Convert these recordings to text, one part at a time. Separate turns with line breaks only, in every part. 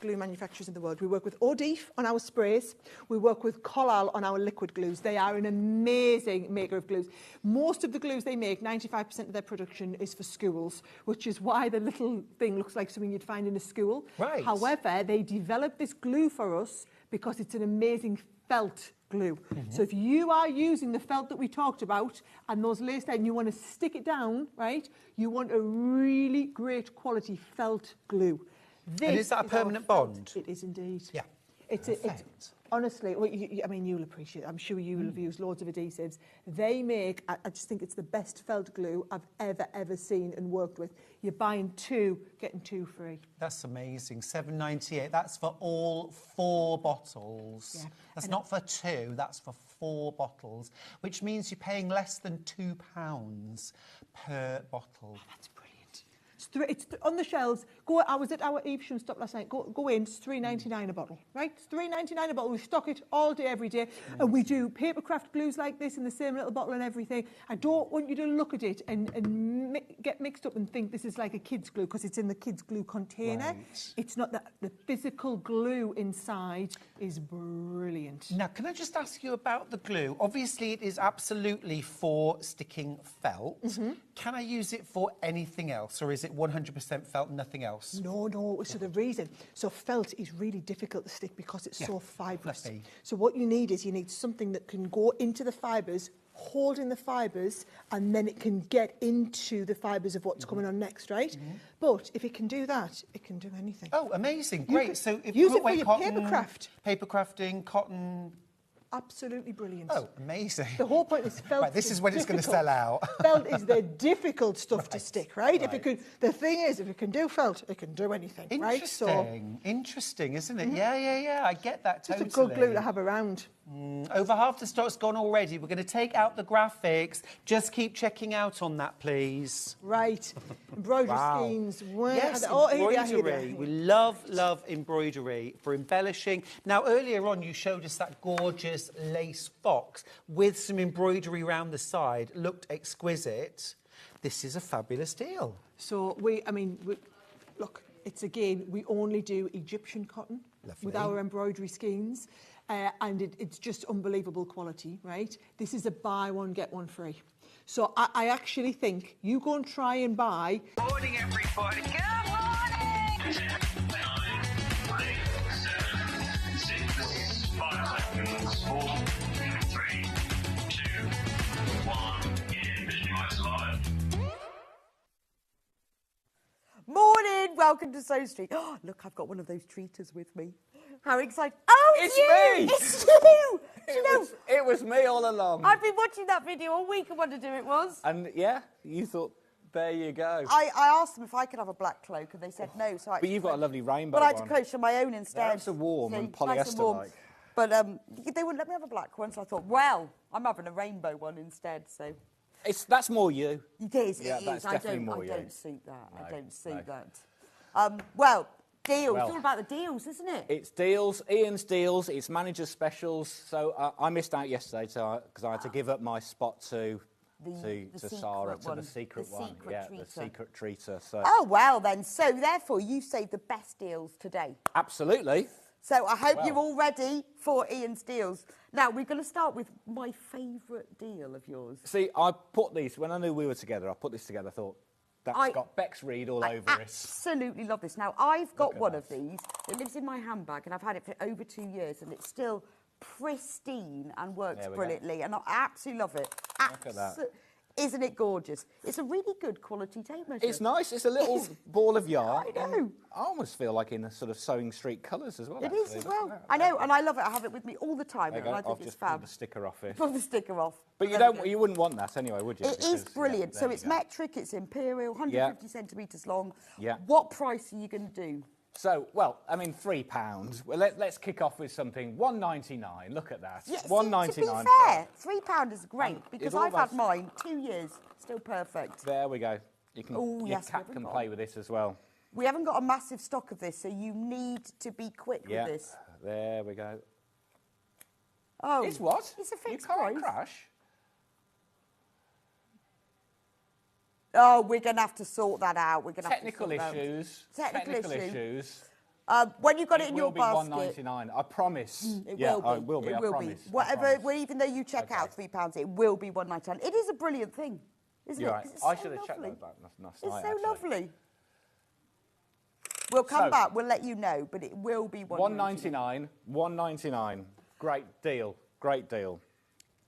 glue manufacturers in the world. We work with Odif on our sprays. We work with Collal on our liquid glues. They are an amazing maker of glues. Most of the glues they make, 95% of their production is for schools, which is why the little thing looks like something you'd find in a school.
Right.
However, they developed this glue for us because it's an amazing felt glue. So if you are using the felt that we talked about and those laced out and you want to stick it down, right, you want a really great quality felt glue. This
And is that a permanent bond?
It is indeed.
Yeah.
It's honestly, well, I mean, you'll appreciate it. I'm sure you will have used loads of adhesives. They make, I just think it's the best felt glue I've ever seen and worked with. You're buying 2, getting 2 free.
That's amazing. £7.98. That's for all 4 bottles. Yeah. That's not for 2. That's for 4 bottles, which means you're paying less than £2 per bottle.
Oh, that's brilliant. It's on the shelves. I was at our Evesham stop last night. Go in. It's £3.99 a bottle, right? It's £3.99 a bottle. We stock it all day, every day, and we do paper craft glues like this in the same little bottle and everything. I don't want you to look at it and get mixed up and think this is like a kids' glue because it's in the kids' glue container. Right. It's not that. The physical glue inside is brilliant.
Now, can I just ask you about the glue? Obviously, it is absolutely for sticking felt. Can I use it for anything else, or is it 100% felt, nothing else?
No. So the reason, felt is really difficult to stick because it's so fibrous.
Fluffy.
So what you need is something that can go into the fibres, hold in the fibres, and then it can get into the fibres of what's coming on next, right? But if it can do that, it can do anything.
Oh, amazing! Great. So if
use
you
it for your paper craft,
paper crafting, cotton.
Absolutely brilliant.
Oh, amazing.
The whole point is felt.
Right, this is when it's going to sell out.
Felt is the difficult stuff to stick, right? If it could, the thing is, if it can do felt, it can do anything, right? So,
interesting, isn't it? Yeah. I get that totally.
It's a good glue to have around.
Over half the stock's gone already. We're going to take out the graphics. Just keep checking out on that, please.
Right. Embroidery schemes.
Yes, embroidery. We love embroidery for embellishing. Now, earlier on, you showed us that gorgeous lace box with some embroidery around the side. Looked exquisite. This is a fabulous deal.
So, look, it's again, we only do Egyptian cotton with our embroidery schemes. And it's just unbelievable quality, right? This is a buy one, get one free. So I actually think you go and try and buy...
Morning, everybody. Good morning! 9, 8, 7, 6, 5 seconds, 4, 3, 2, 1, in Visualise Live.
Morning! Welcome to Sew Street. Oh, look, I've got one of those treaters with me. How exciting. Oh,
it's
you!
me!
It's you!
It was me all along.
I've been watching that video all week and wondered who it was.
And, yeah, you thought, there you go.
I asked them if I could have a black cloak, and they said no. So
But you've got a lovely rainbow
But I had to
one.
crochet my own instead.
That's a warm and
nice and warm.
polyester-like.
But they wouldn't let me have a black one, so I thought, well, I'm having a rainbow one instead, so...
That's more you.
It is,
Yeah, that's definitely more you.
I don't suit that.
No,
I don't suit
no.
that. Well, deals.
Well,
It's all about the deals, isn't it?
It's deals, Ian's deals, it's manager's specials. So I missed out yesterday because I had to give up my spot to Sarah, to the secret one. The secret treater. So.
Oh, well then. So, therefore, you saved the best deals today.
Absolutely.
So, I hope you're all ready for Ian's deals. Now, we're going to start with my favourite deal of yours.
See, I put these, when I knew we were together, I put this together, I thought, that's got Bex Reed all over it.
I absolutely love this. Now, I've got one of these. It lives in my handbag, and I've had it for over 2 years, and it's still pristine and works brilliantly. And I absolutely love it.
Look at that.
Isn't it gorgeous? It's a really good quality tape measure.
It's nice. It's a little ball of yarn.
I know.
I almost feel like in a sort of Sewing Street colours as well.
It is as well. I know, and I love it. I have it with me all the time, and I think it's fab.
Pull the sticker off it.
Pull the sticker off.
But you wouldn't want that anyway, would you?
It is brilliant. So it's metric, it's imperial, 150 centimetres long.
Yeah.
What price are you going to do?
So, well, I mean, £3. Well, let's kick off with something. £1.99. Look at that.
Yes,
£1.99.
to be fair, £3 is great because I've had mine 2 years, still perfect.
There we go. You can. Your cat can play with this as well.
We haven't got a massive stock of this, so you need to be quick with this.
There we go.
Oh,
it's what?
It's a fixed
price. You can't
price.
crash.
Oh, we're going to have to sort that out. We're going to
Technical issues.
Technical issues. When you've got it in your basket...
It will be $1.99, I promise.
It will be.
It will be, I promise.
Whatever, well, even though you check out £3, it will be $1.99. It is a brilliant thing, isn't it?
Right.
'Cause it's
I
so
should have checked
lovely.
that back last
It's
night,
so
actually.
lovely. We'll come back, we'll let you know, but it will be $1.99.
$1.99. Great deal. Great deal.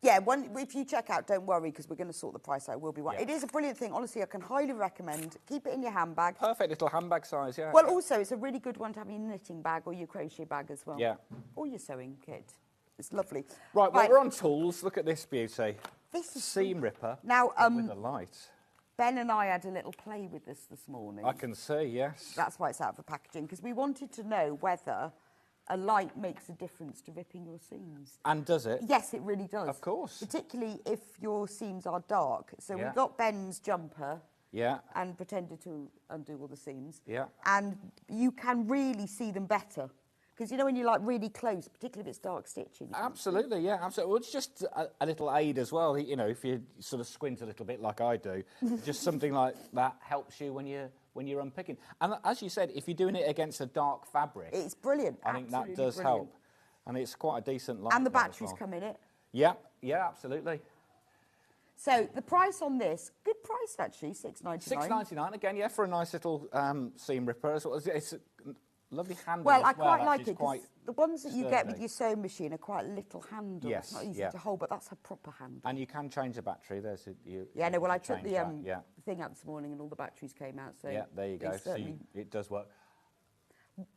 Yeah, if you check out, don't worry, because we're going to sort the price out. It will be one.
Yeah.
It is a brilliant thing. Honestly, I can highly recommend. Keep it in your handbag.
Perfect little handbag size, yeah.
Well, also, it's a really good one to have in your knitting bag or your crochet bag as well.
Yeah.
Or your sewing kit. It's lovely.
Right, well, we're on tools. Look at this beauty.
This is
Seam ripper
now,
with a light.
Ben and I had a little play with this morning.
I can see, yes.
That's why it's out of the packaging, because we wanted to know whether a light makes a difference to ripping your seams.
And does it?
Yes, it really does.
Of course.
Particularly if your seams are dark. So we got Ben's jumper.
Yeah.
And pretended to undo all the seams.
Yeah.
And you can really see them better. Because, you know, when you're, like, really close, particularly if it's dark stitching.
Absolutely, yeah, absolutely. Well, it's just a little aid as well. You know, if you sort of squint a little bit like I do, just something like that helps you when you're unpicking. And as you said, if you're doing it against a dark fabric...
It's brilliant.
I think that does help. And it's quite a decent light.
And the batteries come in it.
Yeah, yeah, absolutely.
So the price on this, good price actually, $6.99.
$6.99 again, yeah, for a nice little seam ripper as well. It's a lovely handle.
Well,
as
I quite like it
quite
because the ones that you get with
sturdy.
your sewing machine are quite little handles.
Yes,
It's not easy
yeah.
to hold, but that's a proper handle.
And you can change the battery.
Yeah, no, well, I took
change
the
that,
thing out this morning and all the batteries came out. So
yeah, there you go. So it does work.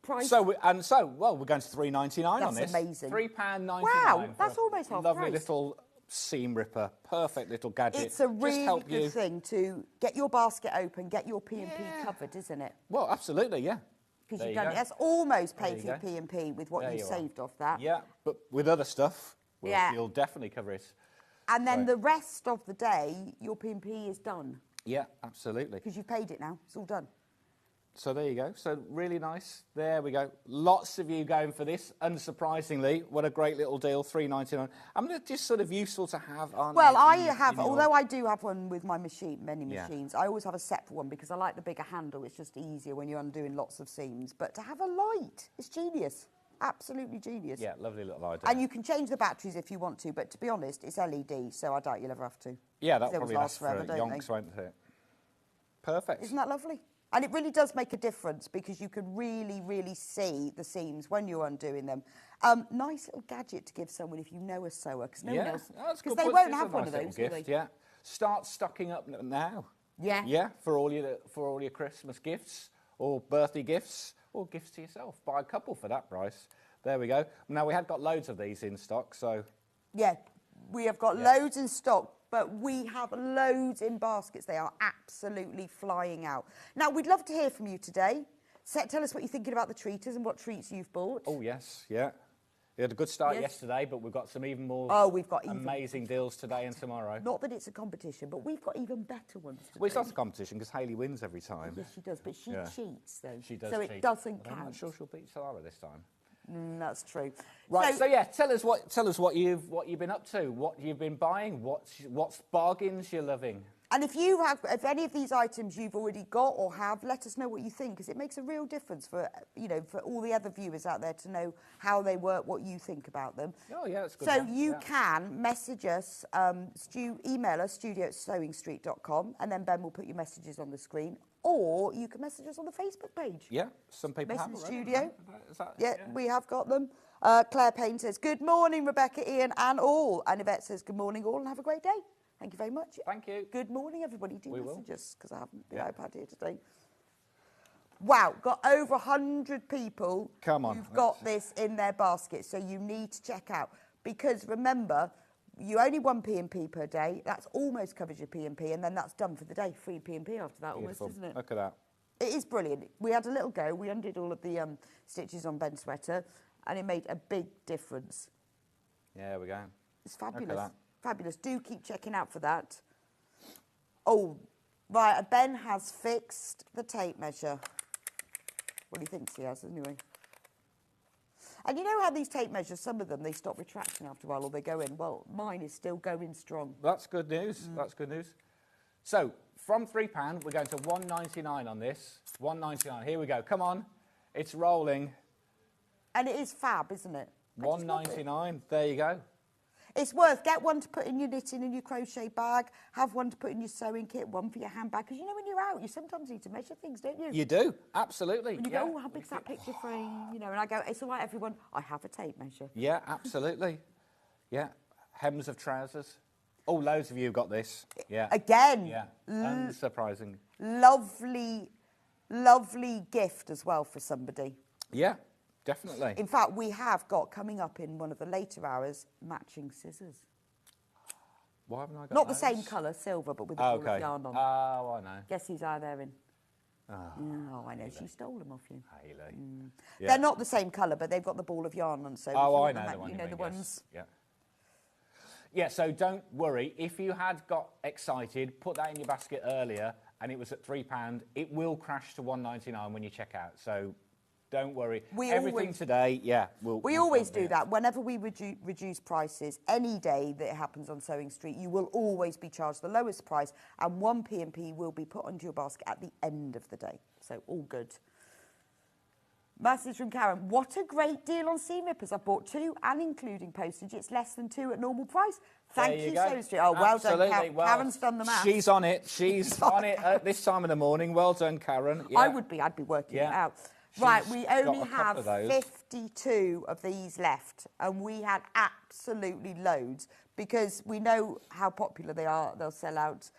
Price.
So we're going to $3.99 on this.
That's amazing.
£3.99.
Wow, that's almost half
lovely
price.
little seam ripper, perfect little gadget.
It's a really
help
good
you.
thing to get your basket open, get your P&P covered, isn't it?
Well, absolutely, yeah.
Because you've done it. That's almost paid for
There
your
you go.
P&P with what
There
you
you are.
saved off that.
Yeah, but with other stuff, you'll definitely cover it.
And then
Right.
the rest of the day, your P&P is done.
Yeah, absolutely.
Because you've paid it now. It's all done.
So there you go. So really nice. There we go. Lots of you going for this. Unsurprisingly, what a great little deal. $3.99. I mean, it's just sort of useful to have.
Well, I have, although I do have one with my machine, many
Yeah.
machines, I always have a separate one because I like the bigger handle. It's just easier when you're undoing lots of seams. But to have a light, it's genius. Absolutely genius.
Yeah, lovely little idea.
And you can change the batteries if you want to, but to be honest, it's LED, so I doubt you'll ever have to.
Yeah, that'll
Those
probably
last
last for
forever, don't
yonks,
they?
won't it? Perfect.
Isn't that lovely? And it really does make a difference because you can really, really see the seams when you're undoing them. Nice little gadget to give someone if you know a sewer, because no one else, because they won't have one of those, will they?
Yeah. Start stocking up now.
Yeah.
Yeah, for all your Christmas gifts or birthday gifts or gifts to yourself. Buy a couple for that price. There we go. Now, we had got loads of these in stock, so...
Yeah, we have got loads in stock, but we have loads in baskets. They are absolutely flying out. Now, we'd love to hear from you today. Tell us what you're thinking about the treaters and what treats you've bought.
Oh, yes, yeah. We had a good start yesterday, but we've got some even more amazing deals today and tomorrow.
Not that it's a competition, but we've got even better ones today.
Well, it's not a competition because Hayley wins every time.
Yes, she does, but she cheats, though.
She does
so
cheat.
it doesn't
But
count.
I'm not sure she'll beat Sarah this time.
That's true.
Right, so yeah, tell us what you've been up to, what you've been buying, what's bargains you're loving.
And if any of these items you've already got or have, let us know what you think, because it makes a real difference for all the other viewers out there to know how they work, what you think about them.
Oh yeah, that's good.
So you can message us, email us, studio@sewingstreet.com, and then Ben will put your messages on the screen. Or you can message us on the Facebook page.
Yeah, some people have
Message
already.
Studio.
Is that,
Yeah, we have got them. Claire Payne says, good morning, Rebecca, Ian, and all. And Yvette says, good morning, all, and have a great day. Thank you very much.
Thank you.
Good morning, everybody. Do
We
message
will.
us, because I haven't the iPad here today. Wow, got over 100 people who've got this in their basket, so you need to check out. Because remember, you only one P&P per day. That's almost covers your P&P, and then that's done for the day. Free P&P after that,
Beautiful.
almost, isn't it?
Look at that.
It is brilliant. We had a little go. We undid all of the stitches on Ben's sweater, and it made a big difference.
Yeah, there we go.
It's fabulous.
Look at that.
Fabulous. Do keep checking out for that. Oh, right. Ben has fixed the tape measure. Well, he thinks he has, anyway. And you know how these tape measures, some of them, they stop retracting after a while or they go in? Well, mine is still going strong.
That's good news. That's good news. So, from £3, we're going to $1.99 on this. $1.99. Here we go. Come on. It's rolling.
And it is fab, isn't it?
£1.99. There you go.
It's worth, get one to put in your knitting and your crochet bag, have one to put in your sewing kit, one for your handbag, because you know when you're out, you sometimes need to measure things, don't you?
You do, absolutely.
And you go, oh, how big's that picture frame? You know, and I go, it's all right, everyone, I have a tape measure.
Yeah, absolutely. Yeah, hems of trousers. Oh, loads of you got this. Yeah.
Again.
Yeah, unsurprising.
Lovely, lovely gift as well for somebody.
Yeah, definitely.
In fact, we have got, coming up in one of the later hours, matching scissors.
Why haven't I got
Not
those?
the same colour, silver, but with a ball of yarn on.
Oh, I know.
Guess whose eye they're in?
Oh,
I know, she stole them off you.
Hayley. Yeah.
They're not the same colour, but they've got the ball of yarn on. So
Oh, I
if
know
you
the one
you
you
know
mean,
the
yes.
ones.
Yeah. Yeah, so don't worry. If you had got excited, put that in your basket earlier, and it was at £3, it will crash to £1.99 when you check out. So don't worry. Everything today, yeah.
We always do that. Whenever we reduce prices, any day that it happens on Sewing Street, you will always be charged the lowest price, and one P&P will be put onto your basket at the end of the day. So all good. Message from Karen. What a great deal on seam rippers. I've bought 2 and including postage. It's less than 2 at normal price. Thank you, Sewing Street. Oh, well done, Karen.
Well,
Karen's done the math.
She's on it. She's on it at this time of the morning. Well done, Karen. Yeah.
I'd be working it out. Right, we only have 52 of these left, and we had absolutely loads because we know how popular they are. They'll sell out.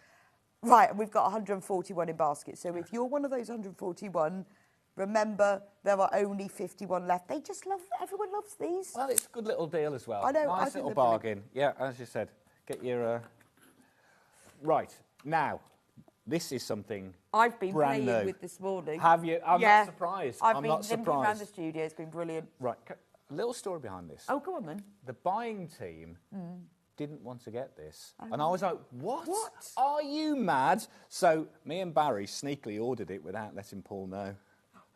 Right, and we've got 141 in basket. So if you're one of those 141, remember there are only 51 left. They just love. Everyone loves these.
Well, it's a good little deal as well.
I know.
Nice little bargain. Yeah, as you said. Get your... Right, now, this is something
I've been
brand
playing
new.
with this morning.
Have you? I'm not surprised.
I've
I'm not
been limping around the
surprised.
studio. It's been brilliant.
Right, a little story behind this.
Oh, go on then.
The buying team didn't want to get this. And I was like, what? Are you mad? So me and Barry sneakily ordered it without letting Paul know.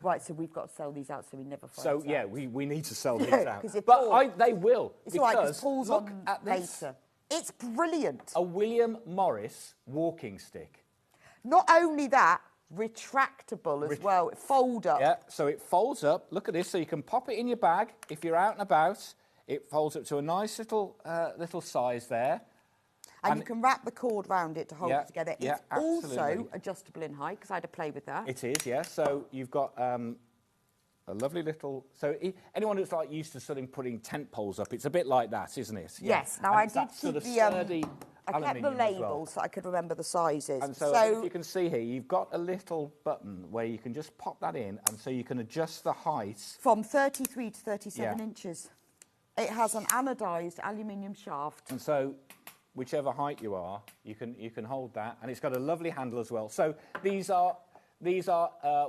Right, so we've got to sell these out so we never find
So,
out.
yeah, we need to sell these out.
If
But
Paul,
they will.
It's all right, because Paul's
look
on
at this.
later. It's brilliant.
A William Morris walking stick.
Not only that, retractable as well. Fold up.
Yeah, so it folds up. Look at this. So you can pop it in your bag if you're out and about. It folds up to a nice little size there.
And you can wrap the cord round it to hold it together.
Yeah,
It's
absolutely.
also adjustable in height, because I had to play with that.
It is, yeah. So you've got a lovely little... So anyone who's like used to sort of putting tent poles up, it's a bit like that, isn't it? Yeah.
Yes. Now,
And
I
it's
did
that sort
keep
of
the...
sturdy
I kept the
aluminium as well.
labels so I could remember the sizes.
And so if you can see here, you've got a little button where you can just pop that in, and so you can adjust the height.
From 33 to 37 inches. It has an anodised aluminium shaft.
And so whichever height you are, you can hold that, and it's got a lovely handle as well. So these are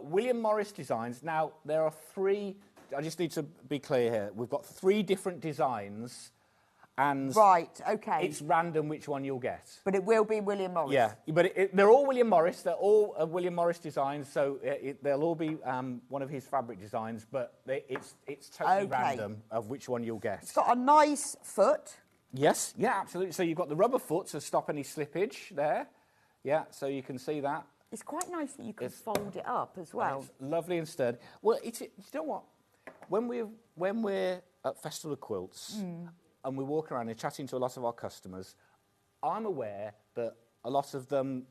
William Morris designs. Now there are 3. I just need to be clear here. We've got 3 different designs, and it's random which one you'll get.
But it will be William Morris.
Yeah, but they're all William Morris. They're all William Morris designs, so they'll all be one of his fabric designs. But it's totally random of which one you'll get.
It's got a nice foot.
Yes, yeah, absolutely. So you've got the rubber foot to stop any slippage there. Yeah, so you can see that.
It's quite nice that you can fold it up as well.
It's lovely and sturdy. Well, you know what? When we're at Festival of Quilts and we walk around and chatting to a lot of our customers, I'm aware that a lot of them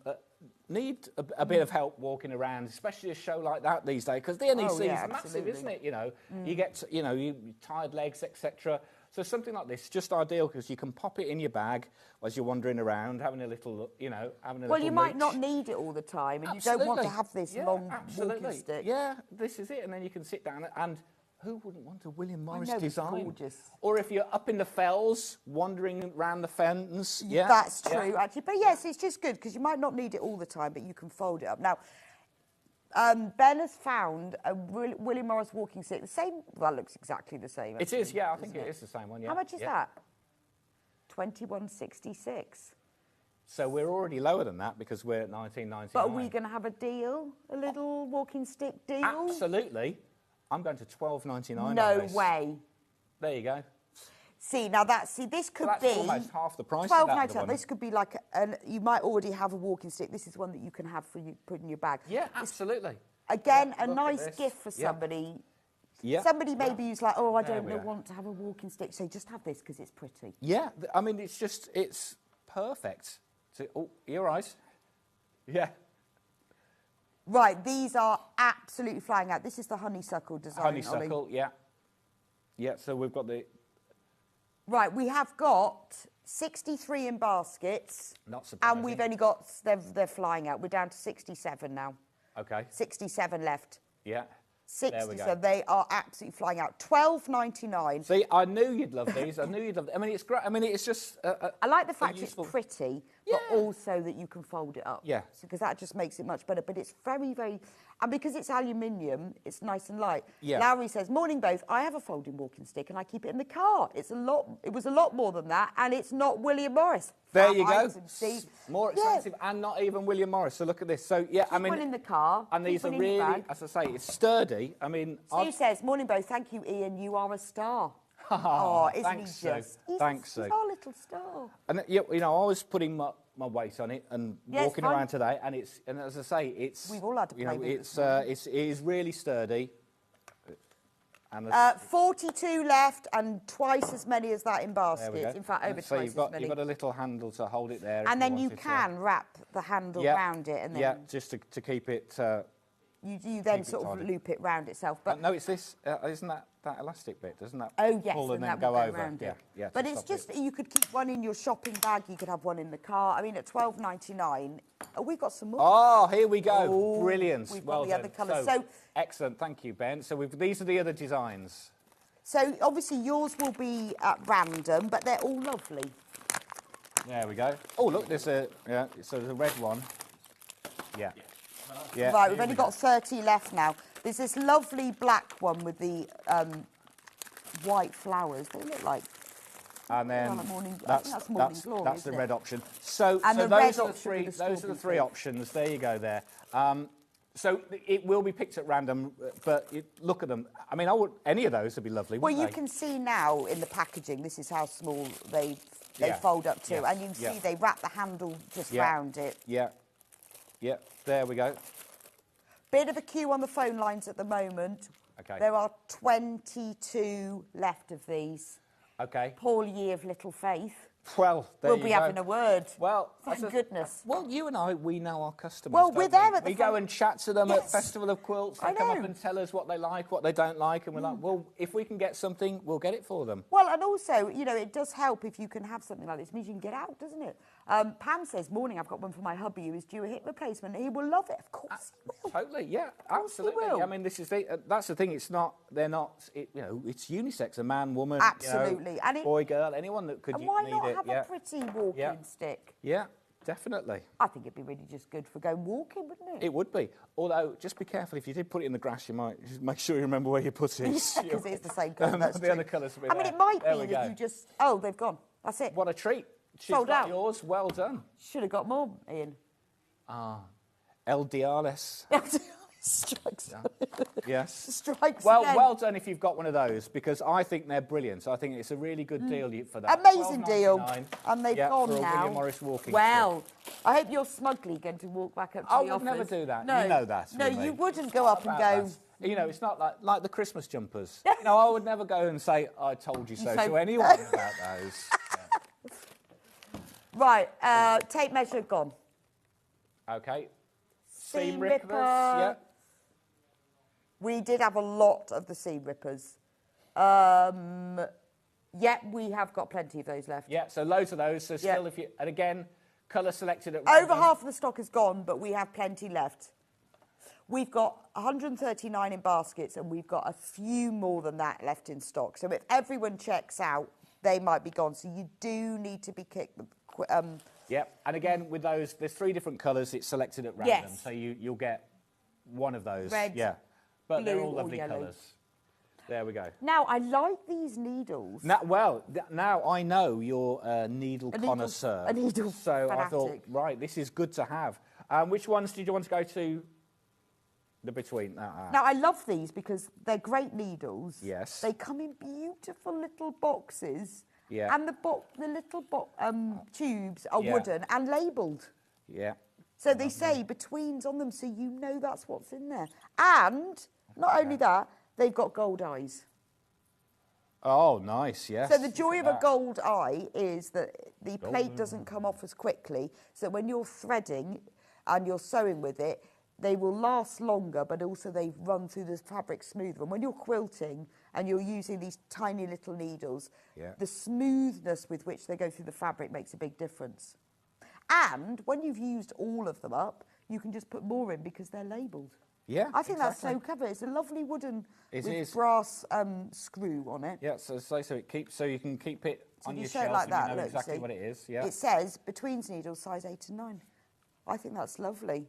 need a bit of help walking around, especially a show like that these days, because the NEC is massive, isn't it? You know, you get tired legs, etc. So something like this is just ideal because you can pop it in your bag as you're wandering around, having a little,
Well, you might not need it all the time, and you don't want to have this long walking stick.
Yeah, this is it, and then you can sit down and. Who wouldn't want a William Morris design?
It's gorgeous.
Or if you're up in the fells, wandering around the fens. Yeah,
that's true, actually. But yes, it's just good because you might not need it all the time, but you can fold it up. Now, Ben has found a William Morris walking stick. The same. Well, that looks exactly the same.
It is. Yeah, I think it is the same one. Yeah.
How much is that? £21.66.
So we're already lower than that because we're at £19.99.
But are we going to have a deal? A little walking stick deal?
Absolutely. I'm going to £12.99.
No way.
There you go.
See, now this could be
almost half the price.
£12.99. This could be like you might already have a walking stick. This is one that you can have for you put in your bag.
Yeah, absolutely.
Again, a nice gift for somebody.
Yeah.
Somebody maybe who's like, oh, I don't
we go.
want to have a walking stick, so just have this because it's pretty.
Yeah, I mean, it's perfect. So, oh, you're right. Yeah.
Right, these are absolutely flying out. This is the honeysuckle design,
Honeysuckle,
Ollie.
yeah. Yeah, so we've got the...
Right, we have got 63 in baskets.
Not surprising.
And we've only got, they're flying out. We're down to 67 now.
Okay.
67 left.
Yeah.
60,
we go.
so they are absolutely flying out. $12.99.
See, I knew you'd love these. I knew you'd love them. I mean, it's great. I mean, it's just...
I like the fact
useful...
it's pretty, but also that you can fold it up.
Yeah.
Because that just makes it much better. But it's very, very... And because it's aluminium, it's nice and light.
Yeah.
Lowry says, morning both, I have a folding walking stick and I keep it in the car. It was a lot more than that, and it's not William Morris.
There you go.
See?
More expensive and not even William Morris. So look at this. So, yeah, I mean...
one in the car.
And these
keep
are
one in the
really,
bag.
as I say, it's sturdy. I mean...
Sue says, morning both, thank you, Ian, you are a star. Isn't
thanks,
he just?
Sue. Thanks,
He's
Sue.
our little star.
And you know, I was putting my weight on it and
Yeah, it's
walking
fine.
around today, and as I say, it's
We've all had to play with it
it is really sturdy. And
42 left and twice as many as that in
there we go.
baskets. In fact, over
So
twice as many.
you've got a little handle to hold it there. if
And then you
wanted to.
can wrap the handle round it, and then
just to keep it.
you then
keep it
sort of
tidy.
loop it round itself. But
no, it's this. Isn't that elastic bit? Doesn't that?
oh yes,
pull and then
that
go
will
over?
around
Yeah,
it.
yeah.
But
to
it's
stop
just
it.
you could keep one in your shopping bag. You could have one in the car. I mean, at $12.99, we've got some more.
Oh, here we go.
Oh,
Brilliant.
we've got
well
the
done.
other colours. So-
excellent. Thank you, Ben. So these are the other designs.
So obviously yours will be at random, but they're all lovely.
There we go. Oh, look, there's a so there's a red one. Yeah. Yeah.
Right, we've only got 30 left now. There's this lovely black one with the white flowers. They look like.
And then
like morning- I think that's morning glory,
that's the
isn't
red
it?
option. So,
And
so
the red
those are the
option
three.
with the
Those are the
strawberry
three
fruit.
options. There you go. There. So it will be picked at random, but look at them. I mean, any of those would be lovely.
Well,
wouldn't
you
they?
can see now in the packaging, this is how small they
Yeah.
fold up to.
Yeah.
And you can
Yeah.
see they wrap the handle just
Yeah.
round it.
Yeah. Yeah. There we go.
Bit of a queue on the phone lines at the moment.
Okay.
There are 22 left of these.
Okay.
Paul Ye of Little Faith.
Well, there
We'll
you
be
go.
having a word.
Well,
Thank
that's
goodness.
Well, you and I, we know our customers.
Well,
don't
we're there
we?
at the
We go
front.
and chat to them at
Yes.
Festival of Quilts. They
I
come up
know.
and tell us what they like, what they don't like, and we're like, well, if we can get something, we'll get it for them.
Well, and also, you know, it does help if you can have something like this. It means you can get out, doesn't it? Pam says, morning, I've got one for my hubby who is due a hip replacement. He will love it. Of course he will.
Totally, yeah,
course he
absolutely.
will.
I mean, this is that's the thing. It's not. They're not. You know, it's unisex. A man, woman,
Absolutely.
You know,
And it-
boy, girl, anyone that could
And why
need
not
it.
have
Yeah,
a pretty walking stick?
yeah, definitely.
I think it'd be really just good for going walking, wouldn't it?
It would be. Although, just be careful. If you did put it in the grass, you might just make sure you remember where you put it.
Because it's the same colour. That's
the
true.
other colours will be
I mean,
there.
it might
There
be
we
that
go.
you just... Oh, they've gone. That's it.
What a treat. She's
Sold
got
out.
yours. Well done.
Should have got more, Ian.
El Diales.
Strikes.
Yes.
Strikes
Well,
again.
well done if you've got one of those, because I think they're brilliant. I think it's a really good deal for that.
Amazing deal.
$12.99,
And they've
yeah,
gone
for a
now.
William Morris walking
Well, I hope you're smugly going to walk back up to
I
the
would never
office.
do that.
No.
You know that,
No,
with me.
you wouldn't go up and
About
go...
that. You know, it's not like the Christmas jumpers. You know, I would never go and say, I told you so
So-
to anyone about those.
Right, tape measure gone.
Okay.
Seam
rippers,
ripper.
yeah.
We did have a lot of the seam rippers. Yet we have got plenty of those left.
Yeah, so loads of those. So
Yeah.
still, if you... And again, colour selected at
Over
random.
half of the stock is gone, but we have plenty left. We've got 139 in baskets, and we've got a few more than that left in stock. So if everyone checks out, they might be gone. So you do need to be kicked.
Yep, and again, with those, there's 3 different colours. It's selected at random,
Yes.
so you'll get one of those.
Red,
yeah, but they're
blue
all
or
lovely
yellow.
colours. There we go.
Now, I like these needles.
Now I know you're a needle connoisseur.
a needle
So I thought,
fanatic.
right, this is good to have. Which ones did you want to go to? The between.
Now, I love these because they're great needles.
Yes.
They come in beautiful little boxes.
Yeah.
And the little tubes are
Yeah.
wooden and labelled.
Yeah.
So they say betweens on them, so you know that's what's in there. And not only that, they've got gold eyes.
Oh, nice, yes.
So the joy of a gold eye is that the plate doesn't come off as quickly, so when you're threading and you're sewing with it, they will last longer, but also they run through the fabric smoother. And when you're quilting and you're using these tiny little needles, the smoothness with which they go through the fabric makes a big difference. And when you've used all of them up, you can just put more in because they're labelled.
Yeah,
I think that's so clever. It's a lovely wooden brass screw on it.
Yeah, so it keeps, so you can keep it on your
show it
shelf
like
and
that,
you know
look,
exactly
see?
what it is. Yeah.
It says between needles size 8 and 9. I think that's lovely.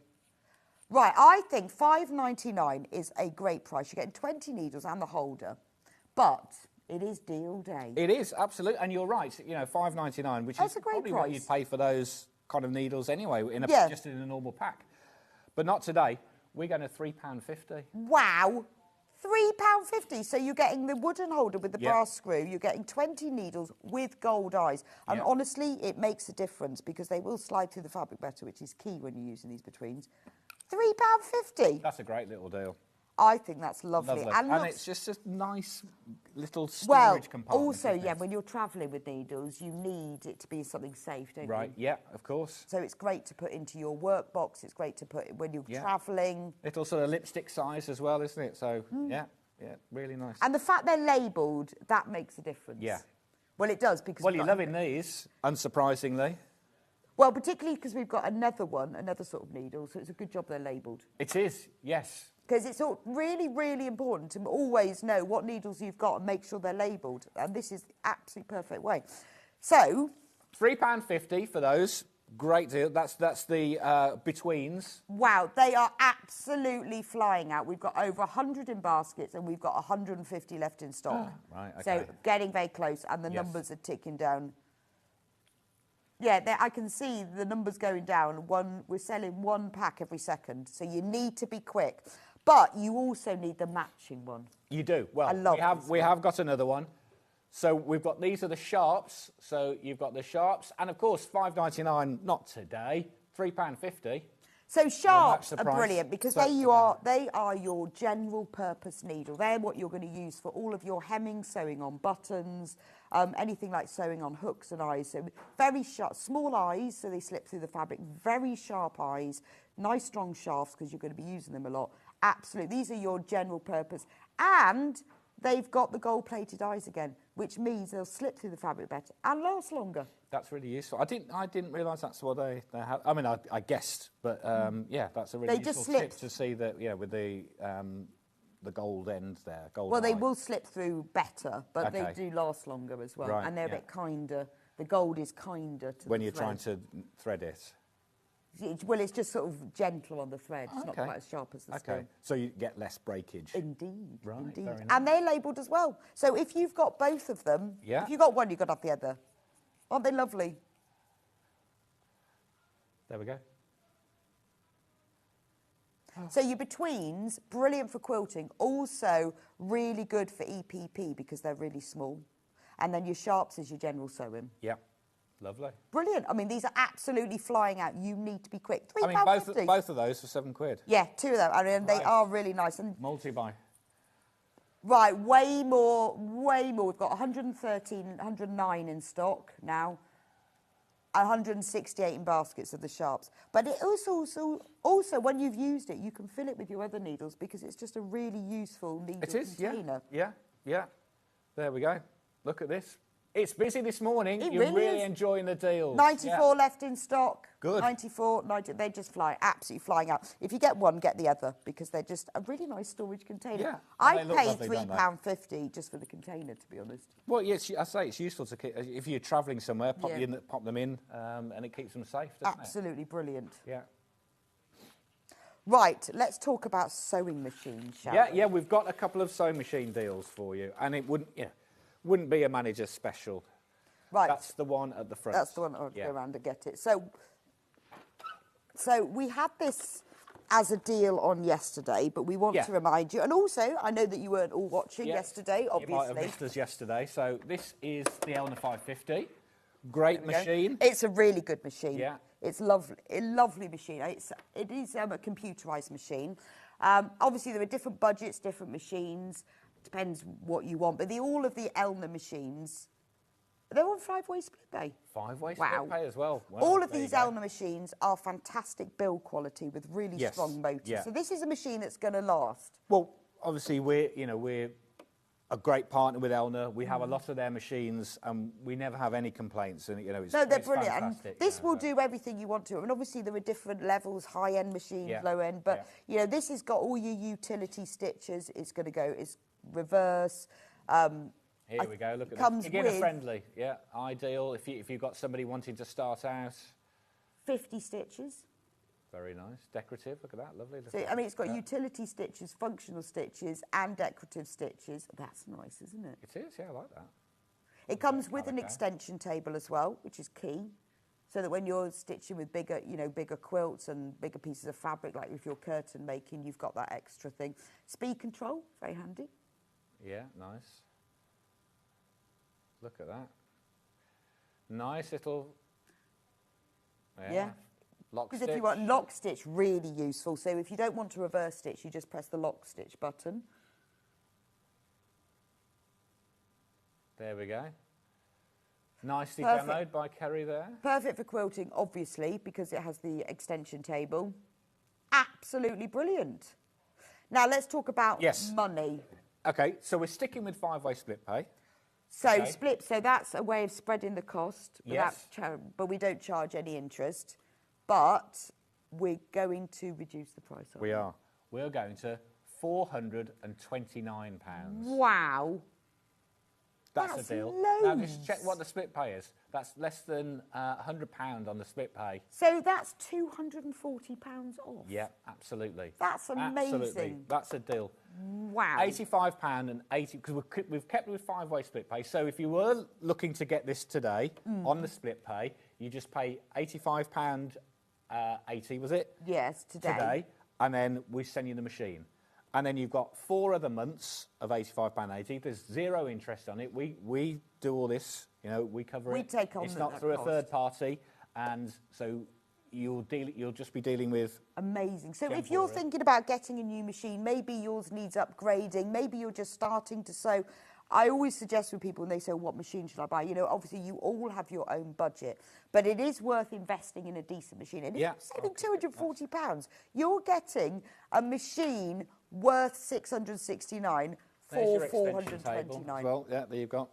Right, I think £5.99 is a great price. You're getting 20 needles and the holder, but it is deal day.
It is, absolutely, and you're right. You know, £5.99, which is probably what you'd pay for those kind of needles anyway, just in a normal pack. But not today. We're going to £3.50.
Wow, £3.50. So you're getting the wooden holder with the brass screw. You're getting 20 needles with gold eyes. And honestly, it makes a difference because they will slide through the fabric better, which is key when you're using these betweens. £3.50.
That's a great little deal.
I think that's lovely.
And it's just a nice little storage compartment.
Also, when you're travelling with needles, you need it to be something safe, don't you?
Right, yeah, of course.
So it's great to put into your work box. It's great to put when you're travelling.
Little sort of lipstick size as well, isn't it? So, yeah, really nice.
And the fact they're labelled, that makes a difference.
Yeah.
Well, it does because...
Well, you're loving these, unsurprisingly.
Well, particularly because we've got another sort of needle, so it's a good job they're labelled.
It is, yes.
Because it's really, really important to always know what needles you've got and make sure they're labelled. And this is the absolutely perfect way. So...
£3.50 for those. Great deal. That's the betweens.
Wow, they are absolutely flying out. We've got over 100 in baskets and we've got 150 left in stock.
Right, okay.
So getting very close and the numbers are ticking down. Yeah, I can see the numbers going down. We're selling one pack every second, so you need to be quick. But you also need the matching one.
You do. Well, we have got another one. So we've got, these are the sharps. So you've got the sharps. And, of course, £5.99, not today, £3.50.
So sharps are brilliant because they are your general purpose needle. They're what you're going to use for all of your hemming, sewing on buttons, anything like sewing on hooks and eyes. So very sharp, small eyes, so they slip through the fabric. Very sharp eyes, nice strong shafts because you're going to be using them a lot. Absolutely, these are your general purpose. And they've got the gold-plated eyes again, which means they'll slip through the fabric better and last longer.
That's really useful. I didn't realise that's what they have. I mean, I guessed, but that's a really useful tip to see that. Yeah, with the gold end there.
They will slip through better, but they do last longer as well, and they're a bit kinder. The gold is kinder to
when you're trying to thread it.
Well, it's just sort of gentle on the thread. It's not quite as sharp as the stone.
So you get less breakage.
Indeed.
Right.
Indeed.
Very nice.
And they're labelled as well. So if you've got both of them, if you've got one, you've got to have the other. Aren't they lovely?
There we go.
So your betweens, brilliant for quilting. Also really good for EPP because they're really small. And then your sharps is your general sewing.
Yeah. Lovely.
Brilliant. I mean, these are absolutely flying out. You need to be quick.
£3.50. Both of those for £7.
Yeah, two of them. I mean, they are really nice. And
multi-buy.
Right, way more. We've got 113, 109 in stock now. 168 in baskets of the sharps. But it also, when you've used it, you can fill it with your other needles because it's just a really useful needle container.
Yeah. There we go. Look at this. It's busy this morning.
You're
really enjoying the deals.
94 left in stock.
Good.
94, 90, they just fly, absolutely flying out. If you get one, get the other, because they're just a really nice storage container.
Yeah.
I paid £3.50 just for the container, to be honest.
Well, yes, I say it's useful to keep, if you're travelling somewhere, pop them in, and it keeps them safe, doesn't
Absolutely brilliant.
Yeah.
Right, let's talk about sewing machines, shall we?
Yeah, we've got a couple of sewing machine deals for you, and it wouldn't be a manager's special.
Right.
That's the one at the front.
That's the one I'll go around and get it. So we had this as a deal on yesterday, but we want to remind you, and also I know that you weren't all watching yesterday, obviously.
You might have missed us yesterday. So this is the Elna 550. Great machine.
It's a really good machine.
Yeah.
It's lovely, a lovely machine. It is a computerised machine. Obviously, there are different budgets, different machines. Depends what you want. But all of the Elna machines, they're on 5-way split pay.
5-way
Wow.
split pay as well. Wow,
All of
there you
these
go.
Elna machines are fantastic build quality with really
Yes,
strong motors.
yeah.
So this is a machine that's going to last.
Well, obviously we're a great partner with Elna. We have a lot of their machines, and we never have any complaints. And it's,
No, they're
it's
brilliant. And
fantastic,
this
you know,
will
but-
do everything you want to. And obviously there are different levels, high-end machines,
Yeah,
low-end. But,
yeah.
you know, this has got all your utility stitches. It's going to go, it's reverse.
Here we go. Look at
comes
this. Beginner
with-
friendly. Yeah, ideal if you've got somebody wanting to start out.
50 stitches.
Very nice. Decorative. Look at that. Lovely. Look
So,
at
I mean, it's got
that.
utility stitches, functional stitches, and decorative stitches. That's nice, isn't it?
It is. Yeah, I like that.
It comes with an
calico.
extension table as well, which is key. So that when you're stitching with bigger, bigger quilts and bigger pieces of fabric, like if you're curtain making, you've got that extra thing. Speed control, very handy.
Yeah, nice. Look at that. Nice little.
Yeah.
Lock
Because
stitch.
if you want lock stitch, really useful. So if you don't want to reverse stitch, you just press the lock stitch button.
There we go. Nicely
Perfect.
demoed by Kerry there.
Perfect for quilting, obviously, because it has the extension table. Absolutely brilliant. Now let's talk about
Yes.
money.
Okay, so we're sticking with 5-way split pay.
So
Okay.
so that's a way of spreading the cost, without
Yes.
but we don't charge any interest. But we're going to reduce the price.
We are. We're going to £429.
Wow.
That's
That's
a deal.
loads.
Now just check what the split pay is. That's less than £100 on the split pay.
So that's £240 off.
Yeah, absolutely.
That's
Absolutely.
amazing.
That's a deal.
Wow.
£85 and 80 because we've kept it with 5-way split pay. So if you were looking to get this today on the split pay, you just pay £85 80, was it?
Yes, today.
And then we send you the machine. And then you've got 4 other months of £85 80. There's 0 interest on it. We do all this, we cover
We
it.
take on
It's
that
not through
cost.
a third party, and so you'll just be dealing with.
Amazing. So
Jump
if you're
over it.
thinking about getting a new machine, maybe yours needs upgrading, maybe you're just starting to sew. I always suggest with people when they say, what machine should I buy? Obviously you all have your own budget, but it is worth investing in a decent machine. And if
Yeah.
you're saving £240, you're getting a machine worth £669
There's
for
your extension table
£429.
as well. Yeah, there you've got.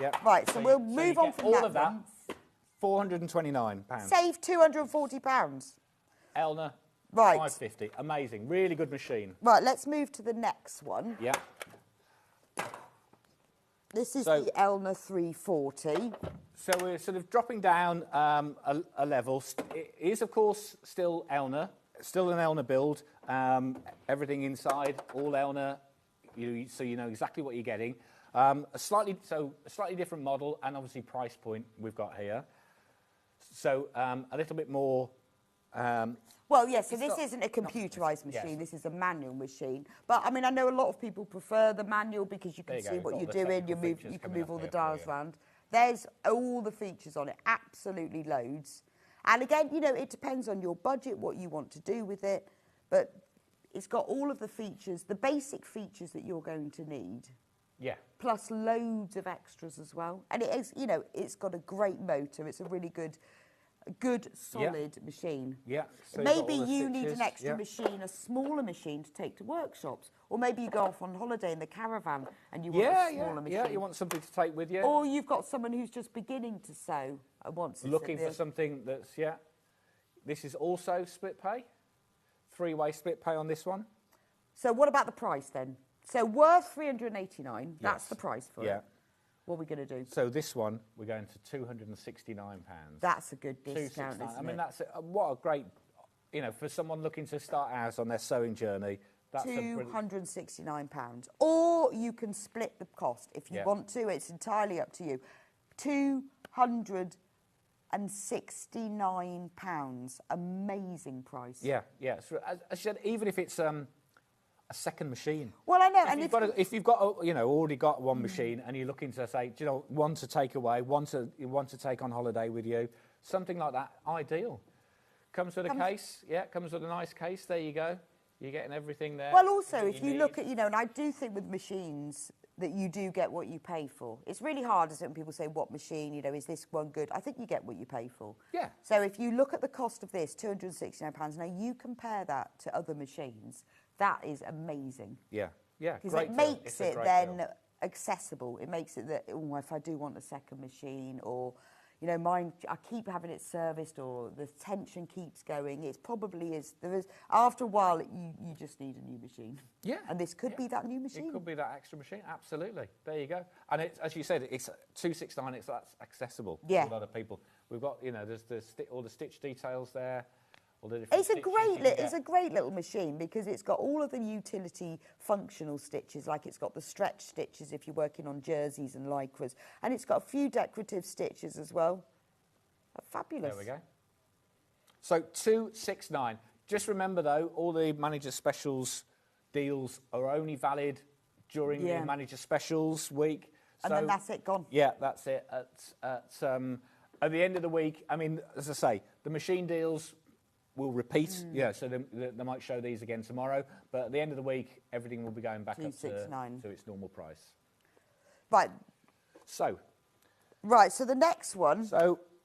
Yeah.
Right, so we'll
you
move on
get
from
all
that
of that.
one.
£429.
Save £240.
Elna.
Right.
£550. Amazing. Really good machine.
Right, let's move to the next one.
Yeah.
This is
So-
the Elna 340.
So we're sort of dropping down a level. It is, of course, still Elna, still an Elna build. Everything inside, all Elna, so you know exactly what you're getting. A slightly different model and obviously price point we've got here. So a little bit more.
Well, yes, so
It's
this
not-
isn't a computerised
Yes.
machine. This is a manual machine. But, I mean, I know a lot of people prefer the manual because you
There
can
you
see
go,
what
got
you're
all the
doing.
technical features
You can
coming
move
up
all the
here for
dials
you.
around. There's all the features on it, absolutely loads. And again, it depends on your budget, what you want to do with it. But it's got all of the features, the basic features that you're going to need.
Yeah.
Plus loads of extras as well. And it is, it's got a great motor. It's a really good, solid machine.
Yeah. So you've got
Maybe
all the
you need
stitches.
an extra
Yeah.
machine, a smaller machine to take to workshops. Or maybe you go off on holiday in the caravan and you want
Yeah,
a smaller machine.
yeah. You want something to take with you.
Or you've got someone who's just beginning to sew and wants to
Looking
sit
for
there.
something that's, yeah. This is also split pay. 3-way split pay on this one.
So what about the price then? So worth £389, that's
Yes.
the price for
Yeah.
it. What are we going to do?
So this one, we're going to £269.
That's a good discount,
269.
isn't
I mean,
it?
that's what a great, for someone looking to start out on their sewing journey. That's a brilliant.
£269. Or you can split the cost if you
Yeah.
want to. It's entirely up to you. £269. Amazing price.
Yeah, yeah. So, as I said, even if it's a second machine.
Well, I know.
If
And
you've got already got one machine and you're looking to say, one to take away, one to take on holiday with you, something like that, ideal. Comes with a case, yeah, comes with a nice case, there you go. You're getting everything there.
Well, also,
that
if you
need.
look at, you know, and I do think with machines that you do get what you pay for. It's really hard, isn't it, when people say, what machine, you know, is this one good? I think you get what you pay for.
Yeah.
So if you look at the cost of this, £269, now you compare that to other machines, that is amazing.
Yeah, yeah,
Because
great
it
deal.
makes
It's a
it
great
then
deal.
accessible. It makes it that, oh, if I do want a second machine, or, you know, mine, I keep having it serviced, or the tension keeps going. It probably is. There is, after a while, you just need a new machine.
Yeah.
And this could be that new machine.
It could be that extra machine, absolutely. There you go. And it's, as you said, it's 269. That's accessible
Yeah.
to a lot of people. We've got, you know, there's all the stitch details there. All the different
It's a
stitches
great,
you can
it's a
get.
great little machine because it's got all of the utility functional stitches, like it's got the stretch stitches if you're working on jerseys and lycras, and it's got a few decorative stitches as well. Fabulous.
There we go. So 269. Just remember though, all the manager specials deals are only valid during
Yeah.
the manager specials week.
And then that's it, gone.
Yeah, that's it. At the end of the week, I mean, as I say, the machine deals will repeat. Yeah, so they might show these again tomorrow. But at the end of the week, everything will be going back up
$269.
to its normal price.
Right,
So
so the next one,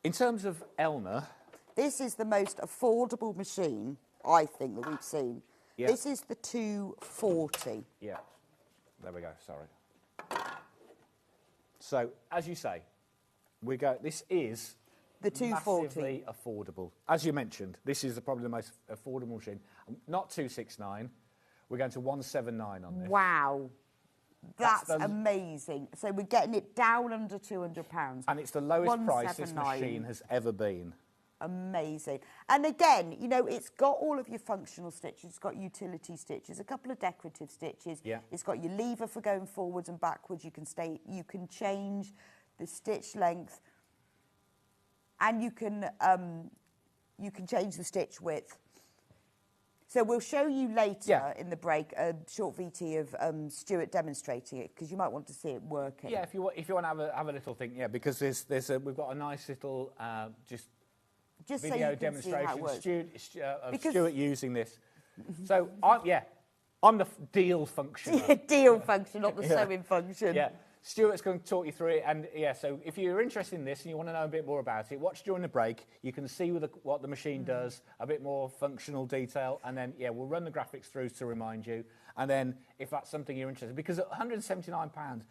in terms of Elna,
this is the most affordable machine, I think, that we've seen.
Yeah.
This is the 240.
yeah, there we go. Sorry. So as you say, this is
The 240.
massively affordable. As you mentioned, this is probably the most affordable machine. Not 269. We're going to 179 on this.
Wow.
That's
That's
the-
amazing. So we're getting it down under £200.
And it's the lowest price this
179.
machine has ever been.
Amazing. And again, you know, it's got all of your functional stitches. It's got utility stitches, a couple of decorative stitches.
Yeah.
It's got your lever for going forwards and backwards. You can change the stitch length, and you can change the stitch width. So we'll show you later in the break a short VT of Stuart demonstrating it, because you might want to see it working.
Yeah, if you want to have a little think, yeah, because we've got a nice little just
so
video
you can see how it
demonstration
works.
of
Because-
Stuart using this. So I'm the deal functioner.
Deal function, not the sewing function.
Yeah, Stuart's going to talk you through it, and so if you're interested in this and you want to know a bit more about it, watch during the break. You can see what the machine does, a bit more functional detail, and then we'll run the graphics through to remind you. And then if that's something you're interested in, because at £179,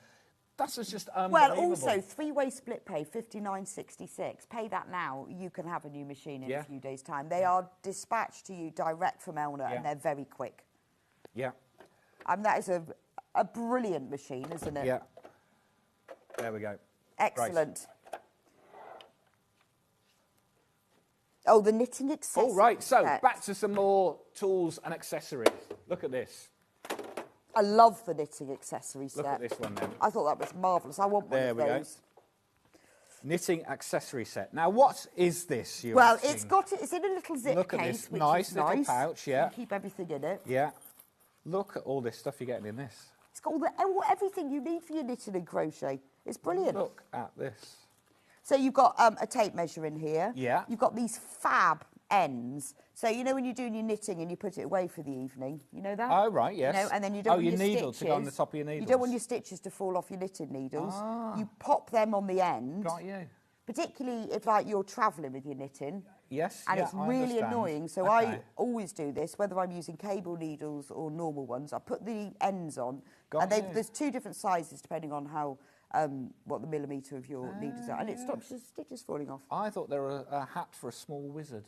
that's just unbelievable.
Well, also, three-way split pay, £59.66. Pay that now, you can have a new machine in a few days' time. They are dispatched to you direct from Elna, and they're very quick.
Yeah.
And that is a brilliant machine, isn't it?
Yeah. There we go.
Excellent. Oh, the knitting accessories.
All right, so
set.
back to some more tools and accessories. Look at this.
I love the knitting accessory set.
Look at this one then.
I thought that was marvellous. I want one
There
of
we go.
those.
Knitting accessory set. Now, what is this? You're
Well,
asking?
it's in a little zip
Look at
case,
this
which
nice
is
little
nice.
pouch,
You
yeah.
can keep everything in it.
Yeah. Look at all this stuff you're getting in this.
It's got everything you need for your knitting and crochet. It's brilliant.
Look at this.
So you've got a tape measure in here.
Yeah.
You've got these fab ends. So you know when you're doing your knitting and you put it away for the evening, you know that?
Oh, right, yes.
You know, and then you don't want
your
your
needle
stitches,
to go on the top of your
You
needles.
don't want your stitches to fall off your knitting needles. You pop them on the end.
Got you.
Particularly if like you're travelling with your knitting.
Yes,
And
yeah,
it's
I
really
understand.
annoying. So
Okay.
I always do this, whether I'm using cable needles or normal ones. I put the ends on.
Got
and
you.
there's two different sizes depending on how what the millimetre of your needles are. And it stops the stitches falling off.
I thought they were a hat for a small wizard.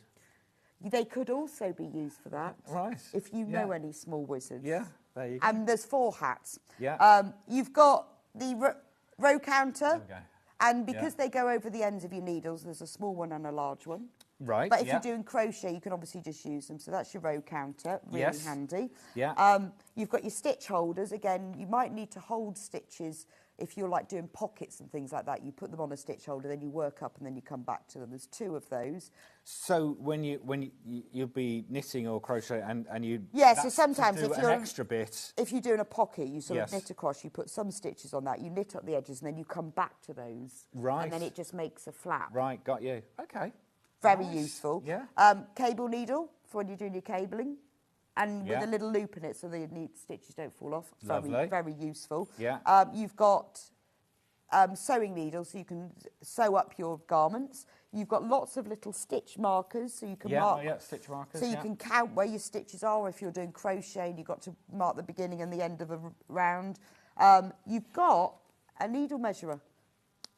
They could also be used for that.
Right.
If you know any small wizards.
Yeah, there you go.
And there's 4 hats.
Yeah.
You've got the row counter.
we go.
And because they go over the ends of your needles, there's a small one and a large one.
Right,
But if
yeah.
you're doing crochet, you can obviously just use them. So that's your row counter, really
Yes.
handy.
Yeah.
You've got your stitch holders. Again, you might need to hold stitches if you're like doing pockets and things like that. You put them on a stitch holder, then you work up and then you come back to them. There's 2 of those.
So when you'll be knitting or crochet and you
Yeah, so
that's
sometimes
to do
if
an
you're-
extra bit.
If you're doing a pocket, you sort of
Yes.
knit across, you put some stitches on that, you knit up the edges, and then you come back to those.
Right.
And then it just makes a flap.
Right, got you. Okay.
Very
Nice.
useful.
Yeah.
Cable needle for when you're doing your cabling. and
Yeah.
with a little loop in it so the stitches don't fall off.
Lovely.
Very, very useful.
Yeah.
You've got sewing needles so you can sew up your garments. You've got lots of little stitch markers so you can mark.
Yeah, stitch markers.
So you can count where your stitches are. If you're doing crochet, you've got to mark the beginning and the end of a round. You've got a needle measurer.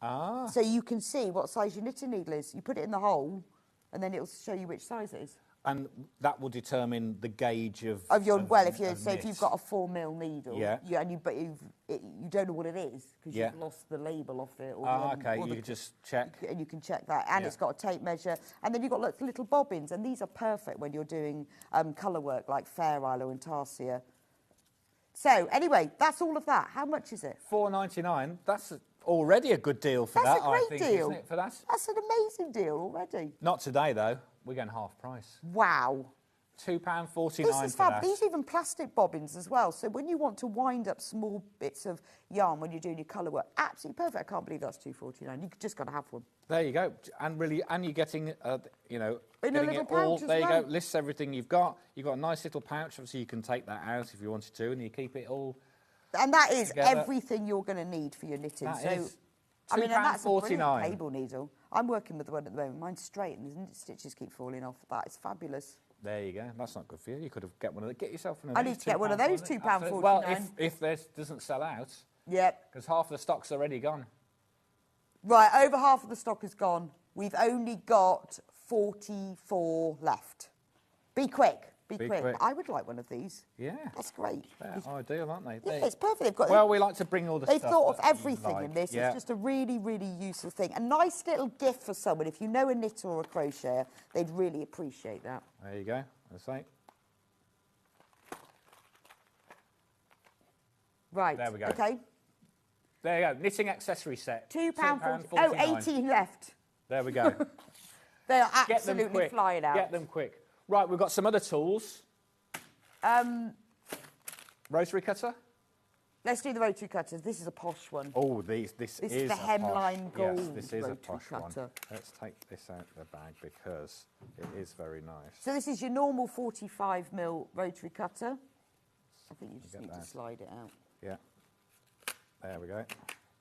Ah.
So you can see what size your knitting needle is. You put it in the hole, and then it'll show you which size it is.
And that will determine the gauge of
Your well, if
of
you've
knit.
got a 4mm needle,
Yeah.
you don't know what it is because
Yeah.
you've lost the label off it. Or
Okay,
or
you can just check.
and you can check that, and
Yeah.
it's got a tape measure, and then you've got little bobbins, and these are perfect when you're doing colour work like Fair Isle or Intarsia. So anyway, that's all of that. How much is it?
£4.99. That's already a good deal for
That's
that.
a great
I think,
deal.
Isn't it? For that.
That's an amazing deal already.
Not today though. We're going half price.
Wow.
£2.49
This is
for
fab.
that.
These are even plastic bobbins as well. So when you want to wind up small bits of yarn when you're doing your colour work, absolutely perfect. I can't believe that's £2.49. You just got to have one.
There you go. And really, and you're getting,
In a
getting
little
it all.
pouch as
There you
well.
go. Lists everything you've got. You've got a nice little pouch, so you can take that out if you wanted to, and you keep it all.
And that is
Together.
everything you're going to need for your knitting.
That
so,
is
I mean, and that's a brilliant
£2.49.
cable needle. I'm working with the one at the moment. Mine's straight and the stitches keep falling off. That is fabulous.
There you go. That's not good for you. You could have get one of the. Get yourself one of
I
these.
need to get one of those,
£2.49.
£2.49.
Well, if this doesn't sell out,
Yep.
because half the stock's already gone.
Right, over half of the stock is gone. We've only got 44 left. Be quick. Be quick. I would like one of these.
Yeah.
That's great.
They're ideal, aren't they?
Yeah, it's perfect. They've got.
Well, we like to bring all the
They've
stuff
thought of
that you
everything
like.
in this.
Yeah.
It's just a really, really useful thing. A nice little gift for someone. If you know a knitter or a crocheter, they'd really appreciate that.
There you go. That's right.
Right.
There we go.
Okay.
There you go. Knitting accessory set.
£2.49. Oh, 18 left.
There we go.
They are
Get them
absolutely
quick.
flying out.
Get them quick. Right, we've got some other tools. Rotary cutter.
Let's do the rotary cutters. This is a posh one.
Oh, this
This
is
is the
a
hemline
posh,
gold
Yes, this is a
rotary
posh
cutter.
one. Let's take this out of the bag because it is very nice.
So this is your normal 45mm rotary cutter. I think you just
Get
need to
that.
slide it out.
Yeah. There we go.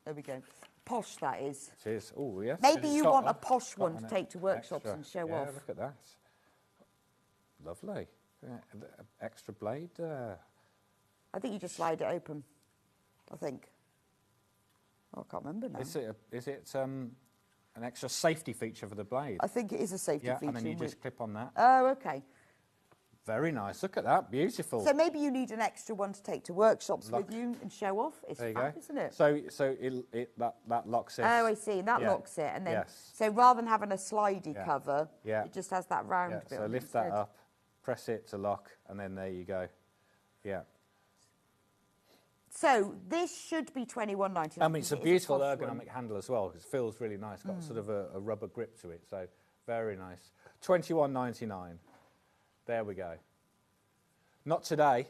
There we go. Posh, that is.
It is. Oh, yes.
Maybe
It's
you
got
want a
a-
posh
got
one to
an
take to workshops
extra.
and show
Yeah,
off.
look at that. Lovely. Yeah, extra blade there.
I think you just slide it open. I think. Oh, I can't remember now.
Is it an extra safety feature for the blade?
I think it is a safety
Yeah,
feature.
and then you
with-
just clip on that.
Oh, okay.
Very nice. Look at that. Beautiful.
So maybe you need an extra one to take to workshops
Lock.
with you and show off. It's
There you
fab,
go.
isn't it?
So that locks it.
Oh, I see. That
Yeah.
locks it, and then
Yes.
so rather than having a slidey
Yeah.
cover,
Yeah.
it just has that round
Yeah,
bit.
so
on
lift
it
that
instead.
up, press it to lock, and then there you go. Yeah.
So this should be £21.99.
I mean, it's a
because
beautiful
posh one.
ergonomic handle as well, because it feels really nice. Got sort of a rubber grip to it, so very nice. £21.99. There we go. Not today.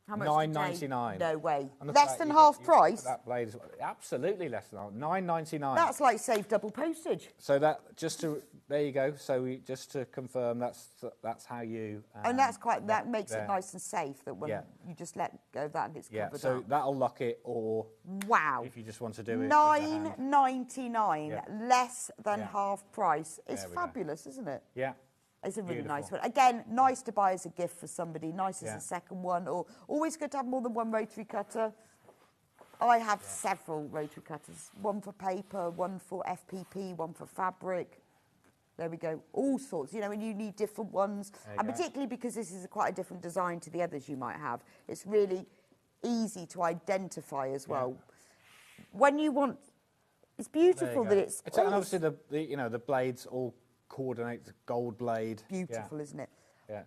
How much
£9.99.
today? No way.
And look
Less
at that,
than
you
half
get-
price?
That blade is absolutely less than half. £9.99.
That's like save double postage.
So that there you go. So just to confirm, that's how you.
And that's quite, that
lock
makes
there.
it nice and safe that when
Yeah.
you just let go of that and it's
Yeah.
covered
So
up.
that'll lock it, or
Wow.
if you just want to do it. with the hand.
£9.99,
Yeah.
less than
Yeah.
half price. It's
There we go.
fabulous, isn't it?
Yeah.
It's a really nice
Beautiful.
one. Again, nice to buy as a gift for somebody, nice as
Yeah.
a second one, or always good to have more than one rotary cutter. I have several rotary cutters, one for paper, one for FPP, one for fabric. There we go, all sorts, you know, and you need different ones.
There you
And
go.
particularly because this is quite a different design to the others you might have, it's really easy to identify as well. When you want, it's
There you
beautiful
go.
that it's
and obviously the blades all coordinate. The gold blade.
beautiful, isn't it?
Yeah.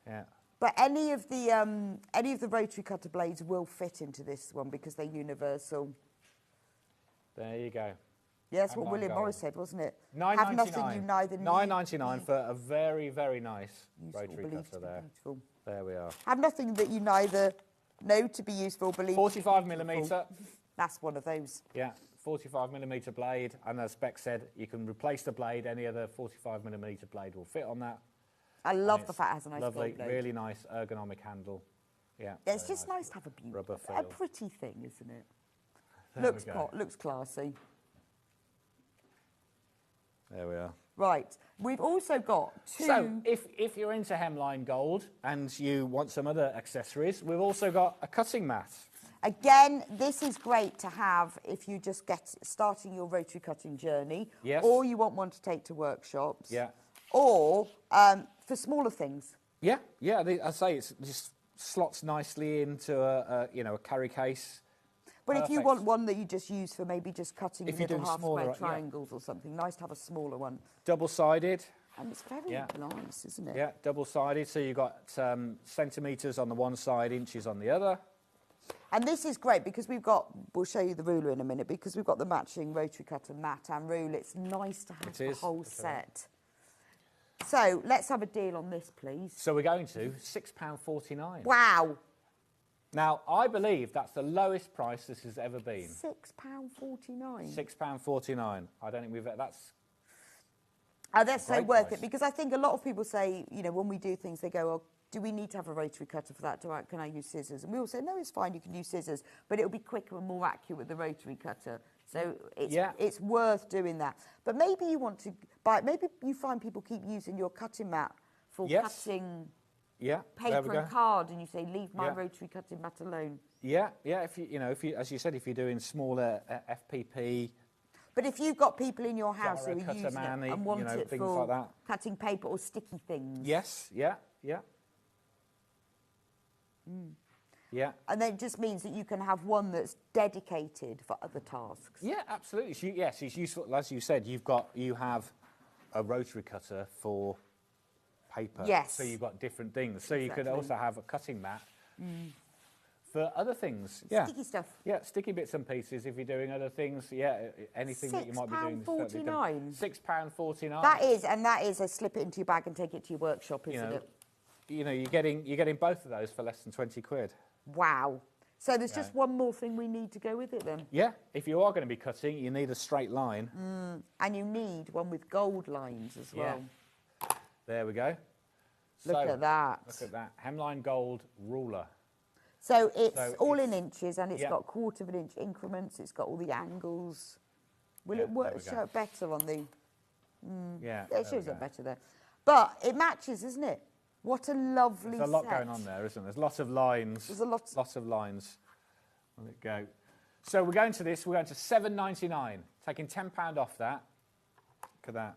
Yeah.
But any of the rotary cutter blades will fit into this one because they're universal.
There you go.
Yeah, that's what
Hemline
William
gold.
Morris said, wasn't it?
£9.99.
Have nothing you neither need.
£9.99 for a very, very nice
useful,
rotary
believe to
cutter
be
there.
beautiful.
There we are.
Have nothing that you neither know to be useful, believe.
45mm.
That's one of those.
Yeah. 45mm blade, and as Beck said, you can replace the blade. Any other 45mm blade will fit on that.
I love
And
the
it's
fact it has a nice
lovely,
gold load.
really nice ergonomic handle. Yeah,
Yeah, it's
very
just
nice.
nice to have a
Rubber
a
feel.
pretty thing, isn't it?
There we go.
Looks classy.
There we are.
Right, we've also got two...
So, if you're into hemline gold and you want some other accessories, we've also got a cutting mat.
Again, this is great to have if you just starting your rotary cutting journey,
Yes.
or you want one to take to workshops,
Yeah.
or for smaller things.
Yeah, yeah. I say it just slots nicely into a carry case.
But if you
Perfect.
want one that you just use for maybe just cutting
If you're
little
doing
half
smaller,
square
yeah.
triangles or something, nice to have a smaller one.
Double-sided.
And it's very
Yeah.
nice, isn't it?
Yeah, double-sided. So you've got centimetres on the one side, inches on the other.
And this is great because we'll show you the ruler in a minute, because we've got the matching rotary cutter mat and rule. It's nice to have
It
the
is.
whole
That's all right.
set. So let's have a deal on this, please.
So we're going to £6.49.
Wow,
Now, I believe that's the lowest price this has ever been.
£6.49.
£6.49. I don't think we've... That's...
Oh, that's so
Great
worth
price.
it, because I think a lot of people say, when we do things, they go, oh, do we need to have a rotary cutter for that? Can I use scissors? And we all say, no, it's fine, you can use scissors, but it'll be quicker and more accurate with the rotary cutter. So it's worth doing that. But maybe you want to buy, maybe you find people keep using your cutting mat for
Yes.
cutting
Yeah, there we
paper
go.
and card, and you say, leave my
Yeah.
rotary cutting mat alone.
Yeah, yeah. If you, as you said, if you're doing smaller FPP,
But if you've got people in your house who are
Gyro cutter
using
man,
it and want it
things
for
like that.
cutting paper or sticky things,
yes, yeah, yeah. Yeah.
and then it just means that you can have one that's dedicated for other tasks.
Yeah, absolutely. So, yes, it's useful. As you said, you have a rotary cutter for paper.
Yes.
So you've got different things. So you could
Exactly.
also have a cutting mat for other things. Yeah.
Sticky stuff.
Yeah, sticky bits and pieces if you're doing other things. Yeah, anything that you might be doing.
£6.49.
£6.49.
That is a slip it into your bag and take it to your workshop, isn't it?
You're getting both of those for less than 20 quid.
Wow. So there's just
Yeah.
one more thing we need to go with it then.
Yeah, if you are going to be cutting, you need a straight line.
And you need one with gold lines as well.
Yeah. There we go.
Look at that.
Look at that. Hemline gold ruler.
So it's
So
all
it's-
in inches, and it's
yeah.
got 1/4 of an inch increments. It's got all the angles. Will
Yeah,
it work?
there we go.
Show it better on the...
Yeah.
Yeah, it shows up better there. But it matches, isn't it? What a lovely
There's a lot
set.
going on there, isn't there? There's lots of lines.
There's a lot.
Lots of lines. Let it go. So we're going to this. We're going to £7.99. Taking £10 off that. Look at that.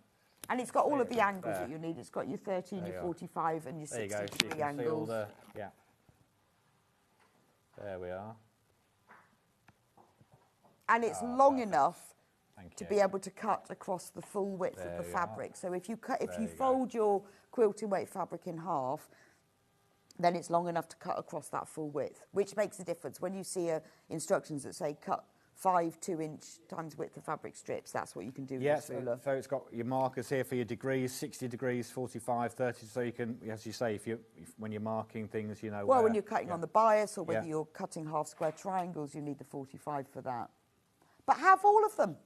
And it's got all of the
There.
angles that you need. It's got your 13,
There
your
you are.
45, and your
There you go. So you
60-degree
can see all
angles.
the... Yeah. There we are.
And it's long enough
Thank
to
you.
be able to cut across the full width
There
of the
you are.
fabric. So if you
There
you
you go.
fold your quilting weight fabric in half, then it's long enough to cut across that full width, which makes a difference. When you see instructions that say cut 5 2-inch times width of fabric strips, that's what you can do with
Yes,
this ruler.
so it's got your markers here for your degrees, 60 degrees, 45, 30, so you can, as you say, when you're marking things, you know
Well,
where,
when you're cutting on the bias or whether
Yeah.
you're cutting half square triangles, you need the 45 for that. But have all of them.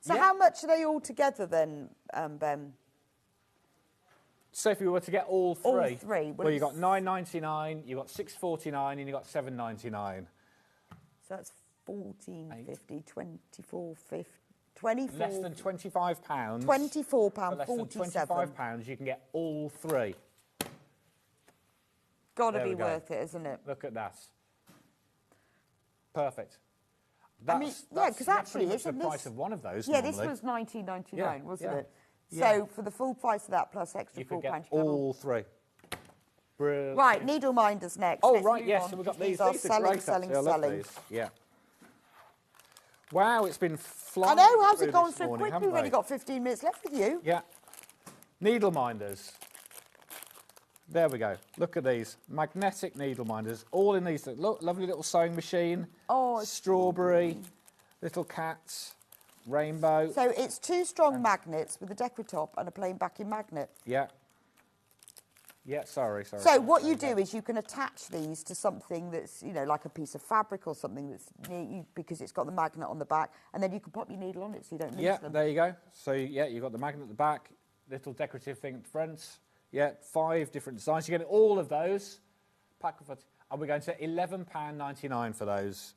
So
Yeah.
how much are they all together then, Ben?
So if you were to get all three,
All three,
well, you got
it's-
£9.99, you got £6.49, and you got £7.99.
So that's 14.50, 24.50, 24.
Less than £25.
£24,
For less than
£47.
£25, you can get all three.
Got to
There
be
we go.
worth it, isn't it?
Look at that. Perfect.
I mean, yeah, because actually,
pretty much the
isn't
price
this?
of one of those.
Yeah,
normally.
this was £19.99,
Yeah,
wasn't
yeah,
it?
yeah.
So for the full price of that plus extra
You
£4,
could get
you can have
all three. Brilliant.
Right, needle minders next.
Oh,
Let's
right,
move
yes,
on,
so we've got
because
these.
are
These are
selling,
great,
selling,
actually. I love
selling.
these. Yeah. Wow, it's been
I
flying.
know, how's
through
it gone
this
so
morning,
quick?
haven't
We've only
they?
got 15 minutes left with you.
Yeah. Needle minders. There we go. Look at these. Magnetic needle minders. All in these. Look, lovely little sewing machine.
Oh, it's
Strawberry. Little cats. Rainbow.
So it's 2 strong magnets with a decorative top and a plain backing magnet.
Yeah. Yeah, sorry.
So what you do is you can attach these to something that's, like a piece of fabric or something that's near you, because it's got the magnet on the back, and then you can pop your needle on it so you don't lose
Yeah,
them.
there you go. So, yeah, you've got the magnet at the back, little decorative thing at the front. Yeah, 5 different designs. You're getting all of those. Pack of, and we're going to £11.99 for those.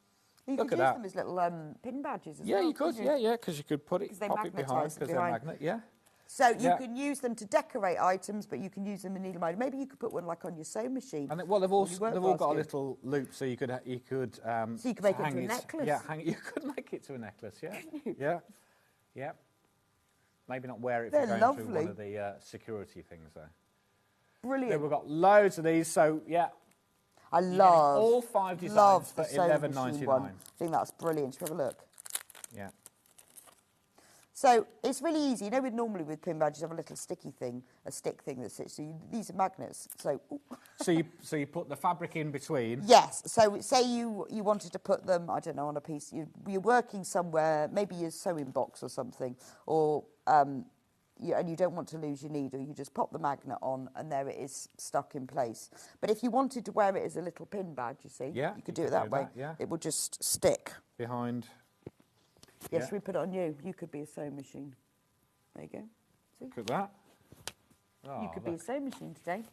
You
Look
could
at
use
that.
them as little pin badges as
Yeah,
well.
you could.
couldn't
Yeah, because you could put it,
'Cause they
pop it behind,
magnetise
because
them
they're
behind.
magnet. Yeah.
So you
Yeah.
can use them to decorate items, but you can use them in needle mode. Maybe you could put one like on your sewing machine.
And well, they've
or
all
your work
they've all got a
basket.
little loop, so you could
So you could make it
hang
into a necklace.
Yeah, you could make it to a necklace. Yeah, yeah, yeah. Maybe not wear it if
They're
you're going through one
lovely.
of the security things, though.
Brilliant.
Then we've got loads of these. So yeah,
I
getting
love
all 5 designs
love
for
the sewing machine
£11.99.
one. I think that's brilliant. Should we have a look?
Yeah.
So it's really easy. You know, normally with pin badges, you have a little sticky thing, a stick thing that sits. So these are magnets. So
So you put the fabric in between.
yes. So say you wanted to put them, I don't know, on a piece. You're working somewhere, maybe your sewing box or something, or and you don't want to lose your needle. You just pop the magnet on, and there it is stuck in place. But if you wanted to wear it as a little pin badge, you see,
Yeah,
you could do it that way.
yeah.
It will just stick.
Behind.
Yes,
Yeah.
we put it on you. You could be a sewing machine. There you go. See?
Look at that. Oh,
You could be a
look.
sewing machine today.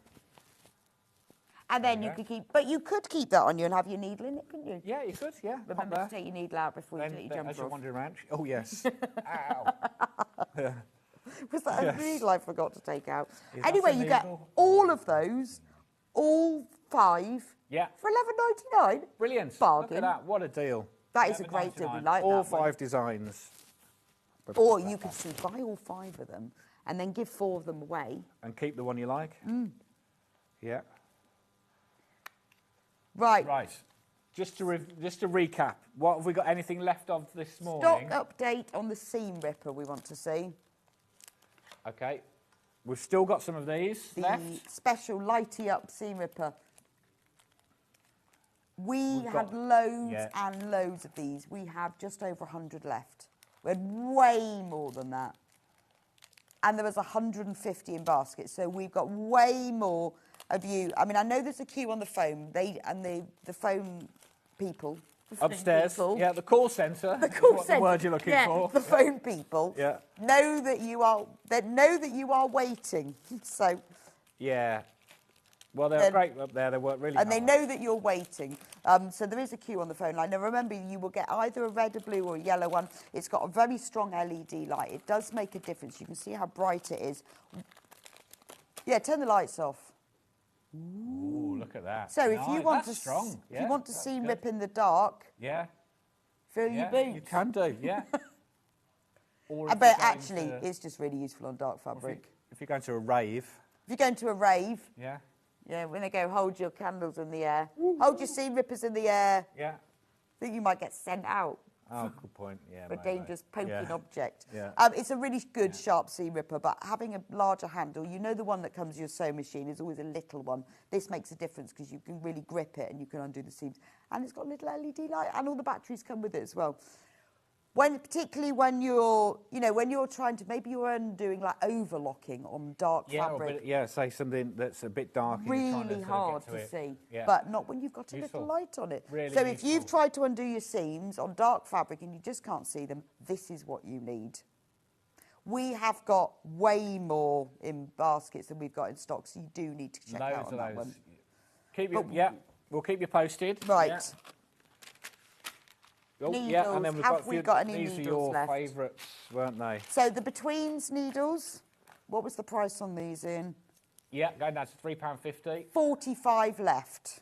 And then
There
you
you
could you could keep that on you and have your needle in it, couldn't you?
Yeah, you could. Yeah. pop
Remember
there.
to take your needle out before you
Then,
take your
as
jumper
you're
off.
wandering around. Oh yes. Ow.
Was that
Yes.
a needle I forgot to take out?
Is that
Anyway,
a
you get
needle?
all of those, all 5,
Yeah.
for £11.99.
Brilliant. Look
Bargain.
at that. What a deal.
That is a great deal. We like
all
that one.
5 designs.
Or you could see buy all 5 of them and then give 4 of them away.
And keep the one you like. Yeah.
Right.
Right. Just to recap, what have we got? Anything left of this
Stock
morning?
update on the seam ripper we want to see.
Okay. We've still got some of these
The
left.
special lighty up seam ripper. We
We've
had
got-
loads
yeah.
and loads of these. We have just over 100 left. We had way more than that. And there was 150 in baskets. So we've got way more of you. I mean, I know there's a queue on the phone. The phone people. the phone
Upstairs.
people,
Yeah, the call centre.
the
is
call
what
centre.
the word you're looking
yeah,
for.
the phone people.
Yeah.
Know that you are waiting. So
Yeah. Well, they're
Then-
great up there. They work really
and
hard.
they know that you're waiting. So there is a queue on the phone line. Now remember, you will get either a red, a blue or a yellow one. It's got a very strong LED light. It does make a difference. You can see how bright it is. Yeah, turn the lights off.
Ooh, look at that.
So if you
Nice.
want
That's
to
strong.
if
Yeah,
you want to
that's
seam
good.
rip in the dark,
Yeah.
fill
Yeah,
your
you
boots.
can do. Yeah. Or if
But
you're going
actually,
to-
it's just really useful on dark fabric.
if you're going to a rave.
If you're going to a rave,
Yeah.
yeah, when they go, hold your candles in the air, hold your seam rippers in the air,
Yeah.
that you might get sent out
Oh, good point. Yeah.
for a
maybe.
dangerous poking
Yeah.
object.
Yeah.
It's a really good sharp seam ripper, but having a larger handle, you know the one that comes with your sewing machine is always a little one. This makes a difference because you can really grip it and you can undo the seams. And it's got a little LED light and all the batteries come with it as well. Particularly when you're trying to, maybe you're undoing like overlocking on dark
Yeah, or
fabric.
say something that's a bit dark. and you're trying
Really
to sort of
hard
get
to
it.
see,
Yeah.
but not when you've got a
Useful.
little light on it.
Really
so if you've
useful.
tried to undo your seams on dark fabric and you just can't see them, this is what you need. We have got way more in baskets than we've got in stock, so you do need to check
Loads
out on
of
that
those.
one.
Keep you,
But-
yeah, we'll keep you posted.
Right.
Yeah. Oh, yeah,
Needles.
and then we've
Have
got a
we
few,
got any
these are
needles
your
left?
favourites, weren't they?
So the betweens needles, what was the price on these in?
Yeah, going down to £3.50.
45 left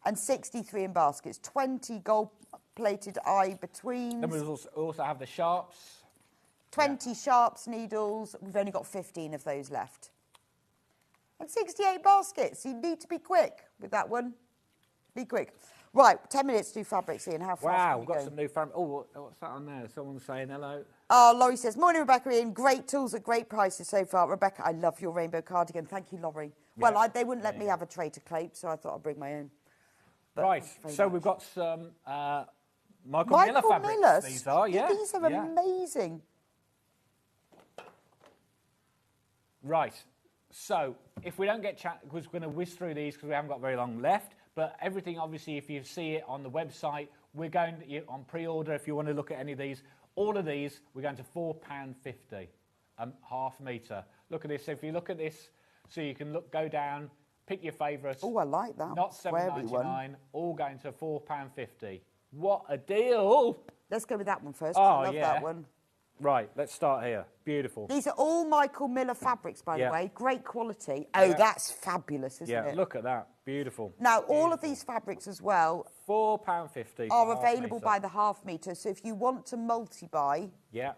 and 63 in baskets. 20 gold-plated eye betweens.
Then we also have the sharps.
20 sharps needles. We've only got 15 of those left. And 68 baskets. You need to be quick with that one. Be quick. Right, 10 minutes to do fabrics, Ian. How fast
Wow,
can
we've
we
got
go?
some new fabric. Oh, what's that on there? Someone's saying hello.
Oh, Laurie says, morning, Rebecca, Ian. Great tools at great prices so far. Rebecca, I love your rainbow cardigan. Thank you, Laurie. Well,
Yeah.
they wouldn't let me have a tray to Clape, so I thought I'd bring my own. But
Right,
thank you very
so
much.
we've got some Michael Miller fabrics.
Miller.
These are, yeah.
These are
yeah.
amazing.
Right, so if we don't get we're going to whiz through these because we haven't got very long left. But everything, obviously, if you see it on the website, we're going on pre-order. If you want to look at any of these, all of these, we're going to £4.50, half metre. Look at this. So if you look at this So you can go down, pick your favourites.
Oh, I like that.
Not
Squarey one.
£7.99, all going to £4.50. What a deal!
Let's go with that one first.
Oh,
I love
yeah.
that one.
Right, let's start here. Beautiful.
These are all Michael Miller fabrics, by the
Yeah.
way. Great quality. Oh,
Yeah.
that's fabulous, isn't
Yeah,
it?
look at that. Beautiful.
Now, all of these fabrics as well
£4.50.
are
for half
available
metre.
by the half metre. So if you want to multi-buy,
Yeah.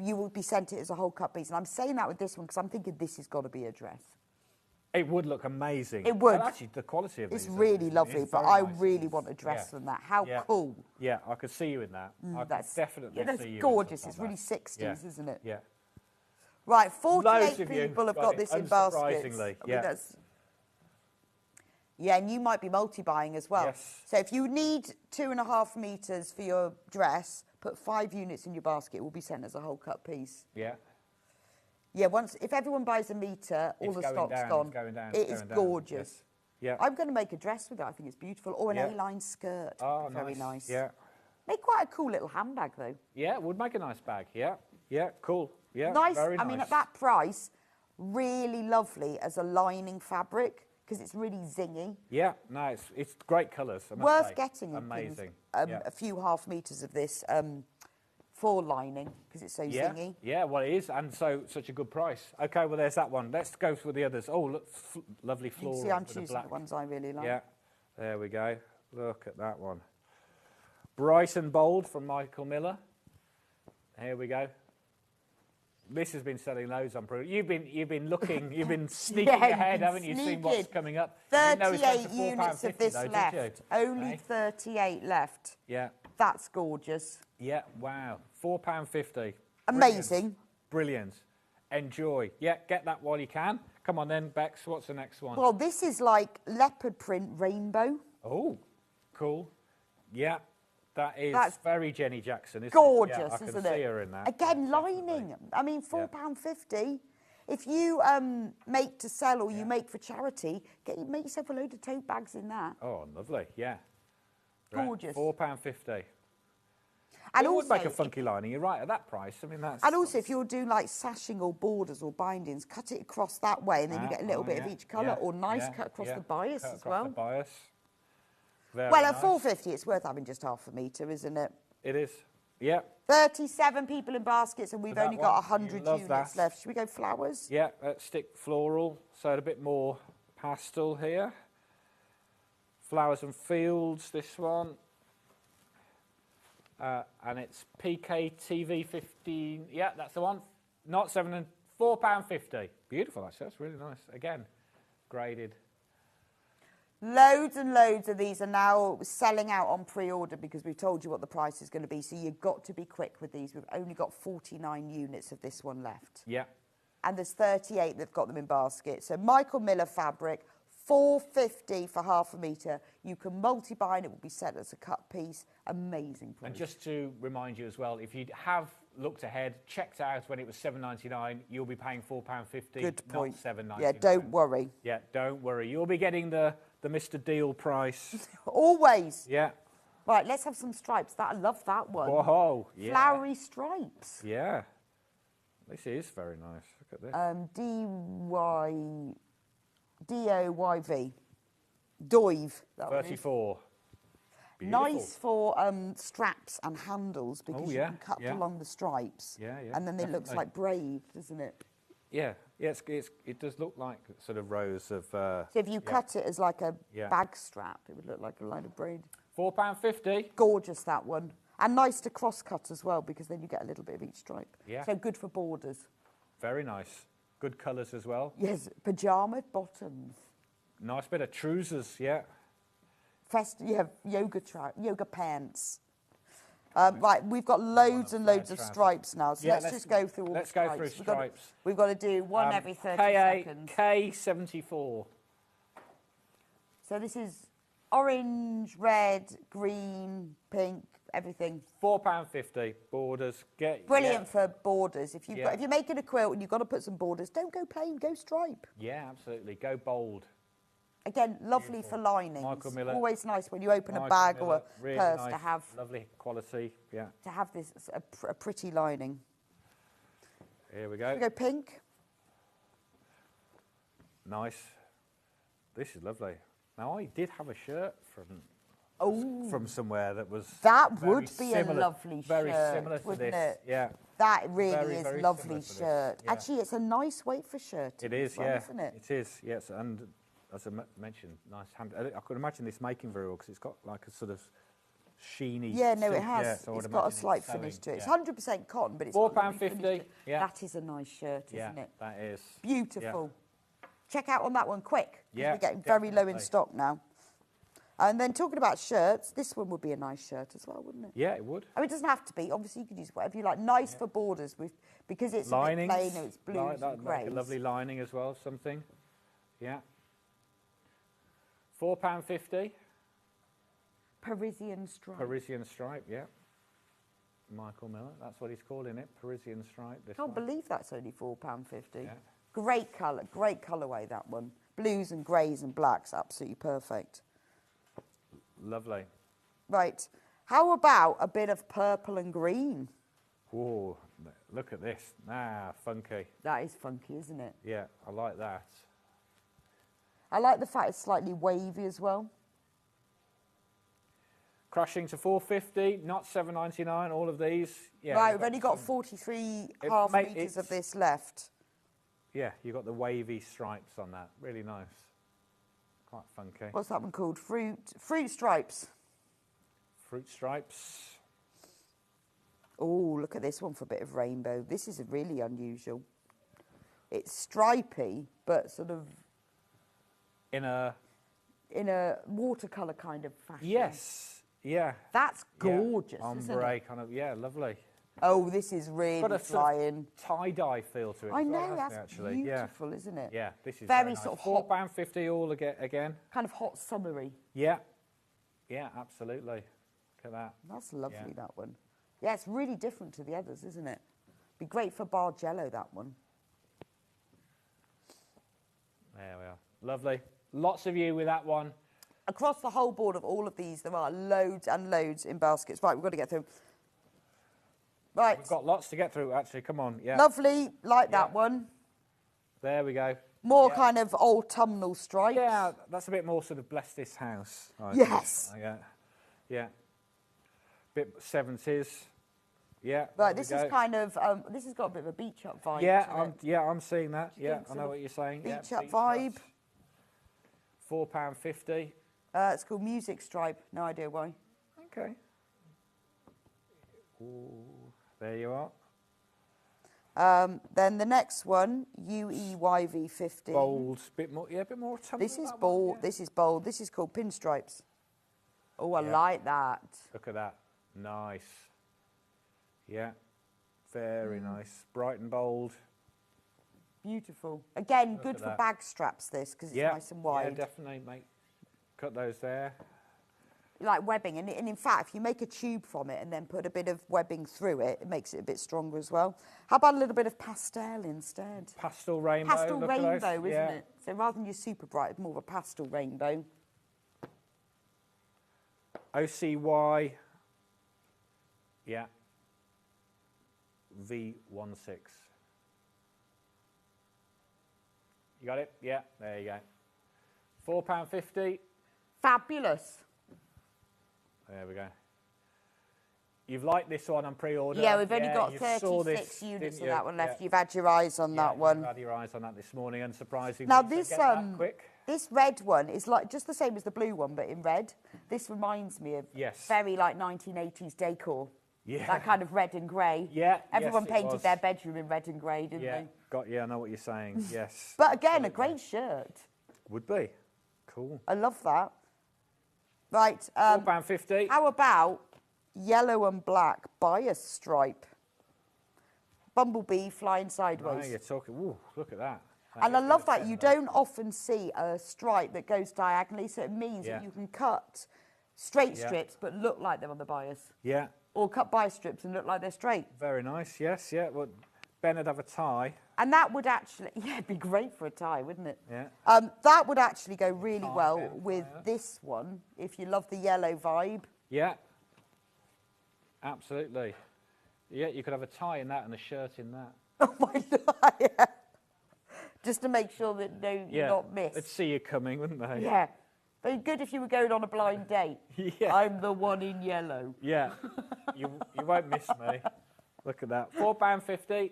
you will be sent it as a whole cut piece. And I'm saying that with this one because I'm thinking this has got to be a dress.
It would look amazing.
It would.
And actually, the quality of
It's
these
really
is
lovely, but
very
I
nice.
really want a dress
Yeah.
than that. How
Yeah.
cool.
Yeah, I could see you in that. I could
That's
definitely
that's
see you. in
gorgeous.
something
It's
like
really
that.
60s,
Yeah.
isn't it?
Yeah.
Right, 48
Loads of you
people have
got
got
it,
this in baskets.
unsurprisingly,
I mean,
yeah.
Yeah, and you might be multi-buying as well.
Yes.
So if you need 2.5 metres for your dress, put 5 units in your basket. It will be sent as a whole cut piece.
Yeah.
Yeah, if everyone buys a metre, all
It's
the
going
stock's
down,
gone.
it's going down,
It
it's
is
going down,
gorgeous.
yes. Yeah.
I'm going to make a dress with it. I think it's beautiful. Or an
Yeah.
A-line skirt.
Oh,
Very nice.
Yeah.
Make quite a cool little handbag, though.
Yeah, it would make a nice bag. Yeah. Yeah, cool. Yeah,
Nice.
very nice.
I mean, at that price, really lovely as a lining fabric because it's really zingy.
Yeah, no, it's great colours. I must
Worth
say.
getting.
Amazing. Yeah.
A few half metres of this for lining because it's so
Yeah,
zingy.
yeah, well, it is, and such a good price. Okay, well, there's that one. Let's go for the others. Oh, look, lovely
You
floral.
can see I'm
with the
choosing
black.
the ones I really like.
Yeah, there we go. Look at that one. Bright and bold from Michael Miller. Here we go. This has been selling loads on Pro. You've been looking, you've been sneaking
Yeah, you've
ahead,
been
haven't you? Seen what's
sneaking.
coming up. You didn't know it's going
38
to
units of
£4.50
this
though, did
left.
you?
Only
Okay.
38 left.
Yeah,
That's gorgeous.
yeah, wow. £4.50.
Amazing.
Brilliant. Enjoy. Yeah, get that while you can. Come on then, Bex, what's the next one?
Well, this is like leopard print rainbow.
Oh, cool. Yeah, that's
That's
very Jenny Jackson, isn't
Gorgeous,
it? Yeah, I can
isn't
see
it?
her in that.
Again,
Yeah,
lining.
definitely.
I mean, £4.50. If you make to sell or you make for charity, make yourself a load of tote bags in that.
Oh, lovely, yeah. Right,
Gorgeous.
£4.50.
And
It would make a
also,
funky lining, you're right, at that price. I mean, that's...
And also, if you're doing like sashing or borders or bindings, cut it across that way, and then you get a little bit of each colour, or nice cut across the bias
cut
as
across
well.
the bias. Very
Well,
nice.
at £4.50, it's worth having just half a metre, isn't it?
It is, yeah.
37 people in baskets, and we've
that
only got
one,
100
you love
units
that.
left. Should we go flowers?
Yeah, let's stick floral, so a bit more pastel here. Flowers and Fields, this one. And it's PKTV 15. Yeah, that's the one. Not £4.50. Beautiful, actually. That's really nice. Again, graded.
Loads and loads of these are now selling out on pre-order because we've told you what the price is going to be. So you've got to be quick with these. We've only got 49 units of this one left.
Yeah.
And there's 38 that've got them in basket. So Michael Miller fabric, £4.50 for half a metre. You can multi-buy and it will be set as a cut piece. Amazing price.
And just to remind you as well, if you have looked ahead, checked out when it was £7.99, you'll be paying £4.50,
Good point.
not £7.99.
Yeah, don't worry.
Yeah, don't worry. You'll be getting the Mr. Deal price.
Always.
Yeah.
Right, let's have some stripes. I love that one.
Whoa, yeah.
Flowery stripes.
Yeah. This is very nice. Look at this.
D-O-Y-V. Doive. That one is.
34. Beautiful.
Nice for straps and handles because
Oh,
you
yeah,
can cut
yeah.
along the stripes.
Yeah, yeah,
And then it looks
definitely.
like braid, doesn't it?
Yeah, yeah, it does look like sort of rows of...
So if you
yeah.
cut it as like a
Yeah.
bag strap, it would look like a line of braid.
£4.50.
Gorgeous, that one. And nice to cross-cut as well because then you get a little bit of each stripe.
Yeah.
So good for borders.
Very nice. Good colours as well.
Yes, pyjama bottoms.
Nice bit of trousers, yeah.
You have yoga pants. Right, we've got loads and loads of
trousers.
stripes now, so
Yeah,
let's just go through all
let's
the
go
stripes.
through stripes.
We've got to do one every 30
K8,
seconds.
K74.
So this is orange, red, green, pink, everything.
£4.50. Borders.
Brilliant for borders. If
Yeah.
you're making a quilt and you've got to put some borders, don't go plain, go stripe.
Yeah, absolutely. Go bold.
Again, lovely for linings.
Michael Miller.
Always nice when you open a
Michael
bag or
Miller,
a
really
purse
nice,
to have
lovely quality. Yeah.
this a pretty lining.
Here we
We
go.
go pink.
nice. This is lovely. Now, I did have a shirt from somewhere that was
That
very
would be
similar,
a lovely
very
shirt,
similar to
wouldn't
this.
it?
Yeah.
That really
Very,
is
very
lovely
similar to this,
shirt.
yeah.
Actually, it's a nice weight for shirt.
It is,
well,
yeah.
isn't it?
It is, yes. And as I mentioned, nice hand. I could imagine this making very well because it's got like a sort of sheeny.
Yeah, no, it
silk,
has.
yeah, so I would
It's got a
imagine
slight
sewing,
finish to it. It's
yeah.
100% cotton, but it's got a lovely finish to
£4.50.
it.
Yeah.
That is a nice shirt,
Yeah,
isn't it?
that is.
Beautiful. Check out on that one quick. 'Cause
Yeah,
we're getting very low in
definitely.
stock now. And then talking about shirts, this one would be a nice shirt as well, wouldn't it?
Yeah, it would.
I mean, it doesn't have to be. Obviously, you could use whatever you like. Nice for borders with because it's
Linings.
a bit plainer. It's blues and
like a
greys.
lovely lining as well, something. Yeah. £4.50.
Parisian stripe.
Parisian stripe, yeah. Michael Miller, that's what he's calling it, Parisian stripe. This
Can't
one.
believe that's only £4.50.
Yeah.
Great colour, great colourway, that one. Blues and greys and blacks, absolutely perfect.
Lovely.
Right, how about a bit of purple and green?
Whoa, look at this. Ah, funky.
That is funky, isn't it?
Yeah, I like that.
I like the fact it's slightly wavy as well.
Crashing to £4.50, not £7.99, all of these. Yeah,
Right,
you've
we've only got
some-
43
It
half
make-
metres of
it's-
this left.
Yeah, you've got the wavy stripes on that. Really nice. Quite funky.
What's that one called? Fruit stripes.
Fruit stripes.
Oh, look at this one for a bit of rainbow. This is really unusual. It's stripy, but sort of
In a...
in a watercolour kind of fashion.
Yes. Yeah.
That's
Yeah.
gorgeous, isn't
Ombre
it?
kind of, yeah, lovely.
Oh, this is really
Got a sort
flying.
of tie-dye feel to it.
I
as well,
know,
hasn't
that's
it, actually?
beautiful, isn't it?
Yeah, this is
Very
nice.
sort of hot.
£4.50 all again.
Kind of hot summery.
Yeah. Yeah, absolutely. Look at that.
That's lovely,
Yeah.
that one. Yeah, it's really different to the others, isn't it? Be great for Bargello, that one.
There we are. Lovely. Lots of you with that one.
Across the whole board of all of these, there are loads and loads in baskets. Right, we've got to get through. Right.
We've got lots to get through, actually. Come on. Yeah.
Lovely, like that
Yeah.
one.
There we go.
More
Yeah.
kind of autumnal stripes.
Yeah, that's a bit more sort of bless this house.
Yes.
Yeah. Yeah. Bit 70s. Yeah.
Right,
there
this
we
is
go.
kind of, this has got a bit of a beach up vibe.
Yeah,
to it.
I'm seeing that.
Do you
Yeah,
think
I
sort
know
of
what you're saying. Yeah,
beach up
beach
vibe?
huts. £4.50.
It's called Music Stripe. No idea why.
Okay. Ooh, there you are.
Then the next one, UEYV50.
Bold, bit more, yeah, a bit more autumnal.
This is
that one,
bold.
yeah.
This is bold. This is called Pinstripes. Oh, I
Yeah.
like that.
Look at that. Nice. Yeah. Very nice. Bright and bold.
Beautiful. Again,
Look
good
at
for
that.
bag straps, this, because it's
Yeah.
nice and wide.
Yeah, definitely, mate. Cut those there.
Like webbing. And in fact, if you make a tube from it and then put a bit of webbing through it, it makes it a bit stronger as well. How about a little bit of pastel instead?
Pastel rainbow.
Pastel
look at
rainbow,
those.
isn't
Yeah.
it? So rather than your super bright, it's more of a pastel rainbow.
OCY. Yeah. V16. You got it? Yeah, there you go. £4.50.
Fabulous.
There we go. You've liked this one on pre-order.
Yeah, we've only got
you saw
36
this,
units
didn't
of
you?
that one left.
Yeah.
You've had your eyes on that one.
You've had your eyes on that this morning, unsurprisingly.
Now
so
this
get that quick.
this red one is like just the same as the blue one, but in red. This reminds me of
Yes.
very like 1980s decor.
Yeah.
That kind of red and grey.
Yeah,
Everyone
yes, it
painted
was.
their bedroom in red and grey, didn't
Yeah,
they?
got you. I know what you're saying. Yes.
But again, a great shirt.
Would be. Cool.
I love that. Right.
£4.50.
How about yellow and black bias stripe? Bumblebee flying
Now
sideways.
you're talking. Ooh, look at that.
And I
is
love
gonna
that. You
send
don't often see a stripe that goes diagonally, so it means
Yeah.
that you can cut straight
Yeah.
strips but look like they're on the bias.
Yeah,
Or cut bias strips and look like they're straight.
very nice. Yes, yeah. Well, Ben would have a tie.
And that would actually, yeah, it'd be great for a tie, wouldn't it?
Yeah.
That would actually go really
Tie,
well
Ben,
with
tie.
this one, if you love the yellow vibe.
Yeah. Absolutely. Yeah, you could have a tie in that and a shirt in that.
Oh my God, yeah. just to make sure that you're not missed.
They'd see you coming, wouldn't they?
Yeah. Very good if you were going on a blind date.
Yeah.
I'm the one in yellow.
Yeah. you won't miss me. Look at that. £4.50.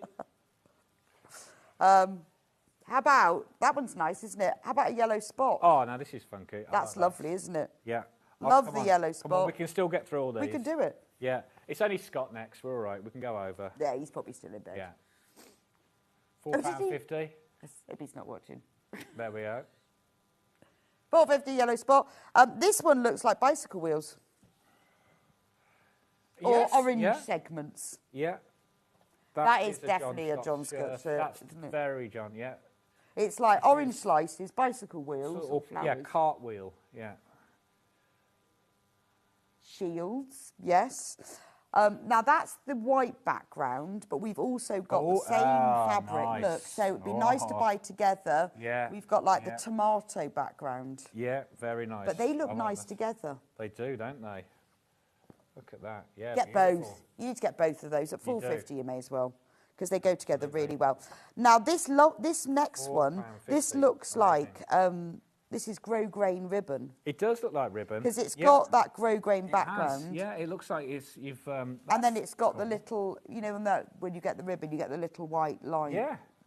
How about, that one's nice, isn't it? How about a yellow spot?
Oh, no, this is funky.
That's lovely, isn't it?
Yeah.
Love
come
the
on.
yellow
Come on,
spot.
we can still get through all these.
We can do it.
Yeah. It's only Scott next. We're all right. We can go over.
Yeah, he's probably still in bed.
Yeah.
did he?
£4.50.
Hope he's not watching.
There we go.
£4.50 yellow spot. This one looks like bicycle wheels. Or
Yes,
orange
yeah.
segments.
Yeah.
That is definitely a John Scott shirt,
That's
isn't it?
very John, yeah.
It's like orange slices, bicycle wheels, or flowers.
Yeah, cartwheel, yeah.
Shields, yes. Now that's the white background, but we've also got the same fabric.
Nice.
Look, so it'd be nice to buy together.
Yeah.
We've got like the tomato background.
Yeah, very nice.
But they look
I like
nice
that.
together.
They do, don't they? Look at that. Yeah,
Get
beautiful.
both. You need to get both of those at
You do.
$4.50. You may as well, because they go together really well. Now this next one, this
£4.50.
looks like this is grosgrain ribbon,
It does look like ribbon.
because it's got that grosgrain background.
Yeah, it looks like you've.
And then it's got the little, you know, when you get the ribbon, you get the little white line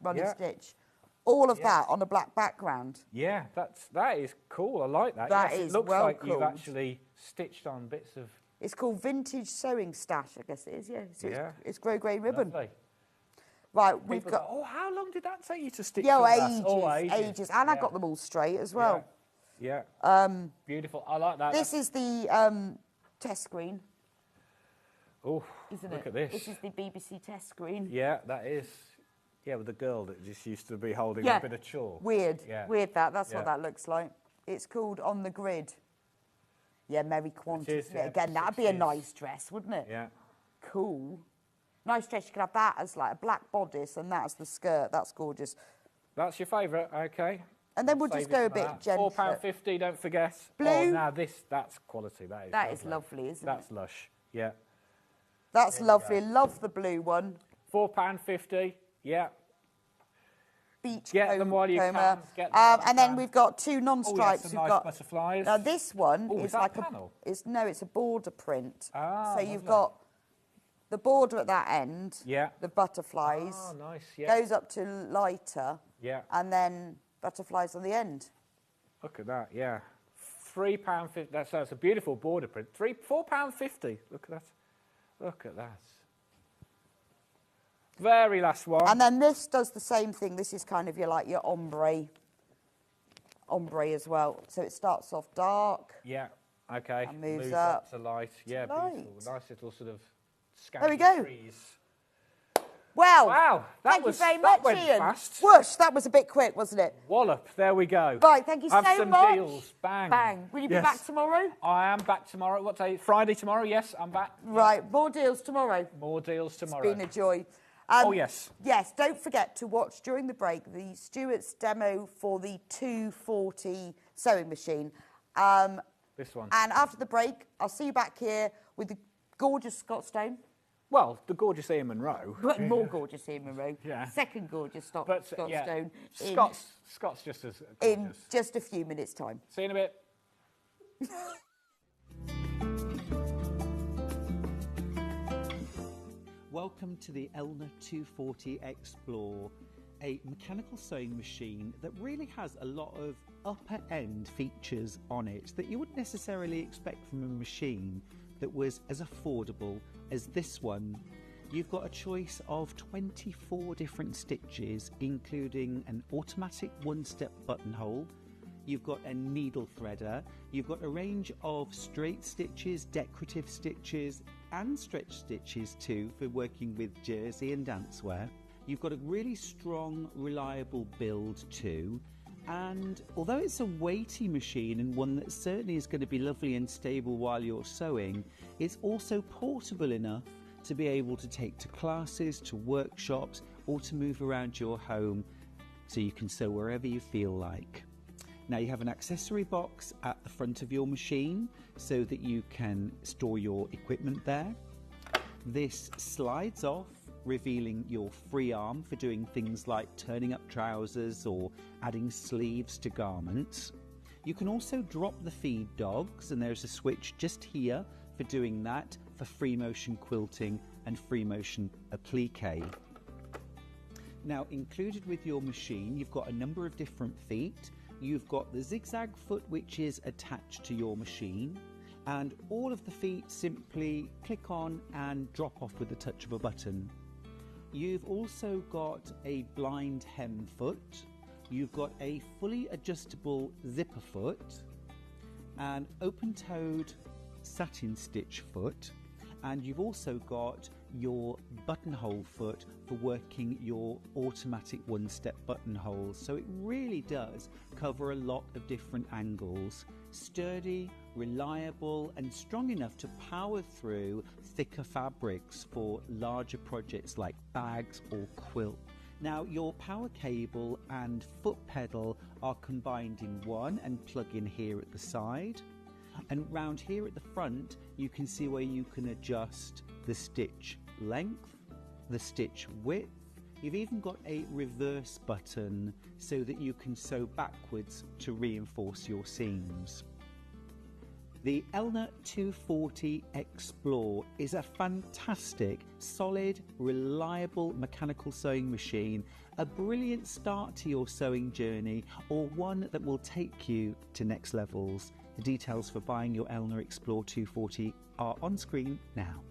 running stitch. All of that on a black background.
Yeah, that is cool. I like that.
That
Yes,
is
it looks
well
like you've
called.
actually stitched on bits of.
It's called Vintage Sewing Stash, I guess it is, yeah. So
Yeah.
it's grosgrain ribbon.
Lovely.
Right, we've
People
got...
go, oh, how long did that take you to stitch?
Yeah,
all that?
ages,
Oh,
ages. And I got them all straight as well.
Yeah. Beautiful. I like that.
This is the test screen,
Oh,
isn't
look
it?
at this.
This is the BBC test screen.
Yeah, that is. Yeah, with the girl that just used to be holding
Yeah.
a bit of chalk.
Weird,
Yeah.
weird that. That's
Yeah.
what that looks like. It's called On the Grid. Yeah, Mary Quant.
It is,
isn't it?
yeah,
Again, that'd be a
60s.
nice dress, wouldn't it?
Yeah.
Cool. Nice dress. You could have that as like a black bodice, and that's the skirt. That's gorgeous.
That's your favourite, okay.
And then we'll just go a bit gentler.
£4.50, don't forget.
Blue.
Oh, now that's quality.
That is lovely, isn't it?
That's lush. Yeah.
That's lovely. Love the blue one.
£4.50. Yeah.
Beach
Get them while you
coma.
can. Get them while you
And then
can.
we've got two
Oh,
non-stripes.
yes,
We've
some nice
got
butterflies.
now this one
Oh,
is
is that
like
panel?
it's a border print.
Ah,
so you've
lovely.
got the border at that end.
Yeah.
The butterflies.
Oh, nice. Yeah.
Goes up to lighter.
Yeah.
And then butterflies on the end.
Look at that. Yeah. £3.50. That's a beautiful border print. £4.50. Look at that. Look at that. Very last one.
And then this does the same thing. This is kind of your ombre as well. So it starts off dark.
Yeah. Okay.
And moves up
to light. Yeah.
light.
Beautiful. Nice little sort of.
There we
scanty
go.
Trees.
Well,
Wow.
thank you very much,
That went
Ian.
fast.
Whoosh, that was a bit quick, wasn't it?
Wallop. There we go.
Right, thank you
Have
so
some
much.
deals. Bang.
Bang. Will you be
Yes.
back tomorrow?
I am back tomorrow. What day? Friday tomorrow. Yes, I'm back.
Right, more deals tomorrow.
More deals tomorrow.
It's been a joy.
Oh, yes.
Yes, don't forget to watch during the break the Stuart's demo for the 240 sewing machine.
This one.
And after the break, I'll see you back here with the gorgeous Scott Stone.
Well, the gorgeous Ian Monroe.
But more gorgeous Ian Monroe.
Yeah.
Second gorgeous Scott
yeah,
Stone.
Scott's just as gorgeous.
In just a few minutes' time.
See you in a bit.
Welcome to the Elna 240 Explore, a mechanical sewing machine that really has a lot of upper end features on it that you wouldn't necessarily expect from a machine that was as affordable as this one. You've got a choice of 24 different stitches, including an automatic one-step buttonhole. You've got a needle threader. You've got a range of straight stitches, decorative stitches, and stretch stitches too for working with jersey and dancewear. You've got a really strong, reliable build too. And although it's a weighty machine and one that certainly is going to be lovely and stable while you're sewing, it's also portable enough to be able to take to classes, to workshops, or to move around your home so you can sew wherever you feel like. Now you have an accessory box at the front of your machine so that you can store your equipment there. This slides off revealing your free arm for doing things like turning up trousers or adding sleeves to garments. You can also drop the feed dogs, and there's a switch just here for doing that for free motion quilting and free motion applique. Now, included with your machine, you've got a number of different feet. You've got the zigzag foot, which is attached to your machine, and all of the feet simply click on and drop off with the touch of a button. You've also got a blind hem foot. You've got a fully adjustable zipper foot, an open-toed satin stitch foot, and you've also got your buttonhole foot for working your automatic one-step buttonholes. So it really does cover a lot of different angles. Sturdy, reliable, and strong enough to power through thicker fabrics for larger projects like bags or quilt. Now, your power cable and foot pedal are combined in one and plug in here at the side. And round here at the front, you can see where you can adjust the stitch length, the stitch width. You've even got a reverse button so that you can sew backwards to reinforce your seams. The Elna 240 Explore is a fantastic, solid, reliable mechanical sewing machine, a brilliant start to your sewing journey, or one that will take you to next levels. The details for buying your Elna Explore 240 are on screen now.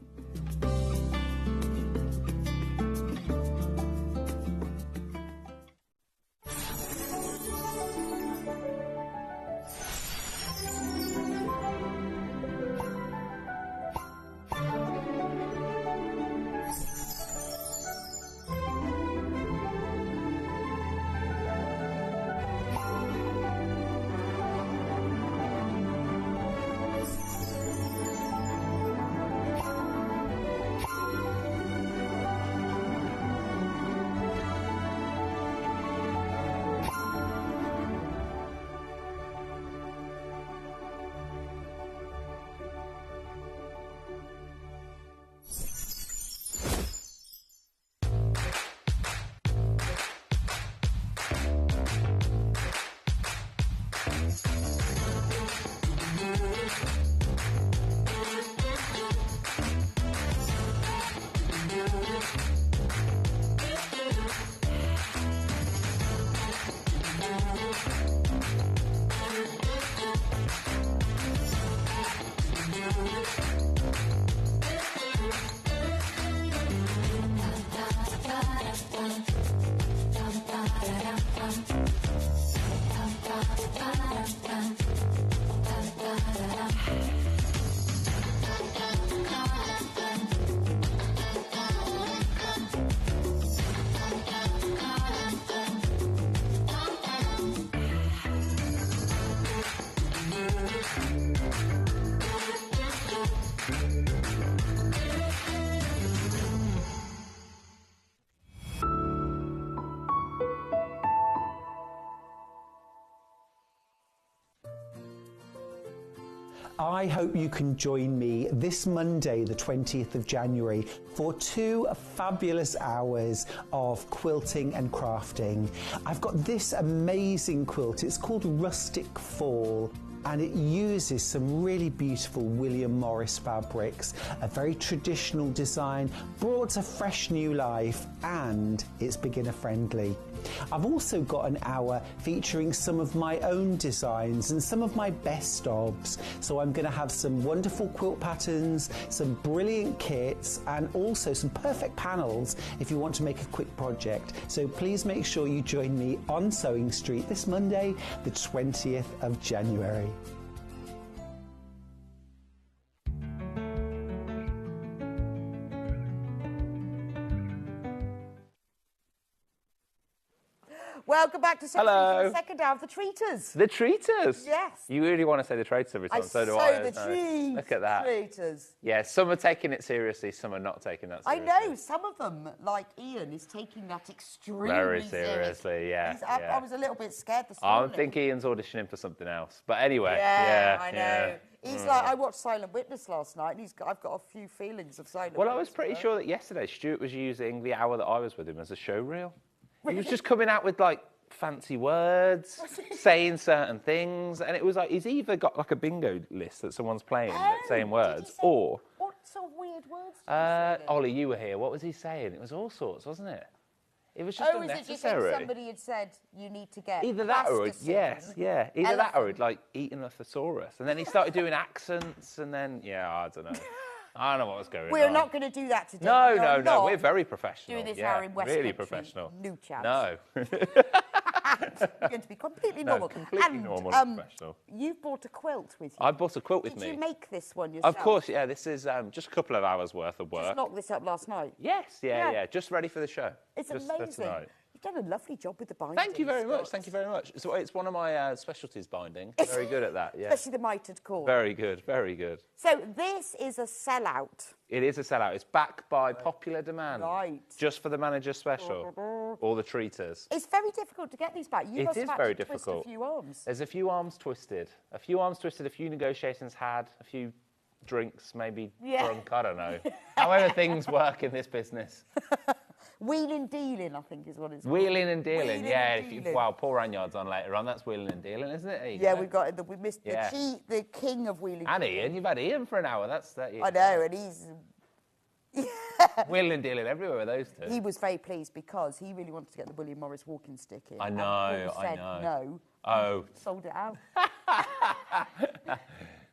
I hope you can join me this Monday, the 20th of January, for 2 fabulous hours of quilting and crafting. I've got this amazing quilt. It's called Rustic Fall, and it uses some really beautiful William Morris fabrics, a very traditional design, brought to fresh new life, and it's beginner friendly. I've also got an hour featuring some of my own designs and some of my best ofs. So I'm going to have some wonderful quilt patterns, some brilliant kits, and also some perfect panels if you want to make a quick project. So please make sure you join me on Sewing Street this Monday, the 20th of January.
Welcome back to
Hello.
the second hour of the treaters.
The treaters?
Yes.
You really want to say the treaters every time, so do
I.
I.
The trees.
Look at that.
Treaters.
Yeah, some are taking it seriously, some are not taking that
I
seriously.
know, some of them, like Ian, is taking that extremely
Very seriously, yeah.
I was a little bit scared this morning.
I think Ian's auditioning for something else. But anyway,
Yeah,
yeah.
I know.
Yeah.
He's like, I watched Silent Witness last night, and I've got a few feelings of Silent
Well,
Witness.
I was pretty sure that yesterday Stuart was using the hour that I was with him as a show reel. He was just coming out with, like, fancy words, saying certain things, and it was like he's either got like a bingo list that someone's playing that's saying words, or
what sort of weird words? Did he say
Ollie, you were here. What was he saying? It was all sorts, wasn't it? It was just
is it just
unnecessary.
like somebody had said you need to get
Either that or
plasticine?
either that or he'd like eaten a thesaurus, and then he started doing accents, and then I don't know. I don't know what was going on.
We're not going to do that today.
No,
We are
no, no.
not
We're very professional.
doing this
yeah,
hour in West
really
Country,
professional.
new chaps.
No.
We're going to be completely
No,
normal.
completely normal and professional.
You've bought a quilt with you.
I bought a quilt with
Did
me.
you make this one yourself?
Of course, yeah. This is just a couple of hours worth of work.
Just knocked this up last night.
Yes,
Yeah.
yeah. Just ready for the show.
It's
just for
amazing.
tonight.
You've done a lovely job with the binding.
Thank you very much.
Scott.
Thank you very much. So it's one of my specialties, binding. Very good at that. Yeah.
Especially the mitered cord.
Very good. Very good.
So this is a sellout.
It is a sellout. It's backed by popular demand.
Right.
Just for the manager's special. All the treaters.
It's very difficult to get these back. You
It
must
is
have
very
actually twist
difficult.
a few arms.
There's a few arms twisted. A few negotiations had. A few drinks maybe drunk. I don't know. However things work in this business.
Wheeling dealing, I think, is what it's called.
Wheeling and dealing,
Wheeling
yeah.
and dealing.
Well, Paul Ranyard's on later on. That's wheeling and dealing, isn't it? There you
Yeah,
go.
we missed
Yeah.
the king of wheeling.
And
dealing.
Ian, you've had Ian for an hour. That's that.
I know, and he's.
Wheeling and dealing everywhere with those two.
He was very pleased because he really wanted to get the William Morris walking stick in.
I
and
know,
Paul
I
said
know.
no.
Oh.
Sold it out.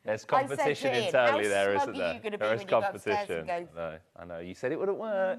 There's
I said
competition
to Ian,
internally
how
there,
smug
isn't
are
there?
you gonna be
There is
when you go upstairs
competition.
and go,
No, I know. You said it wouldn't work.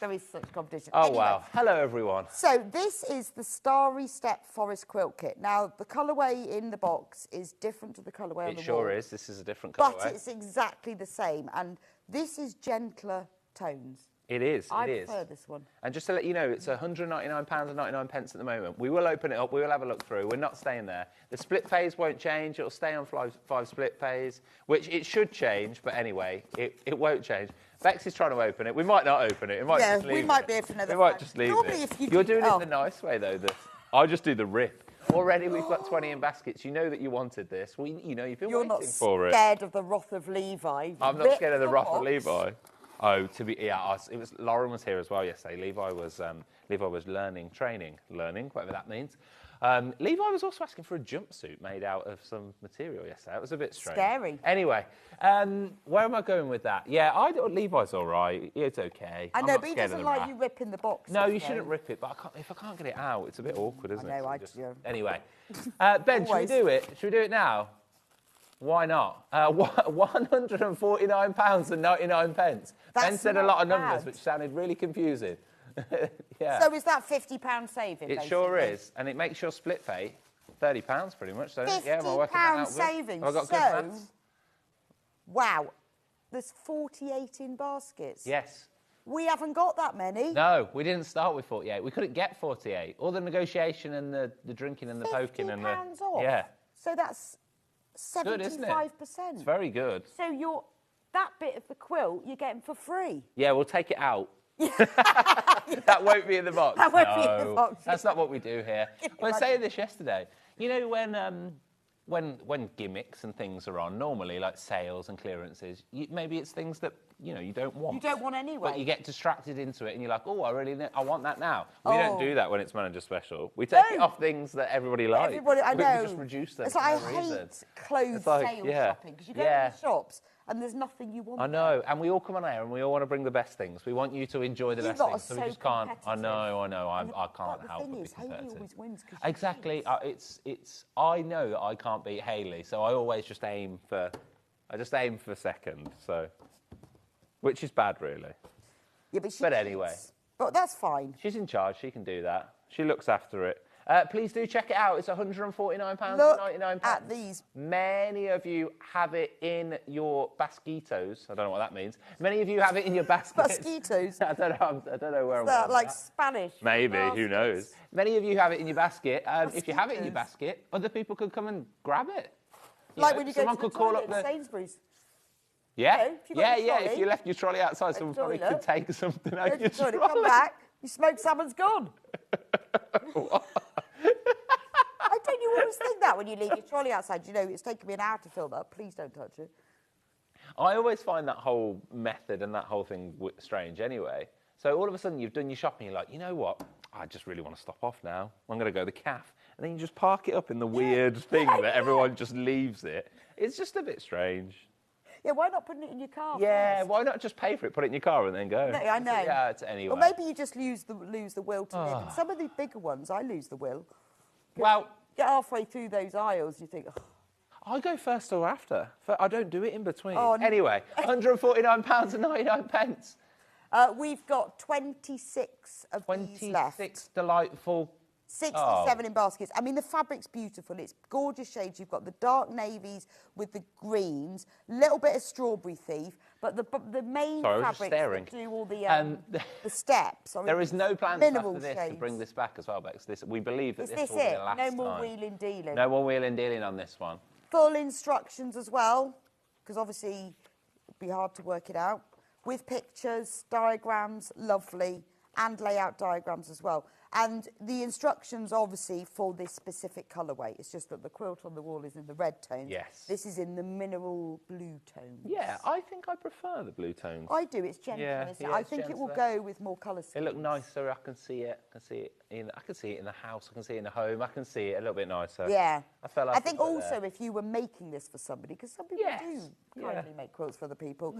There is such competition.
Oh,
Anyway,
wow. Hello, everyone.
So this is the Starry Step Forest Quilt Kit. Now, the colourway in the box is different to the colourway on the
It sure
wall.
is. This is a different
But
colourway.
it's exactly the same. And this is gentler tones.
It is.
I
It is.
prefer this one.
And just to let you know, it's £199.99 at the moment. We will open it up. We will have a look through. We're not staying there. The split phase won't change. It'll stay on five split phase, which it should change. But anyway, it won't change. Bex is trying to open it. We might not open it. We might just leave
we might
it.
be here for another
We might
time.
just leave
Normally,
it.
if you
You're
do-
doing it
oh.
the nice way, though. I just do the rip. Already we've got 20 in baskets. You know that you wanted this. You've been
You're
waiting
not
for it.
scared of the wrath of Levi.
I'm not
Rip
scared of the wrath of
box.
Levi. Oh, it was Lauren was here as well yesterday. Levi was learning, whatever that means. Levi was also asking for a jumpsuit made out of some material yesterday. It was a bit strange.
Scary.
Anyway, where am I going with that? Yeah, Levi's all right. It's okay.
I
I'm
know,
not
but he
scared of
doesn't
the
like
wrath.
you ripping the box.
No, you
though.
shouldn't rip it, but if I can't get it out, it's a bit awkward, isn't
I know,
it?
yeah.
Anyway, Ben, should we
Always.
do it? Should we do it now? Why not? £149.99. Ben
That's
said a
not
lot of numbers,
bad.
which sounded really confusing. Yeah,
So is that £50 saving?
it sure is, and it makes your split pay £30 pretty much. So
£50
yeah, am I working that out good?
savings.
Have I got good
So,
maths?
wow, there's 48 in baskets.
Yes.
We haven't got that many.
No, we didn't start with 48. We couldn't get 48. All the negotiation and the drinking and the poking and the
£50 off.
yeah,
So that's 75%.
good, isn't it? It's very good.
So that bit of the quilt you're getting for free.
Yeah, we'll take it out. That won't be in the box.
That won't be in the
No,
box.
That's not what we do here. I was
imagine?
saying this yesterday. You know when gimmicks and things are on, normally like sales and clearances, maybe it's things that you don't want.
You don't want anyway.
But you get distracted into it and you're like, oh, I want that now. We don't
Oh.
do that when it's manager special. We take it
No.
off things that everybody likes.
Everybody, I know.
We just reduce them
It's
for
like
no
I
reason.
hate clothes
It's like,
sales
yeah,
shopping because you go
yeah.
to the shops and there's nothing you want.
I know, and we all come on air and we all want to bring the best things. We want you to enjoy the
You
best
lot are
things, so we
so
just can't. I
competitive.
know. I
But
can't
the
help
thing
but be
is, Hayley
competitive.
always wins 'cause she
Exactly.
cheats.
I know that I can't beat Hayley, so I always just aim for second. So, which is bad, really.
Yeah, but
But anyway.
cheats. But that's fine.
She's in charge. She can do that. She looks after it. Please do check it out. It's £149.99.
Look at these.
Many of you have it in your basquitos. I don't know what that means. Many of you have it in your baskets.
Mosquitoes.
I don't know where I'm
That,
going
like
with that.
Spanish.
Maybe, who knows? Many of you have it in your basket. If you have it in your
Mosquitoes.
basket, other people could come and grab it.
Like when you go
someone
to the
could call
toilet
up
at
the...
Sainsbury's.
Yeah,
You know, if you've got your
if
trolley,
you left your trolley outside,
go
someone
to
probably
toilet,
could take something
Go
out
to
of your
the toilet,
trolley.
come back, your smoked salmon's gone. I don't you always think that when you leave your trolley outside? You know, it's taken me an hour to fill that. Please don't touch it.
I always find that whole method and that whole thing strange anyway. So all of a sudden you've done your shopping, you're like, you know what? I just really want to stop off now. I'm going to go to the cafe. And then you just park it up in the weird thing that everyone just leaves it. It's just a bit strange.
Yeah, why not putting it in your car
Yeah,
first?
why not just pay for it, put it in your car and then go?
No, I know.
Yeah, it's anyway.
Or maybe you just lose the will to live. And some of the bigger ones, I lose the will.
Well,
Get halfway through those aisles, you think, oh,
I go first or after. I don't do it in between.
Oh, no.
Anyway, £149.99.
we've got 26 of these left.
26 delightful.
67 in baskets. I mean, the fabric's beautiful. It's gorgeous shades. You've got the dark navies with the greens, little bit of strawberry thief, but the main
Sorry, I was just
fabrics
staring.
that do all the steps. I mean,
There is no plans
minimal
after this to
shades.
bring this back as well, Bex. We believe that
Is
this
this
will be
it?
the last
No more
time.
wheeling dealing.
No more wheeling dealing on this one.
Full instructions as well, because obviously it'd be hard to work it out. With pictures, diagrams, lovely, and layout diagrams as well. And the instructions, obviously, for this specific colourway. It's just that the quilt on the wall is in the red tone.
Yes.
This is in the mineral blue tone.
Yeah, I think I prefer the blue tones.
I do. It's gentle,
Yeah,
isn't it?
yeah,
I
it's
think it will
gentler.
go with more colour schemes.
It looked nicer. I can see it. I can see it in the house. I can see it in the home. I can see it a little bit nicer.
Yeah.
I felt like
I think
it was
also
there.
if you were making this for somebody, because some people
Yes,
do
yeah.
kindly make quilts for other people,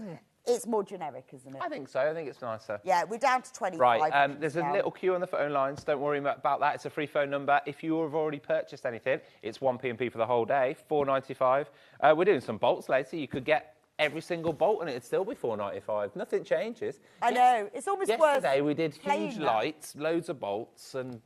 it's more generic, isn't it?
I think so. I think it's nicer.
Yeah, we're down to 25.
Right, there's a
now.
little queue on the phone lines. Don't worry about that. It's a free phone number. If you have already purchased anything, it's 1p&p for the whole day, £4.95. We're doing some bolts later. You could get every single bolt and it'd still be £4.95. Nothing changes.
I know. It's almost worth
Yesterday we did
playing
huge
that.
lights, loads of bolts, and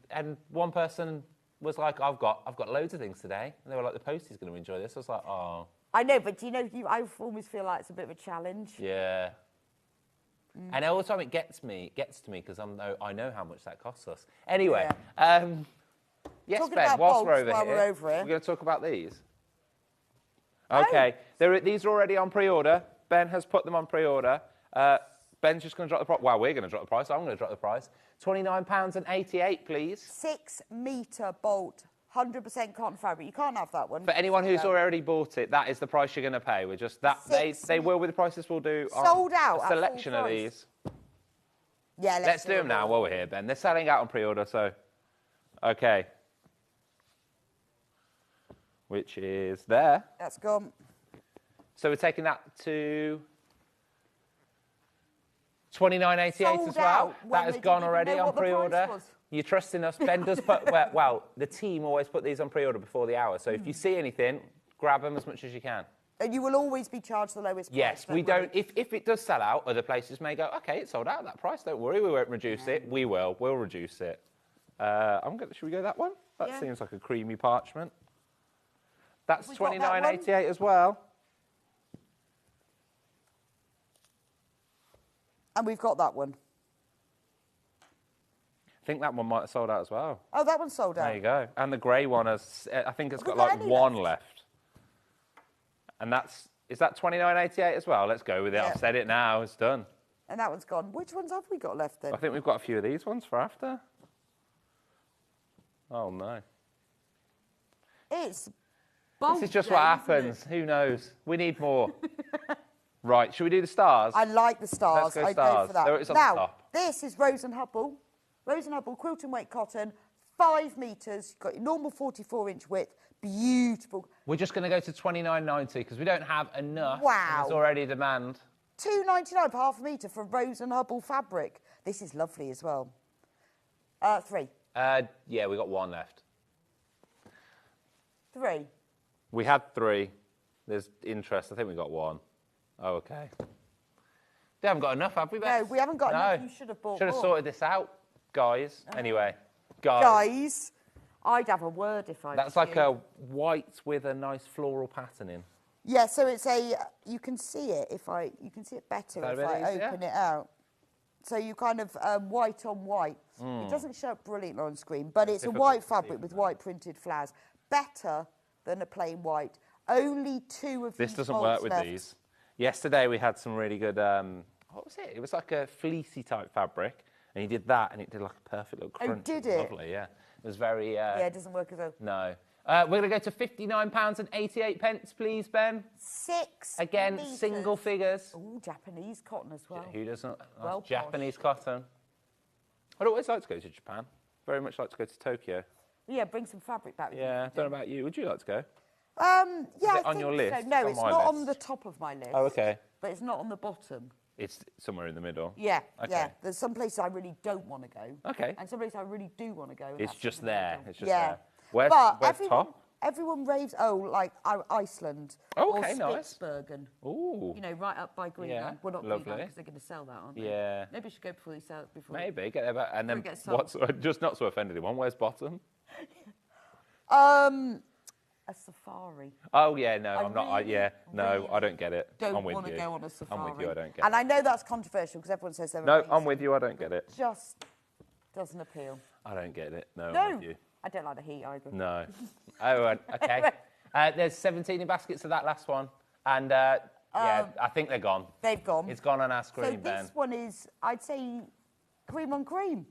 one person was like, I've got loads of things today. And they were like, the postie's going to enjoy this. I was like, oh,
I know, but I almost feel like it's a bit of a challenge.
yeah. And all the time it gets to me because I know how much that costs us. Anyway, yes,
Talking
Ben,
about
whilst
bolts
we're over
while
here,
we're over here.
we're going to talk about these. Okay, these are already on pre-order. Ben has put them on pre-order. Ben's just going to drop the price. Well, we're going to drop the price. I'm going to drop the price. £29.88, please.
6 metre bolt, 100% cotton fabric. You can't have that one.
For anyone who's already bought it, that is the price you're going to pay. We're just that they will with the prices we'll do. On
Sold out
a
at full
selection of
price.
these.
Yeah,
Let's do them now while we're here, Ben. They're selling out on pre-order, so okay. Which is there.
That's gone.
So we're taking that to £29.88 as
Sold
well.
out when
That has
they
gone
didn't even
already
know
on
what the price
pre-order.
was.
You're trusting us. Ben does put well, the team always put these on pre-order before the hour. So if you see anything, grab them as much as you can.
And you will always be charged the lowest price.
Yes, we
worry.
don't. If it does sell out, other places may go, okay, it's sold out at that price. Don't worry, we won't reduce it. We will. We'll reduce it. Should we go that one? That
Yeah.
seems like a creamy parchment. That's
We got that one.
£29.88 as well.
And we've got that one.
I think that one might have sold out as well.
Oh, that one's sold out.
There you go. And the grey one has, I think it's
Have we
got
got
like
any
one left. And is that £29.88 as well? Let's go with it.
Yeah.
I've said it now. It's done.
And that one's gone. Which ones have we got left then?
I think we've got a few of these ones for after. Oh, no.
It's
This is just what happens. Who knows? We need more. Right, should we do the stars?
I like the stars.
Let's go
I go
stars.
for that.
There it is on
now,
the top.
this is Rose and Hubble. Rose and Hubble, quilting weight cotton, 5 metres. Got your normal 44-inch width. Beautiful.
We're just going to go to £29.90 because we don't have enough.
Wow.
And there's already demand.
£2.99 for half a metre for Rose and Hubble fabric. This is lovely as well. 3.
Yeah, we got one left.
3.
We had 3. There's interest. I think we got 1. Oh, okay. They haven't got enough, have we, Beth?
No, we haven't got enough. You should have bought
Should have
more.
sorted this out, guys. Anyway, guys.
Guys, I'd have a word if I
That's
was
like
you.
a white with a nice floral pattern in.
Yeah, so it's a, you can see it you can see it better
that a
if
bit
I
easier?
open it out. So you kind of white on white. It doesn't show up brilliantly on screen, but it's a
difficult
white
to see
fabric
from
with
there.
white printed flowers. Better than a plain white. Only 2 of
This
these
doesn't
bolts
work with
left.
these. Yesterday we had some really good, what was it? It was like a fleecy type fabric, and he did that, and it did like a perfect little
Oh,
crunch.
did
was
it?
Lovely, yeah. It was very,
Yeah, it doesn't work as a
no. We're going to go to £59.88, please, Ben.
6
Again,
meters.
single figures.
Ooh, Japanese cotton as well.
Who doesn't? Nice
Well posh.
Japanese cotton. I'd always like to go to Japan. Very much like to go to Tokyo.
Yeah, bring some fabric back with
Yeah, I
you.
don't know about you. Would you like to go?
Yeah,
it
I
on your
think
list?
So. No,
It's
it's
on my
not on
list.
the top of my list.
Oh, okay.
But it's not on the bottom.
It's somewhere in the middle.
Yeah,
Okay.
yeah. There's some places I really don't want to go.
Okay.
And some places I really do want to go. and
It's
that's
just
something I
there.
don't.
It's just
yeah.
there. Where's top?
Everyone raves, like Iceland.
Oh, okay,
or
nice.
Spitsbergen.
Ooh.
You know, right up by Greenland.
Yeah,
Well, not
lovely.
Greenland, because they're going to sell that, aren't they?
Yeah.
Maybe we should go before they sell it. Before
Maybe get there back. And then
Before it gets
what's just not so offended anyone. Where's bottom?
A safari.
Oh yeah, no,
I
I'm not.
really,
I don't get it.
Don't
I'm with
want to
you.
go on a safari.
I'm with you. I don't get
And
it.
I know that's controversial because everyone says they're
No,
amazing.
I'm with you. I don't get it.
Just doesn't appeal.
I don't get it. No,
No,
I'm with you.
I don't like the heat either.
No. Oh, okay. There's 17 in baskets of that last one, and yeah, I think they're gone.
They've gone.
It's gone on our
So
screen, Ben.
this one is, I'd say, cream on cream.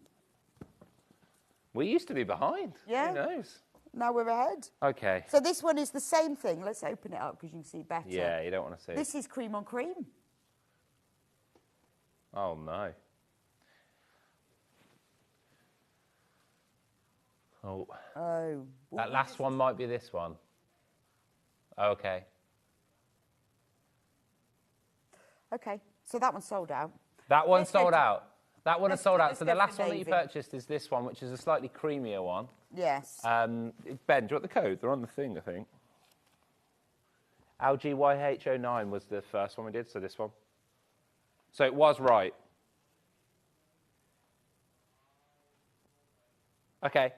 We used to be behind.
Yeah.
Who knows?
Now we're ahead.
Okay.
So this one is the same thing. Let's open it up because you can see better.
Yeah, you don't want to see.
This is cream on cream.
Oh no. Oh.
Oh.
That last one might be this one. Okay.
Okay. So that one's sold out.
That one
Let's go
sold
to-
out. That one is
let's
sold
go-
out.
let's
So
go
the
for
last one that you
navy.
purchased is this one, which is a slightly creamier one.
Yes.
Ben, do you want the code? They're on the thing, I think. LGYH09 was the first one we did, so this one. So it was right. Okay.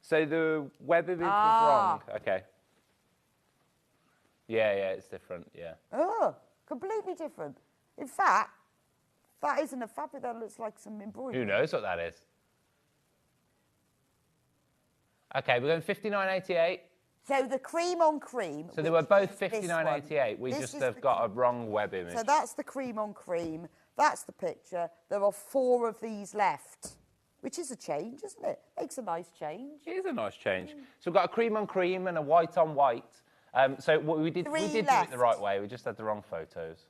So the web image was wrong. Okay. Yeah, it's different, yeah.
Oh, completely different. In fact, that isn't a fabric. That looks like some embroidery.
Who knows what that is? Okay, we're going 59.88.
So the cream on cream.
So they were
which
both
is this
59.88.
one.
We
This
just
is
have
the
got a wrong web image.
So that's the cream on cream. That's the picture. There are 4 of these left, which is a change, isn't it? Makes a nice change.
It is a nice change. So we've got a cream on cream and a white on white. So what we did,
Three
do it
left.
the right way. We just had the wrong photos.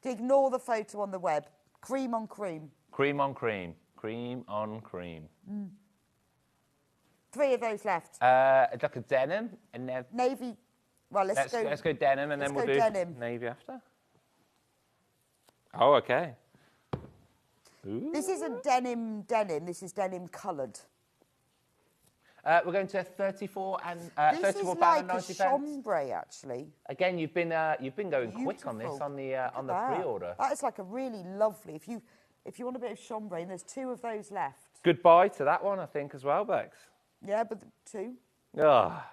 Ignore the photo on the web. Cream on cream.
Cream on cream. Cream on cream.
3 of those left.
It's like a denim, and then
Navy. Well, let's
let's go denim, and
let's
then we'll
go
do
denim.
navy after. Oh, okay. Ooh.
This isn't denim. This is denim coloured.
We're going to 34 and
This is
34
like
and
a
90 pence.
chambray, actually.
Again, you've been going quick on this
Beautiful.
on the
Look at that.
pre-order.
That is like a really lovely. If you want a bit of chambray, and there's 2 of those left.
Goodbye to that one, I think, as well, Bex.
Yeah, but 2.
Ah.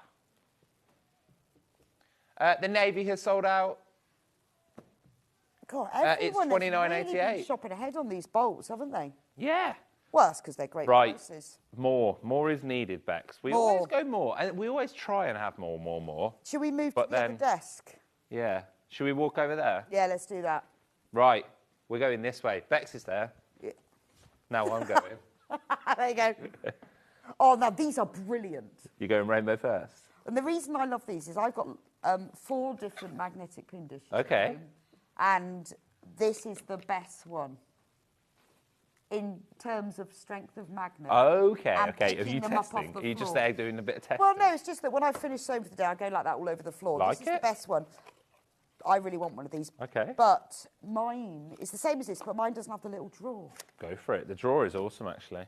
The navy has sold out.
God,
It's
everyone has really
$29.88.
been shopping ahead on these bolts, haven't they?
Yeah.
Well, that's because they're great
Right.
prices.
More is needed, Bex. We
More.
always go more, and we always try and have more.
Should we move
But
to the other
then-
desk?
Yeah. Should we walk over there?
Yeah, let's do that.
Right. We're going this way. Bex is there.
Yeah.
Now I'm going.
There you go. Oh, now these are brilliant.
You're going rainbow first.
And the reason I love these is I've got 4 different magnetic pin dishes. at
Okay.
home, and this is the best one in terms of strength of magnet.
Okay.
and
Okay. Are
picking
you
them up off
testing?
the
Are you just
floor.
there doing a bit of testing?
Well, no, it's just that when I finish sewing for the day, I go like that all over the floor.
Like
this is
it?
the best one. I really want one of these.
Okay.
But mine is the same as this, but mine doesn't have the little drawer.
Go for it. The drawer is awesome, actually.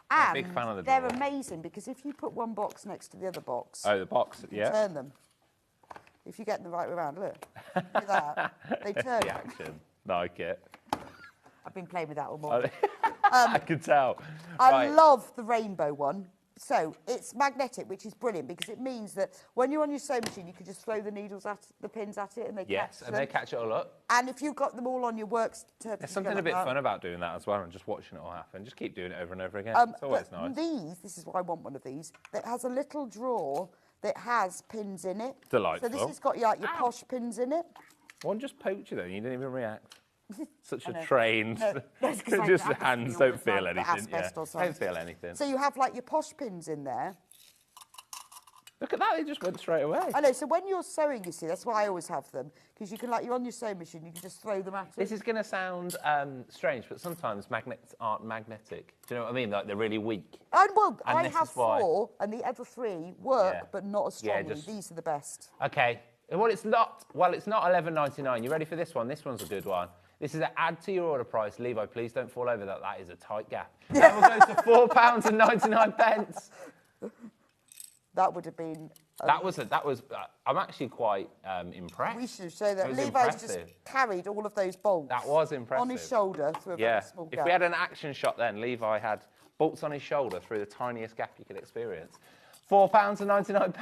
I'm a
And
big fan of the
they're
drawer.
amazing because if you put one box next to the other box,
Oh, the box.
you
Yeah.
turn them. If you get them the right way around, look. Look at that. They turn.
The action. Like it.
I've been playing with that all morning.
I can tell.
I
Right.
love the rainbow one. So it's magnetic, which is brilliant because it means that when you're on your sewing machine, you can just throw the needles at the pins at it, and they catch them.
and they catch it all up.
And if you've got them all on your work surface,
There's something a bit fun about doing that as well, and just watching it all happen. Just keep doing it over and over again. It's always
but
nice.
this is why I want one of these, that has a little drawer that has pins in it.
Delightful.
So this has got your posh pins in it.
One just poked you though, and you didn't even react. Such a
know.
trained,
That's 'cause I
just
have to
hands
feel
don't
the
feel
fact that
anything. Yeah,
asbestos
don't feel anything.
So you have like your posh pins in there.
Look at that, they just went straight away.
I know, so when you're sewing, you see, that's why I always have them, because you can, like, you're on your sewing machine, you can just throw them at it.
This is going to sound strange, but sometimes magnets aren't magnetic. Do you know what I mean? Like, they're really weak.
And, well,
And
I
this
have
is why.
4, and the other 3 work,
Yeah.
but not as
Yeah,
strongly.
just-
These are the best.
Okay. Well, it's not $11.99. You ready for this one? This one's a good one. This is an add to your order price. Levi, please don't fall over that. That is a tight gap. Then we'll go to £4.99.
That would have been...
That was. I'm actually quite impressed.
we should show that.
was
Levi's just
impressive.
carried all of those bolts.
That was impressive.
On his shoulder through a
Yeah.
very small
If
gap.
we had an action shot then, Levi had bolts on his shoulder through the tiniest gap you could experience. £4.99.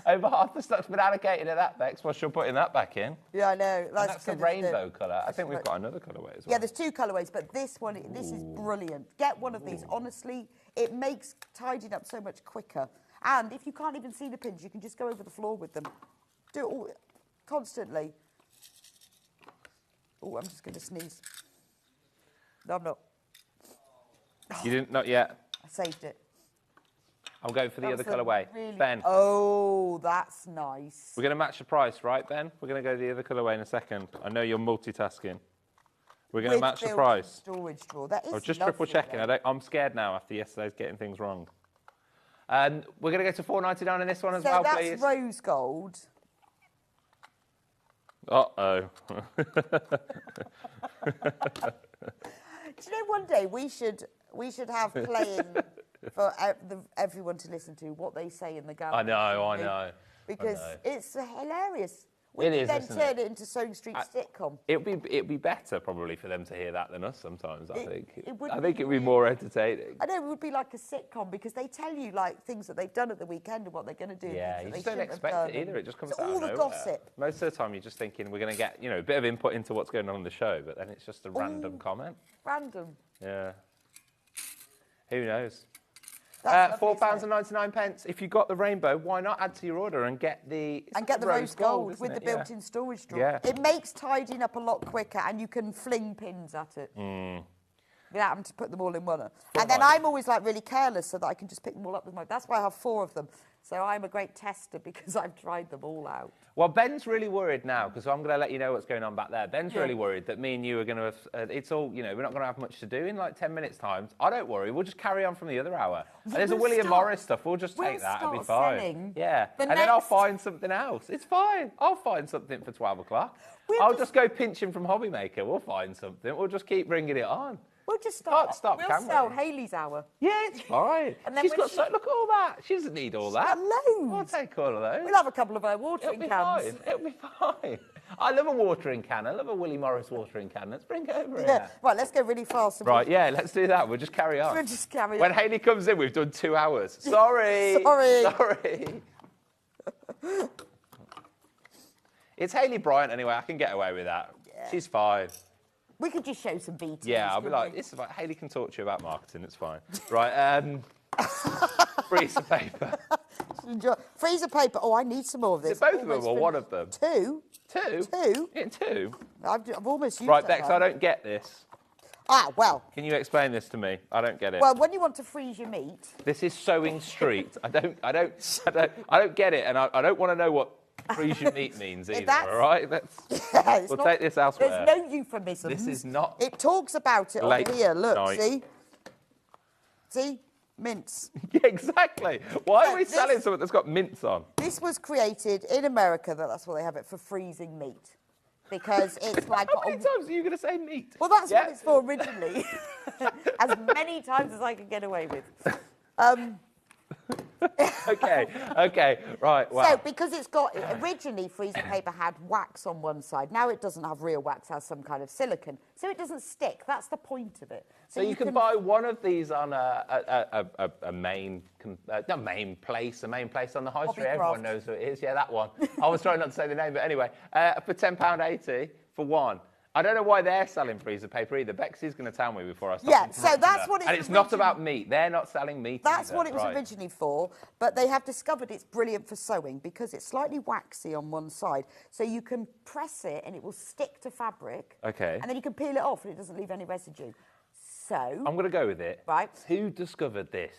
Over half the stock's been allocated at that, Bex. Whilst you're putting that back in.
Yeah, I know.
And that's the
good, isn't it?
rainbow colour. I think we've got another colourway as well.
Yeah, there's 2 colourways, but this one, this is brilliant. Get one of these. Honestly, it makes tidying up so much quicker. And if you can't even see the pins, you can just go over the floor with them. Do it all constantly. Oh, I'm just going to sneeze. No, I'm not.
You didn't, not yet.
I saved it.
I'm going for the
That
other
was a
colourway.
really-
Ben,
Oh, that's nice.
we're going to match the price, right, Ben? We're going to go the other colourway in a second. I know you're multitasking. We're going to
With
match the
built-in
price.
storage drawer. That is
I was just
lovely,
triple checking.
though.
I'm scared now after yesterday's getting things wrong. We're going to go to £4.99 in this one as
So
well,
that's
please.
rose gold.
Uh-oh.
Do you know, one day we should have playing for everyone to listen to what they say in the gallery.
I know.
Because
I know.
it's hilarious. We
It
could
is,
then
isn't
turn
it?
it into Sewing Street sitcom.
It'd be better probably for them to hear that than us sometimes, I think.
it would
I think
be
it'd be more entertaining.
I know it would be like a sitcom because they tell you like things that they've done at the weekend and what they're going to do. and
Yeah,
things
you
that
just
they
don't
shouldn't have
expect
done,
it either.
and
It just comes
it's
out
all
of
the
nowhere.
gossip.
Most of the time, you're just thinking we're going to get, a bit of input into what's going on in the show, but then it's just a random comment.
Random.
Yeah. Who knows?
That's lovely, isn't it?
£4.99. If you got the rainbow, why not add to your order and get the
rose gold
isn't
with the
it? Yeah.
built-in storage drawer.
Yeah.
It makes tidying up a lot quicker, and you can fling pins at it. Without having to put them all in one. And then I'm always like really careless so that I can just pick them all up with my... That's why I have 4 of them. So I'm a great tester because I've tried them all out.
Well, Ben's really worried now because I'm going to let you know what's going on back there. Ben's really worried that me and you are going to have... it's all, we're not going to have much to do in like 10 minutes' time. I don't worry. We'll just carry on from the other hour. And there's a
We'll
William
start-
Morris stuff. We'll just take
we'll
that. It'll be
start
fine.
selling
Yeah.
the
And then I'll
next-
find something else. It's fine. I'll find something for 12 o'clock.
We'll
I'll
just-
just go pinching from Hobbymaker. We'll find something. We'll just keep bringing it on.
We'll just start.
Can't stop,
we'll
can we?
sell Hayley's hour.
Yeah, it's fine.
And then
She's
when
got
she-
so... Look at all that. She doesn't need all that.
got loads.
I'll take all of those.
We'll have a couple of
It'll
watering
be
cans.
fine. It'll be fine. I love a watering can. I love a Willie Morris watering can. Let's bring it over
Yeah.
here.
Right, let's go really fast. and
Right, yeah, let's do that. We'll just carry on.
We'll just carry
When
on.
Hayley comes in, we've done 2 hours. Sorry.
Sorry.
It's Hayley Bryant anyway. I can get away with that.
Yeah.
She's fine.
We could just show some BTs.
Yeah, I'll be
couldn't
like,
we?
it's fine. Hayley can talk to you about marketing. It's fine. Right, freezer paper.
Enjoy. Freezer paper. Oh, I need some more of
Is
this.
it both of them
Almost
or
finished.
one of them?
2.
2?
2.
Yeah, 2.
I've almost used
Right,
it
Bex,
now.
I don't get this.
Ah, well.
Can you explain this to me? I don't get it.
Well, when you want to freeze your meat,
This is Sewing Street. I don't get it, and I don't want to know what freeze your meat means either.
That's-
All right,
it's
we'll
not-
take this elsewhere.
There's no euphemisms.
This is not
It talks about it
late
over here. Look,
night.
see? See? Mince.
Yeah, exactly. Why are we
This-
selling something that's got mince on?
This was created in America, that's why they have it, for freezing meat. Because it's like...
How many times are you going to say meat?
Well, that's
Yeah.
what it's for originally. As many times as I can get away with.
Okay, right, wow.
So, because it's got, originally freezer paper had wax on one side. Now it doesn't have real wax, it has some kind of silicone. So it doesn't stick. That's the point of it.
So you can buy one of these on a main place on the high street. Everyone knows who it is. Yeah, that one. I was trying not to say the name, but anyway, for £10.80 for one. I don't know why they're selling freezer paper either. Bexy's going to tell me before I stop.
Yeah, so that's what it's.
And it's not about meat. They're not selling meat.
That's
either.
what it was originally for, but they have discovered it's brilliant for sewing because it's slightly waxy on one side, so you can press it and it will stick to fabric.
Okay.
And then you can peel it off and it doesn't leave any residue. So.
I'm going to go with it.
Right.
Who discovered this?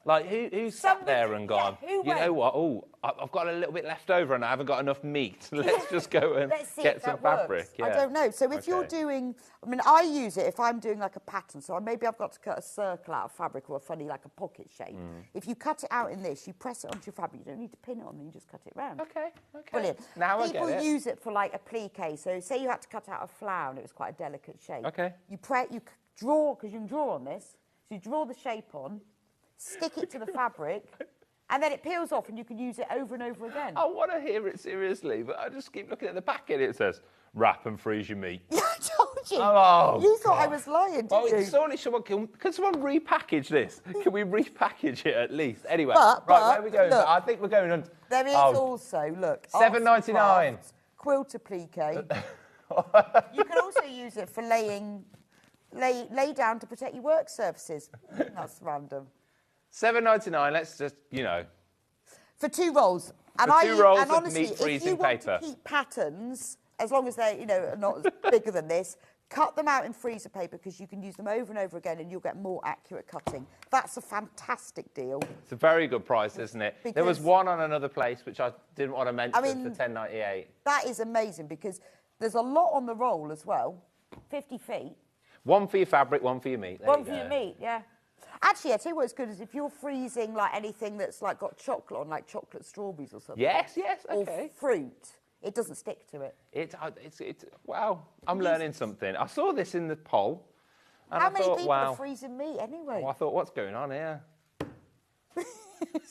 Like, who sat there and gone, you know what, I've got a little bit left over and I haven't got enough meat. Let's just go and get some fabric. Yeah.
I don't know. So if you're doing, I mean, I use it if I'm doing like a pattern. So maybe I've got to cut a circle out of fabric or a funny, like a pocket shape. If you cut it out in this, you press it onto your fabric. You don't need to pin it on, you just cut it round.
Okay.
Brilliant.
Now I get it.
People use it for like a plique. So say you had to cut out a flower and it was quite a delicate shape.
Okay.
You draw, because you can draw on this. So you draw the shape on, stick it to the fabric, and then it peels off and you can use it over and over again.
I want to hear it seriously, but I just keep looking at the packet. It says, wrap and freeze your meat.
Yeah, I told you.
Oh,
you thought I was lying, didn't you?
Surely someone can someone repackage this? Can we repackage it at least? Anyway,
but,
right, where are we going?
Look,
I think we're going on.
There is also, look,
$7.99.
Quilter plique. You can also use it for lay down to protect your work surfaces. That's random.
$7.99. Let's just,
for 2 rolls. And
For 2 rolls of
honestly,
meat
if
freezing
you want
paper.
to keep patterns, as long as they're, are not as bigger than this, cut them out in freezer paper because you can use them over and over again and you'll get more accurate cutting. That's a fantastic deal.
It's a very good price, isn't it? There was one on another place which I didn't want to mention for $10.98.
That is amazing because there's a lot on the roll as well. 50 feet.
One for your fabric, one for your meat. There
One
you
for
go.
your meat, yeah. Actually, I tell you what's good is if you're freezing like anything that's like got chocolate on, like chocolate strawberries or something.
Yes, okay.
Or fruit, it doesn't stick to it.
It's wow. I'm learning something. I saw this in the poll, and
How
I
many
thought,
people
wow.
are freezing meat anyway?
Well, I thought, what's going on here?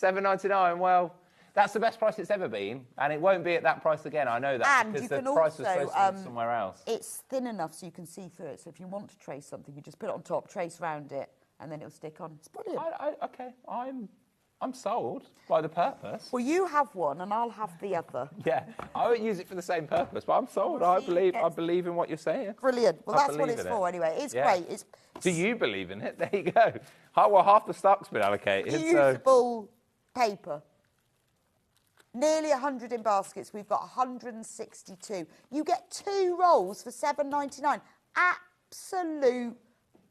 $7.99. Well, that's the best price it's ever been, and it won't be at that price again. I know that
And
because
you
the
can
price was
also,
supposed to be somewhere else.
It's thin enough so you can see through it. So if you want to trace something, you just put it on top, trace round it, and then it'll stick on. It's brilliant.
Okay, I'm sold by the purpose.
Well, you have one, and I'll have the other.
Yeah, I won't use it for the same purpose, but I'm sold.
Well,
I
see,
believe in what you're saying.
Brilliant. Well,
I
that's what
believe
it's
in
for
it.
anyway. It's
Yeah.
great. It's
Do you believe in it? There you go. Well, half the stock's been allocated. So.
usable paper. Nearly 100 in baskets. We've got 162. You get 2 rolls for $7.99. Absolute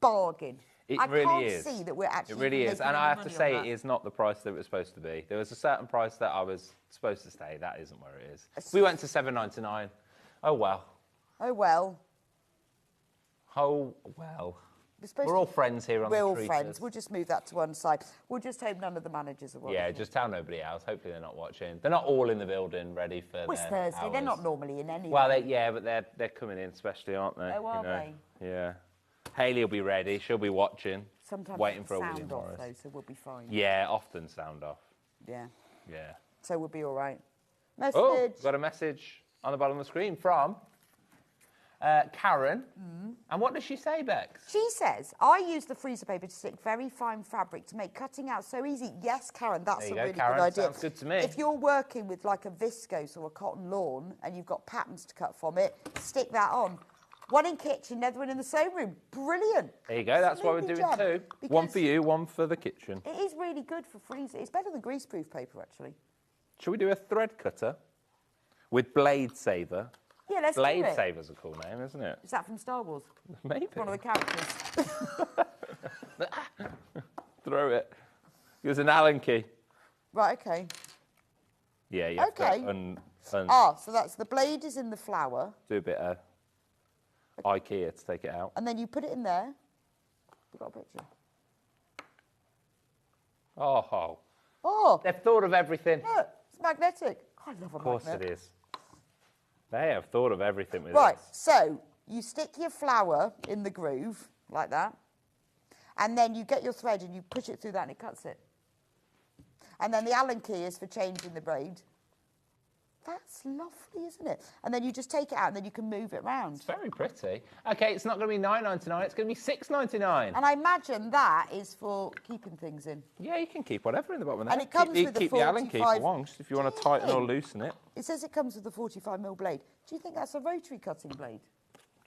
bargain.
It
I
really
can't
is.
see that we're actually
It really is.
making
And
any
I have to
money
say,
on
it
that.
is not the price that it was supposed to be. There was a certain price that I was supposed to stay. That isn't where it is. We went to $7.99. Oh, well.
Oh, well.
Oh, well.
We're
We're all friends here on
We're
the
all
Treaters.
friends. We'll just move that to one side. We'll just hope none of the managers are watching.
Yeah, just tell nobody else. Hopefully they're not watching. They're not all in the building ready for
Well, it's
their
Thursday. They're
hours.
not normally in any
Well,
way.
but they're coming in especially, aren't they?
Oh, are they?
Yeah. Hayley will be ready. She'll be watching.
Sometimes
waiting for a
sound
William
off,
Morris.
though, so we'll be fine.
Yeah, often sound off.
Yeah.
Yeah.
So we'll be all right. Message.
Oh, got a message on the bottom of the screen from Karen. And what does she say, Bex?
She says, I use the freezer paper to stick very fine fabric to make cutting out so easy. Yes, Karen, that's
There you
a
go,
really
Karen.
good idea.
Sounds good to me.
If you're working with like a viscose or a cotton lawn and you've got patterns to cut from it, stick that on. One in kitchen, the other one in the sewing room. Brilliant.
There you go. That's why we're
Absolutely
doing
gem.
2. One
Because
for you, one for the kitchen.
It is really good for freezer. It's better than greaseproof paper, actually.
Should we do a thread cutter with blade saver?
Yeah, let's
Blade
do it.
saver's a cool name, isn't it?
Is that from Star Wars?
Maybe.
One of the characters.
Throw it. It was an Allen key.
Right, okay.
Yeah, you have
Okay.
to
So that's the blade is in the flower,
do a bit of IKEA to take it out.
and then you put it in there. We've got a picture.
Oh,
Oh,
they've thought of everything.
look, it's magnetic. I love a
Of course
magnet.
it is. They have thought of everything with
Right,
this.
so you stick your flower in the groove, like that, and then you get your thread and you push it through that and it cuts it. And then the Allen key is for changing the braid. That's lovely, isn't it? And then you just take it out and then you can move it around.
It's very pretty. Okay, it's not going to be $9.99, it's going to be $6.99.
And I imagine that is for keeping things in.
Yeah, you can keep whatever in the bottom of there.
And it comes
keep,
with the
keep the Allen key for
45
once if you want to tighten or loosen it.
It says it comes with a 45mm blade. Do you think that's a rotary cutting blade?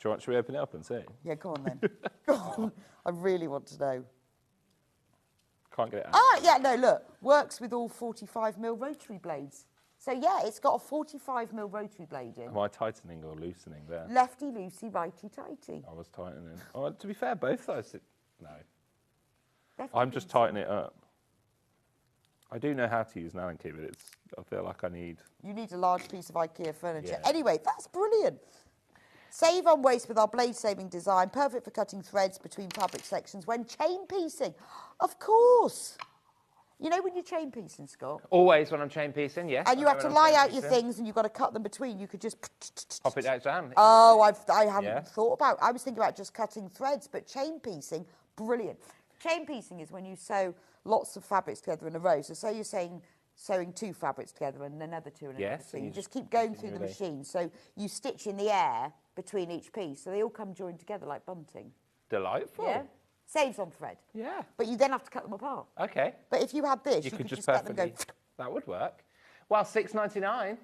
Should we open it up and see?
Yeah, go on then. Go on. I really want to know.
Can't get it out.
Ah, yeah, no, look. Works with all 45mm rotary blades. So, yeah, it's got a 45mm rotary blade in.
Am I tightening or loosening there?
Lefty loosey, righty tighty.
I was tightening. Oh, to be fair, both those... No.
Lefty
I'm just
loosey.
tightening it up. I do know how to use an Allen key, but I feel like I need...
You need a large piece of IKEA furniture.
Yeah.
Anyway, that's brilliant. Save on waste with our blade-saving design. Perfect for cutting threads between fabric sections when chain piecing. Of course. You know when you're chain piecing, Scott?
Always when I'm chain piecing, yes.
And you
I
have
know
to
when I'm
lie
chain
out your
piecing.
things and you've got to cut them between. You could just...
Pop it down.
Oh, I hadn't
Yeah.
thought about... I was thinking about just cutting threads, but chain piecing, brilliant. Chain piecing is when you sew lots of fabrics together in a row. So say you're sewing 2 fabrics together and another 2 and another
Yes,
2.
and
You
you
just keep going through the
continually-
machine. So you stitch in the air between each piece. So they all come joined together like bunting.
Delightful.
Yeah? Saves on thread.
Yeah.
But you then have to cut them apart.
Okay.
But if you had this,
You
you
could
could
just
get them
perfectly...
go...
That would work. Well, $6.99.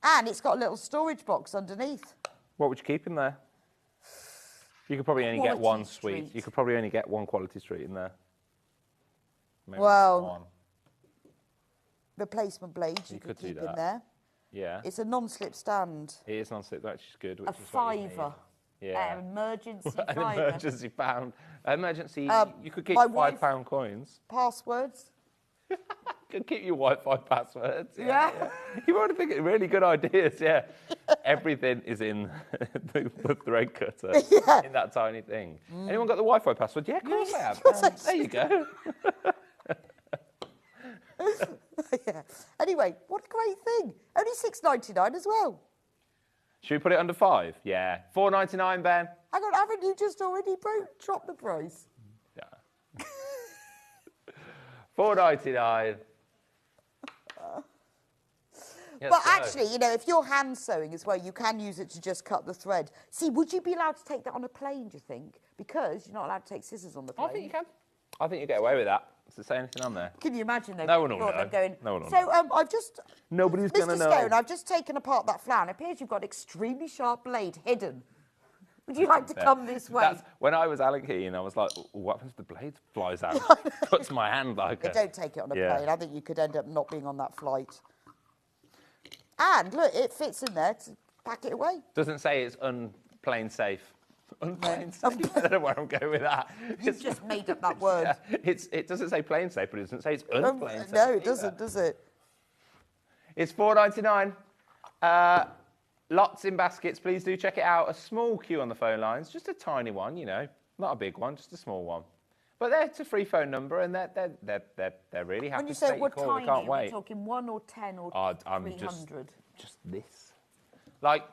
And it's got a little storage box underneath.
What would you keep in there? You could probably only get
Quality
one
street.
suite. You could probably only get one quality street in there. Maybe
Well,
one.
Replacement blades you,
You
could
could do
keep in
that.
there.
Yeah.
It's a non-slip stand.
It is non-slip, which is good. Which
A
is what you need.
fiver.
Yeah.
Emergency
An
fiver.
emergency pound. Emergency. You could keep
my wife-
£5 coins.
Passwords.
You could keep your Wi-Fi passwords.
Yeah.
You want to think of really good ideas. Yeah. Everything is in the thread cutter.
Yeah.
In that tiny thing. Anyone got the Wi-Fi password? Yeah, of course I have. There you go.
Yeah. Anyway, what a great thing. Only $6.99 as well.
Should we put it under 5? Yeah. $4.99, Ben.
Hang on, haven't you just already dropped the price?
Yeah. $4.99. Yes,
But
go.
actually, you know, if you're hand sewing as well, you can use it to just cut the thread. See, would you be allowed to take that on a plane, do you think? Because you're not allowed to take scissors on the plane.
I think you can. I think you get away with that. Does it say anything on there?
Can you imagine though?
No one will
Lord,
know.
I'm going,
No one will
so I've just...
Nobody's
Mr.
going to know.
Stone, I've just taken apart that flower and it appears you've got an extremely sharp blade hidden. Would you like to come this way?
That's, when I was Allen keying, I was like, what happens if the blade flies out? Puts my hand like
But
a...
don't take it on a
Yeah.
plane. I think you could end up not being on that flight. And look, it fits in there to pack it away.
Doesn't say it's unplane safe. Unplane safe? I don't know where I'm going with that.
You've just made up that word.
Yeah, it doesn't say plane safe, but it doesn't say it's unplane safe.
No, it
either.
doesn't, does it?
It's $4.99. Lots in baskets. Please do check it out. A small queue on the phone lines, just a tiny one, you know, not a big one, just a small one. But it's a free phone number, and they're really happy
When you
to
say
take
we're
your call.
tiny,
We can't
we're
wait.
talking 1 or 10 or
I'm
300.
just this, like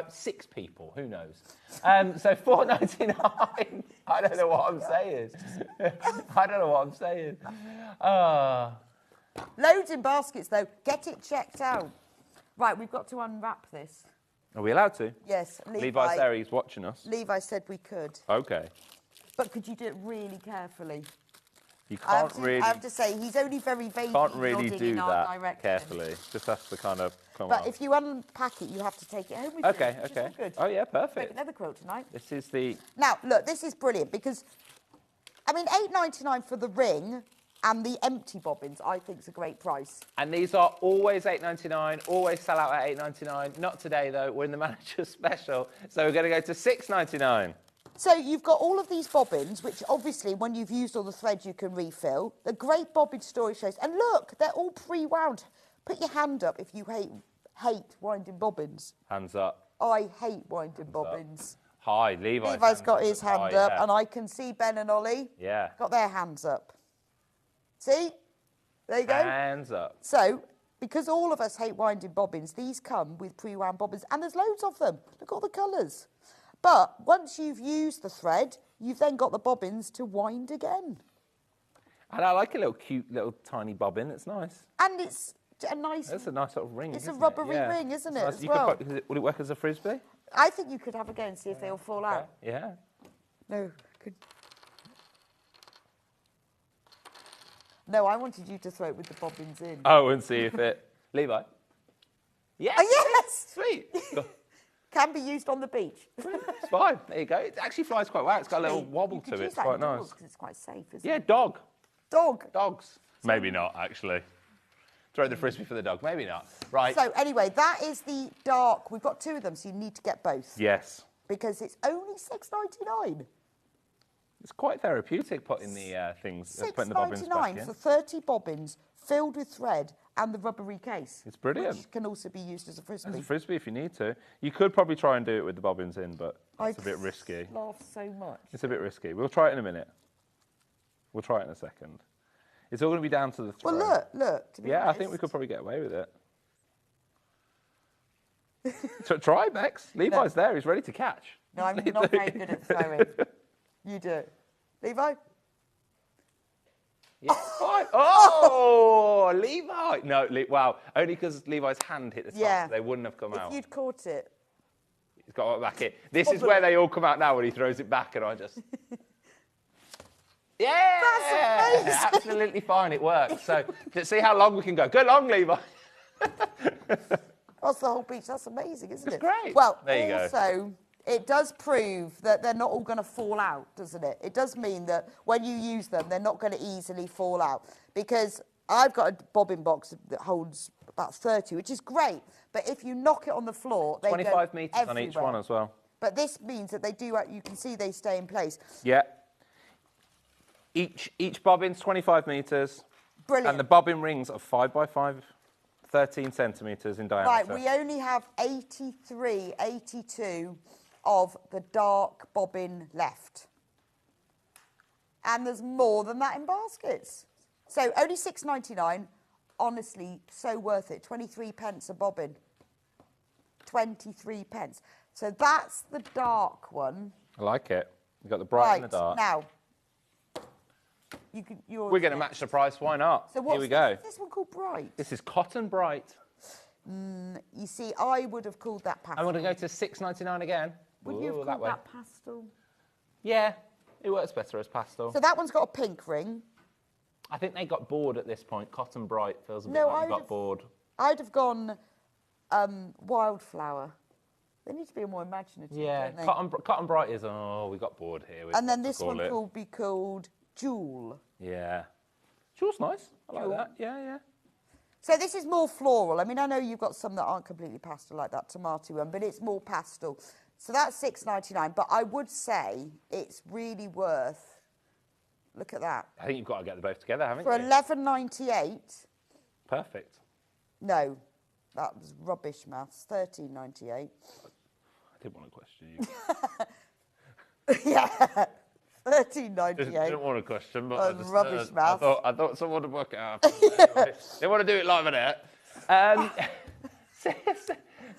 6 people. Who knows? So $4.99. I don't know what I'm saying. I don't know what I'm saying.
Loads in baskets, though. Get it checked out. Right, we've got to unwrap this.
Are we allowed to?
Yes,
Levi's there. He's watching us.
Levi said we could.
Okay.
But could you do it really carefully?
You
I
can't really.
have to say, he's only very vaguely
Can't really
nodding
do
in our
that
direction.
carefully. Just has to kind of come
But
on.
if you unpack it, you have to take it home with
Okay,
you. which is
okay.
all good.
Oh yeah,
Make
perfect.
another quilt tonight.
This is the.
Now, look, this is brilliant because, I mean, $8.99 for the ring and the empty bobbins, I think is a great price.
And these are always $8.99. Always sell out at $8.99. Not today though. We're in the manager special, so we're going to go to $6.99.
So you've got all of these bobbins, which obviously, when you've used all the threads, you can refill. The great bobbin storage shows. And look, they're all pre-wound. Put your hand up if you hate winding bobbins.
Hands up.
I hate winding bobbins.
Hi, Levi.
Levi's got his hand up,
yeah.
and I can see Ben and Ollie
Yeah.
got their hands up. See? There you go.
Hands up.
So, because all of us hate winding bobbins, these come with pre-wound bobbins, and there's loads of them. Look at all the colours. But once you've used the thread, you've then got the bobbins to wind again.
And I like a little cute, little tiny bobbin. It's nice.
And it's a nice...
That's a nice sort of ring,
It's a
isn't it?
rubbery
Yeah.
ring, isn't
It's
it,
nice.
as
You
well?
Would it work as a frisbee?
I think you could have a go and see if they all fall out.
Yeah.
No. No, I wanted you to throw it with the bobbins in.
Oh, and see if it... Levi? Yes!
Oh, yes!
Sweet.
Can be used on the beach.
It's fine. There you go. It actually flies quite well. It's got a little wobble to it. It's quite nice.
Because it's quite safe, isn't
Yeah,
it?
dog.
Dog.
Dogs. Maybe not, actually. Throw the frisbee for the dog. Maybe not. Right.
So anyway, that is the dark. We've got 2 of them, so you need to get both.
Yes.
Because it's only $6.99.
It's quite therapeutic putting the things, putting the bobbins back
$6.99
in.
for 30 bobbins filled with thread and the rubbery case.
It's brilliant.
Which can also be used as a frisbee.
As a frisbee if you need to. You could probably try and do it with the bobbins in, but it's a bit risky.
I laugh so much.
It's a bit risky. We'll try it in a minute. We'll try it in a second. It's all going to be down to the throw.
Well, look. To be
Yeah, I
honest.
think we could probably get away with it. Try, Bex. Levi's there. He's ready to catch.
No, I'm not very good at throwing. You do it. Levi?
Yeah, fine. Oh, Levi. No, wow. Only because Levi's hand hit the top.
Yeah.
They wouldn't have come out.
If you'd caught it.
He's got it back in. This is where they all come out now when he throws it back and I just... Yeah!
That's amazing.
Absolutely fine. It works. So, let's see how long we can go. Go long, Levi.
That's the whole beach. That's amazing, isn't it?
It's great.
Well,
There you go.
also, it does prove that they're not all going to fall out, doesn't it? It does mean that when you use them, they're not going to easily fall out. Because I've got a bobbin box that holds about 30, which is great. But if you knock it on the floor, they
25
go
metres on each
everywhere.
one as well.
But this means that they do, you can see they stay in place.
Yeah. Each bobbin's 25 metres.
Brilliant.
And the bobbin rings are 5 by 5, 13 centimetres in diameter.
Right, we only have 82 of the dark bobbin left. And there's more than that in baskets. So only £6.99, honestly, so worth it. 23 pence a bobbin. 23 pence. So that's the dark one.
I like it. You've got the bright and the dark.
Now,
We're going to match the price. Why not?
So what's
Here we go.
this one called Bright?
This is Cotton Bright.
You see, I would have called that pastel.
I'm going to go to $6.99 again.
Would you have
that
called
way.
that pastel?
Yeah, it works better as pastel.
So that one's got a pink ring.
I think they got bored at this point. Cotton Bright feels a bit
No,
like
I
they got
would've-
bored.
I'd have gone Wildflower. They need to be more imaginative,
Yeah,
don't they?
Cotton Bright is, we got bored here.
And then this one will be called Jewel.
Yeah. Jewel's nice. I like
Jewel.
that. Yeah.
So this is more floral. I mean, I know you've got some that aren't completely pastel, like that tomato one, but it's more pastel. So that's $6.99. But I would say it's really worth. Look at that.
I think you've got to get them both together, haven't
For
you?
$11.98.
Perfect.
No, that was rubbish maths. $13.98.
I didn't want to question you.
Yeah.
Didn't
$13.98.
want to question, but
Oh, rubbish maths.
I thought someone would work it out. They want to do it live and air.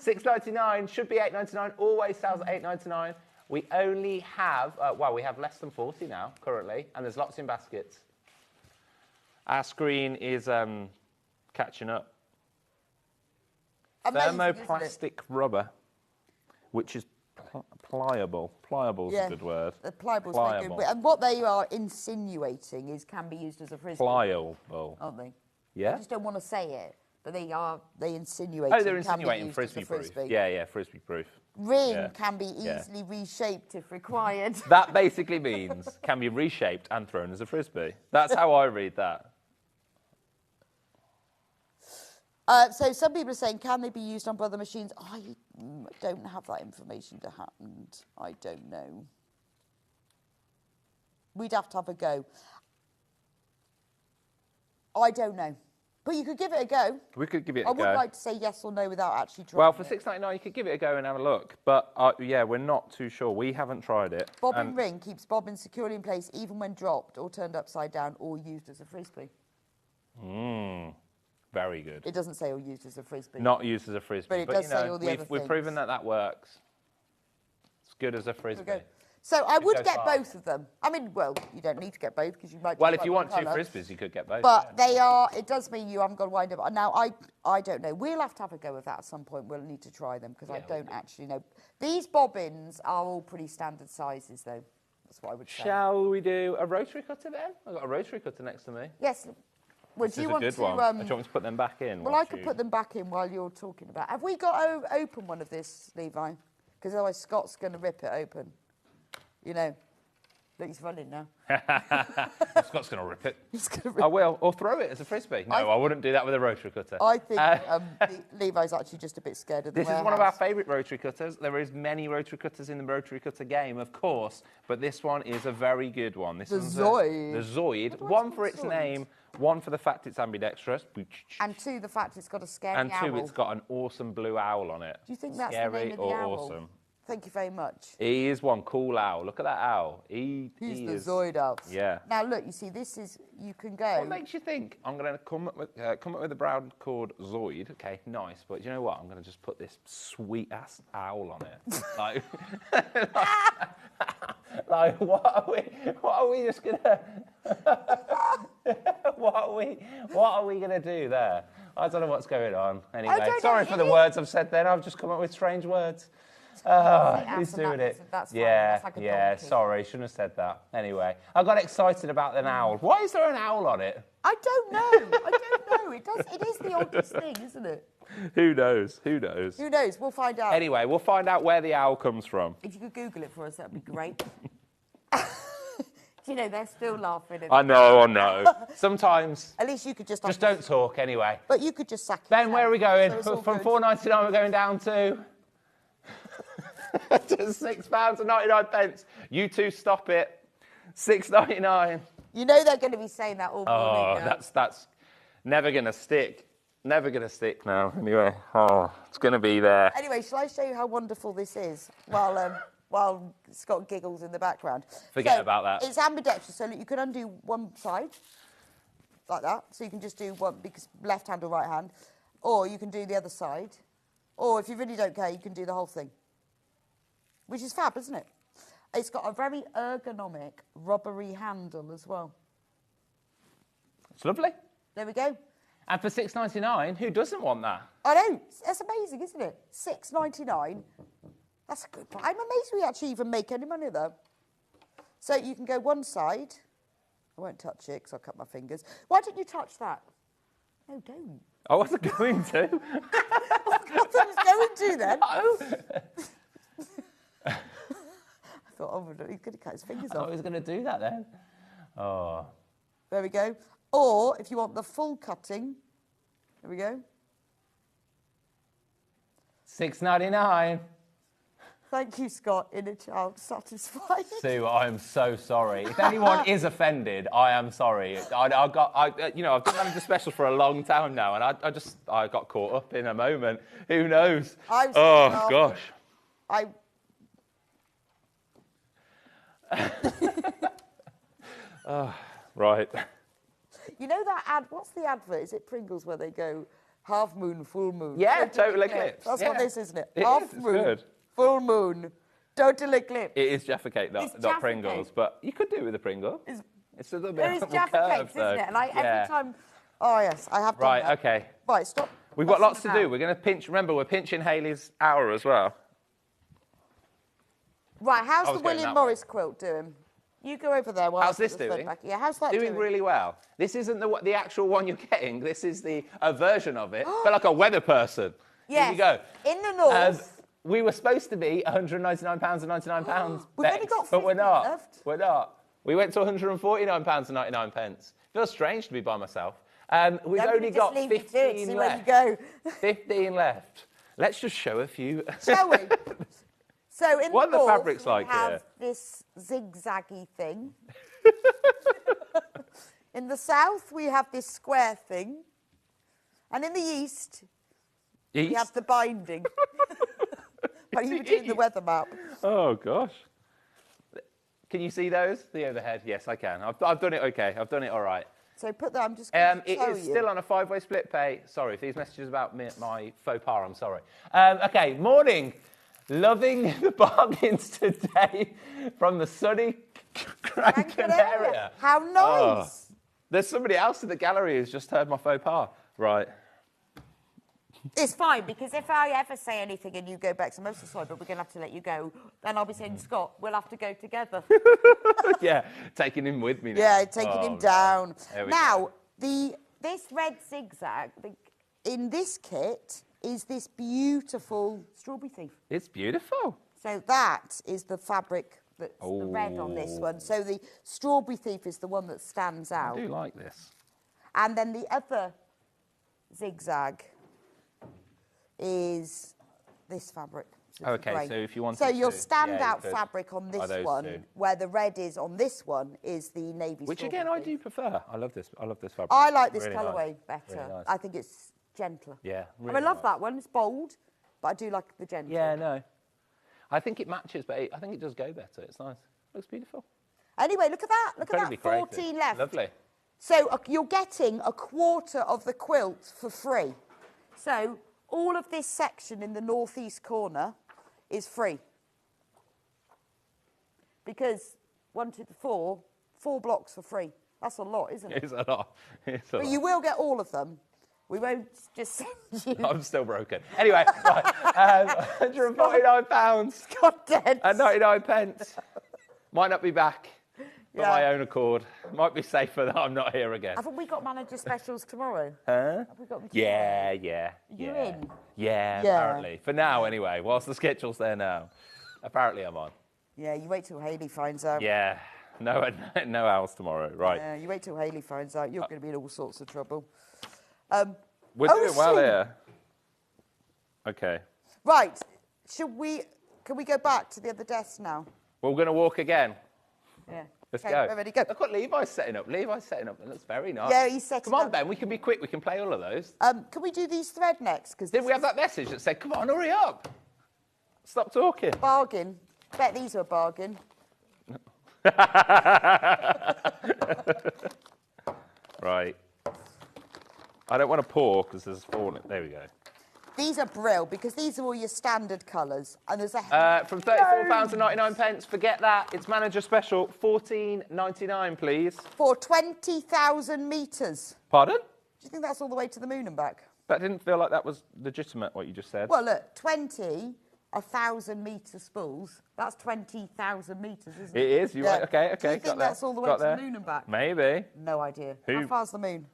$6.99 should be $8.99. Always sells at $8.99. We only have we have less than 40 now currently, and there's lots in baskets. Our screen is catching up.
Amazing, isn't it?
Thermoplastic rubber, which is pliable. Pliable is a good word.
The pliable's very good.
Pliable.
And what they are insinuating is can be used as a frisbee.
Pliable.
Aren't they?
Yeah.
I just don't want to say it, but they insinuate.
Oh, they're
can be
insinuating
used as a
frisbee-proof.
frisbee.
Yeah, frisbee-proof.
Ring
Yeah.
can be
Yeah.
easily reshaped if required.
That basically means can be reshaped and thrown as a frisbee. That's how I read that.
So some people are saying, can they be used on other machines? I don't have that information to hand. I don't know. We'd have to have a go. I don't know. But you could give it a go.
We could give it
I
a go.
would like to say yes or no without actually trying
Well, for
it.
$6.99, you could give it a go and have a look. But yeah, we're not too sure. We haven't tried it.
Bobbin ring keeps bobbin securely in place even when dropped or turned upside down or used as a frisbee.
Very good.
It doesn't say or used as a frisbee.
Not used as a frisbee.
But it does say all the other
we've
things.
proven that works. It's good as a frisbee.
Okay. So I would
go
get
far.
both of them. I mean, well, you don't need to get both because you might.
Well,
just
if you
like
want
one
two
colour.
frisbees, you could get both.
But
yeah.
they are. It does mean you haven't got to wind up. Now, I don't know. We'll have to have a go with that at some point. We'll need to try them because I don't actually know. These bobbins are all pretty standard sizes, though. That's what I would say.
Shall we do a rotary cutter then? I've got a rotary cutter next to me.
Yes. Well,
This
do
is
you
a
want
good
to?
one. Do you want me to put them back in?
Well, I could put them back in while you're talking about. Have we got to open one of this, Levi? Because otherwise Scott's going to rip it open. You know. Look, he's running now.
Scott's going to rip it.
He's going to rip
I will. Or throw it as a frisbee. No, I wouldn't do that with a rotary cutter.
I think Levi's actually just a bit scared of the
This is one of our
warehouse.
favourite rotary cutters. There is many rotary cutters in the rotary cutter game, of course, but this one is a very good one. This
The
one's
Zoid.
The Zoid.
Why
One
is it
for its
Zoid?
name, one for the fact it's ambidextrous,
And two, the fact it's got a scary
and two,
owl.
it's got an awesome blue owl on it.
Do you think that's
Scary
the name of the
or
owl?
awesome?
Thank you very much.
He is one cool owl. Look at that owl.
He's
he
the
is.
Zoid owl.
Yeah.
Now look, you see, this is you can go.
What makes you think I'm going to come up with a brand called Zoid? Okay, nice, but you know what? I'm going to just put this sweet ass owl on it. Like, what are we just gonna? What are we gonna do there? I don't know what's going on. Anyway,
don't
sorry
know.
for the words I've said. Then I've just come up with strange words. Who's
and
doing it?
that's fine.
Yeah,
That's like a
yeah.
donkey.
Sorry, shouldn't have said that. Anyway, I got excited about an owl. Why is there an owl on it?
I don't know. I don't know. It is the oldest thing, isn't it?
Who knows? Who knows?
Who knows? We'll find out.
Anyway, we'll find out where the owl comes from.
If you could Google it for us, that'd be great. You know, they're still laughing.
I know. Sometimes,
At least you could just
don't talk anyway.
But you could just sack it.
Ben, where are we going?
So it's all
From
good.
£4.99 we're going down to to £6.99. You two stop it. £6.99.
You know they're going to be saying that all morning.
Oh,
now.
that's never gonna stick. Never gonna stick now. Anyway, it's gonna be there.
Anyway, shall I show you how wonderful this is while Scott giggles in the background?
Forget about that.
It's ambidextrous, so you can undo one side like that. So you can just do one because left hand or right hand, or you can do the other side, or if you really don't care, you can do the whole thing, which is fab, isn't it? It's got a very ergonomic rubbery handle as well.
It's lovely.
There we go.
And for £6.99, who doesn't want that?
I know. That's amazing, isn't it? £6.99. That's a good price. I'm amazed we actually even make any money, though. So you can go one side. I won't touch it because I'll cut my fingers. Why don't you touch that? No, don't.
I wasn't going to.
I thought I was going to then.
Oh.
I thought, oh, he's going to cut his fingers
I
off.
was going to do that then. Oh.
There we go. Or if you want the full cutting, there we go.
£6.99.
Thank you, Scott. Inner child satisfied.
Sue, I'm so sorry. If anyone is offended, I am sorry. I've been manager special for a long time now, and I got caught up in a moment. Who knows? Gosh. Right.
You know that ad? What's the advert? Is it Pringles where they go half moon, full moon?
Yeah,
total
total eclipse.
That's
Yeah.
what this is, isn't it?
It
half
is, it's
moon,
good.
full moon, total eclipse.
It is Jaffa cake,
It's
not
Jaffa
Pringles,
cake.
but you could do it with a Pringle. It's a little bit
There is
more
Jaffa
curved,
cakes,
though.
isn't it? And
Yeah.
every time. Oh yes, I have done
Right,
that.
okay.
Right, stop.
We've got lots
messing
to do.
about.
We're going to pinch. Remember, we're pinching Hayley's hour as well.
Right,
I
how's
was
the
going
William
that
Morris quilt doing? You go over there while
How's
I put
this
the thread
doing?
back. Yeah, how's that doing?
Doing really well. This isn't the actual one you're getting. This is a version of it, but like a weather person.
Yes.
Here you go.
In the north.
We were supposed to be £199.99.
We've only got
but we're
50
not.
left.
We're not. We went to £149.99. Feels strange to be by myself. We've
Don't
only
just
got
leave it to it,
15
see
left.
where you go.
15 left. Let's just show a few.
Shall we? So in
What are
the
the
north,
fabrics
we
like
have
here?
this zigzaggy thing. In the south, we have this square thing. And in the east, we have the binding. But you were doing the weather map.
Oh, gosh. Can you see those? The overhead? Yes, I can. I've done it okay. I've done it all right.
So put that, I'm just going to
It
show
is
you.
still on a 5-way split pay. Sorry, if these messages about my faux pas, I'm sorry. Okay, morning. Loving the bargains today from the sunny Crankton area.
How nice.
There's somebody else in the gallery who's just heard my faux pas. Right.
It's fine, because if I ever say anything and you go back, so most of the sorry, but we're going to have to let you go, then I'll be saying, Scott, we'll have to go together.
Yeah, taking him with me now.
Yeah, taking him down.
There we
Now, this red zigzag in this kit is this beautiful strawberry thief.
It's beautiful.
So that is the fabric that's the red on this one. So the strawberry thief is the one that stands out.
I do like this.
And then the other zigzag is this fabric. So it's
Okay,
grey.
so if you wanted
So your
to-
standout
yeah, you could
fabric on
buy
this
those
one,
two.
where the red is on this one, is the navy
Which
strawberry
again, I
thief.
do prefer. I love this. I love this fabric.
I like this
Really
colourway
nice.
better.
Really nice.
I think it's gentler.
Yeah,
I
really
love
nice.
that one. It's bold, but I do like the gentle.
Yeah, no. I think it matches, but I think it does go better. It's nice. Looks beautiful.
Anyway, look at that. Look at
Incredibly
that.
creative.
14 left.
Lovely.
So you're getting a quarter of the quilt for free. So all of this section in the northeast corner is free. Because 1, 2, 3, 4 blocks for free. That's a lot, isn't it?
It's a lot. It's a
But
lot.
you will get all of them. We won't just send you.
I'm still broken. Anyway, right. £149
God dead.
and 99 pence. Might not be back by
Yeah.
my own accord. Might be safer that I'm not here again.
Haven't we got manager specials tomorrow?
Huh?
Have we got them
Yeah,
tomorrow?
yeah.
You
yeah.
in?
Yeah,
Yeah.
apparently. For now, anyway. Whilst the schedule's there now. Apparently I'm on.
Yeah, you wait till Hayley finds out.
Yeah. No owls tomorrow. Right.
Yeah, you wait till Hayley finds out. You're going to be in all sorts of trouble.
We're
Oh,
doing well
shoot.
here. Okay.
Right. Can we go back to the other desk now?
We're going to walk again.
Yeah.
Let's
Okay,
go.
we're ready to go.
Look what Levi's setting up. Levi's setting up. It looks very nice.
Yeah, he's setting
Come on,
up.
Ben. We can be quick. We can play all of those.
Can we do these thread next? Because
Didn't we have that message that said, come on, hurry up? Stop talking.
bargain. Bet these are a bargain.
Right. I don't want to pour because there's falling. There we go.
These are brill because these are all your standard colours, and there's a
From £34.99, forget that. It's manager special. £14.99, please.
for 20,000 metres.
Pardon?
Do you think that's all the way to the moon and back?
That didn't feel like that was legitimate, what you just said.
Well, look, 1,000 metre spools. That's 20,000 metres, isn't it?
It is. You're right. Okay, okay.
Do you think
got there.
that's all the way
Got
to
there.
the moon and back?
Maybe.
No idea.
Who-
How far's the moon?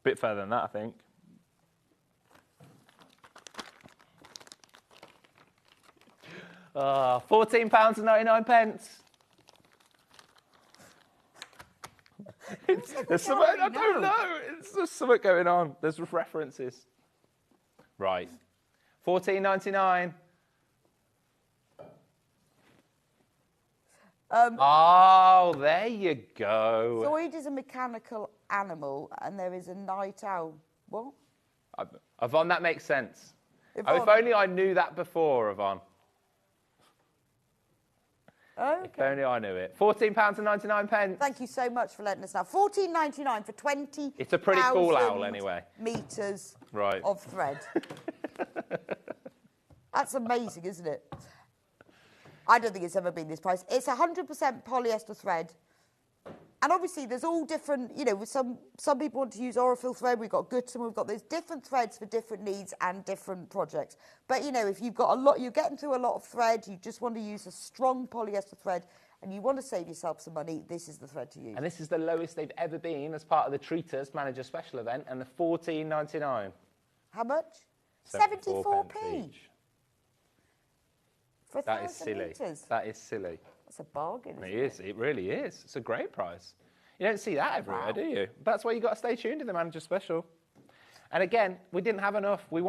Bit further than that, I think. £14.99. There's something, I don't know. There's something going on. There's references. Right. £14.99. Oh, there you go.
Zoid is a mechanical animal, and there is a night owl. What?
Yvonne, that makes sense.
Yvonne.
Oh, if only I knew that before, Yvonne.
Okay.
If only I knew it. £14.99.
Thank you so much for letting us know. $14.99 for 20.
It's a pretty cool owl, anyway.
Meters
Right.
of thread. That's amazing, isn't it? I don't think it's ever been this price. It's 100% polyester thread. And obviously, there's all different, you know, some people want to use Orifil thread. We've got Gutten. We've got those different threads for different needs and different projects. But, you know, if you've got a lot, you're getting through a lot of thread, you just want to use a strong polyester thread, and you want to save yourself some money, this is the thread to use.
And this is the lowest they've ever been as part of the Treaters Manager Special event, and the £14.99.
How much?
74 pence
74p.
each.
For
That is
1,000
silly.
metres.
That is silly.
That's a bargain, isn't
It is. It really is. It's a great price. You don't see that everywhere,
Wow.
do you? That's why you've got to stay tuned to the Manager Special. And again, we didn't have enough. We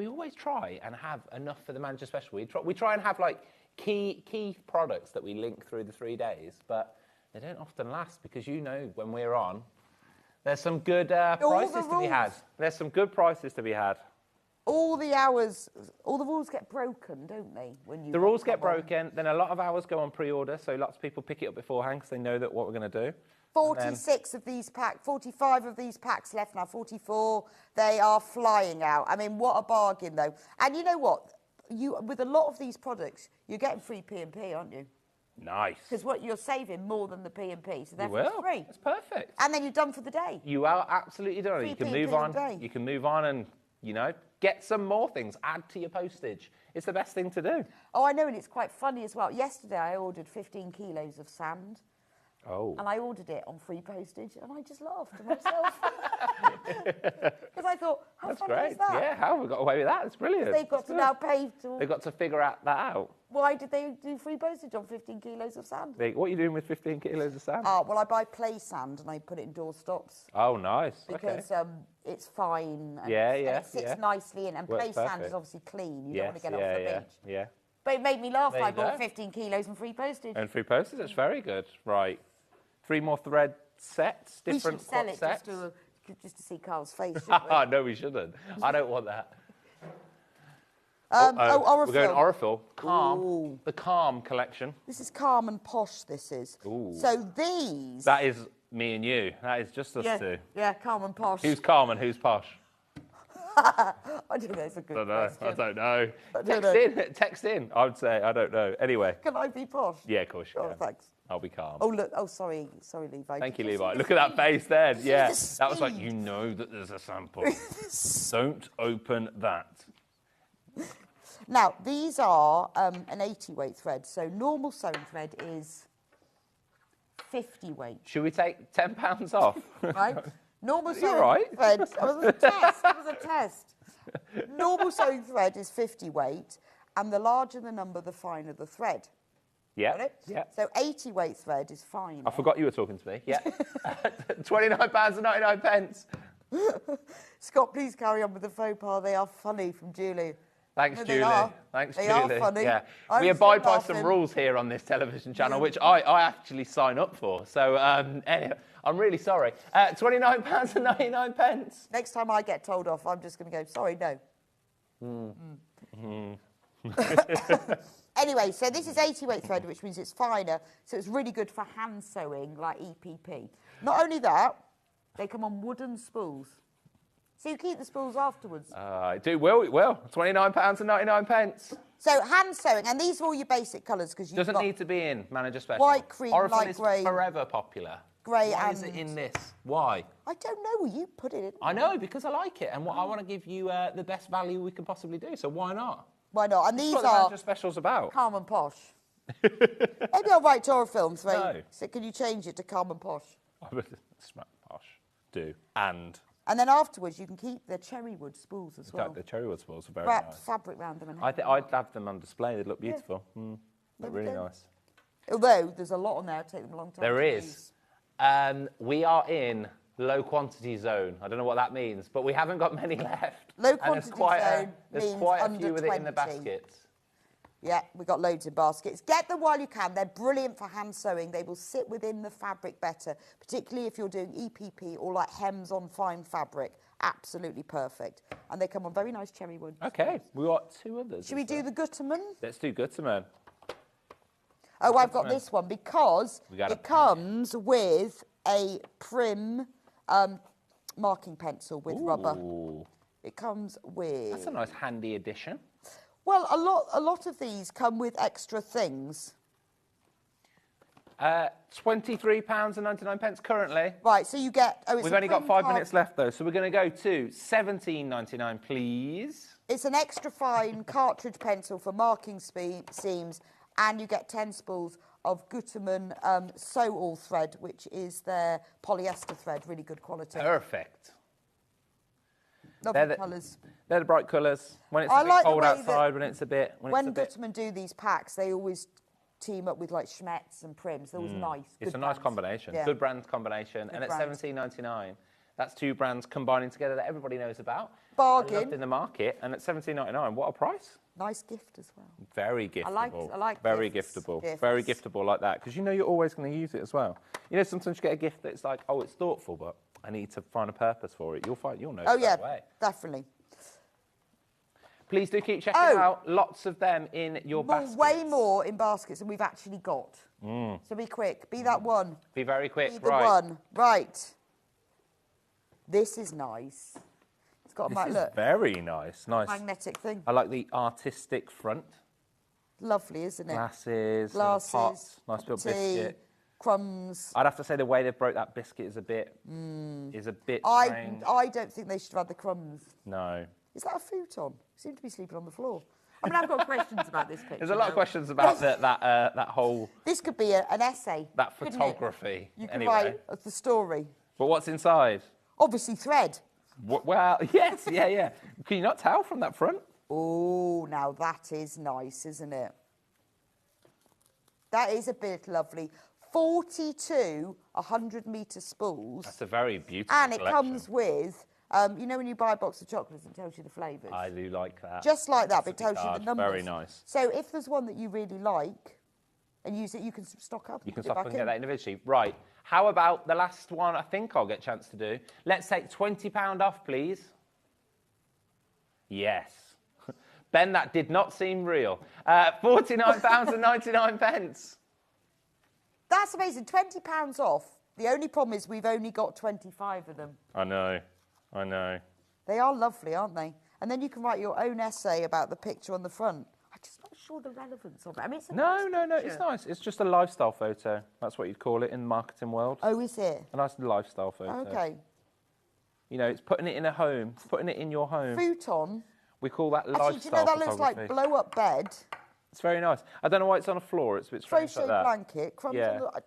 always try and have enough for the Manager Special. We try and have like key products that we link through the 3 days, but they don't often last because you know when we're on, there's some good prices to be had. There's some good prices to be had.
All the hours, all the rules get broken, don't they? When you
The rules get broken, then a lot of hours go on pre-order, so lots of people pick it up beforehand because they know that what we're going to do.
46 of these packs, 45 of these packs left now, 44. They are flying out. I mean, what a bargain, though. And you know what? with a lot of these products, you're getting free P&P, aren't you?
Nice.
Because what you're saving more than the P&P, so
You
therefore it's
will.
free.
That's perfect.
And then you're done for the day.
You are absolutely done.
Free
You can
P&P
move
in a
on.
day.
You can move on and, you know, get some more things. Add to your postage. It's the best thing to do.
Oh, I know, and it's quite funny as well. Yesterday I ordered 15 kilos of sand.
Oh.
And I ordered it on free postage, and I just laughed to myself. Because I thought, how
That's
funny
great.
is that?
Yeah, how have we got away with that? It's brilliant.
They've got
That's
to
good.
now pay to...
They've got to figure that out.
Why did they do free postage on 15 kilos of sand?
What are you doing with 15 kilos of sand?
Well, I buy play sand, and I put it in doorstops.
Oh, nice.
Because
okay.
it's fine. And
Yeah,
and
yeah,
it sits
yeah.
nicely in. And
Works
play sand
perfect.
is obviously clean. You
Yes,
don't want to get
yeah,
off the
yeah,
beach.
yeah.
But it made me laugh.
There
I
you
bought
go.
15 kilos and free postage.
And free postage, that's very good. Right. 3 more thread sets,
We
different
should sell
what
it
sets.
just to see Carl's face, shouldn't we?
No, we shouldn't. I don't want that.
Oriflamme.
We're going Oriflamme. Calm.
Ooh.
The Calm collection.
This is Calm and Posh, this is.
Ooh.
So these...
That is me and you. That is just us two.
Yeah, Calm and Posh.
Who's Calm and who's Posh?
I don't know, it's a good
I don't know.
question.
I don't know.
don't know.
Text in. I would say I don't know. Anyway.
Can I be Posh?
Yeah, of course you
Oh,
can.
thanks.
I'll be calm.
Oh, look. Oh, sorry, Levi.
Thank you,
Did
Levi.
see
Look
the
at that
speed?
face then. Yeah.
the
That was like,
speed?
you know that there's a sample. Don't open that.
Now, these are an 80 weight thread. So normal sewing thread is 50 weight,
Should we take £10 off?
right? Normal sewing
right.
thread. It was a test. It was a test. Normal sewing thread is 50 weight, and the larger the number, the finer the thread.
Yeah.
Got it?
Yeah.
So 80 weight thread is fine.
I forgot you were talking to me. Yeah. £29.99.
Scott, please carry on with the faux pas. They are funny from Julie.
Thanks,
No,
Julie.
they are.
Thanks,
They
Julie.
are funny.
Yeah.
I'm
We
still
abide by some
laughing.
rules here on this television channel, which I actually sign up for. So anyway, I'm really sorry. £29.99.
Next time I get told off, I'm just going to go, sorry, no. Anyway, so this is 80 weight thread, which means it's finer. So it's really good for hand sewing, like EPP. Not only that, they come on wooden spools. So you keep the spools afterwards.
It will. £29.99.
So hand sewing, and these are all your basic colours because you've
Doesn't
got
need to be in Manager Special.
white, cream,
Oriflamme
light
is
grey.
forever popular.
Grey
Why is it
and-
in this? Why?
I don't know. Well, you put it in.
I know, because I like it, and I want to give you the best value we can possibly do, so why not?
Why not? And
That's
these
what the
are
Manager Special's about.
Calm and Posh. Maybe I'll write to our film three.
No.
So can you change it to Calm and Posh?
Smack Posh. Do. And
And then afterwards, you can keep the cherry wood spools as well.
the cherry wood spools are very
Wrap
nice.
fabric round them. And
I'd have them on display. They'd look beautiful. Look
There we
really
go.
nice.
Although there's a lot on there, it'll take them a long time.
There
to
is.
use.
We are in low quantity zone. I don't know what that means, but we haven't got many left.
Low
And
quantity
there's
zone
there's quite a
means
few
under
with it in the
20.
baskets.
Yeah, we've got loads in baskets. Get them while you can. They're brilliant for hand sewing. They will sit within the fabric better, particularly if you're doing EPP or like hems on fine fabric. Absolutely perfect. And they come on very nice cherry wood.
Okay, we've got 2 others.
Should we do the Gutterman?
Let's do Gutterman.
Oh, I've got this one because
We got a
it comes with a Prim marking pencil with rubber.
Ooh,
It comes with...
that's a nice handy addition.
Well, a lot of these come with extra things.
£23.99 currently.
Right, so you get... Oh, it's
We've
a
only got
Prim
5
card-
minutes left though, so we're going to go to £17.99, please.
It's an extra fine cartridge pencil for marking seams, and you get 10 spools of Gutterman Sew All thread, which is their polyester thread, really good quality.
Perfect.
Lovely colours.
They're the bright colours. When it's
I
a bit
like the
cold
way
outside,
that
when it's a bit...
When Gutterman do these packs, they always team up with like Schmetz and Prims. They're always nice.
It's
good
a nice
brands.
combination.
Yeah.
Good brand combination.
Good
And at
brand.
£17.99, that's 2 brands combining together that everybody knows about.
Bargain.
Loved in the market. And at £17.99, what a price.
Nice gift as well.
Very giftable.
I like
Very
gifts.
giftable.
Gifts.
Very giftable like that. Because you know you're always going to use it as well. You know, sometimes you get a gift that's like, oh, it's thoughtful, but I need to find a purpose for it. You'll know
Oh,
straight
yeah,
away.
definitely.
Please do keep checking
Oh.
out. Lots of them in your baskets.
Way more in baskets than we've actually got. So be quick. Be that one.
Be very quick.
Be the
right.
one. Right. This is nice. It's It's got a
This is
look,
very nice. Nice.
magnetic thing.
I like the artistic front.
Lovely, isn't it?
Glasses, little pots, nice
cup
little
of tea,
biscuit.
crumbs.
I'd have to say the way they've broke that biscuit is a bit strange.
I don't think they should have had the crumbs.
No.
Is that a futon? You seem to be sleeping on the floor. I mean, I've got questions about this picture.
There's a lot of
now.
questions about that whole
This could be an essay.
that
couldn't it?
photography.
You could
Anyway,
write the story.
but what's inside?
Obviously, thread.
Well, yes, yeah. Can you not tell from that front?
Oh, now that is nice, isn't it? That is a bit lovely. 42 100-metre spools.
That's a very beautiful
And it
collection.
comes with, you know when you buy a box of chocolates and it tells you the flavours?
I do like that.
Just like that, but it tells
Recipe
you
card,
the numbers.
Very nice.
So if there's one that you really like and use it, you can stock up.
You can
put it
stop
back
and get
in.
that individually. Right. How about the last one I think I'll get a chance to do? Let's take £20 off, please. Yes. Ben, that did not seem real. £49.99.
That's amazing. £20 off. The only problem is we've only got 25 of them.
I know.
They are lovely, aren't they? And then you can write your own essay about the picture on the front. I'm just not sure the relevance of it. I mean, it's a
No,
nice
it's
picture.
nice. It's just a lifestyle photo. That's what you'd call it in the marketing world.
Oh, is it?
A nice lifestyle photo.
Okay.
You know, it's putting it in a home. It's putting it in your home.
Futon.
We call that
Actually,
lifestyle
do you know that looks like
photography.
blow-up bed,
It's very nice. I don't know why it's on a floor. It's a bit strange
crochet
like that.
blanket, crumbs
Yeah.
on the...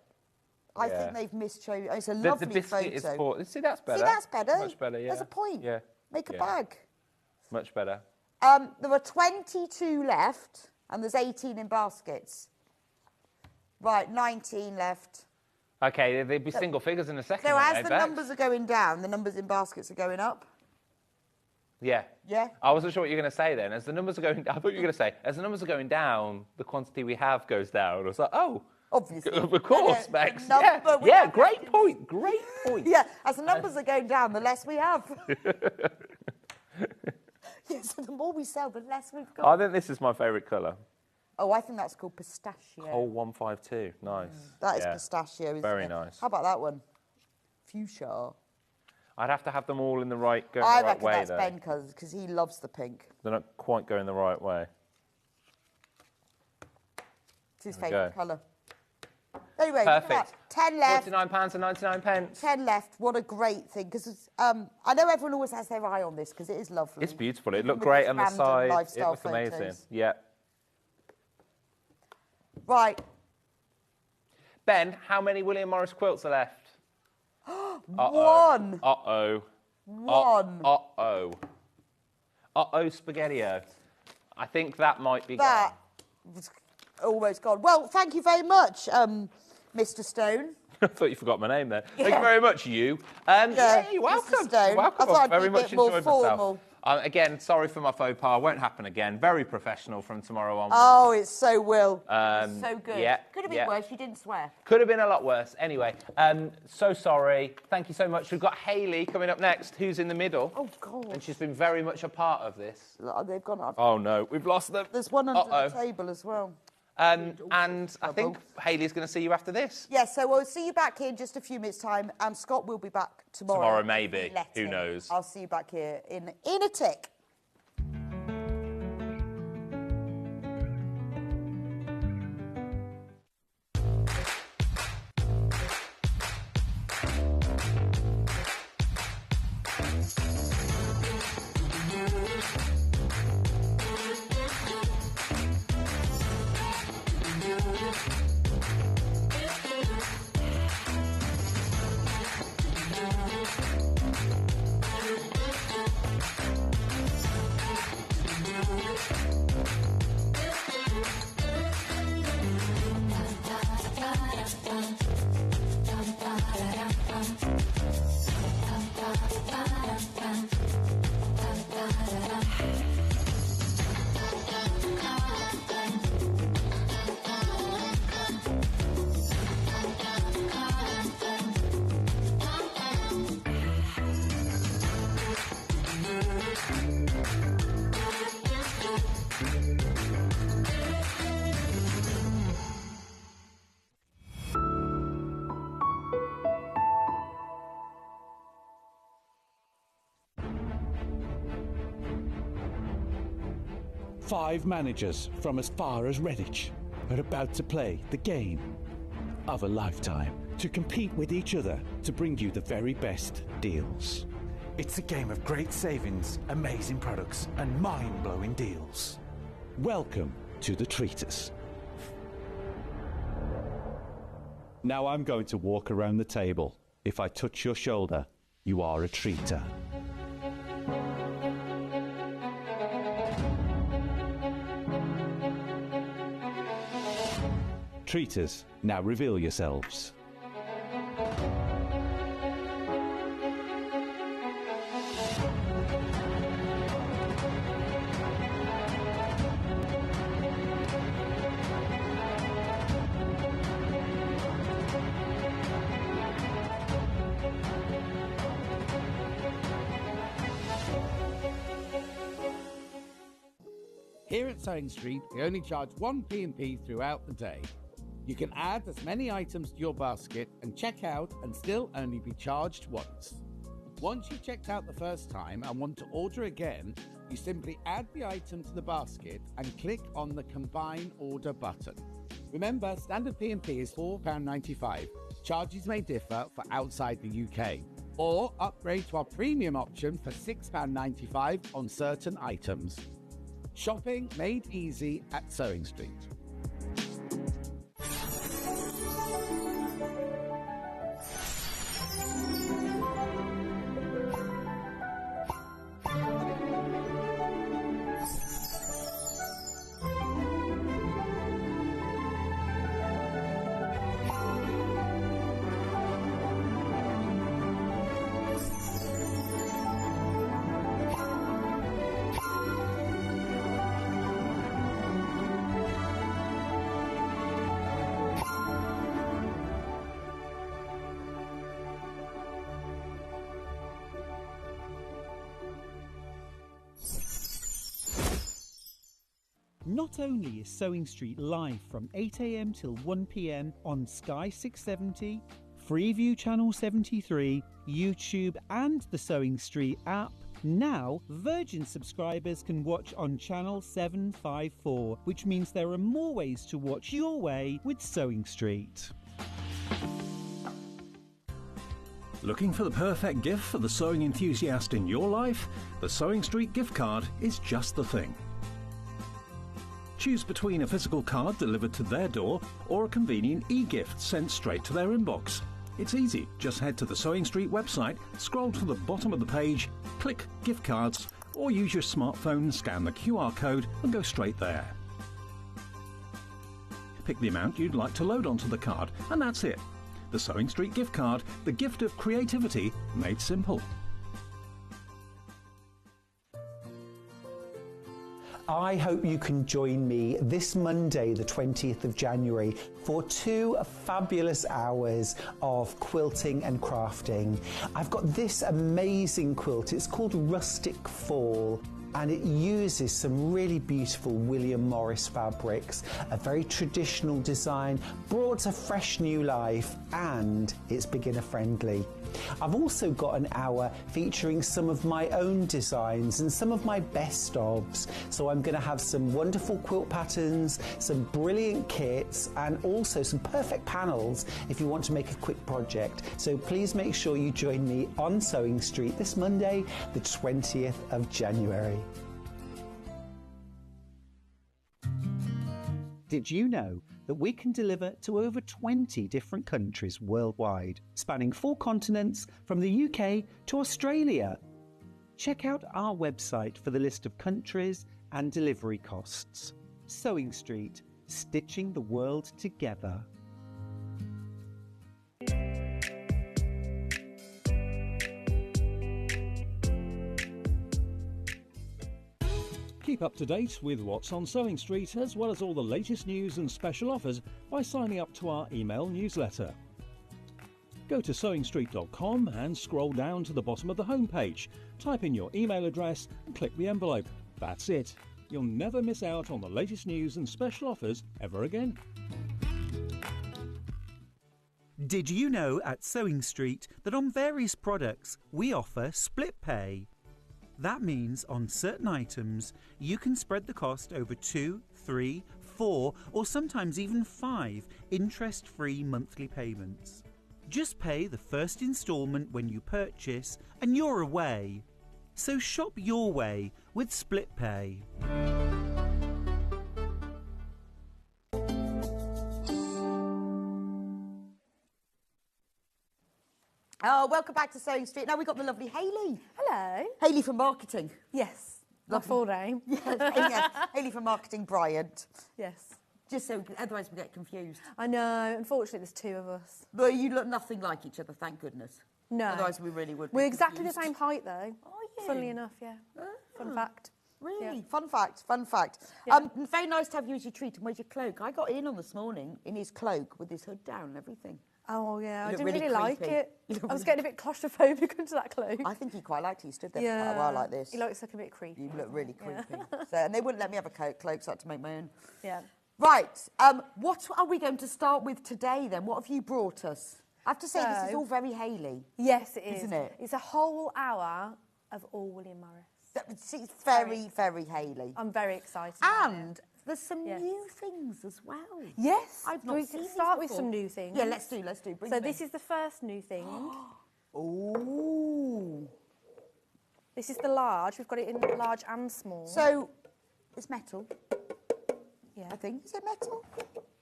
I
Yeah.
think they've mischosen. It's a
The
lovely
biscuit is
photo.
poor. See, that's better.
See, that's better.
Much better, yeah.
There's a point.
Yeah.
Make a
Yeah.
bag.
Much better.
There are 22 left, and there's 18 in baskets. Right, 19 left.
Okay, they'd be single figures in a second.
So
wouldn't
as
they,
the
Bex?
numbers are going down, the numbers in baskets are going up.
Yeah.
Yeah?
I wasn't sure what you were going to say then. As the numbers are going I thought you were going to say, as the numbers are going down, the quantity we have goes down. I was like, oh.
Obviously.
Of course,
The
Bex.
number we
Yeah,
have
great
left
point. Great point.
Yeah, as the numbers are going down, the less we have. Yeah, so the more we sell, the less we've got.
I think this is my favourite colour.
Oh, I think that's called pistachio.
Coal 152. Nice.
That is
Yeah.
pistachio, isn't
Very
it?
nice.
How about that one? Fuchsia.
I'd have to have them all in the right,
I
the right
reckon
way,
that's
though.
Ben because he loves the pink.
They're not quite going the right way.
It's his
There we
favourite
go.
colour. Anyway, look at
Perfect.
that. 10 left.
£49.99.
10 left. What a great thing. Because I know everyone always has their eye on this because it is lovely.
It's beautiful. It
Even
looked
with
great
its
on the
random
side. It
lifestyle
looked amazing.
photos.
Yeah.
Right.
Ben, how many William Morris quilts are left?
One.
Uh-oh.
One.
Uh-oh. Uh-oh, Spaghetti-O. I think that might be
That was almost gone. Well, thank you very much, Mr. Stone.
I thought you forgot my name there. Thank
Yeah.
you very much, you.
Yeah,
You're
Mr.
welcome.
Stone.
You're welcome.
I thought I'd be
very
a
much
bit more
enjoyed
formal.
myself. Again, sorry for my faux pas. Won't happen again. Very professional from tomorrow on.
Oh, it's so Will. It's so good.
yeah,
Could have been
yeah.
worse. You didn't swear.
Could have been a lot worse. Anyway, so sorry. Thank you so much. We've got Hayley coming up next, who's in the middle.
Oh, God.
And she's been very much a part of this.
Look, they've gone up.
Oh, no. We've lost them.
There's one under
Uh-oh.
the table as well.
And I think Hayley's going to see you after this.
Yes, so we'll see you back here in just a few minutes' time, and Scott will be back tomorrow.
Tomorrow,
if
maybe.
we let
Who
him.
knows?
I'll see you back here in a tick.
5 managers from as far as Redditch are about to play the game of a lifetime to compete with each other to bring you the very best deals. It's a game of great savings, amazing products, and mind-blowing deals. Welcome to the Treatise. Now I'm going to walk around the table. If I touch your shoulder, you are a treater. Treaters, now reveal yourselves.
Here at Sewing Street, we only charge one P&P throughout the day. You can add as many items to your basket and check out and still only be charged once. Once you've checked out the first time and want to order again, you simply add the item to the basket and click on the Combine Order button. Remember, standard P&P is £4.95. Charges may differ for outside the UK. Or upgrade to our premium option for £6.95 on certain items. Shopping made easy at Sewing Street.
Not only is Sewing Street live from 8 AM till 1 PM on Sky 670, Freeview Channel 73, YouTube and the Sewing Street app, now Virgin subscribers can watch on Channel 754, which means there are more ways to watch your way with Sewing Street.
Looking for the perfect gift for the sewing enthusiast in your life? The Sewing Street gift card is just the thing. Choose between a physical card delivered to their door or a convenient e-gift sent straight to their inbox. It's easy. Just head to the Sewing Street website, scroll to the bottom of the page, click Gift Cards, or use your smartphone, scan the QR code and go straight there. Pick the amount you'd like to load onto the card, and that's it. The Sewing Street gift card, the gift of creativity made simple.
I hope you can join me this Monday, the 20th of January, for 2 fabulous hours of quilting and crafting. I've got this amazing quilt. It's called Rustic Fall, and it uses some really beautiful William Morris fabrics, a very traditional design, brought to fresh new life, and it's beginner friendly. I've also got an hour featuring some of my own designs and some of my best ofs. So I'm going to have some wonderful quilt patterns, some brilliant kits, and also some perfect panels if you want to make a quick project. So please make sure you join me on Sewing Street this Monday, the 20th of January. Did you know that we can deliver to over 20 different countries worldwide, spanning 4 continents from the UK to Australia? Check out our website for the list of countries and delivery costs. Sewing Street, stitching the world together.
Keep up to date with what's on Sewing Street, as well as all the latest news and special offers by signing up to our email newsletter. Go to sewingstreet.com and scroll down to the bottom of the homepage. Type in your email address and click the envelope. That's it. You'll never miss out on the latest news and special offers ever again.
Did you know at Sewing Street that on various products we offer split pay? That means on certain items, you can spread the cost over 2, 3, 4, or sometimes even 5 interest-free monthly payments. Just pay the first instalment when you purchase and you're away. So shop your way with Split Pay.
Oh, welcome back to Sewing Street. Now we've got the lovely Hayley.
Hello.
Hayley from marketing.
Yes. My full name.
Yes, Hayley from marketing, Bryant.
Yes.
Just so, otherwise we get confused.
I know. Unfortunately, there's two of us.
But you look nothing like each other, thank goodness.
No.
Otherwise we really would be
We're exactly the
confused.
same height, though.
Are you?
Funnily enough, yeah. Fun fact.
Really?
Yeah.
Fun fact, fun fact.
Yeah.
Very nice to have you as your treat. And where's your cloak? I got in on this morning in his cloak with his hood down and everything.
Oh, yeah. I
You look
didn't
really
really like
creepy.
it.
You look
I was
really-
getting a bit claustrophobic under that cloak.
I think he quite liked it. He stood there for quite a while like this.
He looks like a bit creepy.
You look really
Yeah.
creepy. So, and they wouldn't let me have a cloak, so I had to make my own.
Yeah.
Right. What are we going to start with today then? What have you brought us? I have to say, this is
So-
all very Hayley.
Yes, it is.
Isn't it?
It's a whole hour of all William Morris.
It's very, very Hayley.
I'm very excited. about it.
And there's some
Yes.
new things as well.
Yes.
I've
Do
not
we
seen these
start with
before.
some new things?
Yeah, let's do. Bring
So
them
this
in.
is the first new thing.
Ooh.
This is the large. We've got it in large and small.
So, it's metal,
yeah.
I think. Is it metal?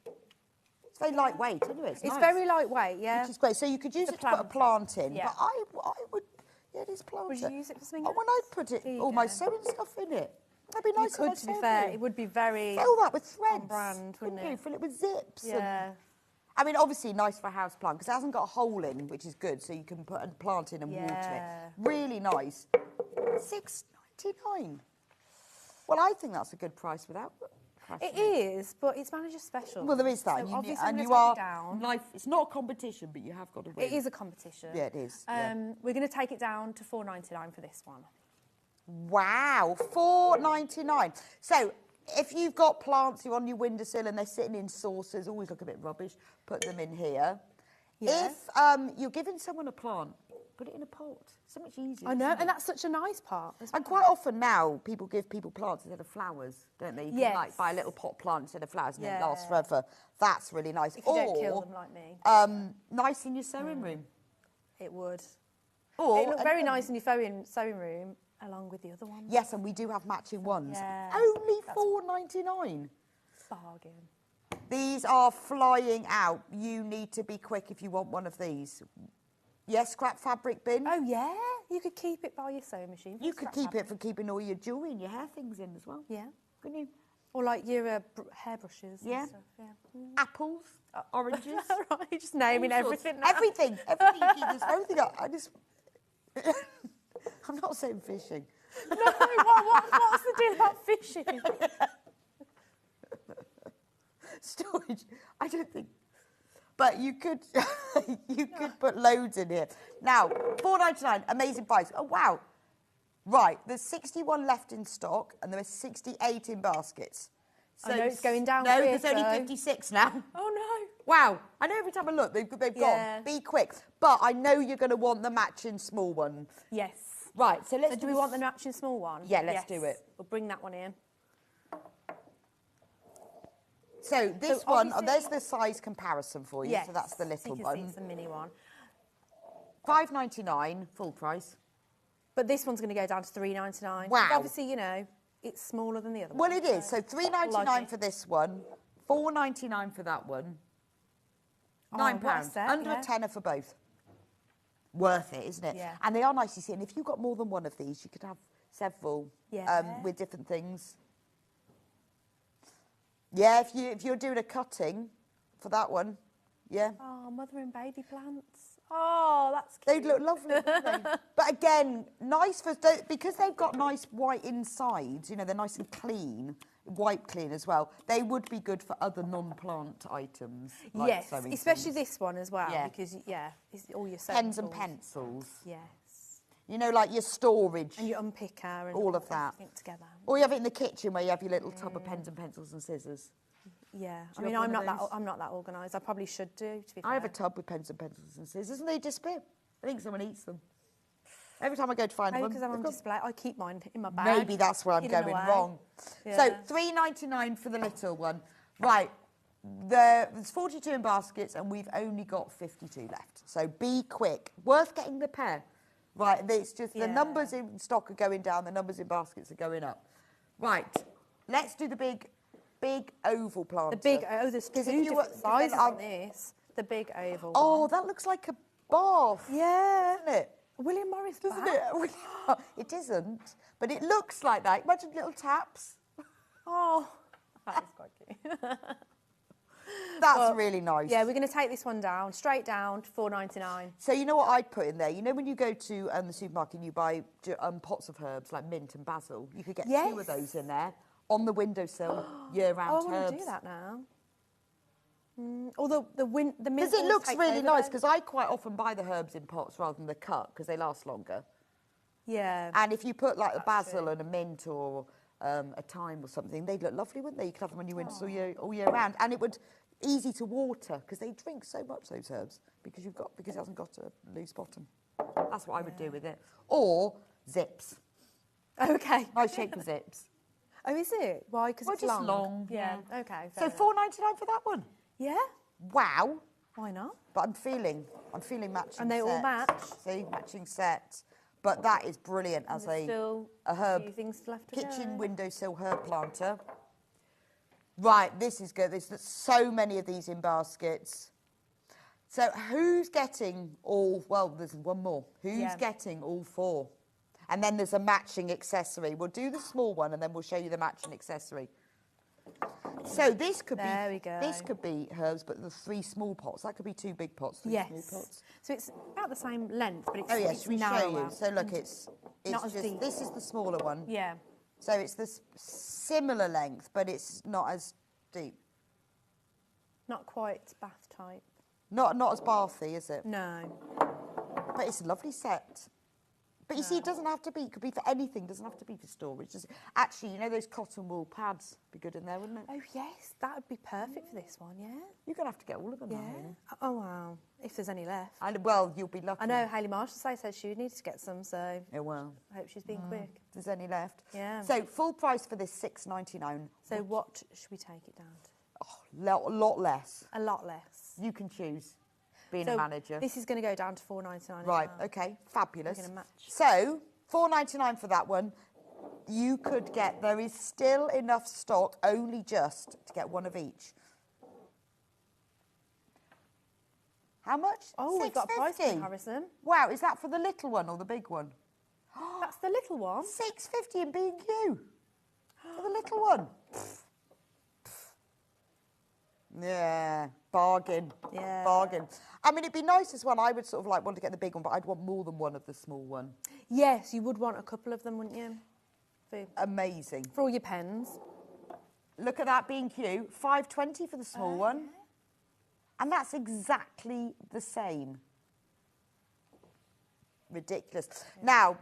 It's very lightweight, anyway. It's
It's
nice,
very lightweight, yeah.
which is great. So you could use
The
it to put a
plant.
plant in.
Yeah.
But I would, yeah, it is planter.
Would you use it for something
Oh, when
else?
I'd put it,
Here you
all my
go.
sewing stuff in it. That'd be
You
nice.
could, to be fair. It would be very
Fill that with threads.
on brand, wouldn't
you?
it?
Fill it with zips. and-
Yeah.
I mean, obviously nice for a house plant because it hasn't got a hole in, which is good. So you can put a plant in and water
Yeah.
it. Really nice. $6.99. Well, I think that's a good price without.
It is, but it's manager special.
Well, there is that.
So
and you,
obviously
and
I'm
you
gonna
are
take it down.
life. It's not a competition, but you have got to win.
It is a competition.
Yeah, it is. Yeah.
We're going to take it down to $4.99 for this one.
Wow, $4.99. So if you've got plants you're on your windowsill and they're sitting in saucers, always look a bit rubbish, put them in here.
Yeah.
If you're giving someone a plant, put it in a pot. So much easier.
I know,
isn't it?
and that's such a nice part. as
And
well.
quite often now, people give people plants instead of flowers, don't they? You can
Yes.
like buy a little pot plant instead of flowers and it
Yeah.
lasts forever. That's really nice.
If you don't kill them like me.
Nice in your sewing room.
It would.
Or
It looked very nice in your sewing room, along with the other ones.
Yes, and we do have matching ones.
Yeah.
Only
That's-
$4.99.
Bargain.
These are flying out. You need to be quick if you want one of these. Yes, scrap fabric bin.
Oh, yeah. You could keep it by your sewing machine.
You could keep it for keeping all your jewellery and your hair things in as well.
Yeah.
Couldn't you?
Or like your hairbrushes
Yeah.
and stuff. Yeah.
Apples, oranges.
Right, just naming
all sorts.
everything now.
Everything. Everything. You keep this everything up. I'm not saying fishing.
No, what's the deal about fishing?
Storage. I don't think. But you could you could put loads in here. Now, $4.99, amazing price. Oh wow. Right, there's 61 left in stock and there are 68 in baskets.
I know it's going down
No,
quick,
there's only
though.
56 now.
Oh, no.
Wow. I know every time I look, they've
Yeah.
gone. Be quick. But I know you're going to want the matching small one.
Yes.
Right, so let's
So do we want the matching small one?
Yeah, let's do it.
We'll bring that one in.
So this
So
one,
obviously-
there's the size comparison for you.
Yes.
So that's the
So
little
you can see
one.
it's the mini one.
$5.99, full price.
But this one's going to go down to $3.99.
Wow.
But obviously, you know, it's smaller than the other
Well,
one.
it is. So $3.99
Logic.
for this one, $4.99 for that one,
Oh,
£9.
what a set,
Under
yeah.
a tenner for both. Worth it, isn't it?
Yeah.
And they are nice, you see. And if you've got more than one of these, you could have several
Yeah.
with different things. Yeah, if you're doing a cutting for that one, yeah.
Oh, mother and baby plants. Oh, that's cute.
They'd look lovely, wouldn't they? But again, nice for because they've got nice white insides. You know, they're nice and clean, wipe clean as well. They would be good for other non-plant items. Like
Yes,
sewing
especially
things.
this one as well.
Yeah.
Because, yeah, it's all your sewing
Pens and
tools.
pencils.
Yes.
You know, like your storage.
And your unpicker and
all of that.
everything together.
Or you have it in the kitchen where you have your little tub of pens and pencils and scissors.
Yeah.
Do
I
you
mean,
have
I'm
one
not
of
that
those?
I'm not that organised. I probably should do, to be fair.
I have a tub with pens and pencils and scissors, and they disappear. I think someone eats them. Every time I go to find
Maybe
them,
because I'm on
they've gone.
display. I keep mine in my bag.
Maybe that's where I'm
hidden
going
away.
wrong.
Yeah.
So £3.99 for the little one. Right, there's 42 in baskets and we've only got 52 left. So be quick. Worth getting the pair. Right, it's just the numbers in stock are going down, the numbers in baskets are going up. Right, let's do the big oval planter.
The big, there's two different sizes on this. The big oval one.
That looks like a bath.
Yeah.
Doesn't it?
William Morris
Doesn't
bath.
it? It isn't, but it looks like that. Imagine little taps.
Oh, that is quite cute.
That's really nice.
Yeah, we're going to take this one down, straight down to £4.99.
So you know what I'd put in there? You know when you go to the supermarket and you buy pots of herbs like mint and basil, you could get 2 of those in there on the windowsill, year-round
Oh, I want
herbs.
to do that now. Or the mint.
Because it looks really nice, because I quite often buy the herbs in pots rather than the cut, because they last longer.
Yeah.
And if you put like a basil and a mint or a thyme or something, they'd look lovely, wouldn't they? You could have them on your windows all year round. And it would easy to water, because they drink so much, those herbs, because it hasn't got a loose bottom. That's what I would do with it. Or zips.
Okay.
Nice shape for zips.
Oh, is it? Why? Because it's
just
long.
long.
Yeah. Okay.
So £4.99 for that one.
Yeah.
Wow.
Why not?
But I'm feeling matching.
And they all
set.
match.
See, matching set. But that is brilliant as
There's
a
still
herb.
A few things left to
Kitchen
go.
windowsill herb planter. Right, this is good. There's so many of these in baskets. So who's getting all, well, there's one more. Who's getting all 4? And then there's a matching accessory. We'll do the small one and then we'll show you the matching accessory. So this could this could be herbs, but the 3 small pots. That could be 2 big pots, 3 small pots.
So it's about the same length, but it's
Oh yes,
it's
we show
narrower.
you. So look, it's
Not as
just
deep.
this is the smaller one.
Yeah.
So it's this similar length, but it's not as deep.
Not quite bath type.
Not as bathy, is it?
No.
But it's a lovely set. But you see, it doesn't have to be. It could be for anything. It doesn't have to be for storage. Actually, you know those cotton wool pads be good in there, wouldn't it?
Oh yes, that would be perfect for this one. Yeah.
You're gonna have to get all of them.
Yeah.
Now,
Oh wow. If there's any left.
and well, you'll be lucky.
I know Hayley Marshall said she needs to get some, so
Yeah, well,
I hope she's being quick.
if there's any left.
Yeah.
So full price for this £6.99.
So what should we take it down to?
A lot less.
A lot less.
You can choose. Being
So
a manager.
this is going to go down to £4.99.
Right, okay, fabulous.
We're gonna match.
So, £4.99 for that one. You could get, there is still enough stock, only just to get one of each. How much?
Oh, we've got a price
£6.50.
comparison.
Wow, is that for the little one or the big one?
That's the little one.
£6.50 in B&Q for the little one. Yeah, bargain.
Yeah.
Bargain. I mean, it'd be nice as well. I would sort of like want to get the big one, but I'd want more than one of the small one.
Yes, you would want a couple of them, wouldn't you?
Amazing.
For all your pens.
Look at that B&Q, £5.20 for the small one. And that's exactly the same. Ridiculous. Now,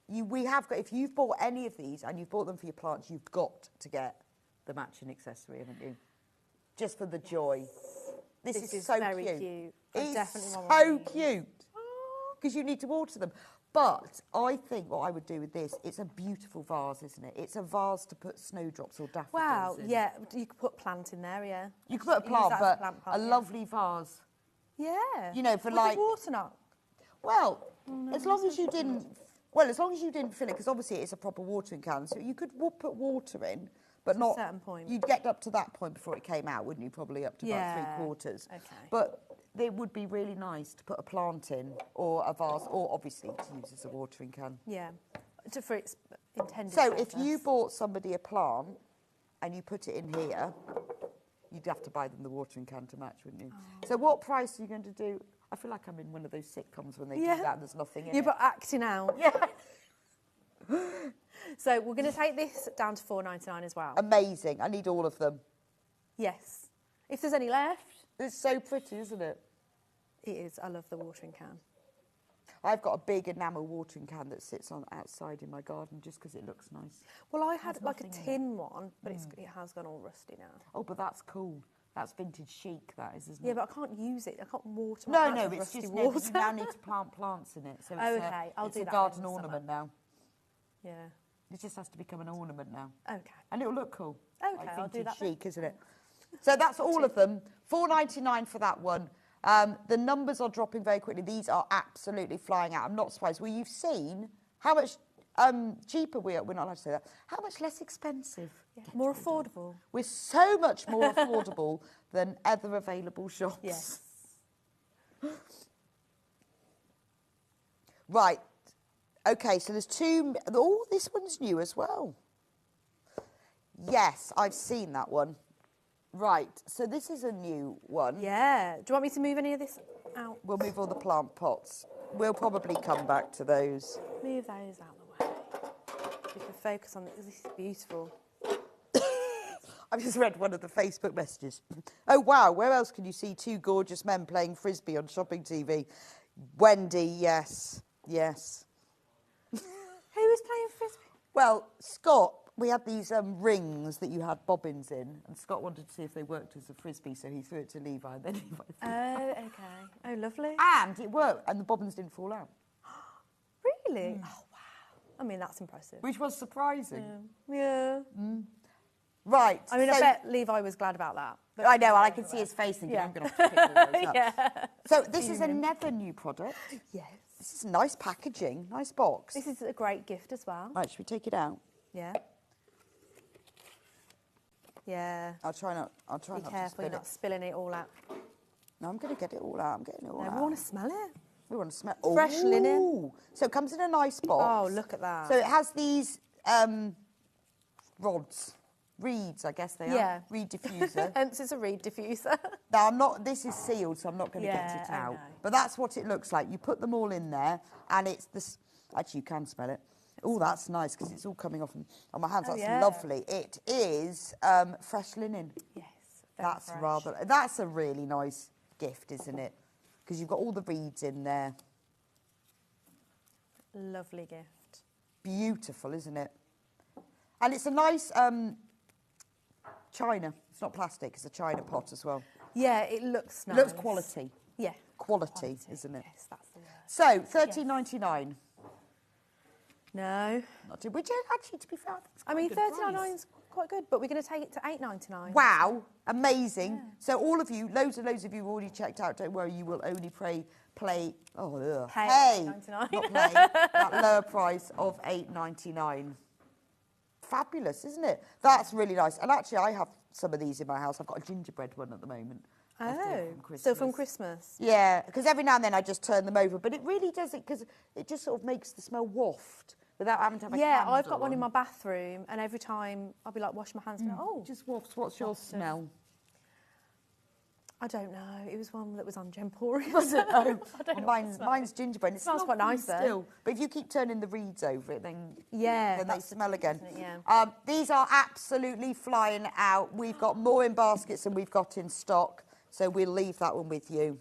we have got, if you've bought any of these and you've bought them for your plants, you've got to get the matching accessory, haven't you? Just for the joy. This is so
very
cute.
I
It's
definitely want
so
one of these.
cute. Because you need to water them. But I think what I would do with this, it's a beautiful vase, isn't it? It's a vase to put snowdrops or daffodils
Wow,
in.
yeah, you could put plant in there, yeah.
You could put a
Use
plant,
that as a
but
plant pot,
a
yeah.
lovely vase.
Yeah.
You know, for
Would
like...
the water not?
Well, as long as you didn't... Well, as long as you didn't fill it, because obviously it's a proper watering can, so you could put water in, but not...
a certain point.
You'd get up to that point before it came out, wouldn't you? Probably up to about 3/4.
Okay.
But it would be really nice to put a plant in, or a vase, or obviously to use as a watering can.
Yeah. For its intended
So
purpose.
if you bought somebody a plant and you put it in here, you'd have to buy them the watering can to match, wouldn't you?
Oh.
So what price are you going to do? I feel like I'm in one of those sitcoms when they do that and there's nothing in
You're
it.
acting out.
Yeah.
So we're going to take this down to £4.99 as well.
Amazing. I need all of them.
Yes. If there's any left.
It's so pretty, isn't it?
It is. I love the watering can.
I've got a big enamel watering can that sits on outside in my garden just because it looks nice.
Well, I had like a
nothing in it.
tin one, but it has gone all rusty now.
Oh, but that's cool. That's vintage chic, that is, isn't it?
Yeah, but I can't use it. I can't water
No,
my
no,
house with
it's
rusty
just
water.
you now need to plant plants in it. So it's
Okay, I'll
it's
do
a
that
garden
in the
ornament now.
Yeah.
It just has to become an ornament now.
Okay.
And it'll look cool.
Okay,
like
I'll do
vintage
that then.
chic, isn't it? So that's all of them. £4.99 for that one. The numbers are dropping very quickly. These are absolutely flying out. I'm not surprised. Well, you've seen how much cheaper we are. We're not allowed to say that. How much less expensive.
Yeah. More affordable.
We're so much more affordable than other available shops.
Yes.
Right. Okay, so there's two. Oh, this one's new as well. Yes, I've seen that one. Right, so this is a new one.
Yeah. Do you want me to move any of this out?
We'll move all the plant pots. We'll probably come back to those.
Move those out of the way. We can focus on this. This is beautiful.
I've just read one of the Facebook messages. Oh, wow, where else can you see two gorgeous men playing Frisbee on shopping TV? Wendy, yes, yes.
Who was playing Frisbee?
Well, Scott, we had these rings that you had bobbins in, and Scott wanted to see if they worked as a Frisbee, so he threw it to Levi, and then Levi threw it.
Oh, okay. Oh, lovely.
And it worked, and the bobbins didn't fall out.
Really? Oh, wow. I mean, that's impressive.
Which was surprising.
Yeah.
Right.
I mean,
so,
I bet Levi was glad about that. But
I know, and I can see his face thinking,
Yeah.
I'm going to have to pick all those up.
Yeah.
So this is another new product.
Yes.
This is nice packaging, nice box.
This is a great gift as well.
Right, should we take it out?
Yeah. Yeah.
I'll try not
Be
to
careful,
spill
you're not spilling it all out.
No, I'm going to get it all out. I'm getting it all
No,
out.
we want to smell it.
We want to smell.
Fresh linen.
Ooh. So it comes in a nice box.
Oh, look at that.
So it has these rods, reeds, I guess they
Yeah.
are. Reed diffuser.
Hence, it's a reed diffuser.
Now, I'm not. This is sealed, so I'm not going to
Yeah,
get it
I
out.
know.
But that's what it looks like. You put them all in there, and it's this. Actually, you can smell it. Oh, that's nice because it's all coming off on my hands.
Oh,
That's
yeah.
lovely. It is fresh linen.
Yes. very
That's
fresh.
rather. That's a really nice gift, isn't it? Because you've got all the reeds in there.
Lovely gift.
Beautiful, isn't it? And it's a nice china. It's not plastic. It's a china pot as well.
Yeah, it looks nice.
It looks quality.
Yeah.
Quality, isn't it?
Yes, that's the word.
So £13.99.
No.
Not too, which actually, to be fair, that's
I mean,
quite a good price.
£13.99 is quite good, but we're going to take it to £8.99.
Wow, amazing. So all of you, loads of you have already checked out. Don't worry, you will only pay
Pay
not
£8.99.
play, that lower price of £8.99. Fabulous, isn't it? That's really nice. And actually, I have some of these in my house. I've got a gingerbread one at the moment.
Oh, still from Christmas.
Yeah, because every now and then I just turn them over, but it really does it because it just sort of makes the smell waft without having to have a
Yeah, I've
candle
got one in
on.
my bathroom, and every time I'll be like washing my hands, and oh,
Just wafts. What's your smell?
I don't know. It was one that was on Gemporium.
Was it? Oh,
I don't
well,
know
mine's, mine's gingerbread. It
smells quite
lovely
nice, though.
still. But if you keep turning the reeds over it, then
Yeah,
then they
that's
smell again.
isn't it? Yeah.
These are absolutely flying out. We've got more in baskets than we've got in stock, so we'll leave that one with you.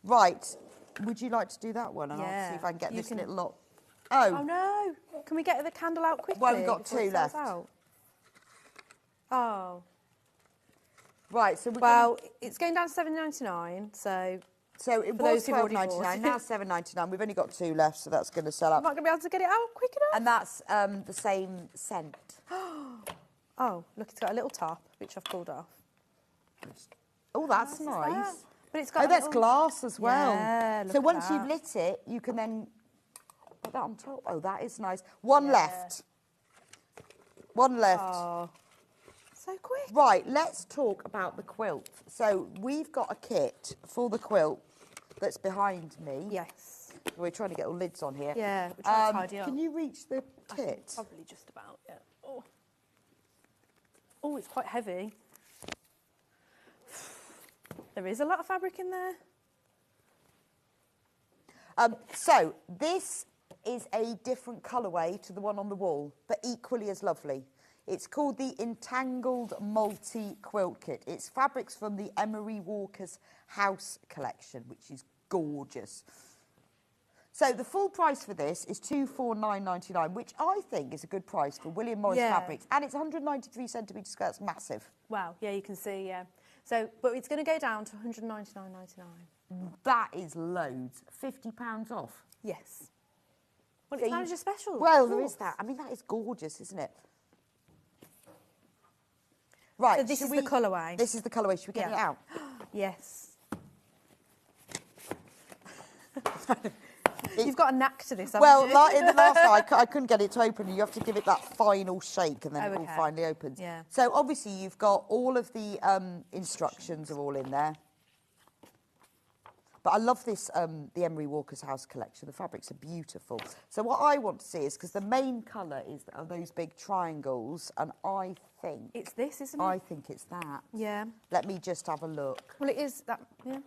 Right. Would you like to do that one? And I'll
Yeah.
see if I can get
You
this
can-
little lot.
Oh no! Can we get the candle out quickly?
Well, we've got
before
two
it sells
left.
out? Oh.
Right, so we're
Well, it's going down to £7.99, so
so it
for
was
those who've already bought.
£12.99, now £7.99. We've only got two left, so that's going to sell
I'm
out.
not going to be able to get it out quick enough.
And that's the same scent.
Oh, look, it's got a little top, which I've pulled off.
Oh, that's
Nice,
nice.
that? But it's got
Oh,
a
that's
little-
glass as well.
Yeah,
so
look at
once
that.
you've lit it, you can then put that on top. Oh, that is nice. One left. One left.
Oh, so quick.
Right, let's talk about the quilt. So we've got a kit for the quilt that's behind me.
Yes.
We're trying to get all lids on here.
Yeah, we're trying to tidy up.
Can you reach the kit?
Probably just about, yeah. Oh. Oh, it's quite heavy. There is a lot of fabric in there.
So this is a different colourway to the one on the wall, but equally as lovely. It's called the Entangled Multi-Quilt Kit. It's fabrics from the Emery Walker's House collection, which is gorgeous. So the full price for this is £249.99, which I think is a good price for William Morris
Yeah.
fabrics. And it's 193 centimetres square, it's massive.
Wow, yeah, you can see, yeah. So, but it's going to go down to 199.99.
That is loads. £50 off.
Yes. Well, it's manager special.
Well, there is that. I mean, that is gorgeous, isn't it? Right.
So this is the colourway.
This is the colourway. Should we get it out?
Yes. You've got a knack to this, haven't you?
Well, in the last one, I couldn't get it to open. You have to give it that final shake, and then it all
okay.
finally opens.
Yeah.
So obviously, you've got all of the instructions are all in there. But I love this, the Emery Walker's House collection. The fabrics are beautiful. So what I want to see is, because the main colour are those big triangles, and I think...
It's this, isn't it?
I think it's that.
Yeah.
Let me just have a look.
Well, it is that, yeah.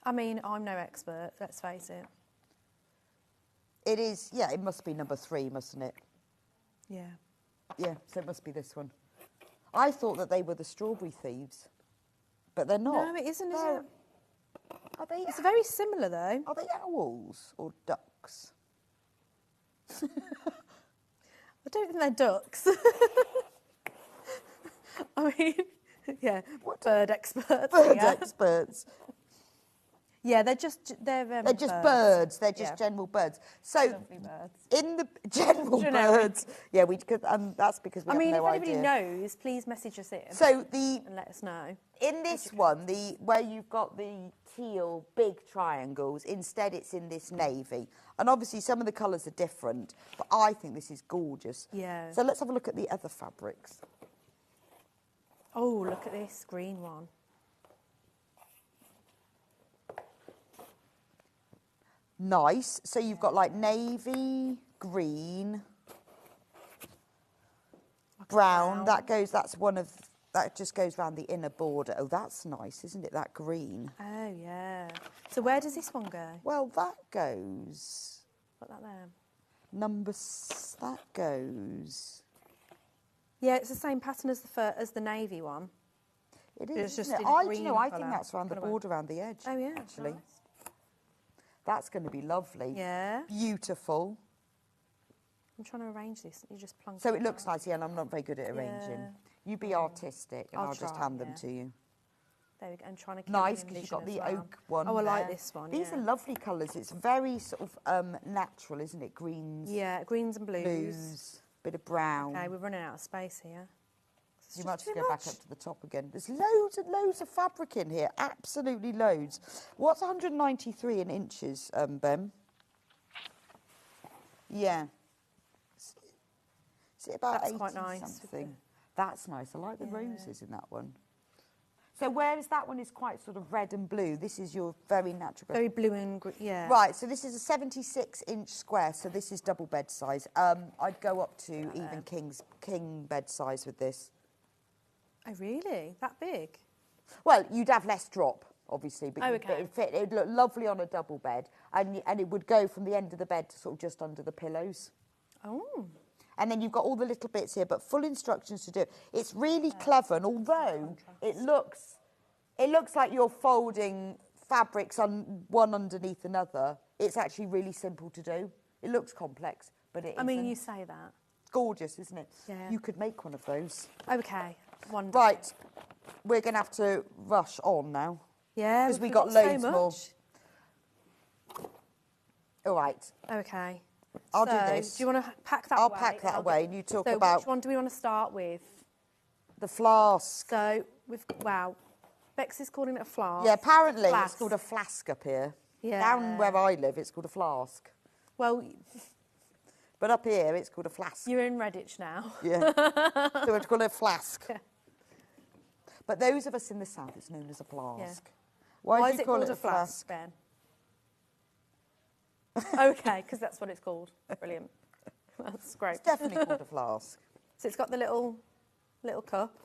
I mean, I'm no expert, let's face it.
It is, yeah, it must be number 3, mustn't it?
Yeah.
Yeah, so it must be this one. I thought that they were the strawberry thieves, but they're not.
No, it isn't, is it?
Are they?
It's very similar, though.
Are they owls or ducks?
I don't think they're ducks. I mean, yeah, bird experts.
Bird experts.
Yeah, they're just
just birds. They're just general birds. So
lovely birds.
In the general birds, yeah, we could. That's because we have no idea.
If anybody knows, please message us in.
So
and let us know.
In this one, where you've got the teal big triangles, instead it's in this navy. And obviously some of the colours are different, but I think this is gorgeous.
Yeah.
So let's have a look at the other fabrics.
Oh, look at this green one.
Nice. So you've got like navy, green, brown. That's one of... That just goes around the inner border. Oh, that's nice, isn't it? That green.
Oh, yeah. So where does this one go?
Well, that goes...
Put that there.
That goes...
Yeah, it's the same pattern as the navy one.
It is,
it's just
isn't it?
in a
I
green
think
colour.
that's around the border, around the edge.
Oh, yeah.
Actually.
Nice.
That's going to be lovely.
Yeah.
Beautiful.
I'm trying to arrange this. You just plunk
So it looks nice, yeah, and I'm not very good at arranging.
Yeah.
You be artistic, and I'll just
try,
hand them
yeah.
to you.
There we go. I'm trying to keep
Nice,
the
because you've got
illusion
the
as well.
oak one.
Oh, I like
there.
this one.
These
yeah.
are lovely colours. It's very sort of natural, isn't it? Greens.
Yeah, greens and
Blues. Bit of brown.
Okay, we're running out of space here.
You might have to go back up to the top again. There's loads and loads of fabric in here. Absolutely loads. What's 193 in inches, Ben? Yeah. Is it about
That's
80
quite nice.
something? That's nice. I like the roses in that one. So whereas that one is quite sort of red and blue, this is your very natural.
Very blue and green, yeah.
Right, so this is a 76-inch square, so this is double bed size. I'd go up to even king bed size with this.
Oh, really? That big?
Well, you'd have less drop, obviously, but
okay.
it'd look lovely on a double bed, and it would go from the end of the bed to sort of just under the pillows.
Oh.
And then you've got all the little bits here, but full instructions to do it. It's really clever, and although it looks like you're folding fabrics on one underneath another, it's actually really simple to do. It looks complex, but it isn't.
I mean, you say that.
Gorgeous, isn't it?
Yeah.
You could make one of those.
Okay. Wonderful.
Right, we're going to have to rush on now.
Yeah,
because we got loads
so
more.
much.
All right.
Okay.
I'll do this.
Do you want to pack that
I'll
away?
pack that away, and you talk
so
about...
which one do we want to start with?
The flask.
So, wow. Bex is calling it a flask.
Yeah, apparently
Flask.
it's called a flask up here.
Yeah.
Down where I live, it's called a flask.
Well...
But up here, it's called a flask.
You're in Redditch now.
Yeah. So we'd call it a flask.
Yeah.
But those of us in the south, it's known as a flask.
Yeah.
Why do
is
you
it
call
called
it
a flask, Ben? Okay, because that's what it's called. Brilliant. That's great.
It's definitely called a flask.
So it's got the little cup.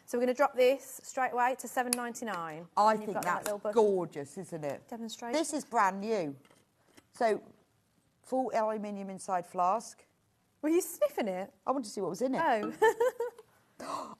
So we're going to drop this straight away to $7.99.
I think that's gorgeous, isn't it?
Demonstration.
This is brand new. So, full aluminium inside flask.
Were you sniffing it?
I want to see what was in it.
Oh.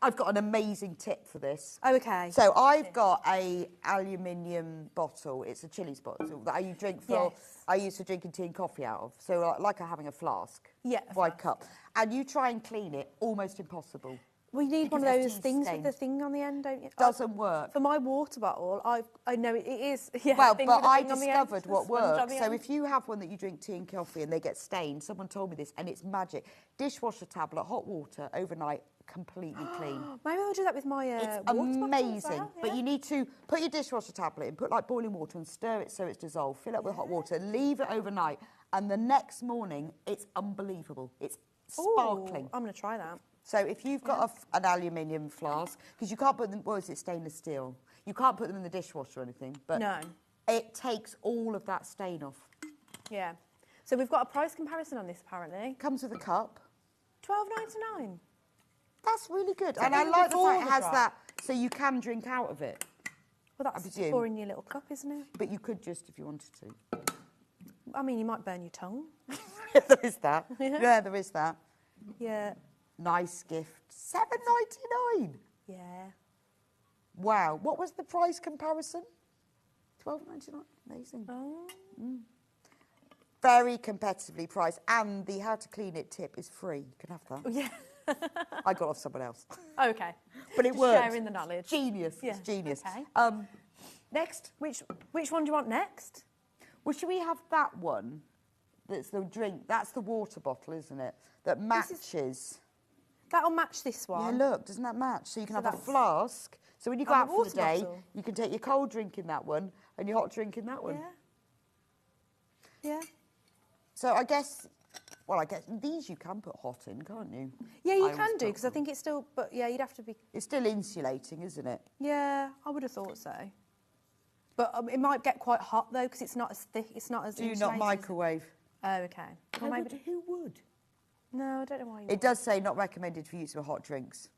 I've got an amazing tip for this.
Oh, okay.
So I've got a aluminium bottle. It's a Chili's bottle that I drink for.
Yes.
I used to drinking tea and coffee out of. So like having a flask.
Yeah.
Wide cup. And you try and clean it, almost impossible.
We need one of
Because
those
it's
things with
stained.
the thing on the end, don't you?
Doesn't work.
For my water bottle, I know it is. Yeah,
Well,
thing
but
with the
I
thing on the end,
discovered
the
what
sponge on
works.
the
So
end.
if you have one that you drink tea and coffee and they get stained, someone told me this, and it's magic. Dishwasher tablet, hot water, overnight, completely clean.
Maybe I'll do that with my
It's
water bottle as
amazing.
well,
But
yeah.
you need to put your dishwasher tablet in, put like boiling water and stir it so it's dissolved, fill it with hot water, leave it overnight, and the next morning, it's unbelievable. It's sparkling.
Ooh, I'm going to try that.
So if you've got an aluminium flask, because you can't put them, what is it, stainless steel? You can't put them in the dishwasher or anything, but
No.
it takes all of that stain off.
Yeah. So we've got a price comparison on this, apparently.
Comes with a cup.
$12.99.
That's really good.
So
And I
even
like the
before
fact it
the
has
drop.
that, so you can drink out of it.
Well, that's
presume.
pouring your little cup, isn't it?
But you could just if you wanted to.
I mean, you might burn your tongue.
There is that.
Yeah.
Yeah, there is that.
Yeah.
Nice gift. $7.99.
Yeah.
Wow. What was the price comparison? $12.99. Amazing.
Oh.
Very competitively priced. And the how to clean it tip is free. You can have that.
Yeah.
I got off someone else.
Okay.
But it
Just
works.
Sharing the knowledge.
Genius.
Yeah.
It's genius.
Okay.
Next.
Which one do you want next?
Well, should we have that one? That's the drink. That's the water bottle, isn't it? That matches.
That'll match this
Yeah,
one.
look, doesn't that match? So you can
So
have a
that's-
flask. So when you go
And a
out for the
water
day,
bottle.
you can take your cold drink in that one and your hot drink in that one.
Yeah. Yeah.
So I guess these you can put hot in, can't you?
Yeah, you
I always
can do
thought
because I
so.
think it's still. But yeah, you'd have to be.
It's still insulating, isn't it?
Yeah, I would have thought so. But it might get quite hot though because it's not as thick. It's not as.
Do not
insulated as-
microwave.
Oh, okay. Well, maybe.
Who would?
No, I don't know why. You
It does say not recommended for use with hot drinks.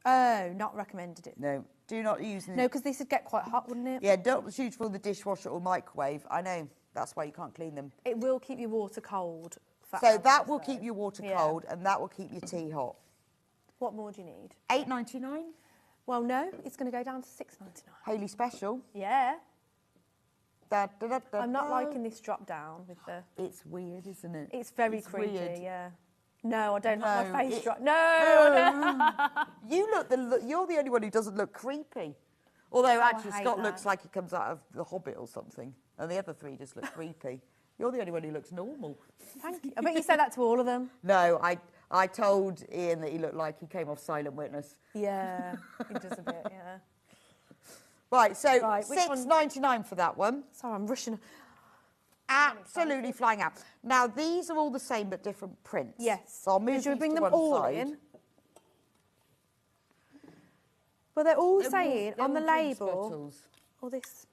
Oh, not recommended it.
No, do not use them.
No, because these would get quite hot, wouldn't it?
Yeah, don't shoot for the dishwasher or microwave. I know. That's why you can't clean them.
It will keep your water cold. For
So
hours,
that will
though.
keep your water
Yeah.
cold and that will keep your tea hot.
What more do you need?
$8.99.
Well, no, it's going to go down to $6.99.
Hayley special.
Yeah.
Da, da, da, da,
I'm not
da.
liking this drop down with the.
It's weird, isn't it?
It's very
It's
creepy.
weird.
Yeah. No, I don't like
No,
my face
it-
drop. No. I don't.
You look. You're the only one who doesn't look creepy. Although actually,
I hate
Scott
that.
looks like he comes out of The Hobbit or something, and the other three just look creepy. You're the only one who looks normal.
Thank you. I bet you say that to all of them.
No, I told Ian that he looked like he came off Silent Witness.
Yeah, it does a bit. Yeah.
Right, so
Right, which one-
$6.99 for that one.
Sorry, I'm rushing.
Absolutely flying out. Now these are all the same but different prints.
Yes.
So I'll move
Should we
these
bring
to
them
one
all
side.
in? Well, they're all
They're
saying
all-
on the
they're all drinks
label.
bottles.
Oh, this.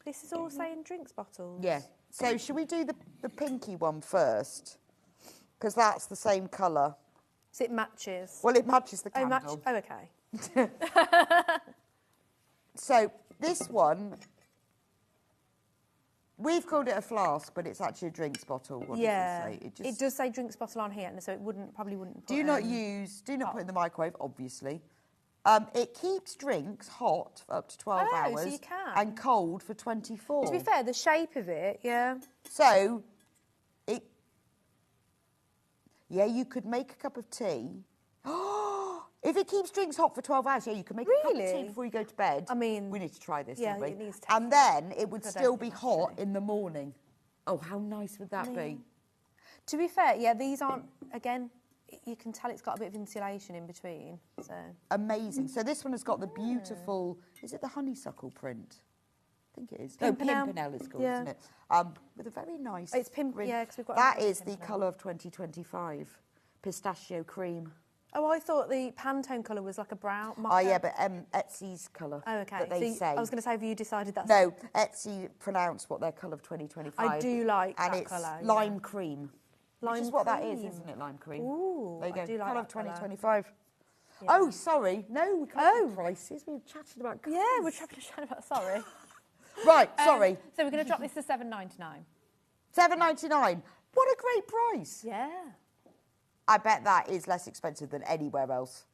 This is all saying drinks bottles.
Yeah. So should we do the pinky one first? Because that's the same colour.
So it matches.
Well, it matches the
Oh,
candle.
Oh, okay.
So this one, we've called it a flask, but it's actually a drinks bottle. What
Yeah.
does it say?
It does say drinks bottle on here, and so it probably wouldn't.
Do
put,
not
hot.
put it in the microwave, obviously. It keeps drinks hot for up to 12
Oh, so
hours
you can.
and cold for 24.
To be fair, the shape of it, yeah.
So, you could make a cup of tea. If it keeps drinks hot for 12 hours, yeah, you can make a cup of tea
Really?
before you go to bed.
I mean,
we need to try this,
yeah,
don't we?
it needs
And then it would
I don't
still
think
be
that's
hot
true.
in the morning. Oh, how nice would that be?
To be fair, yeah, these aren't. Again, you can tell it's got a bit of insulation in between. So
Amazing. So this one has got the beautiful, is it the honeysuckle print? I think it is.
Pimpernel.
No, Pimpernel it's called,
Yeah.
isn't it? With a very nice
It's pimp-
print.
yeah, 'cause we've got
That
another
is the
Pimpernel.
colour of 2025. Pistachio cream.
Oh, I thought the Pantone colour was like a brown.
Oh, yeah, but Etsy's colour
Oh, okay.
that they
So
say.
I was going to say, have you decided that's...
No, Etsy pronounce what their colour of 2025.
I do like
and
that
it's
colour, yeah.
lime cream. Which
Lime
is what that is,
cream.
isn't it, lime cream?
Ooh,
there you go.
I do like
colour of
that colour.
2025.
Yeah.
Oh, sorry. No, we can't do prices. We were chatting about colours.
Yeah, we're trying to chat about... Sorry.
Right, sorry.
So we're going to drop this to $7.99.
$7.99. What a great price.
Yeah.
I bet that is less expensive than anywhere else.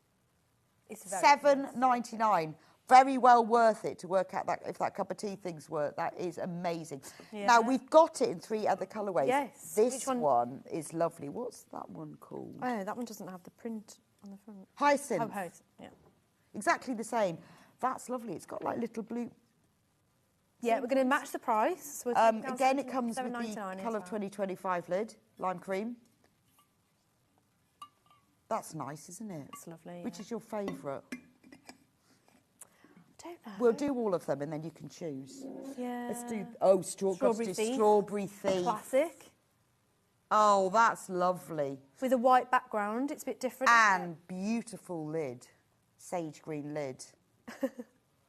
It's very
$7.99. Very well worth it to work out that if that cup of tea thing's worth. That is amazing.
Yeah.
Now, we've got it in 3 other colourways.
Yes.
This
Which one?
one is lovely. What's that one called?
Oh, that one doesn't have the print on the front?
Hyacinth.
Oh, hyacinth, yeah.
Exactly the same. That's lovely. It's got like little blue.
Yeah, we're going to match the price. So we'll take down
Again, it comes with the
$7.99
Colour
as
of
well.
2025 lid, lime cream. That's nice, isn't it?
It's lovely.
Which is your favourite?
I don't know.
We'll do all of them and then you can choose.
Yeah.
Let's do,
Strawberry Thief.
Strawberry Thief.
Classic.
Oh, that's lovely.
With a white background, it's a bit different.
And beautiful lid, sage green lid.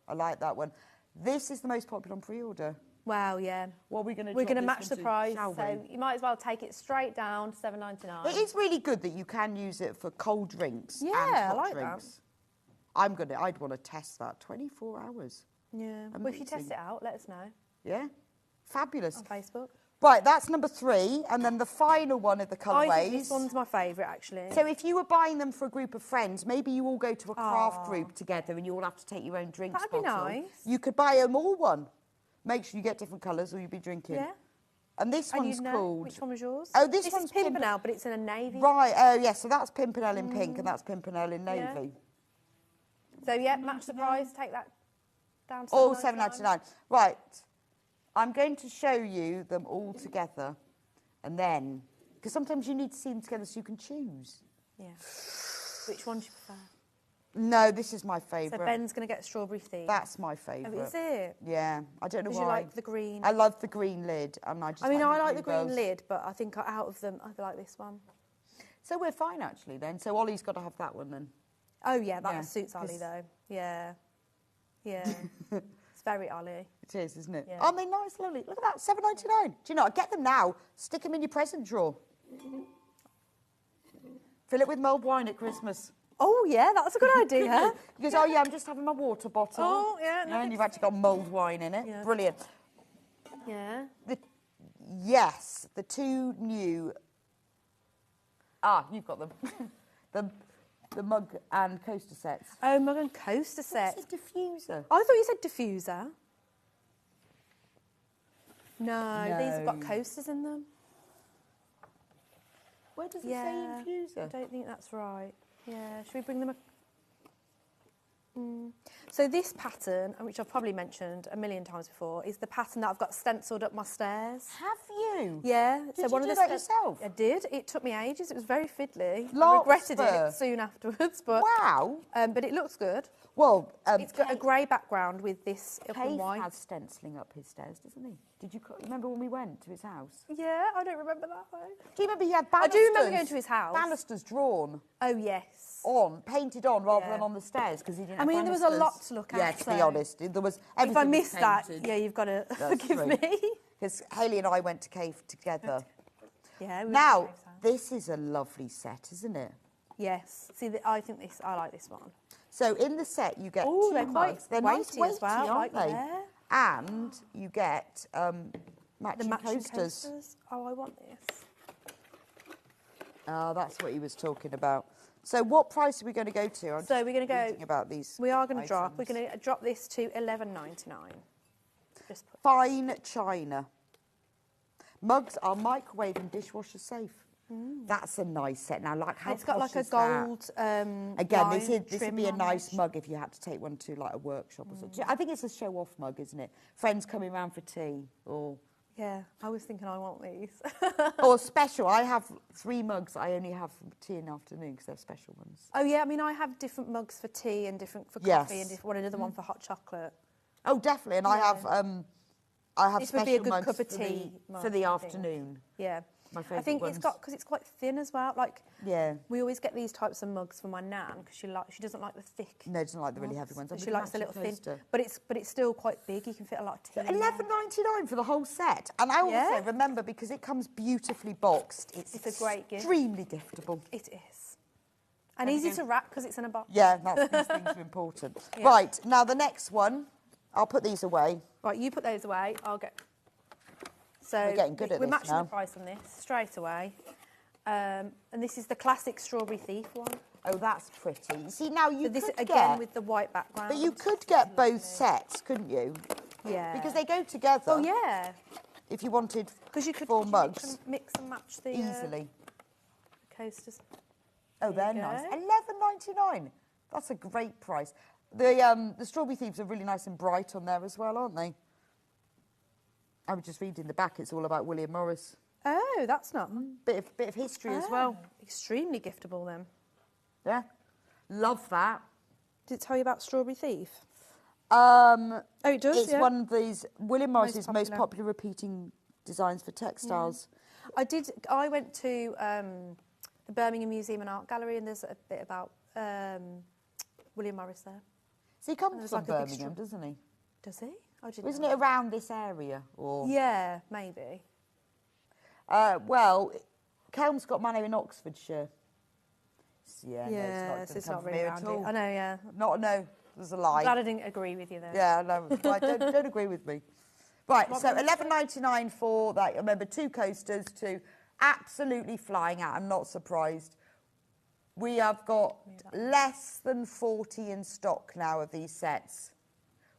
I like that one. This is the most popular on pre-order.
Wow, yeah.
What are we going to do?
We're going to match the price,
shall
so
we?
you might as well take it straight down to $7.99.
It is really good that you can use it for cold drinks and
Yeah, I
hot
like
drinks. I'd want to test that. 24 hours.
Yeah. Well, if you test
Amazing.
it out, let us know
Yeah. Fabulous.
on Facebook.
Right, that's number 3. And then the final one of the colourways.
I think this one's my favourite, actually.
So if you were buying them for a group of friends, maybe you all go to a craft group together and you all have to take your own drinks
That'd be
bottle.
nice.
You could buy them all one. Make sure you get different colours or you'll be drinking.
Yeah.
And this
And
one's
you know
called...
which one was yours?
Oh, this
is
one's
Pimpernel, but it's in a navy.
Right, oh, yeah, so that's Pimpernel in pink and that's Pimpernel in navy.
Yeah. So, yeah, match the price, take that down to
All
$7.99.
$7.99. Right, I'm going to show you them all together and then... Because sometimes you need to see them together so you can choose.
Yeah. Which one do you prefer?
No, this is my
So
favourite.
Ben's going to get Strawberry Thief.
That's my favourite.
Oh, is it?
Yeah, I don't know
Because
why.
you like the green.
I love the green lid, and I just.
I mean, I like
blue
the green
girls.
lid, but I think out of them, I like this one.
So we're fine actually then. So Ollie's got to have that one then.
Oh, yeah, that
Yeah,
suits Ollie,
'cause-
though. Yeah. Yeah. It's very Ollie.
It is, isn't it?
Yeah.
Aren't they nice, lovely? Look at that, $7.99. Do you know? Get them now. Stick them in your present drawer. Fill it with mulled wine at Christmas.
Oh, yeah, that's a good idea.
Because oh yeah, I'm just having my water bottle.
Oh, yeah, no,
and you've actually got mulled wine in it.
Yeah.
Brilliant.
Yeah.
Yes, the 2 new. You've got them. the mug and coaster sets.
Oh, mug and coaster set.
It's a diffuser.
I thought you said diffuser. No, these have got
No.
coasters in them.
Where does it
Yeah.
say infuser?
I don't think that's right. Yeah, should we bring them a... So this pattern, which I've probably mentioned a million times before, is the pattern that I've got stencilled up my stairs.
Have you?
Yeah.
Did you do that yourself?
I did. It took me ages. It was very fiddly. I
Larkspur.
regretted it soon afterwards, but
Wow.
but it looks good.
Well,
It's got a grey background with this up in
Cave
white.
has stenciling up his stairs, doesn't he? Did you remember when we went to his house?
Yeah, I don't remember that though.
Do you remember he had
I
banisters?
do remember going to his house.
Banisters drawn
Oh yes.
painted on rather
Yeah.
than on the stairs because he didn't.
I
have
mean, there was a
banisters.
lot to look at,
Yeah, to be
so
honest, there was.
If I
everything was
missed that,
painted.
yeah, you've got to
That's
forgive
true.
me.
Because Hayley and I went to Cave together.
Yeah. we
Now,
were at Cave's house.
this is a lovely set, isn't it?
Yes. See, I think this. I like this one.
So in the set you get
Ooh,
2
they're quite
mugs. They're nice
weighty as well,
aren't
like
they?
there.
And you get
The
matching
matching
coasters.
coasters. Oh, I want this.
Oh, that's what he was talking about. So what price are we going to go to? I'm
So
just
we're going to go.
reading about these.
We are going to drop. We're
items.
going to drop this to $11.99. Just put.
Fine china. Mugs are microwave and dishwasher safe. That's a nice set. Now, like how
It's got
posh
like a
is that?
gold.
Again,
line
this would
trim
be a
on
nice
it.
mug if you had to take one to like a workshop or something. I think it's a show-off mug, isn't it? Friends coming round for tea or
Yeah, I was thinking I want these.
or special. I have 3 mugs I only have for tea in the afternoon because they're special ones.
Oh yeah, I mean I have different mugs for tea and different for
Yes.
coffee and different, another one for hot chocolate.
Oh, definitely. And I have
This would be a
special
good
mugs
cup of
for
tea
the,
mug,
for the
I think.
afternoon.
Yeah.
My
I
favourite
think
ones.
it's got because it's quite thin as well. Like
Yeah.
we always get these types of mugs for my nan because she doesn't like the thick.
No, doesn't like the really heavy ones.
But
I'm
she
gonna
likes the
match
little
your
thin.
coaster.
But it's still quite big. You can fit a lot of tea. in there.
$11.99 for the whole set. And I also
Yeah.
remember because it comes beautifully boxed. It's
a great gift.
Extremely giftable.
It is. And easy to wrap because it's in a box.
Yeah, these things are important.
Yeah.
Right, now the next one, I'll put these away.
Right, you put those away. I'll get. So
We're getting good at
we're
this
matching
now.
the price on this straight away. And this is the classic Strawberry Thief one.
Oh, that's pretty. You see, now you
So this
could
again
get,
with the white background.
but you could get both sets, couldn't you?
Yeah.
Because they go together.
Oh yeah.
If you wanted
Because you could
4
mix
mugs
and mix and match the
easily.
coasters.
Oh,
There
they're
you
nice.
go.
£11.99. That's a great price. The Strawberry Thieves are really nice and bright on there as well, aren't they? I was just reading the back. It's all about William Morris.
Oh, that's not.
Bit of history as well.
Extremely giftable then.
Yeah. Love that.
Did it tell you about Strawberry Thief?
Oh,
it does,
It's
yeah.
one of these William Morris's most
popular.
popular repeating designs for textiles.
I went to the Birmingham Museum and Art Gallery, and there's a bit about William Morris there.
So he comes
there's
from
like a big
Birmingham, doesn't he?
Does he? I didn't
Isn't
know.
it around this area? Or
Yeah, maybe.
well, Kelm's got Manor in Oxfordshire. Yeah,
Yes,
no,
it's
not
not
from
really
here
around
at all.
it. I know, yeah.
No, there's a lie.
Glad I didn't agree with you there.
Yeah, no, right, don't agree with me. Right, so £11.99 for that. Remember, 2 coasters, 2 absolutely flying out. I'm not surprised. We have got less than 40 in stock now of these sets.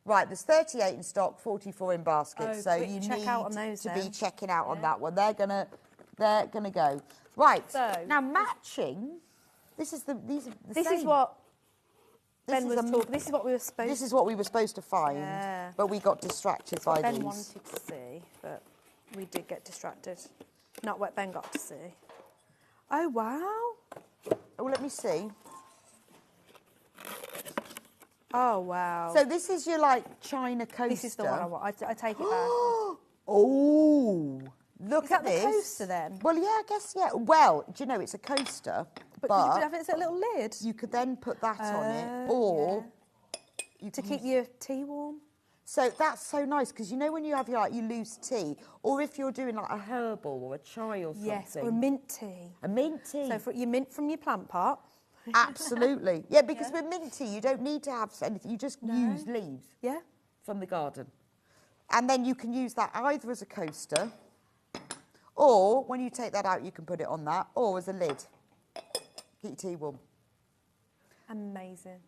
Right, there's 38 in stock, 44 in basket.
Oh,
so
quick
you
check
need
out on those
to
then.
be checking out on that one. They're gonna go. Right.
So-
now matching. This is the
This
same.
is what
This
Ben
is
was
a-
talking. This is what we were supposed.
This is what we were supposed to find,
Yeah.
but we got distracted by
Ben
these.
wanted to see, but we did get distracted. Not what Ben got to see. Oh wow!
Oh, let me see.
Oh wow!
So this is your like China coaster.
this is the one I want. I take it back.
Oh, look
Is
at
that the
this.
coaster then?
Well, yeah, I guess, yeah. Well, do you know, it's a coaster,
But could you have it as a little lid
you could then put that on it, or you
to
could
keep
use-
your tea warm?
So that's so nice, because you know when you have your loose tea, or if you're doing like a herbal or a chai or something.
Yes, or a mint tea.
A mint tea.
So for your mint from your plant pot.
Absolutely. Yeah, because with mint tea, you don't need to have anything. You just use leaves
Yeah.
from the garden. And then you can use that either as a coaster, or when you take that out, you can put it on that, or as a lid. Keep your tea warm.
Amazing.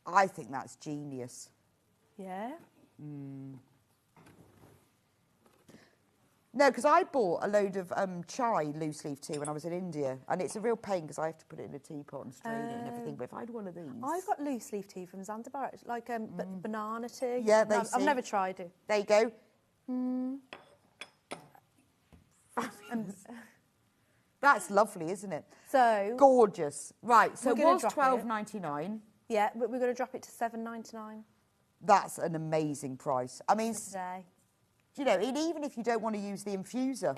I think that's genius.
Yeah.
No, because I bought a load of chai loose leaf tea when I was in India, and it's a real pain because I have to put it in a teapot and strain it and everything. But if I had one of these,
I've got loose leaf tea from Zanzibar, it's like banana tea.
Yeah,
And
they
I've
see.
never tried it.
there you go. That's lovely, isn't it?
So
Gorgeous. Right, so
We're
it
gonna
was
drop it.
$12.99.
yeah, we're going to drop it to $7.99
That's an amazing price. I mean,
today.
you know, and even if you don't want to use the infuser,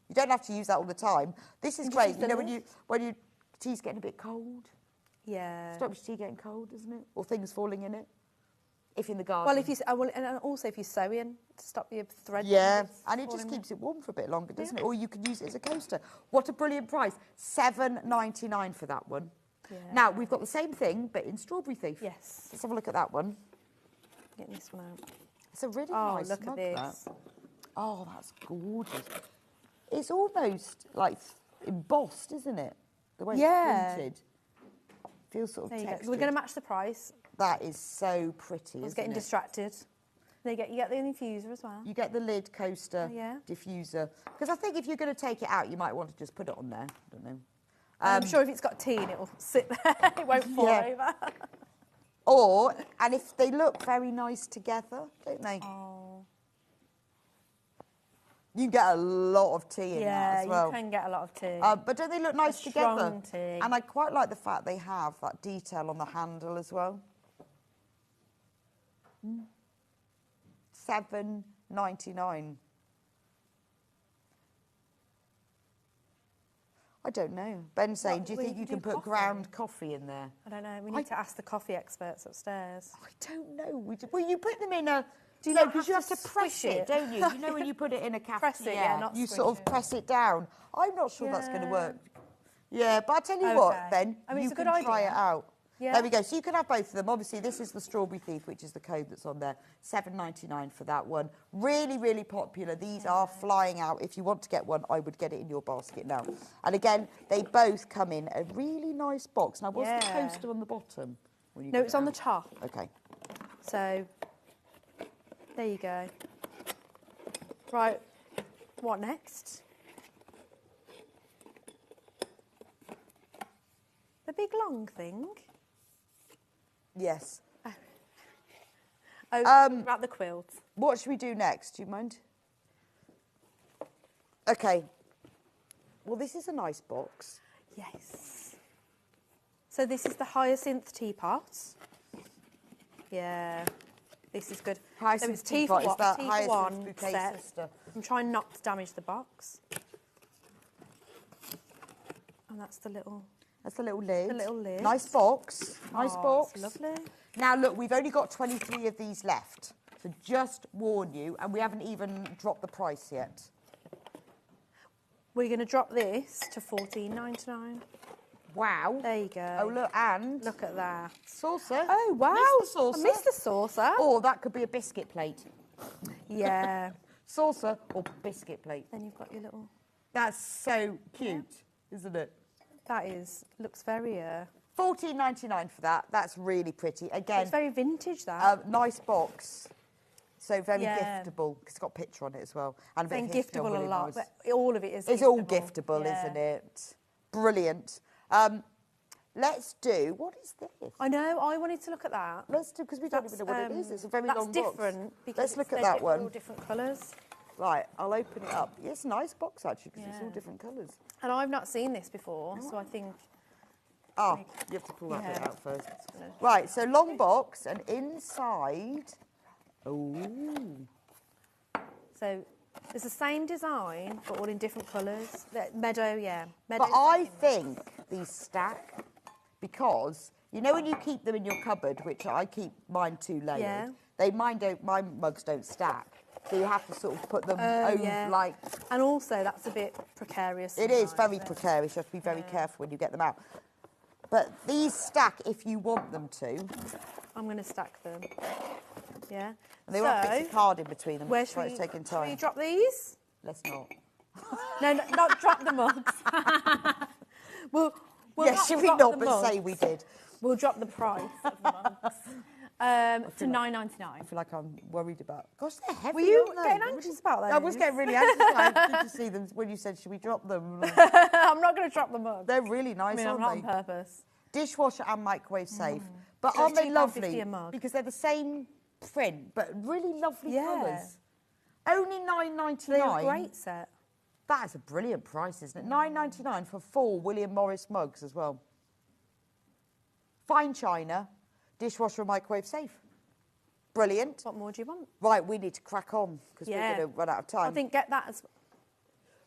you don't have to use that all the time. This is
You just
great.
use
You
the
know,
lid.
when you tea's getting a bit cold.
Yeah.
Stops your tea getting cold, doesn't it? Or things falling in it. If in the garden.
Well, if you and also if you're sewing to stop your thread.
Yeah,
bits
and it just
falling in.
keeps it warm for a bit longer, doesn't it? Or you can use it as a coaster. What a brilliant price. $7.99 for that one.
Yeah.
Now, we've got the same thing, but in Strawberry Thief.
Yes.
Let's have a look at that one.
Getting this one out.
It's a really
Oh,
nice
look at
mug,
this.
that. Oh, that's gorgeous. It's almost like embossed, isn't it? The way
Yeah.
it's printed. Feels sort of
There you go.
textured.
We're going to match the price.
That is so pretty,
I was
isn't
getting
it?
distracted. There you get the infuser as well.
You get the lid, coaster,
Yeah.
diffuser. Because I think if you're going to take it out, you might want to just put it on there. I don't know.
I'm sure if it's got tea in it, will sit there. It won't fall
Yeah.
over.
And if they look very nice together, don't they?
Oh.
You get a lot of tea in that as well.
you can get a lot of tea.
But don't they look nice together?
strong tea.
And I quite like the fact they have that detail on the handle as well. $7.99. I don't know. Ben's saying, do you
well,
think
you
you
could
can
do
put ground coffee in there?
I don't know. We need to ask the coffee experts upstairs.
I don't know. Well, you put them in a...
Do you
no,
not
because you
have
have
to
to press
squish
it,
it?
don't you? You know when you put it in a cafetiere,
Press it, yeah, not
you
squish
sort of
it.
press it down. I'm not sure that's going to
Yeah.
work. Yeah, but I'll tell you what,
Okay.
Ben,
I mean,
you
it's a
can
good
try
idea.
it out.
Yeah.
There we go. So you can have both of them. Obviously, this is the Strawberry Thief, which is the code that's on there. $7.99 for that one. Really, really popular. These are flying out. If you want to get one, I would get it in your basket now. And again, they both come in a really nice box. Now, what's the
Yeah.
coaster on the bottom? when you
No,
get
it's
it
on the
out?
top.
Okay.
So, there you go. Right, what next? big long thing?
Yes.
Oh, about the quilt.
What should we do next? Do you mind? Okay. Well, this is a nice box.
Yes. So this is the hyacinth teapot. Yeah, this is good.
Hyacinth
so it's tea
teapot,
for
is that
tea for
hyacinth
one
bouquet
set.
sister?
I'm trying not to damage the box. And that's the little...
That's the little lid.
The little lid.
Nice box. Nice
Oh,
box.
it's lovely.
Now, look, we've only got 23 of these left. So just warn you, and we haven't even dropped the price yet.
We're going to drop this to $14.99.
Wow.
There you go.
Oh, look, and...
Look at that.
Saucer.
Oh, wow.
Missed the saucer.
I missed the saucer.
Or that could be a biscuit plate.
Yeah.
Saucer or biscuit plate.
Then you've got your little...
That's so cute, isn't it?
That looks very...
$14.99 for that. That's really pretty. Again,
It's very vintage, that.
nice box. So very
Yeah.
giftable. 'Cause it's got a picture on it as well. And a bit
Saying
of history on
giftable a
William
lot,
Morris.
but all of it is
It's all giftable,
Yeah.
isn't it? Brilliant. Let's do... What is this?
I know, I wanted to look at that.
Let's do, because we don't even know what it is. It's a very
that's
long box.
different because
Let's look at
they're
that one.
all different colours.
Right, I'll open it up. It's a nice box, actually, because it's all
Yeah.
different colours.
And I've not seen this before, so I think...
Oh, you have to pull that bit
Yeah.
out first. Right, so long box, and inside... Oh.
So it's the same design, but all in different colours. Meadow, yeah. Meadow.
But I think these stack because, you know when you keep them in your cupboard, which I keep mine 2 layered,
Yeah.
my mugs don't stack. So you have to sort of put them
Oh,
over,
yeah.
like...
And also, that's a bit precarious.
It is
sometimes,
very
isn't it?
precarious. You have to be very careful when you get them out. But these stack if you want them to.
I'm going to stack them. Yeah.
And they won't fit a card in between them.
Where
That's why
should
it's
we,
taking
should we
time.
drop these?
Let's not.
No, not drop the mugs. we'll
Should we
drop
not,
the
but say
mugs.
we did.
We'll drop the price of the mugs to $9.99.
I feel like I'm worried about... Gosh, they're heavy,
Were you
aren't they?
getting anxious about those?
I was getting really anxious. I did to see them when you said, should we drop them?
I'm not going to drop the mugs.
They're really nice,
I mean, I'm
aren't
not
they?
on purpose.
Dishwasher and microwave safe. But
So
aren't
it's
they
£2.50
lovely?
a mug.
Because they're the same print, but really lovely
Yeah.
colours. Only $9.99.
They're a great set.
That is a brilliant price, isn't it? $9.99 for 4 William Morris mugs as well. Fine china, dishwasher and microwave safe. Brilliant.
What more do you want?
Right, we need to crack on because
Yeah.
we're going to run out of time.
I think get that as...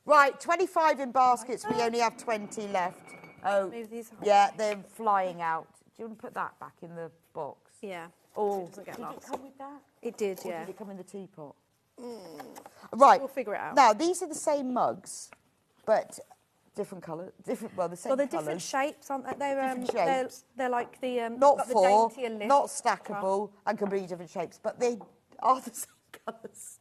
Right, 25 in baskets. We only have 20 left. Oh,
Move these out.
yeah, they're flying out. Do you want to put that back in the box?
Yeah.
Oh,
so it doesn't get
did it
lost.
come with that?
It did,
Or
yeah.
did it come in the teapot? Right.
We'll figure it out.
Now, these are the same mugs, but different colour. Well, the same
Well, they're
colours.
different shapes, aren't they? They're,
Different
they're,
shapes.
they're like the...
Not
got the
four,
daintier lift
not
across.
stackable, and completely different shapes, but they are the same colours.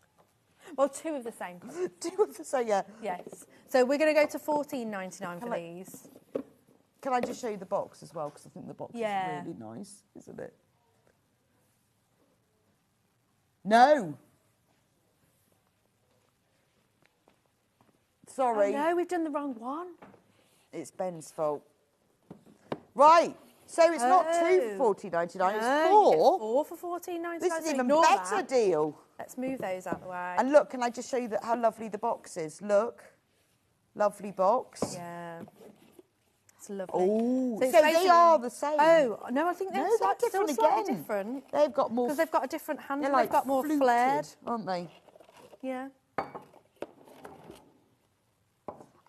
Well, 2 of the same colour.
Two of the same, yeah.
Yes. So we're going to go to $14.99 for these.
Can I just show you the box as well? Because I think the box
Yeah.
is really nice, isn't it? No. Sorry.
Oh, no, we've done the wrong one.
It's Ben's fault. Right. So it's not 2 for
Oh.
$14.99, it's
No, you get
4.
4 for $14.99.
This is
so
even
ignore
better
that.
deal.
Let's move those out the way.
And look, can I just show you how lovely the box is? Look. Lovely box.
Yeah. It's lovely.
Oh,
it's
so they
basically-
are the same.
Oh, no, I think they're,
No, they're
still
different
slightly
again.
different.
They've got more.
Because they've got a different handle.
They're like
they've got more
fluted,
flared.
aren't they?
Yeah.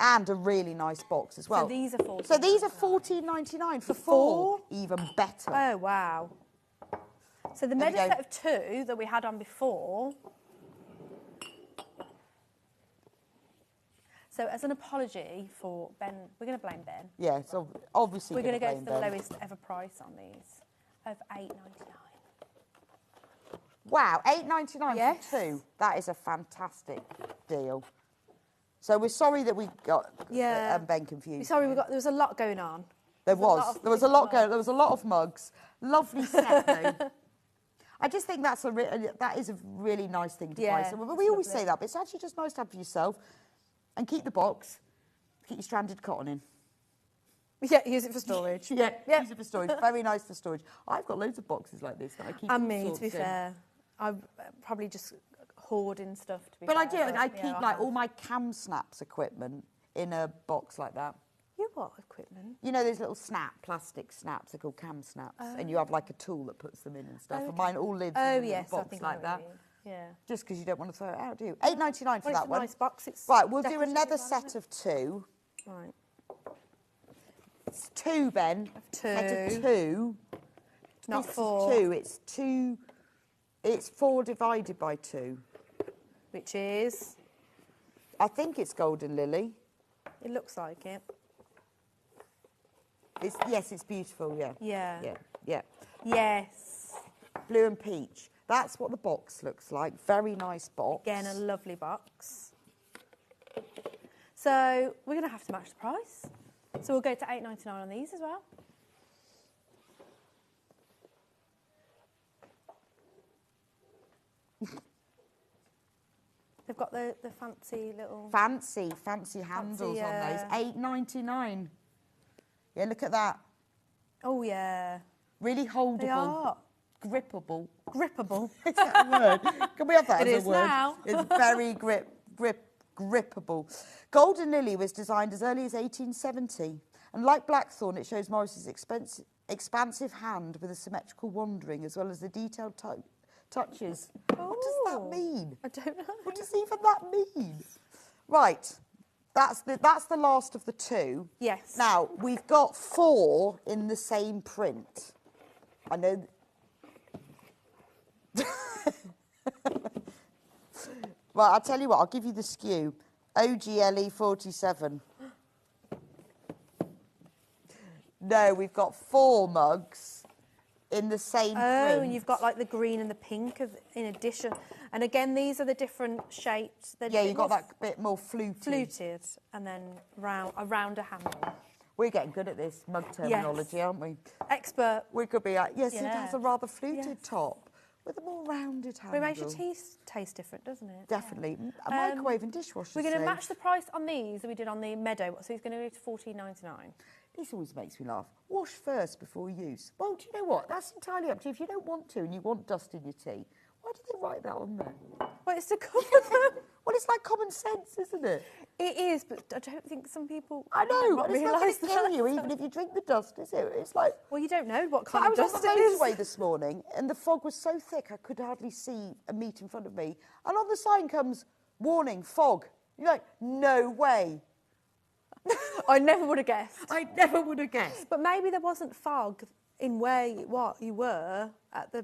And a really nice box as well.
So these are $14.99.
So these are $14.99 for 4. Even better.
Oh, wow. So the
There we
Meadow
go.
set of 2 that we had on before. So as an apology for Ben, we're going to blame Ben.
Yeah, so obviously
We're going to go
blame
for the
Ben.
lowest ever price on these of $8.99.
Wow, $8.99
Yes.
for 2. That is a fantastic deal. So we're sorry that we got Ben confused.
Sorry, there was a lot going on.
There
There's a lot
was.
of
There was a lot
different
going. There was a lot of mugs. Lovely set though. I just think that is a really nice thing to buy.
Yeah,
So we
it's
always
lovely.
say that, but it's actually just nice to have for yourself. And keep the box. Keep your stranded cotton in.
Yeah, use it for storage.
Yeah,
Yep.
use it for storage. Very nice for storage. I've got loads of boxes like this that I keep.
And
all
me, to
sorts
be
in.
fair. I'm probably just hoarding stuff, to be
But
fair.
I do. I
yeah,
keep
I
like
have.
all my cam snaps equipment in a box like that.
You what equipment?
You know those little plastic snaps, they're called cam snaps, and you have like a tool that puts them in and stuff. And mine all lives in a little
Yes, I
box
think
like
I
that.
know what you mean. Yeah.
Just because you don't want to throw it out, do you? £8.99 for
Well,
that
it's a
one.
nice box. It's
Right, we'll do
decorative
another
as well,
set
isn't
of two.
it? Right.
It's two, Ben. Set of two.
Not
This is
4.
two. It's two. It's 4 divided by 2.
Which is?
I think it's Golden Lily.
It looks like it.
Yes, it's beautiful. Yeah.
Yeah.
Yeah. Yeah.
Yes.
Blue and peach. That's what the box looks like. Very nice box.
Again, a lovely box. So we're going to have to match the price. So we'll go to £8.99 on these as well. They've got the fancy little...
Fancy handles on those. £8.99. Yeah, look at that.
Oh, yeah.
Really holdable.
They are.
Grippable.
Grippable.
Is that a word? Can we have that
It
as
is
a word?
now.
It's very grippable. Golden Lily was designed as early as 1870. And like Blackthorn, it shows Morris's expansive hand with a symmetrical wandering, as well as the detailed touches. What does that mean?
I don't know.
What does even that mean? Right. That's the last of the two.
Yes.
Now, we've got 4 in the same print. I know... Right, I'll tell you what, I'll give you the SKU. OGLE 47. No, we've got 4 mugs in the same print.
Oh, and you've got like the green and the pink in addition. And again, these are the different shapes. They're
Yeah,
a bit
you've got
more
that bit more fluted.
fluted and then a rounder handle.
We're getting good at this mug terminology, aren't we?
Expert.
We could be like, yes, it
Yeah.
has a rather fluted
Yes.
top with a more rounded
But
handle.
it makes your tea taste different, doesn't it?
Definitely. A microwave and dishwasher.
We're going to
safe.
match the price on these that we did on the Meadow. So he's going to go to $14.99.
This always makes me laugh. Wash first before use. Well, do you know what? That's entirely up to you. If you don't want to and you want dust in your tea, why did they write that on there?
Well, it's to cover them.
Well, it's like common sense, isn't it?
It is, but I don't think some people
I know,
might
and it's not going
realise
to kill
that.
you even if you drink the dust, is it? It's like...
Well, you don't know what
But
kind
I
of
was
dust
on
it
the
is.
motorway this morning and the fog was so thick I could hardly see a meat in front of me. And on the sign comes, warning, fog. You're like, no way.
I never would have guessed.
I never would have guessed.
But maybe there wasn't fog in where you were at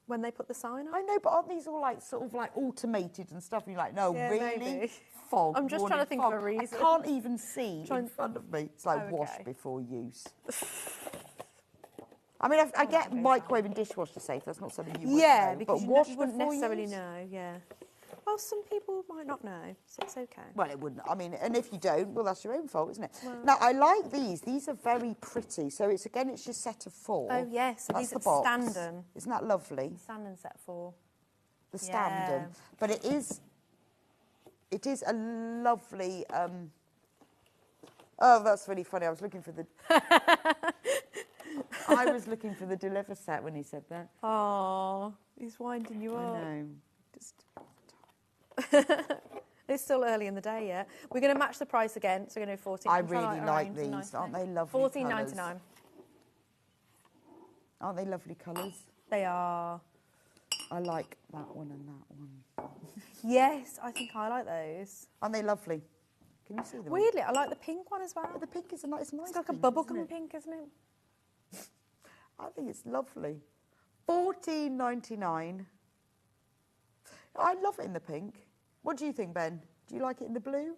when they put the sign on.
I know, but aren't these all like sort of like automated and stuff? And you're like, no,
Yeah,
really?
maybe.
Fog.
I'm just
warning,
trying to think
fog.
of a reason.
I can't even see in front of me. It's like
Oh,
wash
okay.
before use. I mean, I get microwave and dishwasher safe. That's not something you would
Yeah,
know.
because
But
you
wash
wouldn't
before
necessarily
use?
know. Yeah. Well, some people might not know, so it's okay.
Well, it wouldn't. I mean, and if you don't, well, that's your own fault, isn't it? Now, I like these. These are very pretty. So it's your set of 4.
Oh yes, so
That's
these
the
are
box.
Standen.
Isn't that lovely?
Standen set 4.
The
Yeah.
Standen. But it is a lovely. Oh, that's really funny. I was looking for the. I was looking for the deliver set when he said that.
Oh, he's winding you
I
up.
know. Just.
It's still early in the day yet. We're going to match the price again, so we're going to do 14.
I
I'm trying to
really like
arrange a
these.
nice
Aren't
thing.
they lovely?
14.99.
Aren't they lovely colours?
They are.
I like that one and that one.
Yes, I think I like those.
Aren't they lovely? Can you see them?
Weirdly, I like the pink one as well.
But the pink is a nice.
It's like a
pink,
bubblegum
isn't it?
pink, isn't it?
I think it's lovely. $14.99. I love it in the pink. What do you think, Ben? Do you like it in the blue?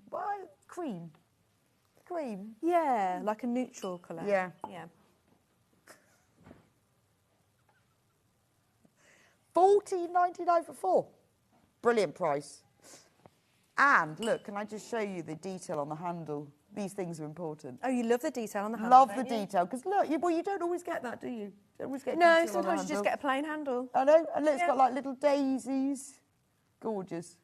Why? Cream. Cream.
Yeah, like a neutral colour.
Yeah.
Yeah.
$14.99 for 4. Brilliant price. And look, can I just show you the detail on the handle? These things are important.
Oh, you love the detail on the handle.
Love the
don't you?
detail, because look, you don't always get that, do you? You don't always get
No,
detail on the
sometimes you just
handle.
get a plain handle.
I know, and look, it's
Yeah.
got like little daisies. Gorgeous.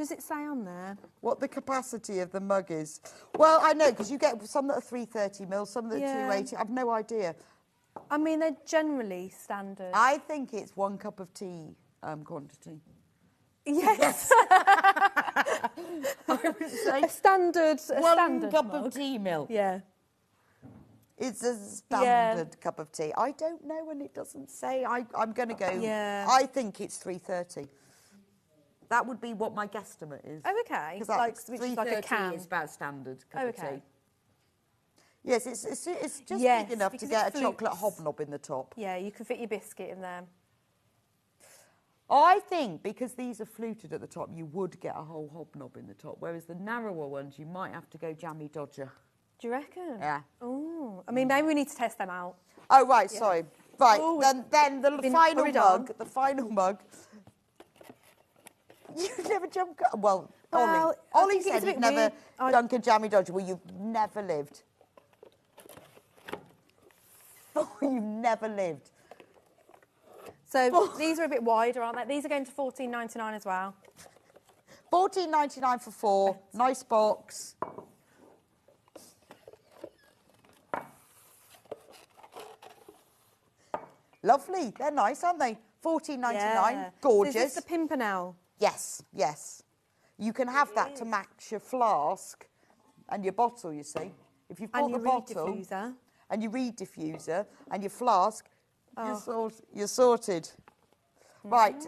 Does it say on there?
What the capacity of the mug is? Well, I know, because you get some that are 330 mil, some that are 280. I've no idea.
I mean, they're generally standard.
I think it's 1 cup of tea quantity.
Yes.
I would say
a standard
1 cup
mug.
of tea milk.
Yeah.
It's a standard cup of tea. I don't know, and it doesn't say. I'm going to go.
Yeah.
I think it's 330. That would be what my guesstimate is.
Oh, okay.
Because
Like,
like,
which is like a can.
is about standard cup of
Okay.
tea. Yes, it's just
Yes,
big enough to
because
get
it
a chocolate
flutes.
hobnob in the top.
Yeah, you can fit your biscuit in there.
I think because these are fluted at the top, you would get a whole hobnob in the top, whereas the narrower ones, you might have to go jammy dodger.
Do you reckon?
Yeah.
Oh, I mean, maybe we need to test them out.
Oh, right, sorry. Right,
Oh,
then the
been
final
hurried
mug,
on.
the final mug. You never jumped... Well,
Well, I
Ollie
think it's
said
a
you've
bit
never
weird.
dunk a jammy dodger. Well, you've never lived. Oh, you've never lived.
So these are a bit wider, aren't they? These are going to $14.99 as well.
$14.99 for 4. Nice box. Lovely. They're nice, aren't they? $14.99.
Yeah.
Gorgeous.
So is this the Pimpernel?
Yes, yes. You can have that to match your flask and your bottle, you see. If you've bought
And
the
your
bottle
reed diffuser.
and your reed diffuser and your flask,
Oh.
you're sorted. Right,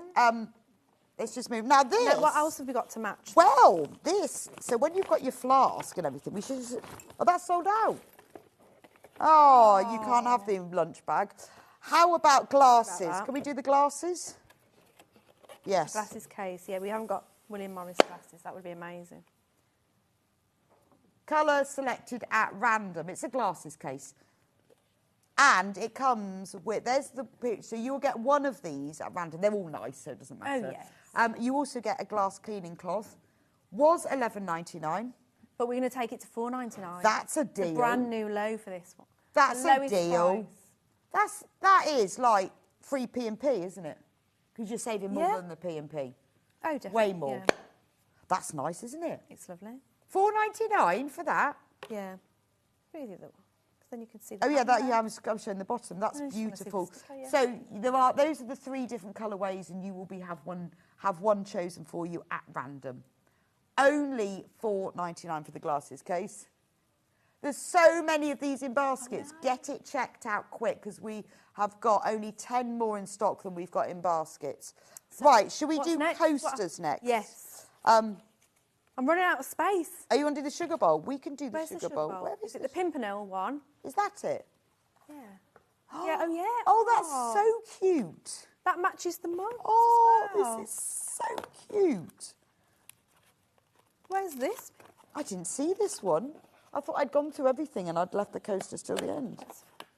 let's just move. Now this...
No, what else have we got to match?
Well, this... So when you've got your flask and everything, we should... Oh, that's sold out. Oh, you can't have the lunch bag. How about glasses?
that.
Can we do the glasses? Yes.
Glasses case. Yeah, we haven't got William Morris glasses. That would be amazing.
Colour selected at random. It's a glasses case. And it comes with... There's the picture. So you'll get one of these at random. They're all nice, so it doesn't matter.
yes.
You also get a glass cleaning cloth. Was $11.99.
But we're going to take it to $4.99.
That's a deal.
A brand new low for this one.
That's
The
a
lowest
deal.
price.
That is like free P&P, isn't it? Because you're saving more
Yeah.
than the P&P.
Oh, definitely.
Way more.
Yeah.
That's nice, isn't it?
It's lovely.
$4.99 for that.
Yeah. Really the other one. 'Cause then you can see the
Oh yeah,
pattern
that,
there.
I'm showing the bottom. That's
I just wanna see the
beautiful.
sticker, yeah.
So those are the 3 different colourways, and you will have one chosen for you at random. Only $4.99 for the glasses case. There's so many of these in baskets. Get it checked out quick, because we have got only 10 more in stock than we've got in baskets. Right, should we
What's
do
next?
coasters next?
Yes.
I'm
running out of space.
Are you going to do the sugar bowl? We can do the
Where's
sugar
the sugar
bowl.
bowl?
Where
Is it the Pimpernel one?
Is that it?
Yeah. Yeah. Oh, yeah.
Oh, that's so cute.
That matches the mug.
Oh,
as well.
this is so cute.
Where's this?
I didn't see this one. I thought I'd gone through everything and I'd left the coasters till the end.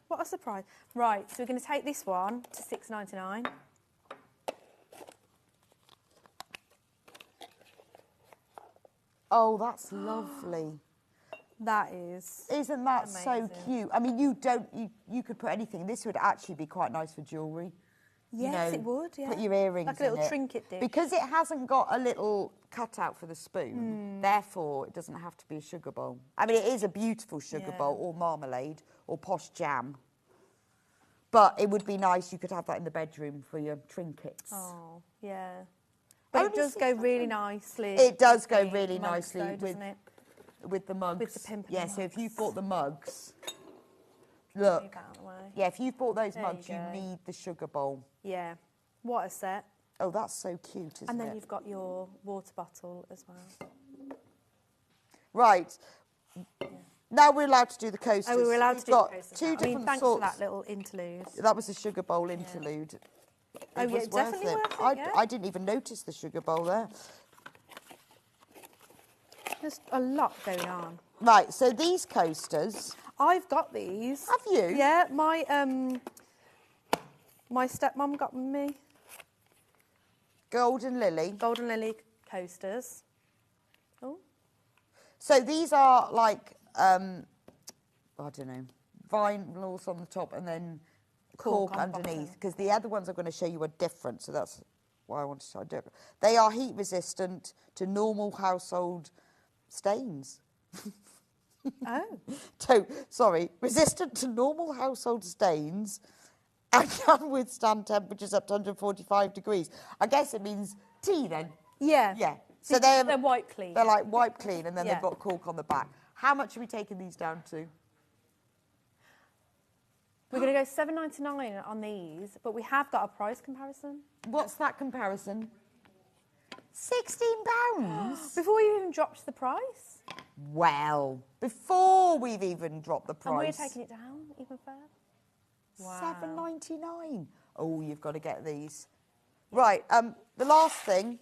What a surprise. Right, so we're going to take this one to $6.99.
Oh, that's lovely.
That is.
Isn't that so
amazing.
cute? I mean, you could put anything. This would actually be quite nice for jewellery.
Yes, it would, yeah.
Put your earrings
Like a little
in it.
trinket dish.
Because it hasn't got a little cutout for the spoon, therefore it doesn't have to be a sugar bowl. I mean, it is a beautiful sugar
Yeah.
bowl or marmalade or posh jam. But it would be nice, you could have that in the bedroom for your trinkets.
Oh, yeah. But it
Only
does go
$6.99.
really nicely.
It does go
with the
really
mugs
nicely
though,
with,
doesn't it?
with the mugs.
With the Pimpernel
Yeah, so if
mugs.
you've bought the mugs,
Move
look.
that out of the way.
Yeah, if you've bought those
There
mugs,
you
you
go.
need the sugar bowl.
Yeah. What a set.
Oh, that's so cute, isn't
And then
it?
you've got your water bottle as well.
Right. Now we're allowed to do the coasters.
Oh, we were allowed
We've
to do the
got
coasters
two
now.
different
I mean, thanks
sorts.
for that little interlude.
That was a sugar bowl interlude.
Oh,
It
yeah,
was
definitely worth it,
I,
yeah.
I didn't even notice the sugar bowl there.
There's a lot going on.
Right, so these coasters,
I've got these.
have you?
Yeah, my stepmom got me
Golden Lily.
Golden Lily coasters. Oh,
So these are like, I don't know, vinyls on the top and then cork
on the
underneath.
bottom.
Because the other ones I'm going to show you are different. So that's why I wanted to. I don't. They are heat resistant to normal household stains.
Oh.
Resistant to normal household stains and can withstand temperatures up to 145 degrees. I guess it means tea then.
Yeah.
Yeah. So they're
wipe clean.
They're like wipe clean, and then
Yeah.
they've got cork on the back. How much are we taking these down to?
We're going to go $7.99 on these, but we have got a price comparison.
What's that comparison? £16?
Before you even dropped the price.
Well, before we've even dropped the
And we're
price.
taking it down even further. Wow.
$7.99. Oh, you've got to get these. Right, the last thing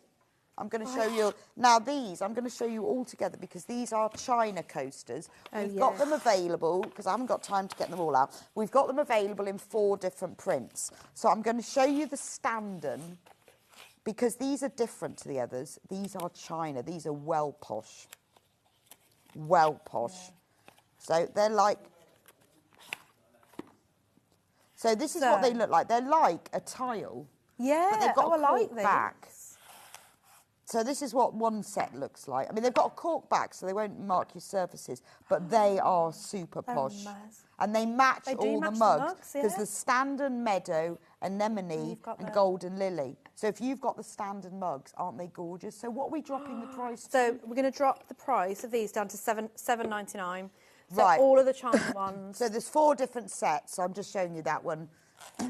I'm going to show you. Now these, I'm going to show you all together because these are China coasters. We've got them available, because I haven't got time to get them all out. We've got them available in 4 different prints. So I'm going to show you the Standen, because these are different to the others. These are China. These are well posh. Well posh. Yeah. So they're like... So this is what they look like. They're like a tile.
Yeah,
but they've got a cork
like
back. So this is what one set looks like. I mean, they've got a cork back, so they won't mark your surfaces, but they are super posh. And they match all the mugs, because the Standen Meadow, Anemone, and Golden Lily. So if you've got the Standen mugs, aren't they gorgeous? So what are we dropping the price to?
So we're going to drop the price of these down to $7.99. So
right.
all of the China ones.
So there's 4 different sets. So I'm just showing you that one.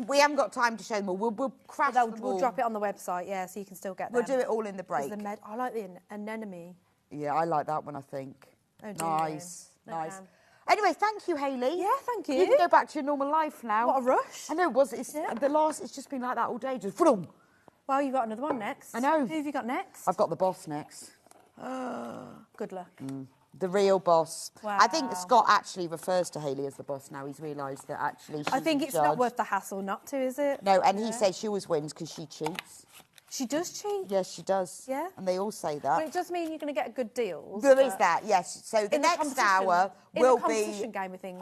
We haven't got time to show them all. We'll crash them all.
We'll drop it on the website, yeah, so you can still get them.
We'll do it all in the break.
I like the anemone.
Yeah, I like that one, I think.
Oh,
nice, nice. Anyway, thank you, Hayley.
Yeah, thank you.
You can go back to your normal life now.
What a rush.
I know, it's just been like that all day. Just vroom.
Well, you've got another one next.
I know.
Who have you got next?
I've got the boss next.
Good luck.
The real boss.
Wow.
I think Scott actually refers to Hayley as the boss now. He's realised that actually she's
I think it's not worth the hassle not to, is it?
No, and he says she always wins because she cheats.
She does cheat?
Yes, she does.
Yeah?
And they all say that.
But it does mean you're going to get good deals.
There is that, yes. So the next hour will be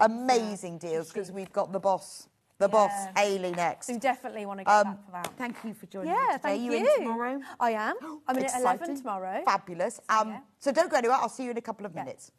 amazing deals because we've got the boss. The boss, Hayley, next.
So you definitely want to get that for that.
Thank you for joining
me
today.
Thank you.
In tomorrow?
I am. I'm in at 11 tomorrow.
Fabulous. So don't go anywhere. I'll see you in a couple of minutes.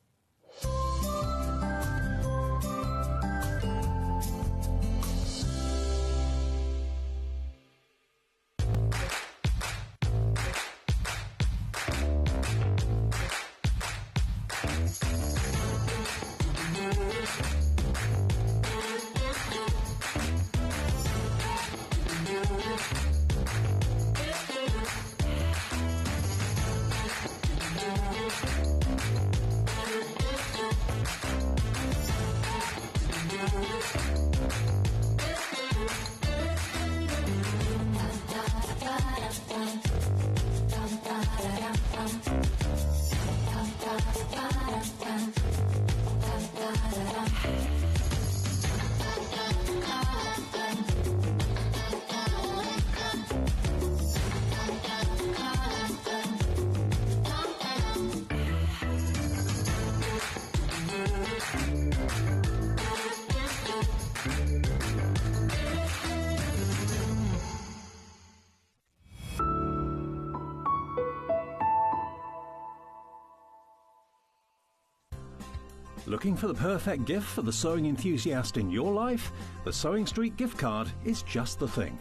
Looking for the perfect gift for the sewing enthusiast in your life? The Sewing Street gift card is just the thing.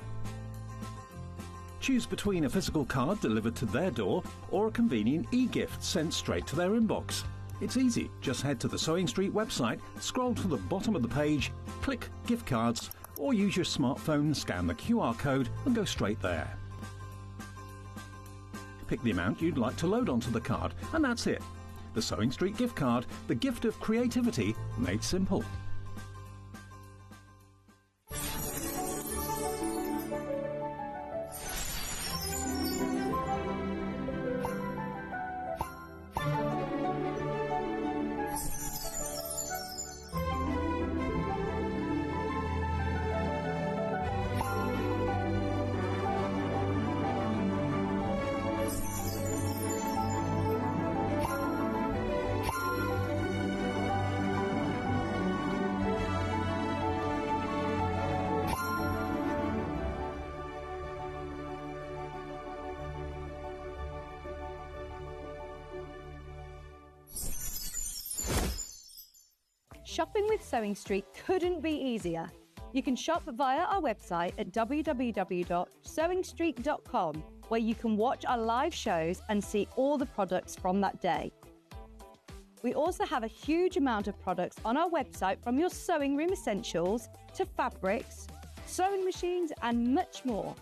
Choose between a physical card delivered to their door or a convenient e-gift sent straight to their inbox. It's easy. Just head to the Sewing Street website, scroll to the bottom of the page, click Gift Cards, or use your smartphone, scan the QR code and go straight there. Pick the amount you'd like to load onto the card, and that's it. The Sewing Street gift card, the gift of creativity made simple.
Shopping with Sewing Street couldn't be easier. You can shop via our website at www.sewingstreet.com, where you can watch our live shows and see all the products from that day. We also have a huge amount of products on our website, from your sewing room essentials to fabrics, sewing machines and much more.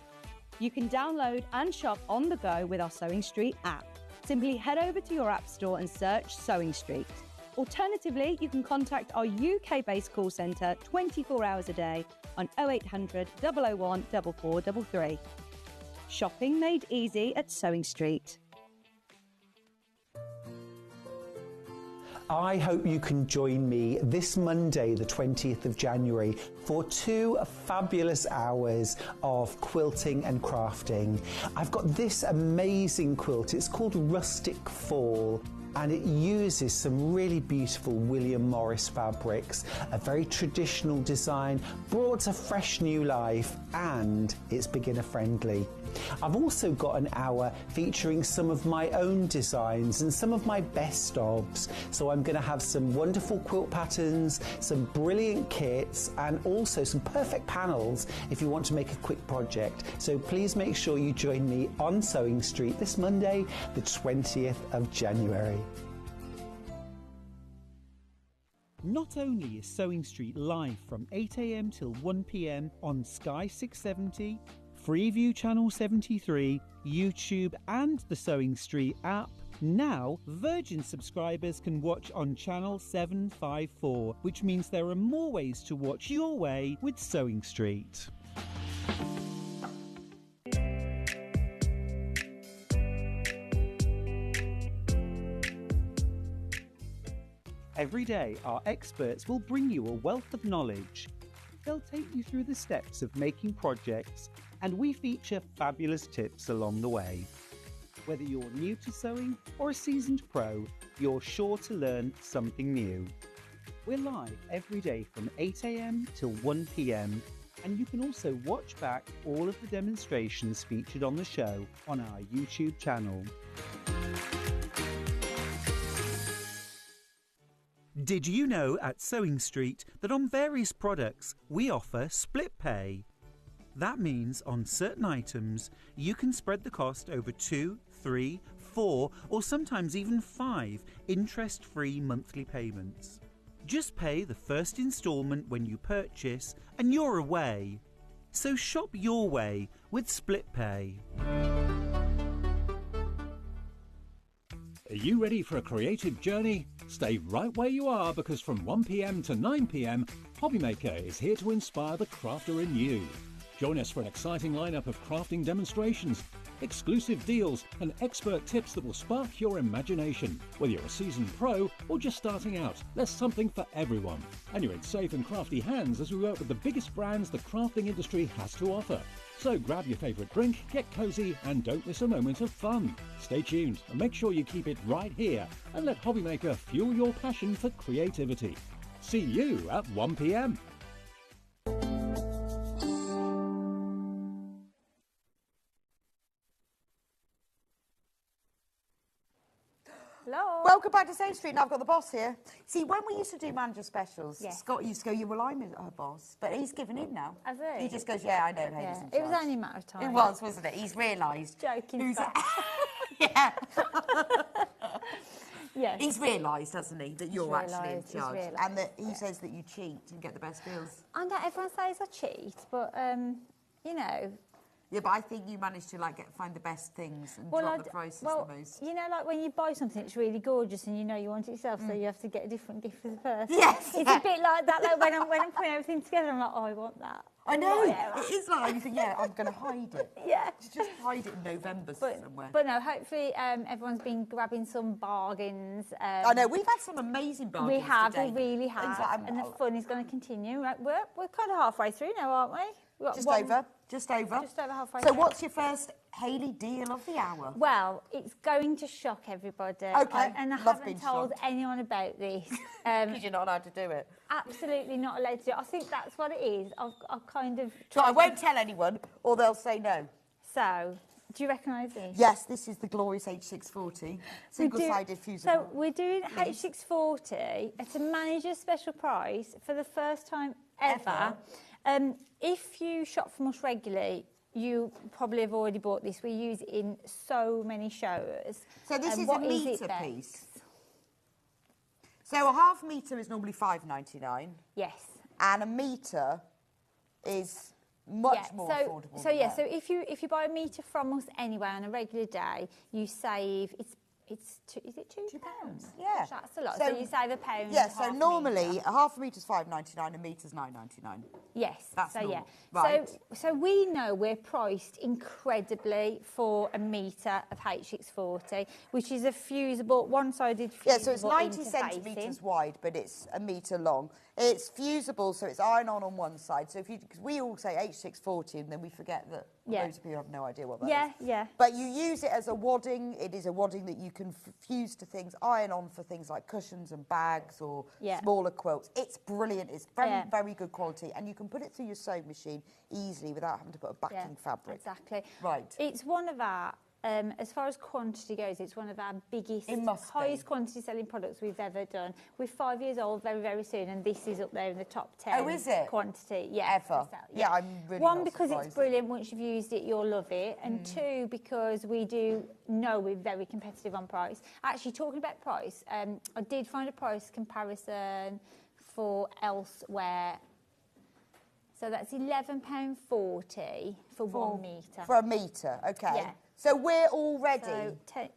You can download and shop on the go with our Sewing Street app. Simply head over to your app store and search Sewing Street. Alternatively, you can contact our UK-based call centre 24 hours a day on 0800 001 4433. Shopping made easy at Sewing Street.
I hope you can join me this Monday, the 20th of January, for 2 fabulous hours of quilting and crafting. I've got this amazing quilt. It's called Rustic Fall, and it uses some really beautiful William Morris fabrics, a very traditional design brought to fresh new life, and it's beginner friendly. I've also got an hour featuring some of my own designs and some of my best ofs. So I'm going to have some wonderful quilt patterns, some brilliant kits, and also some perfect panels if you want to make a quick project. So please make sure you join me on Sewing Street this Monday, the 20th of January.
Not only is Sewing Street live from 8 a.m. till 1 p.m. on Sky 670, Freeview Channel 73, YouTube and the Sewing Street app, now Virgin subscribers can watch on Channel 754, which means there are more ways to watch your way with Sewing Street. Every day, our experts will bring you a wealth of knowledge. They'll take you through the steps of making projects, and we feature fabulous tips along the way. Whether you're new to sewing or a seasoned pro, you're sure to learn something new. We're live every day from 8 a.m. till 1 p.m, and you can also watch back all of the demonstrations featured on the show on our YouTube channel. Did you know at Sewing Street that on various products we offer split pay? That means on certain items you can spread the cost over 2, 3, 4 or sometimes even 5 interest-free monthly payments. Just pay the first instalment when you purchase and you're away. So shop your way with split pay.
Are you ready for a creative journey? Stay right where you are, because from 1 p.m. to 9 p.m, Hobbymaker is here to inspire the crafter in you. Join us for an exciting lineup of crafting demonstrations, exclusive deals and expert tips that will spark your imagination. Whether you're a seasoned pro or just starting out, there's something for everyone. And you're in safe and crafty hands as we work with the biggest brands the crafting industry has to offer. So grab your favourite drink, get cosy and don't miss a moment of fun. Stay tuned and make sure you keep it right here and let Hobbymaker fuel your passion for creativity. See you at 1 p.m.
Hello.
Welcome back to Sewing Street, and I've got the boss here. See, when we used to do manager specials,
Yeah.
Scott used to go, "You rely on our boss," but he's given in now.
Has he?
He just goes, "Yeah, I know, Haley's
Yeah.
in
It was
charge."
only a matter of time.
It was, wasn't it? He's realised.
Joking. Scott.
Yeah.
Yes.
He's realised, hasn't he, that you're actually in
realised, he's
charge,
realised,
and that he says that you cheat and get the best deals.
I know everyone says I cheat, but you know.
Yeah, but I think you managed to find the best things and drop the prices the most.
You know, like when you buy something, it's really gorgeous, and you know you want it yourself, so you have to get a different gift for the person.
Yes,
it's a bit like that. Like when I'm putting everything together, I'm like, oh, I want that.
I know.
Yeah.
It is like you think, yeah, I'm going to hide it.
Yeah.
Just hide it in November somewhere.
But no, hopefully everyone's been grabbing some bargains.
I know, we've had some amazing bargains
We have,
today.
we really have.
Like,
and the fun is going to continue. Right? We're kind of halfway through now, aren't we?
Just over. Just over
halfway
So
through.
what's your first Hayley deal of the hour?
Well, it's going to shock everybody.
Okay,
And I
love being
haven't told
shocked.
anyone about this.
Because you're not allowed to do it.
Absolutely not allowed to do it. I think that's what it is. I've kind of...
So I won't tell anyone, or they'll say no.
So,
Do you recognise this?
Yes, this is the glorious H640, single-sided fusible.
So we're doing H640 at a manager special price for the first time ever. If you shop from us regularly, you probably have already bought this. We use it in so many shows.
So this is a metre piece. So a half metre is normally $5.99.
Yes.
And a metre is much more affordable.
So so if you buy a metre from us anyway on a regular day, you save is it £2?
Yeah.
Gosh, that's a lot. So you save £1.
Yeah. So normally a half a metre's $5.99, a metre's $9.99.
Yes.
That's
so
normal.
yeah.
Right.
So we know we're priced incredibly for a metre of H640, which is a fusible, one-sided fusible.
Yeah. So it's 90
interfacing.
centimetres wide, but it's a metre long. It's fusible, so it's iron-on one side. So because we all say H640, and then we forget that loads of people have no idea what that is.
Yeah.
But you use it as a wadding. It is a wadding that you can fuse to things, iron on for things like cushions and bags or smaller quilts. It's brilliant. It's very, very good quality, and you can put it through your sewing machine easily without having to put a backing fabric.
Exactly.
Right.
It's one of our, as far as quantity goes, it's one of our biggest, highest quantity selling products we've ever done. We're 5 years old very, very soon, and this is up there in the top 10.
Oh, is it?
Quantity,
Ever? Yeah, I'm really
One,
not
because
surprised.
it's brilliant. Once you've used it, you'll love it. And two, because we do know we're very competitive on price. Actually, talking about price, I did find a price comparison for elsewhere. So that's £11.40 for 1 metre.
For a metre, okay.
Yeah.
So we're already...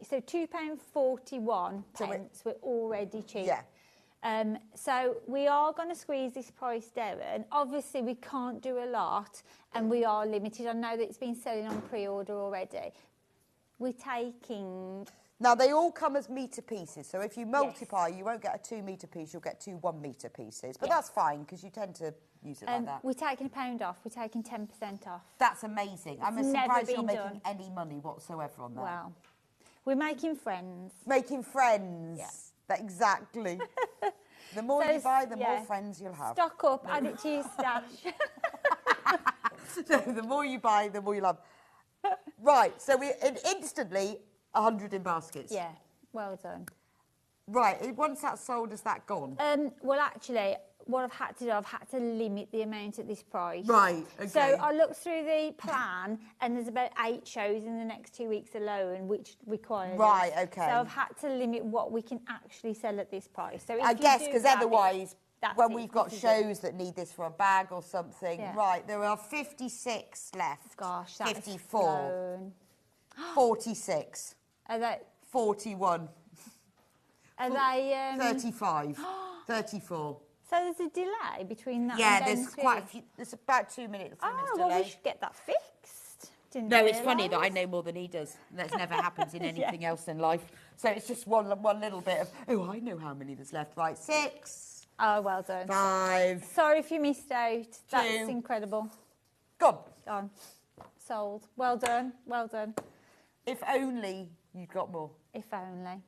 So £2.41, we're already cheap.
Yeah.
So we are going to squeeze this price down. Obviously, we can't do a lot, and we are limited. I know that it's been selling on pre-order already. We're taking...
Now, they all come as metre pieces, so if you multiply, you won't get a 2 metre piece, you'll get 2 1 metre pieces. But that's fine, because you tend to use it like that.
We're taking £1 off. We're taking 10% off.
That's amazing. I'm
It's never
surprised you're
been
making
done.
any money whatsoever on that.
Wow. We're making friends.
Making friends. Yeah. Exactly. The more you buy, the more friends you'll have.
Stock up, add it to your stash.
So the more you buy, the more you'll have. Right, so we instantly 100 in baskets.
Yeah, well done.
Right, once that's sold, is that gone?
Well, actually, what I've had to do, I've had to limit the amount at this price.
Right, okay.
So I looked through the plan, and there's about 8 shows in the next 2 weeks alone, which require
Right,
this.
okay.
So I've had to limit what we can actually sell at this price. So if
I
you
guess,
do
because
grab
otherwise,
it,
when we've got
this is
shows that need this for a bag or something,
Yeah.
right, there are 56 left.
Gosh, that's
54.
flown.
46.
Are they...
41.
Are they...
35. 34.
So there's a delay between that
Yeah,
and
there's
then
quite a few. There's about 2 minutes.
well, we should get that fixed. Didn't
No, it's funny
realise.
that I know more than he does. That never happens in anything else in life. So it's just one little bit of, oh, I know how many there's left. Right, 6.
Oh, well done.
5.
Sorry if you missed out. That's
2.
incredible.
Gone.
Gone. Sold. Well done. Well done.
If only you'd got more.
If only.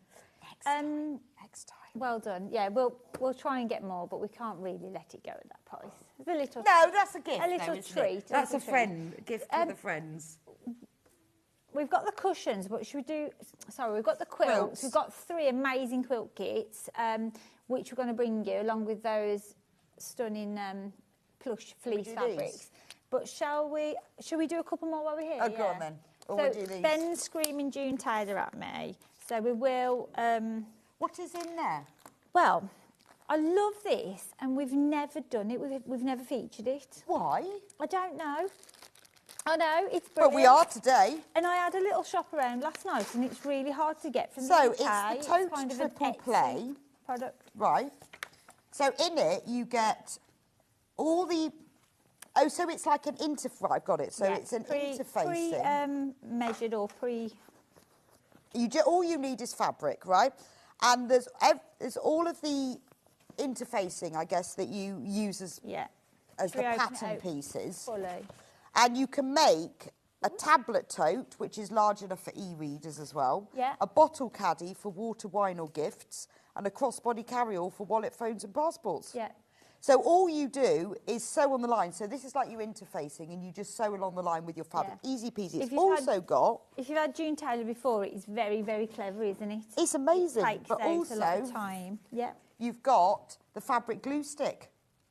Next time.
Well done. Yeah, we'll try and get more, but we can't really let it go at that price. It's a little.
No, that's a gift.
A little
though, isn't
treat.
it? That's a
little
friend. A gift to the
treat.
friends.
We've got the cushions, but should we do... Sorry, we've got the quilts. We've got 3 amazing quilt kits, which we're going to bring you, along with those stunning plush fleece fabrics.
These?
But shall we do a couple more while we're here?
Oh, go on then. Or
So
we'll do these.
Ben's screaming June Taylor at me, so we will...
What is in there?
Well, I love this, and we've never done it. We've never featured it.
Why?
I don't know. I know, it's
But
brilliant.
we are today.
And I had a little shop around last night, and it's really hard to get from
So
the UK.
it's the Tote
kind of an
Triple
Etsy
Play.
product.
Right. So in it, you get all the... Oh, so it's like an interface. I've got it. So
Yeah,
it's an interfacing.
Pre-measured or pre...
All you need is fabric, right? And there's all of the interfacing, I guess, that you use as the
Pre-open
pattern
out
pieces.
fully.
And you can make a tablet tote, which is large enough for e-readers as well.
Yeah.
A bottle caddy for water, wine or gifts. And a crossbody carry-all for wallet, phones and passports.
Yeah.
So all you do is sew on the line. So this is like you're interfacing and you just sew along the line with your fabric.
Yeah.
Easy peasy.
If
It's
you've
also got...
If you've had June Taylor before, it's very, very clever, isn't it?
It's amazing.
It takes
but
out
also,
a lot of time. Yeah.
You've got the fabric glue stick.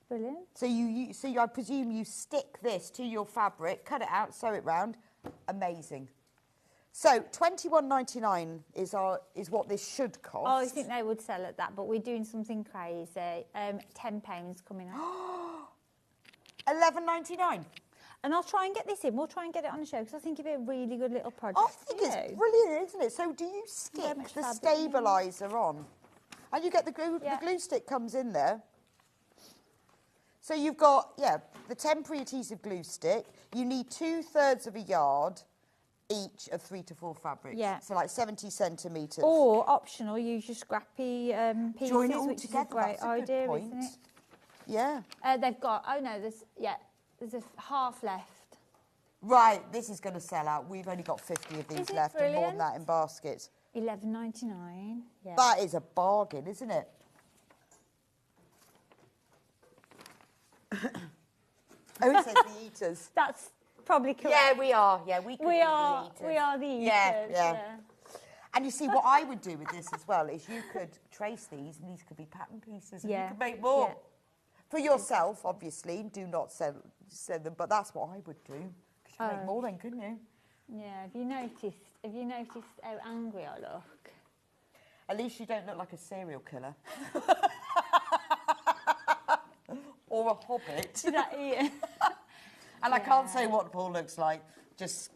Brilliant.
So I presume you stick this to your fabric, cut it out, sew it round. Amazing. So £21.99 is what this should cost.
Oh, I think they would sell at that, but we're doing something crazy. £10 coming out.
£11.99.
And I'll try and get this in. We'll try and get it on the show because I think it'd be a really good little project.
I think it's brilliant, isn't it? So do you stick the stabiliser on? And you get the glue, the glue stick comes in there. So you've got, the temporary adhesive glue stick. You need 2/3 of a yard each of 3 to 4 fabrics.
Yeah.
So like 70 centimetres.
Or optional, use your scrappy pieces,
Join it all
which
together.
is a great
That's a good
idea,
point.
isn't it?
Yeah.
They've got, there's a half left.
Right, this is going to sell out. We've only got 50 of these
Is it
left and more than
brilliant?
that in baskets.
£11.99. Yeah.
That is a bargain, isn't it? Oh, it says the eaters.
That's probably correct.
Yeah, we are. Yeah, we could be the
are.
eaters.
We are the eaters.
Yeah. And you see, what I would do with this as well is you could trace these, and these could be pattern pieces, and you could make more.
Yeah.
For yourself, obviously, do not send them, but that's what I would do. Because you make more then, couldn't you?
Yeah, have you noticed how angry I look?
At least you don't look like a serial killer. Or a hobbit.
Is that Ian?
And I can't say what Paul looks like, just...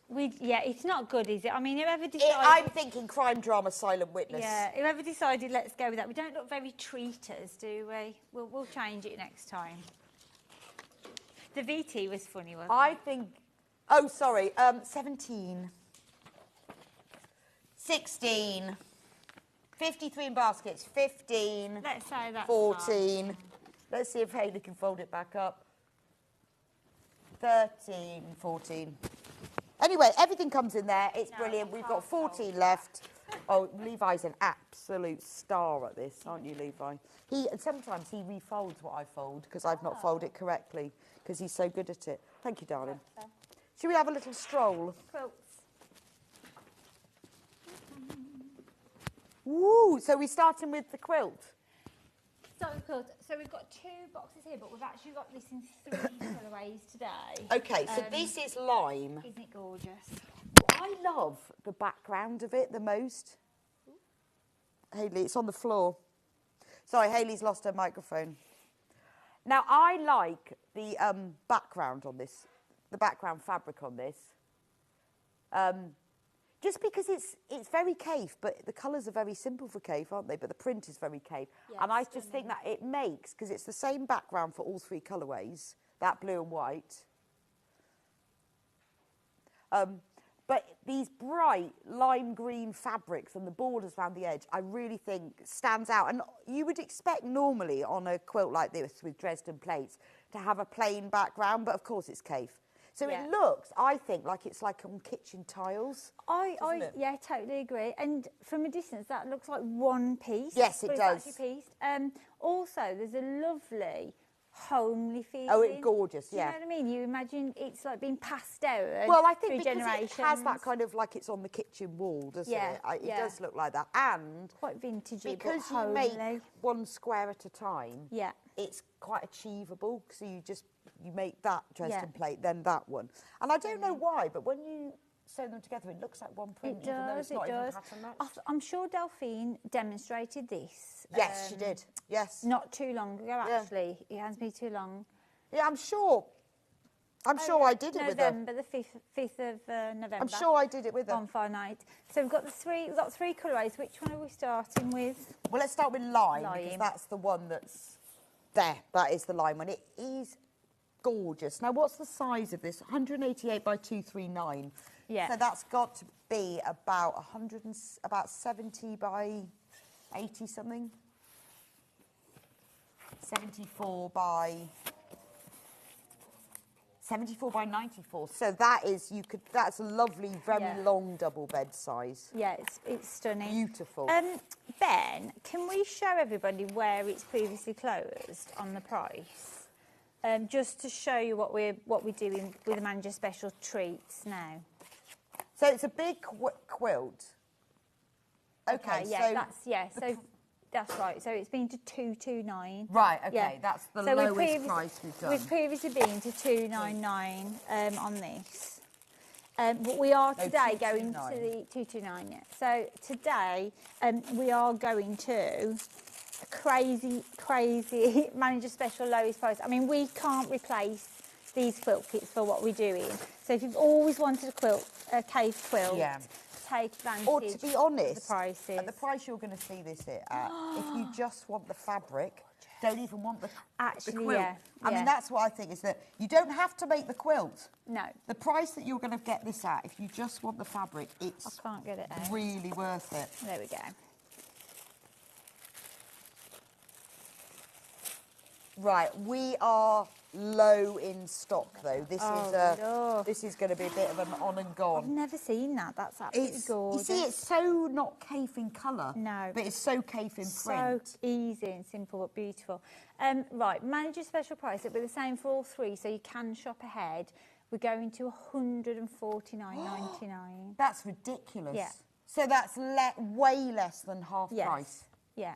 it's not good, is it? I mean, whoever decided...
I'm thinking crime drama, silent witness.
Yeah, whoever decided, let's go with that. We don't look very treaters, do we? We'll change it next time. The VT was funny, wasn't it?
I think... Oh, sorry. 17. 16. 53 in baskets. 15.
Let's say that's
14.
fine.
Let's see if Hayley can fold it back up. 13, 14. Anyway, everything comes in there. It's brilliant. We've got 14 left. Oh, Levi's an absolute star at this, aren't you, Levi? And sometimes he refolds what I fold because I've not folded it correctly because he's so good at it. Thank you, darling. Should we have a little stroll?
Quilts.
Woo! So we're starting with the quilt.
So we've got 2 boxes here, but we've actually got this in 3 colourways today.
Okay, so this is lime.
Isn't it gorgeous?
I love the background of it the most. Hayley, it's on the floor. Sorry, Hayley's lost her microphone. Now, I like the background on this, the background fabric on this. Just because it's very cave, but the colours are very simple for cave, aren't they? But the print is very cave.
Yeah,
and I just think that it makes, because it's the same background for all 3 colourways, that blue and white. But these bright lime green fabrics and the borders around the edge, I really think stands out. And you would expect normally on a quilt like this with Dresden plates to have a plain background, but of course it's cave. So it looks, I think, like it's like on kitchen tiles.
I totally agree. And from a distance, that looks like one piece.
Yes, it does.
It's actually pieced. Also, there's a lovely homely feeling.
Oh, it's gorgeous,
Do you know what I mean? You imagine it's like being passed down
well, I think
through
because
generations.
it has that kind of like it's on the kitchen wall, doesn't it? It does look like that. And
quite vintagey,
because
but
you
homely.
make one square at a time,
Yeah.
it's quite achievable. So you make that Dresden plate, then that one. And I don't know why, but when you sew them together, it looks like one print,
It
even though
does,
it's not
it
even
does.
pattern matched.
I'm sure Delphine demonstrated this.
Yes, she did. Yes.
Not too long ago, actually. It hasn't been too long.
Yeah, I'm sure. I'm sure I did it with her.
November, the 5th of November.
I'm sure I did it with her.
On Fire Night. So we've got three colourways. Which one are we starting with?
Well, let's start with lime, because that's the one that's there. That is the lime one. It is gorgeous. Now, what's the size of this? 188 by 239.
Yeah.
So that's got to be about 70 by 80 something. 74 by 74 by 94. So that is, that's a lovely, very long double bed size.
Yeah, it's stunning.
Beautiful.
Ben, can we show everybody where it's previously closed on the price? Just to show you what we're doing with the Manager Special treats now.
So it's a big quilt. Okay,
so that's right. So it's been to 229.
Right, okay, that's the lowest price we've done.
We've previously been to 299 on this. But we are today going to the 229, yeah. So today we are going to a crazy Manager Special lowest price. I mean, we can't replace these quilt kits for what we're doing. So if you've always wanted a cave quilt, take advantage.
Or to be honest,
the prices.
At the price you're going to see this at, if you just want the fabric, don't even want the quilt.
Yeah,
I mean, that's what I think, is that you don't have to make the quilt.
No.
The price that you're going to get this at, if you just want the fabric, it's
I can't get it out.
really worth it.
There we go.
Right, we are low in stock though. This is going to be a bit of an on and gone.
I've never seen that. That's absolutely gorgeous.
You see, it's so not cafe in colour.
No.
But it's so cafe in print.
So easy and simple but beautiful. Right, Manager Special price. It'll be the same for all three, so you can shop ahead. We're going to $149.99.
That's ridiculous.
Yeah.
So that's way less than half price.
Yeah.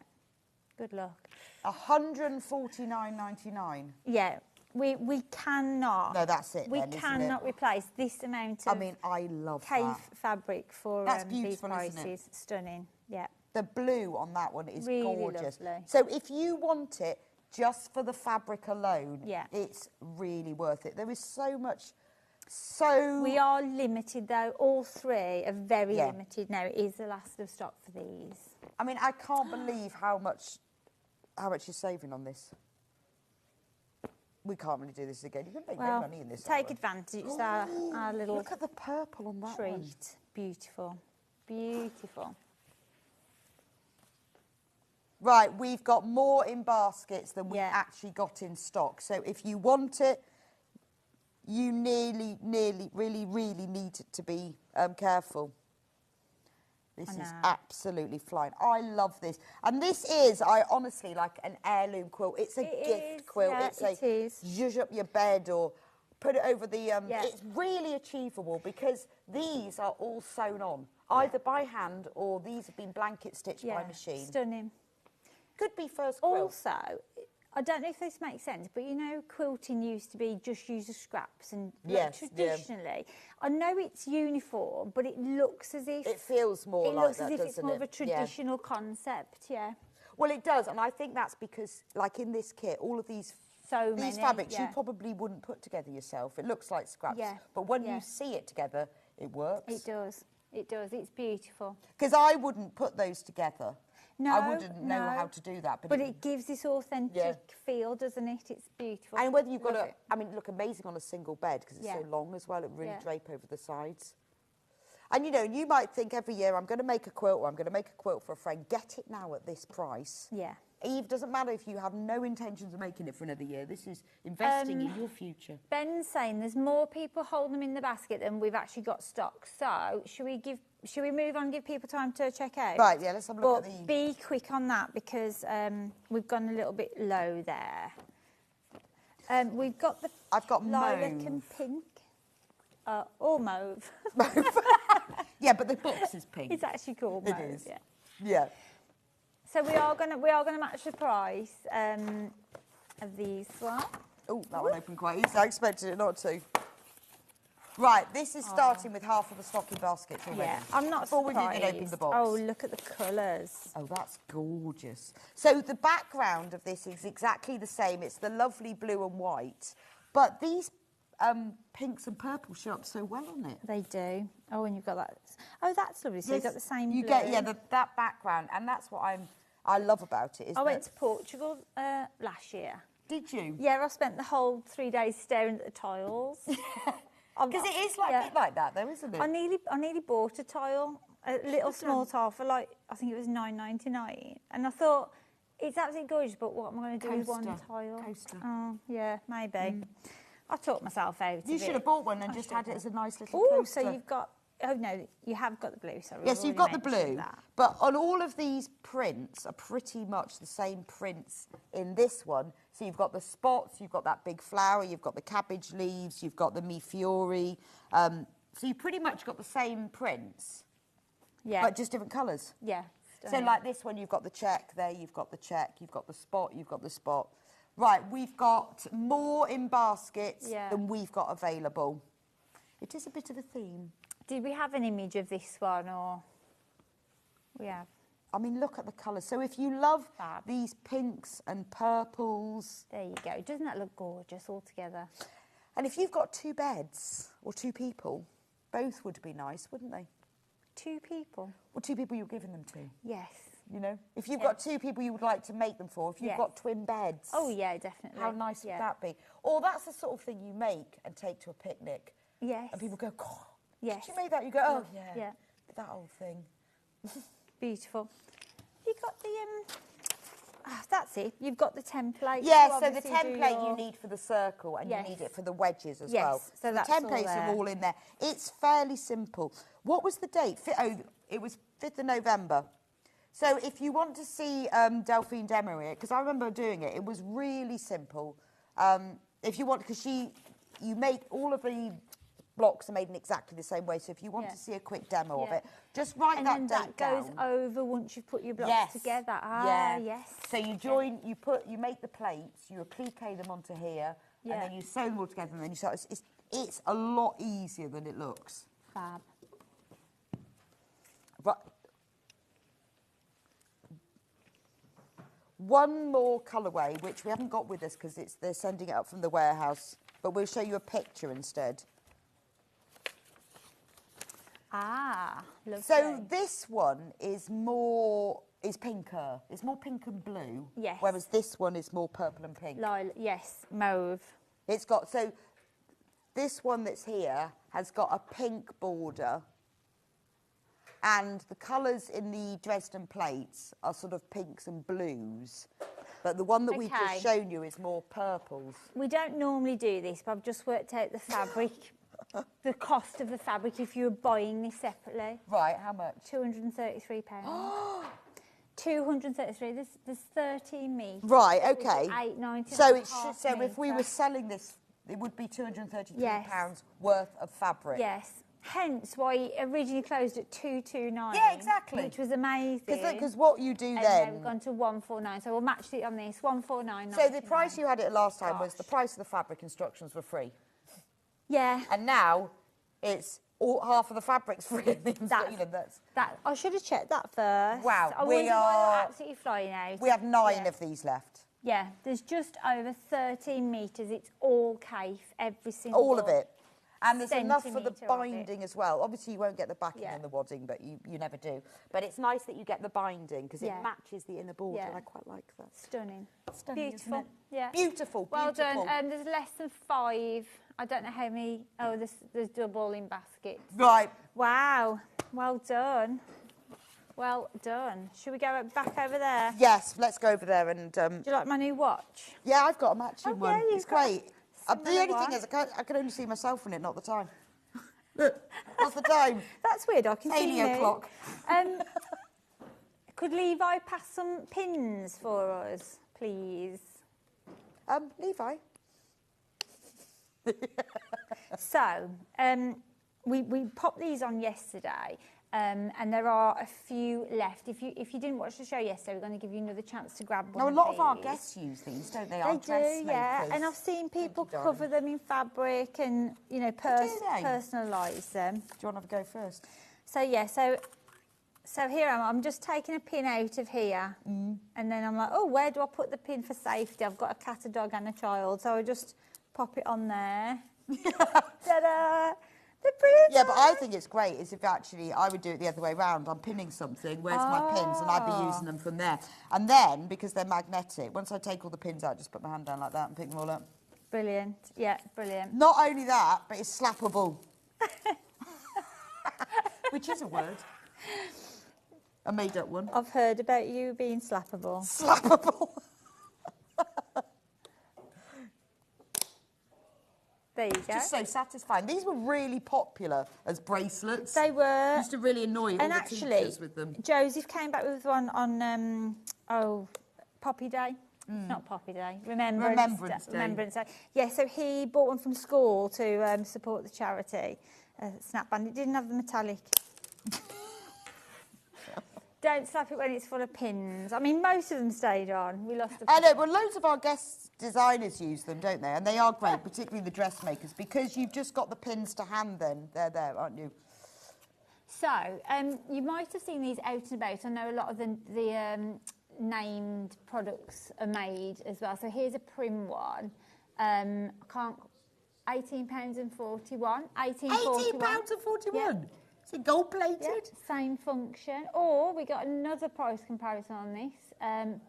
Good luck.
$149.99.
Yeah. We cannot.
No, that's it.
We cannot replace this amount of.
I mean, I love
cave fabric for
that's
these
beautiful,
prices.
isn't it?
Stunning. Yeah.
The blue on that one is
really
gorgeous.
Lovely.
So if you want it just for the fabric alone, it's really worth it. There is so much.
We are limited though. All three are very limited now. It is the last of stock for these.
I mean, I can't believe how much you're saving on this. We can't really do this again. You can make no money in this.
Take advantage. It's our little.
Look at the purple on that
treat.
one.
Beautiful, beautiful.
Right, we've got more in baskets than we actually got in stock. So if you want it, you really need to be careful. This is absolutely flying. I love this. And this is, honestly, like an heirloom quilt. It's a gift quilt.
Yeah,
it is. Zhuzh up your bed or put it over the... It's really achievable because these are all sewn on, either by hand or these have been blanket stitched by machine.
Stunning.
Could be first quilt.
Also, I don't know if this makes sense, but you know, quilting used to be just use of scraps and traditionally. I know it's uniform, but it looks as if
it feels more like that. It looks as if
it's more of a traditional concept. Yeah.
Well, it does, and I think that's because, like in this kit, all of these fabrics you probably wouldn't put together yourself. It looks like scraps, but when you see it together, it works.
It does. It does. It's beautiful.
Because I wouldn't put those together.
No,
I wouldn't know how to do that.
But it gives this authentic feel, doesn't it? It's beautiful.
And whether you've got look amazing on a single bed because it's so long as well. It really drape over the sides. And, you know, you might think every year I'm going to make a quilt or I'm going to make a quilt for a friend. Get it now at this price.
Yeah.
Eve, doesn't matter if you have no intentions of making it for another year. This is investing in your future.
Ben's saying there's more people holding them in the basket than we've actually got stock. So should we move on and give people time to check out?
Right, yeah, let's have a look at the...
Be quick on that because we've gone a little bit low there. We've got the lilac and pink. Or mauve.
Yeah, but the box is pink.
It's actually called mauve.
It is.
Yeah. So we are gonna match the price of these one.
Oh, that one opened quite easy. I expected it not to. Right, this is starting with half of the stocking baskets already.
Yeah, I'm not
Before
surprised.
we didn't open the box.
Oh, look at the colours.
Oh, that's gorgeous. So the background of this is exactly the same. It's the lovely blue and white, but these pinks and purple show up so well on it.
They do. Oh, and you've got that. Oh, that's lovely. So you've got the same
You
blue.
get that background, and that's what I love about it.
I went to Portugal last year.
Did you?
Yeah, I spent the whole 3 days staring at the tiles.
Because it is like that, though, isn't it?
I nearly bought a tile, a little small tile for I think it was $9.99, and I thought it's absolutely gorgeous. But what am I going to do with one tile?
Coaster.
Oh, yeah, maybe. I taught myself out.
You should have bought one and just had it as a nice little
Oh,
poster.
so you've got. Oh no, you have got the blue. Sorry.
Yes, you've got the blue, but on all of these prints are pretty much the same prints in this one. So you've got the spots, you've got that big flower, you've got the cabbage leaves, you've got the Mi Fiori. So you pretty much got the same prints, but just different colours.
Yeah.
So like this one, you've got the check, there you've got the check, you've got the spot, you've got the spot. Right, we've got more in baskets than we've got available. It is a bit of a theme.
Did we have an image of this one, or we have?
I mean, look at the colours. So if you love these pinks and purples...
There you go. Doesn't that look gorgeous all together?
And if you've got 2 beds or 2 people, both would be nice, wouldn't they?
2 people?
Well, 2 people you're giving them to.
Yes.
You know? If you've got 2 people you would like to make them for, if you've got twin beds...
Oh, yeah, definitely.
How nice would that be? Or that's the sort of thing you make and take to a picnic.
Yes.
And people go, God,
yes.
did you make that? You go, oh,
yeah.
That old thing.
Beautiful. You got the... that's it. You've got the template.
Yeah, so the template you need for the circle and you need it for the wedges as well.
So
the templates are all in there. It's fairly simple. What was the date? Oh, it was 5th of November. So if you want to see Delphine Demery, because I remember doing it, it was really simple. If you want, because you make all of the blocks are made in exactly the same way. So if you want to see a quick demo of it, just write that date down.
And then that goes over once you've put your blocks together. Ah, yes.
So you join, you make the plates, you applique them onto here, and then you sew them all together, and then you start. It's a lot easier than it looks.
Fab.
But one more colourway, which we haven't got with us because they're sending it up from the warehouse, but we'll show you a picture instead.
Ah, lovely.
So this one is pinker. It's more pink and blue.
Yes.
Whereas this one is more purple and pink.
Yes, mauve.
It's got, so this one that's here has got a pink border. And the colours in the Dresden plates are sort of pinks and blues. But the one that we've just shown you is more purples.
We don't normally do this, but I've just worked out the fabric. The cost of the fabric if you were buying this separately.
Right, how much?
£233. 233. There's 13 metres.
Right, okay.
$8.90.
So if we were selling this, it would be £233 worth of fabric.
Yes. Hence why it originally closed at $229.
Yeah, exactly.
Which was amazing.
Because what you do
and
then...
we've gone to $149. So we'll match it on this, $149.
So the price you had it last time was the price of the fabric instructions were free.
Yeah.
And now it's half of the fabric's free.
I should have checked that first.
Wow,
we are absolutely flying out.
We have 9 of these left.
Yeah, there's just over 13 metres. It's all cafe, every single.
All of it. And there's enough for the
centimetre
binding as well. Obviously, you won't get the backing and the wadding, but you never do. But it's nice that you get the binding because it matches the inner border, and I quite like that.
Stunning.
Stunning,
Beautiful.
isn't it?
Yeah.
Beautiful.
Well done. There's less than 5. I don't know how many. Oh, there's double in baskets.
Right.
Wow. Well done. Well done. Should we go back over there?
Yes, let's go over there and...
Do you like my new watch?
Yeah, I've got a matching one.
Yeah,
It's great. The only thing is, I can only see myself in it, not the time. Look, what's the time?
That's weird. I can see you.
Alien clock.
Could Levi pass some pins for us, please?
Levi.
So, we popped these on yesterday, and there are a few left. If you didn't watch the show yesterday, we're going to give you another chance to grab one.
Now, a lot of our guests use these, don't they?
They do, yeah. And I've seen people cover them in fabric and, you know, personalise them.
Do you want to have a go first?
So, yeah, so here I'm just taking a pin out of here, and then I'm like, oh, where do I put the pin for safety? I've got a cat, a dog and a child, so I just pop it on there. Ta-da! They're brilliant.
Yeah, but I think it's great is if actually I would do it the other way around. I'm pinning something, where's my pins? And I'd be using them from there. And then, because they're magnetic, once I take all the pins out, just put my hand down like that and pick them all up.
Brilliant. Yeah, brilliant.
Not only that, but it's slappable. Which is a word. A made-up one.
I've heard about you being slappable.
Slappable.
There you
It's
go.
just so satisfying. These were really popular as bracelets.
They were.
Used to really annoy all
And
the
actually,
teachers with them.
Joseph came back with one on, Poppy Day. Not Poppy Day,
Remembrance Day.
Remembrance Day. Yeah, so he bought one from school to support the charity, Snap Band. It didn't have the metallic. Don't slap it when it's full of pins. I mean, most of them stayed on. We lost a
I know, well, loads of our guest designers use them, don't they? And they are great, particularly the dressmakers, because you've just got the pins to hand then. They're there, aren't you?
So, you might have seen these out and about. I know a lot of the named products are made as well. So here's a prim one. £18.41.
£18.41?
Yeah.
Is it gold plated?
Yeah, same function. Or we got another price comparison on this.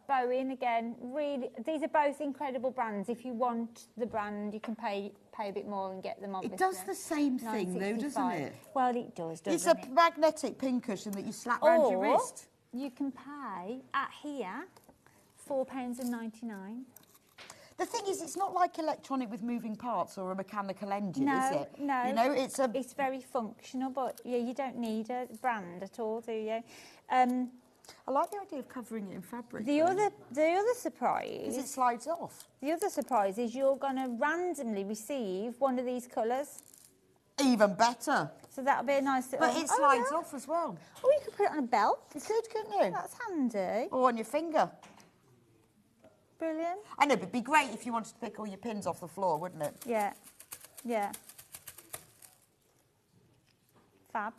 Bowen again. Really, these are both incredible brands. If you want the brand, you can pay a bit more and get them. Obviously,
It does the same thing though, doesn't it?
Well, it does.
It's
Doesn't
a
it?
magnetic pin cushion that you slap round your wrist.
You can pay at here £4.99.
The thing is, it's not like electronic with moving parts or a mechanical engine,
No,
is it?
no.
You know, it's
very functional, but yeah, you don't need a brand at all, do you?
I like the idea of covering it in fabric.
The other surprise
is it slides off.
The other surprise is you're going to randomly receive one of these colours.
Even better.
So that'll be a nice little...
But it slides off as well.
Oh, you could put it on a belt.
You could, couldn't you?
That's handy.
Or on your finger.
Brilliant.
I know, but it'd be great if you wanted to pick all your pins off the floor, wouldn't it?
Yeah. Yeah. Fab.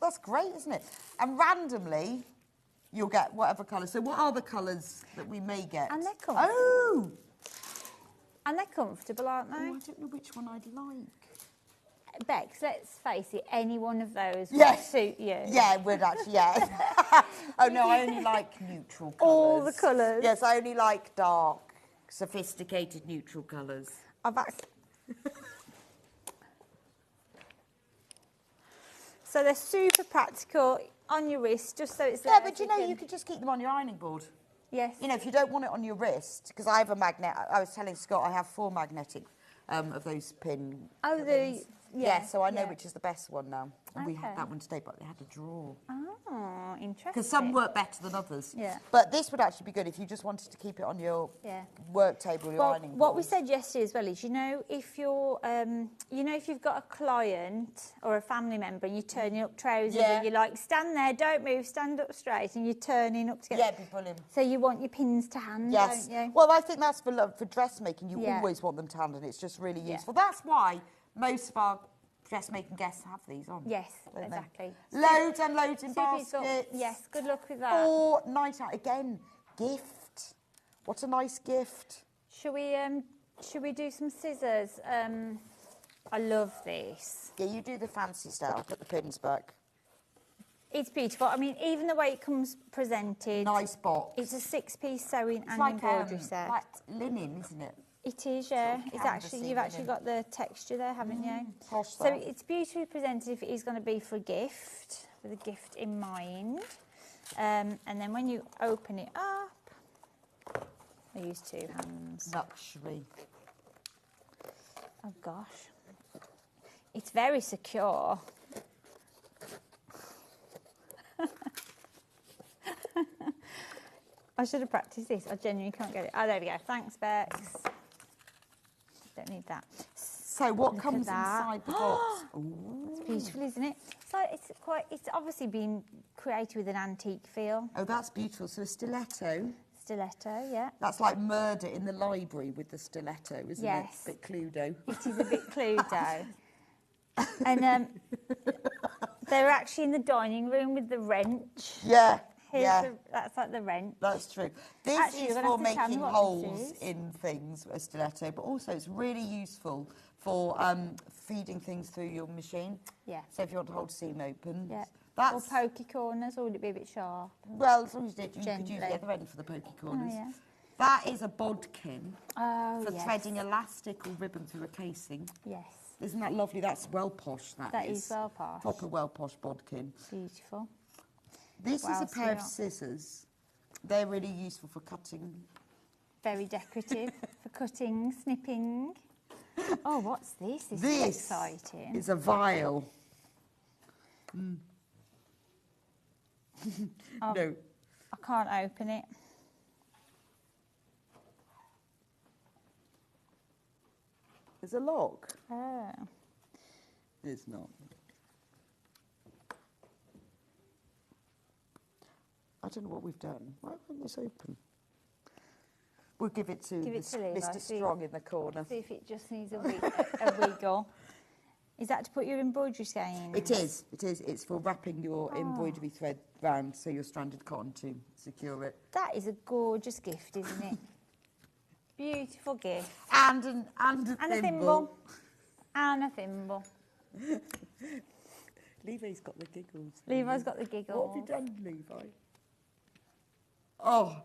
That's great, isn't it? And randomly, you'll get whatever colour. So what are the colours that we may get?
And they're comfortable.
Oh!
And they're comfortable, aren't they?
Oh, I don't know which one I'd like.
Bex, let's face it, any one of those
Yes.
would suit you.
Yeah, it would actually, yeah. Oh, no, I only like neutral colours.
All the colours?
Yes, I only like dark, sophisticated neutral colours.
So they're super practical on your wrist, just so it's there.
Yeah, but you know, you could just keep them on your ironing board.
Yes.
You know, if you don't want it on your wrist, because I have a magnet, I was telling Scott I have 4 magnetic of those pins.
Oh,
yeah, so I know which is the best one now. And we had
Okay.
that one today, but they had a drawer.
Oh, interesting.
Because some work better than others.
Yeah.
But this would actually be good if you just wanted to keep it on your work table, your ironing board.
What we said yesterday as well is, you know, if you're, if you've got a client or a family member and you're turning up trousers and you're like, stand there, don't move, stand up straight, and you're turning up together.
Yeah, it'd be brilliant.
So you want your pins to hand,
Yes.
don't you?
Well, I think that's for dressmaking. You
Yeah.
always want them to hand, and it's just really
Yeah.
useful. That's why most of our dressmaking guests have these on.
Yes,
don't they?
exactly.
Loads and loads in
Super useful.
baskets.
Yes, good luck with that.
£4.99 again. Gift. What a nice gift.
Should we do some scissors? I love this.
Yeah, you do the fancy style. Put the pins back.
It's beautiful. I mean, even the way it comes presented.
Nice box.
It's a 6-piece sewing and
Like,
embroidery set.
like linen, isn't it?
It is, yeah.
Sort of
It's actually
canvassy
you've actually
linen.
got the texture there, haven't you?
Posh
So
that.
it's beautifully presented if it is going to be for a gift, with a gift in mind. And then when you open it up, I use 2 hands.
Luxury.
Oh gosh, it's very secure. I should have practiced this. I genuinely can't get it. Oh, there we go. Thanks, Bex. Don't need that.
So what
Look
comes
at that.
inside the box?
It's beautiful, isn't it? So it's obviously been created with an antique feel.
Oh, that's beautiful. So a stiletto.
Stiletto, yeah.
That's like Murder in the Library with the stiletto, isn't
Yes.
it? A bit Cluedo.
It is a bit Cluedo. And they're actually in the dining room with the wrench.
Yeah,
That's like the wrench.
That's true. This
Actually,
is
you're gonna
for
have to tell me
making
what
holes
this is.
in things, a stiletto, but also it's really useful for feeding things through your machine.
Yeah.
So if you want to hold seam open.
Yeah.
That's,
Or pokey corners, or would it be a bit sharp?
well, as long as you could use
Gently.
the other end for the pokey corners.
yeah.
That is a bodkin
Oh,
for
yes.
threading elastic or ribbon through a casing.
Yes.
Isn't that lovely? That's well posh,
That is well posh.
Proper well posh bodkin.
Beautiful.
This
Wow,
is a pair of
so-
scissors. They're really useful for cutting.
Very decorative for cutting, snipping. Oh, what's this? This is
This
exciting.
is a vial. No.
I can't open it.
There's a lock.
Oh.
It's not. I don't know what we've done. Why won't this open? We'll give it to,
Give it to Levi,
Mr.
see-
Strong in the corner.
See if it just needs a wiggle. Is that to put your embroidery skein?
It is. It is. It's for wrapping your embroidery thread round so your stranded cotton to secure it.
That is a gorgeous gift, isn't it? Beautiful gift.
And a
thimble. And a thimble.
Levi's got the giggles.
Levi's got the giggles.
What have you done, Levi? Oh,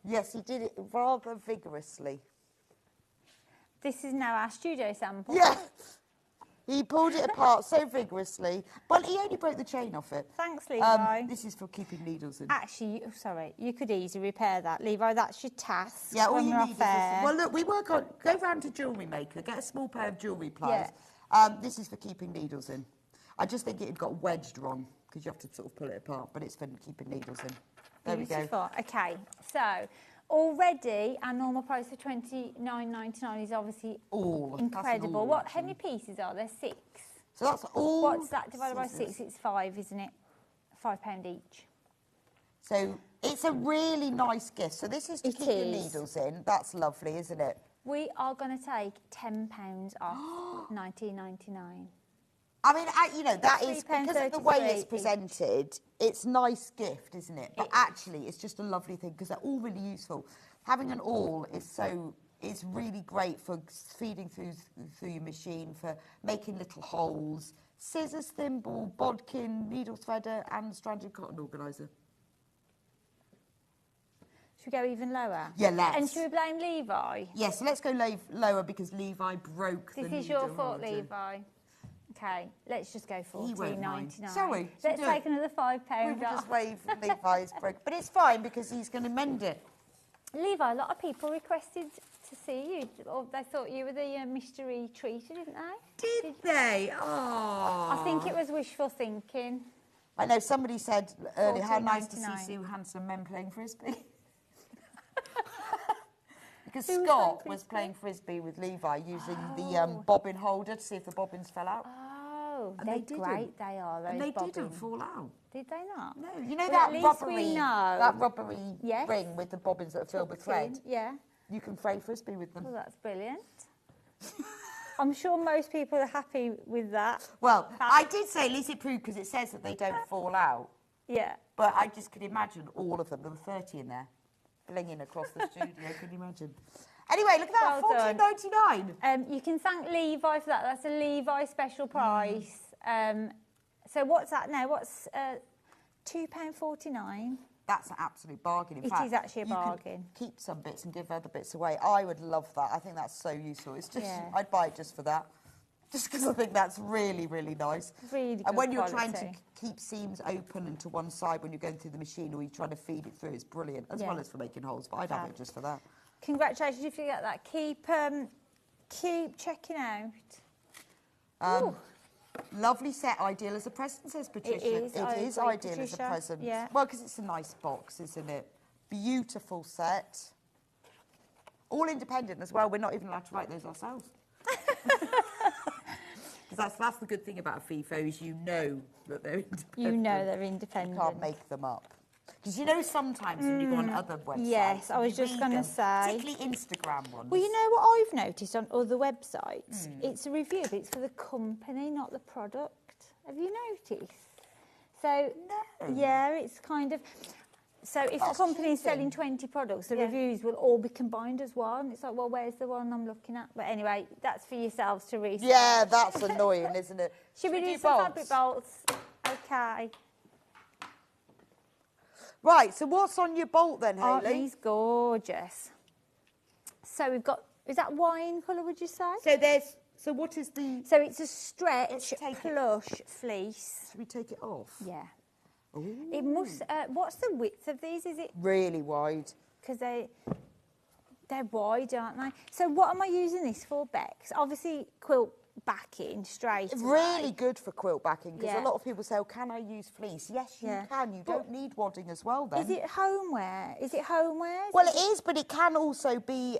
yes, he did it rather vigorously.
This is now our studio sample.
Yeah. He pulled it apart so vigorously. Well, he only broke the chain off it.
Thanks, Levi.
This is for keeping needles in.
Actually, sorry, you could easily repair that. Levi, that's your task.
Yeah, all
when
you
we're
need is
off
this.
air.
Well, look, we work on, go round to jewellery maker, get a small pair of jewellery pliers. This is for keeping needles in. I just think it had got wedged wrong because you have to sort of pull it apart, but it's for keeping needles in. There we go.
Beautiful. Okay, so already our normal price of $29.99 is obviously incredible.
All
How many pieces are there? 6.
So that's all.
What's that divided by
scissors.
6? It's 5, isn't it? £5 each.
So it's a really nice gift. So this is to
It
keep your
is.
needles in. That's lovely, isn't it?
We are going to take £10 off $19.99.
I mean, you know, that is
£3.33
because of the way it's
each.
presented. It's a nice gift, isn't it? But actually, it's just a lovely thing because they're all really useful. Having an awl is so. It's really great for feeding through your machine, for making little holes. Scissors, thimble, bodkin, needle threader, and stranded cotton organiser.
Should we go even lower?
Yeah, let's.
And should we blame Levi?
Yes, so let's go lower because Levi broke the
This
needle
is your fault,
holder.
Levi. Okay, let's just go
He won't mind.
$14.99.
Sorry,
Let's
do it.
take another £5
We will
off.
just wave Levi's broke. But it's fine because he's going to mend it.
Levi, a lot of people requested to see you, or they thought you were the mystery treater, didn't they?
Did they? Oh.
I think it was wishful thinking.
I know somebody said earlier, how nice to see
$14.99.
two handsome men playing frisbee. Because
Who was
Scott
playing
was
frisbee?
playing frisbee with Levi using the bobbin holder to see if the bobbins fell out.
Oh,
And
they're
they didn't.
great, they are, those
And they
bobbins.
didn't fall out.
Did they not?
No, you know
Well, at
that
least we
rubbery,
know.
that rubbery
Yes.
ring with the bobbins that are filled with thread?
Yeah.
You can fray frisbee with them.
Well, that's brilliant. I'm sure most people are happy with that.
Well, I did say at least it proved because it says that they don't fall out.
Yeah.
But I just could imagine all of them. There were 30 in there, blinging across the studio. Can you imagine? Anyway, look at that,
Well done.
$14.99.
You can thank Levi for that. That's a Levi special price. So what's that now? What's £2.49?
That's an absolute bargain. In
It
fact,
is actually a
you can
bargain.
keep some bits and give other bits away. I would love that. I think that's so useful. It's just,
Yeah.
I'd buy it just for that. Just because I think that's really, really nice.
Really good
And when you're trying to
quality.
keep seams open and to one side when you're going through the machine or you're trying to feed it through, it's brilliant, as
Yeah.
well as for making holes. But I'd have
Fab.
it just for that.
Congratulations if you get that. Keep checking out.
Lovely set, ideal as a present, says Patricia.
is, I
It is
agree,
ideal as a
Patricia.
present.
Yeah.
Well, because it's a nice box, isn't it? Beautiful set. All independent as well. We're not even allowed to write those ourselves. Because that's the good thing about a FIFO is you know that they're independent.
You know they're independent.
You can't make them up. Because you know sometimes when you go on other websites...
Yes, I was
you
just
read
going to
them,
say.
particularly Instagram ones.
Well, you know what I've noticed on other websites? It's a review, but it's for the company, not the product. Have you noticed? So, yeah, it's kind of... So if
That's
the company is
cheating.
selling 20 products, the reviews will all be combined as one. It's like, well, where's the one I'm looking at? But anyway, that's for yourselves to research.
Yeah, that's annoying, isn't it?
Should we do
do
some
bolts?
fabric bolts? Okay.
Right, so what's on your bolt then,
Aren't
Hayley?
these gorgeous? So we've got, is that wine colour, would you say?
So what is the...
So it's a stretch
Let's take it.
plush fleece.
Should we take it off?
Yeah. It must, what's the width of these? Is it,
Really wide.
because they, They're wide, aren't they? So what am I using this for, Bex? Obviously, quilt backing straight away.
Really good for quilt backing, because
Yeah.
a lot of people say, oh, can I use fleece? Yes, you
Yeah.
can. You don't need wadding as well then.
Is it homeware? Is it homeware?
Well, it is, but it can also be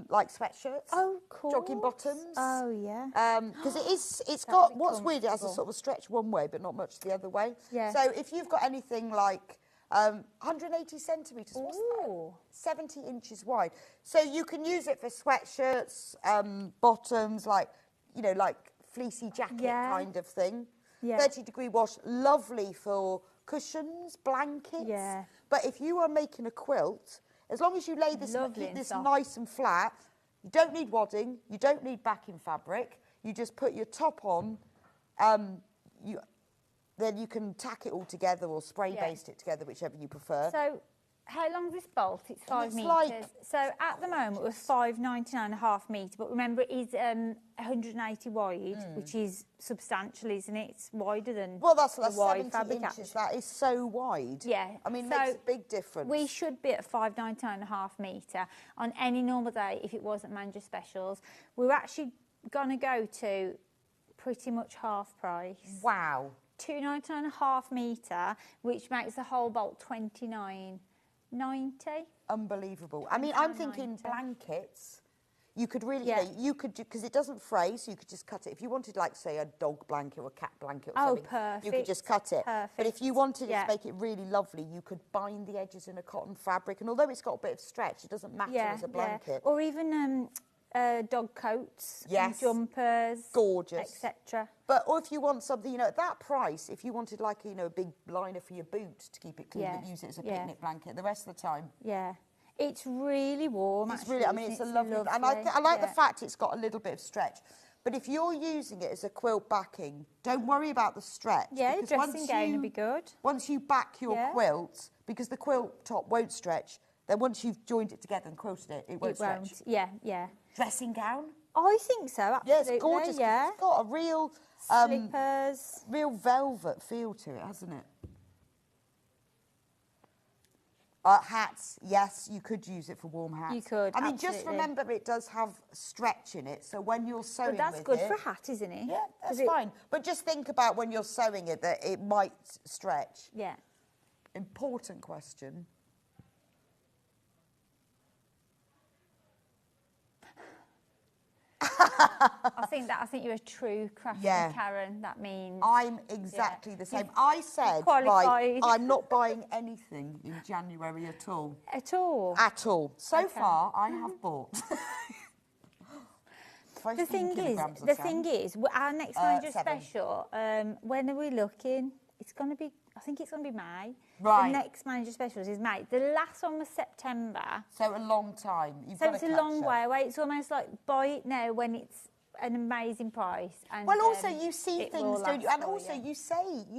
like sweatshirts.
Oh, cool.
Jogging bottoms.
Oh, yeah.
Because it's
That'd
got,
be
what's weird, it has a
comfortable.
sort of stretch one way, but not much the other way.
Yeah.
So if you've got anything like 180 centimetres, what's
Ooh.
that? 70 inches wide. So you can use it for sweatshirts, bottoms, like, you know, like fleecy jacket
Yeah.
kind of thing.
Yeah.
30-degree wash, lovely for cushions, blankets.
Yeah.
But if you are making a quilt, as long as you lay this,
Lovely
keep
and
this
soft.
nice and flat, you don't need wadding, you don't need backing fabric. You just put your top on, then you can tack it all together or spray baste it together, whichever you prefer.
So, how long's this bolt? It's 5
it's
metres.
like-
So, at the moment, we're 599.5 metre, but remember, it is 180 wide, which is substantial, isn't it? It's wider than
Well, that's
the
like
wide
70
fabric,
inches.
actually.
That is so wide.
Yeah.
I mean, it
so
makes a big difference.
We should be at 599.5 metre on any normal day if it wasn't manager specials. We're actually going to go to pretty much half price.
Wow.
299.5 metre, which makes the whole bolt 29.90.
Unbelievable. I mean, I'm thinking blankets. You could really, you could, because it doesn't fray, so you could just cut it. If you wanted, like, say, a dog blanket or a cat blanket or something, you could just cut it. But if you wanted it to make it really lovely, you could bind the edges in a cotton fabric. And although it's got a bit of stretch, it doesn't matter as a blanket.
Or even dog coats,
Yes.
jumpers,
Gorgeous.
etc.
But or if you want something, you know, at that price, if you wanted like, you know, a big liner for your boot to keep it clean, but use it as a picnic blanket the rest of the time.
Yeah. It's really warm.
It's
actually,
really, I mean, it's a lovely, and I like the fact it's got a little bit of stretch. But if you're using it as a quilt backing, don't worry about the stretch.
Yeah,
because
dressing
once
gown
you-
would be good.
Once you back your quilt, because the quilt top won't stretch, then once you've joined it together and quilted it, it won't stretch.
Yeah, yeah.
Dressing gown?
I think so, absolutely.
Yeah, it's gorgeous. 'Cause
Yeah.
It's got a real
Slippers.
real velvet feel to it, hasn't it? Hats, yes, you could use it for warm hats.
You could,
I mean, just
absolutely.
remember it does have stretch in it, so when you're sewing
But that's
with
good
it,
for a hat, isn't it?
yeah, that's
'Cause it-
fine. But just think about when you're sewing it that it might stretch.
Yeah.
Important question.
I think you're a true craftsman,
Yeah.
Karen. That means
I'm exactly the same. I said, right,
qualified.
I'm not buying anything in January at all.
At all.
At all. So far, I have bought.
The thing is, our next manager
7.
special. When are we looking? It's going to be. I think it's going to be May.
Right.
The next manager specials is May. The last one was September.
So a long time. You've
So
got
it's
to
a
catch
long
up.
way away. It's almost like buy it now when it's an amazing price. And,
Well, also you see
it will
things, don't you?
last
And
for
also you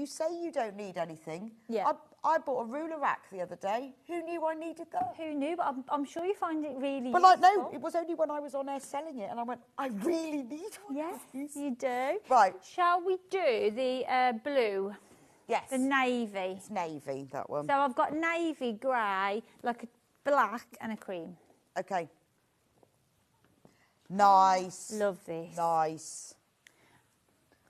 say you don't need anything.
Yeah.
I bought a ruler rack the other day. Who knew I needed that?
Who knew? But I'm sure you find it really.
But like, no,
useful.
it was only when I was on air selling it, and I went, I really need one.
Yes, you do.
Right.
Shall we do the blue?
Yes.
The navy.
It's navy, that one.
So I've got navy, grey, like a black and a cream.
Okay. Nice.
Love this.
Nice.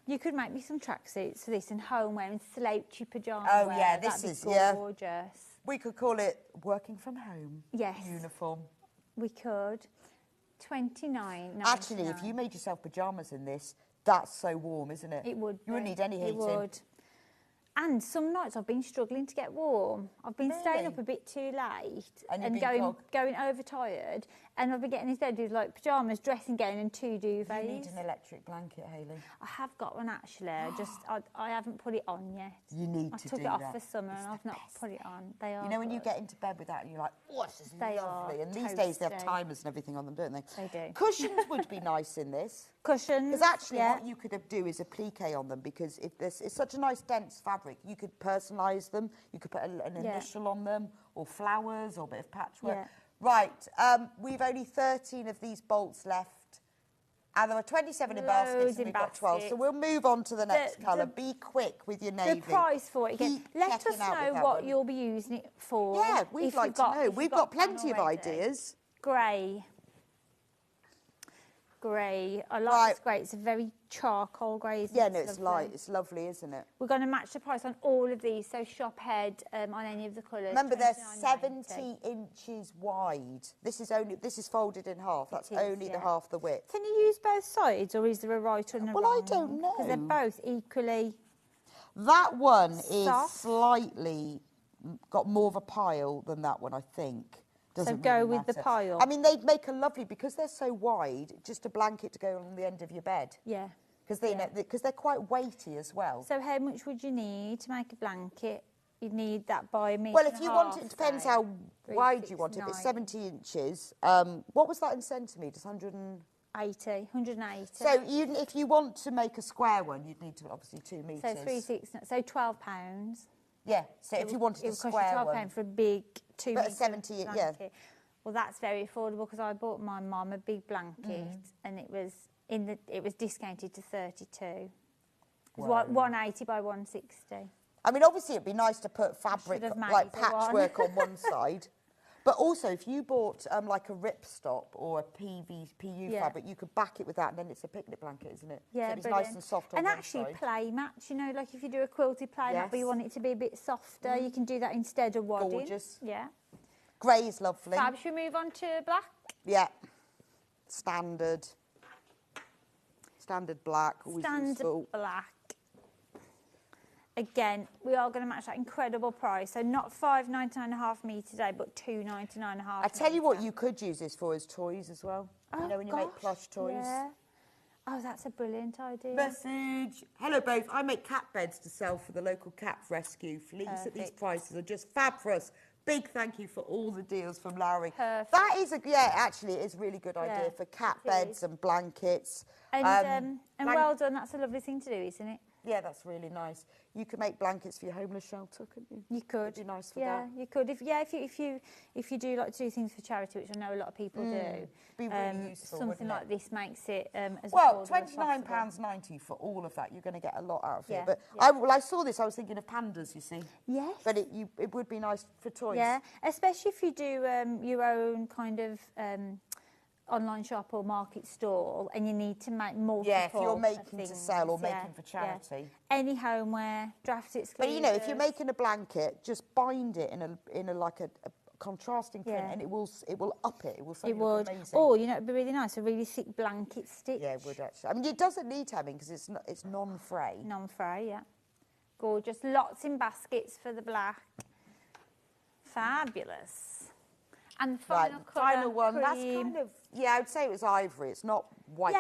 You could make me some tracksuits for this and homeware and slouchy pyjama
Oh,
wear.
yeah, this
That'd be
is, yeah.
gorgeous.
We could call it working from home.
Yes.
Uniform.
We could. 29.99.
Actually, if you made yourself pyjamas in this, that's so warm, isn't it?
It would.
You wouldn't need any heating.
It would. And some nights I've been struggling to get warm. I've been staying up a bit too late
And you've
and
been
going overtired. And I've been getting instead of like pyjamas, dressing gown and 2 duvets.
You need an electric blanket, Hayley.
I have got one actually. I haven't put it on yet.
You need
I
to
took
do
it off
that.
for summer and I've not put it on. They are.
You know when you
good.
get into bed with that and you're like, oh, this is
They
lovely.
are
And these days they have
toasty.
timers and everything on them, don't they?
They do.
Cushions would be nice in this.
Cushions.
Because actually
yeah.
what you could do is applique on them, because if this is such a nice dense fabric, you could personalise them. You could put an initial on them, or flowers, or a bit of patchwork.
Yeah.
Right, we've only 13 of these bolts left. And there are 27 in baskets,
Loads
and
in
we've got 12. So
baskets.
we'll move on to the next colour.
the-
Be quick with your navy.
The price for it again.
Keep
Let
checking
us
out with
know
that
what
one.
you'll be using it for.
Yeah, we'd
if
like
you've
to
got-
know.
if you've
We've
got
got
a plan
plenty of
already.
ideas.
grey. Grey. I like this grey. It's a very charcoal grey, isn't it?
Yeah, no, it's light. It's lovely, isn't it?
We're going to match the price on all of these, so shop ahead on any of the colours.
Remember, they're
$29.90.
70 inches wide. This is folded in half. That's only the half the width.
Can you use both sides, or is there a right and a wrong?
Well, I don't know.
Because they're both equally.
That one
soft.
is slightly got more of a pile than that one, I think. Doesn't
go
really
with the
matter.
pile.
I mean, they'd make a lovely, because they're so wide, just a blanket to go on the end of your bed.
Yeah.
Because they're quite weighty as well.
So how much would you need to make a blanket? You'd need that by a metre.
Well, if you want it, depends how wide you want it. If it's 70 inches, what was that in centimetres?
180.
So if you want to make a square one, you'd need to obviously 2 metres.
So £12.
Yeah. So if you wanted a square
it would cost you £12
one
for a big 2 metre
70,
blanket.
yeah.
Well, that's very affordable, because I bought my mum a big blanket and it was discounted to 32. It was 180 by 160.
I mean, obviously, it'd be nice to put fabric, like patchwork on one side. But also, if you bought like a ripstop or a PU fabric, you could back it with that, and then it's a picnic blanket, isn't it?
Yeah,
so it's nice and soft on
and
one
actually
side.
play match, you know, like if you do a quilted play mat, but you want it to be a bit softer, you can do that instead of wadding.
Gorgeous.
Yeah.
Grey is lovely.
Fab, should we move on to black?
Yeah. Standard black, always useful.
Black. Again, we are going to match that incredible price. So not £5.99.5 me today, but £2.99.5.
I tell you what you could use this for as toys as well.
Oh,
you know, when you make plush toys.
Yeah. Oh, that's a brilliant idea.
Message. Hello both. I make cat beds to sell for the local cat rescue. Fleece at these prices are just fab for us. Big thank you for all the deals from Larry.
Perfect.
That is actually it is a really good idea for cat beds and blankets.
And well done. That's a lovely thing to do, isn't it?
Yeah, that's really nice. You could make blankets for your homeless shelter, couldn't you?
You could.
It'd be nice for that.
Yeah, you could. If you do like to do things for charity, which I know a lot of people do,
be really useful.
Something like this makes it as
well,
affordable as possible.
£29.90 for all of that. You're going to get a lot out of it.
Yeah,
But I saw this. I was thinking of pandas. You see.
Yes.
But it would be nice for toys.
Yeah, especially if you do your own kind of online shop or market stall, and you need to make multiple.
Yeah, if you're making
things,
to sell or making for charity.
Yeah. Any homeware, draft exclusive.
But you know, if you're making a blanket, just bind it in a like a contrasting print, and it will up it. It will suddenly look amazing.
Or you know, it'd be really nice, a really thick blanket stitch.
Yeah, it would actually. I mean, it doesn't need hemming because it's non-fray.
Non-fray, yeah. Gorgeous. Lots in baskets for the black. Fabulous. And the final colour,
final one.
cream.
That's kind of I would say it was ivory. It's not white,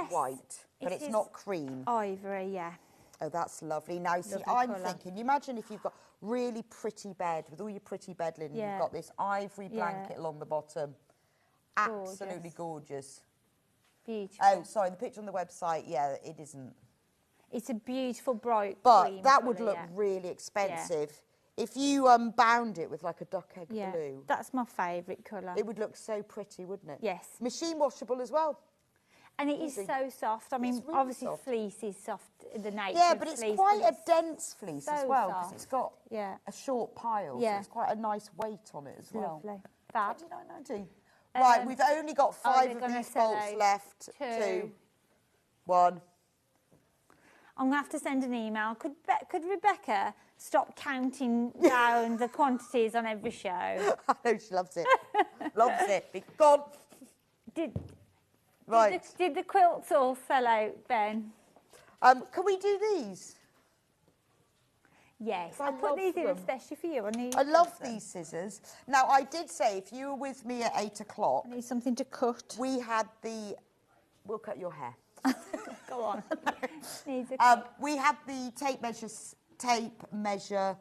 but it's not cream.
Ivory, yeah.
Oh, that's lovely. Now, see,
Lovely
I'm
colour.
thinking, imagine if you've got really pretty bed with all your pretty bed linen, you've got this ivory blanket along the bottom. Absolutely gorgeous.
Beautiful.
Oh, sorry, the picture on the website, it isn't.
It's a beautiful bright
But
cream
that
colour,
would look
yeah.
really expensive. If you bound it with like a duck egg blue.
That's my favourite colour.
It would look so pretty, wouldn't it?
Yes.
Machine washable as well.
And it is so soft. I mean,
really
obviously
soft.
fleece is soft, the nature
Yeah,
of
but it's
fleece,
quite
but
a dense fleece
so
as well because
soft.
it's got a short pile.
Yeah.
So it's quite a nice weight on it as well.
Lovely. Fab.
£29.90. Right, we've only got 5 of
gonna
these
sell
bolts
out
left. 2, 1.
I'm going to have to send an email. Could Rebecca stop counting down the quantities on every show?
I know she loves it. Loves it. Be gone.
Did
Right.
the quilts all sell out, Ben?
Can we do these?
Yes.
I
I put
love
these in
them.
especially for you.
I love these scissors. Now, I did say if you were with me at 8 o'clock...
I need something to cut.
We had the... We'll cut your hair.
Go on. Needs a
we had the tape measure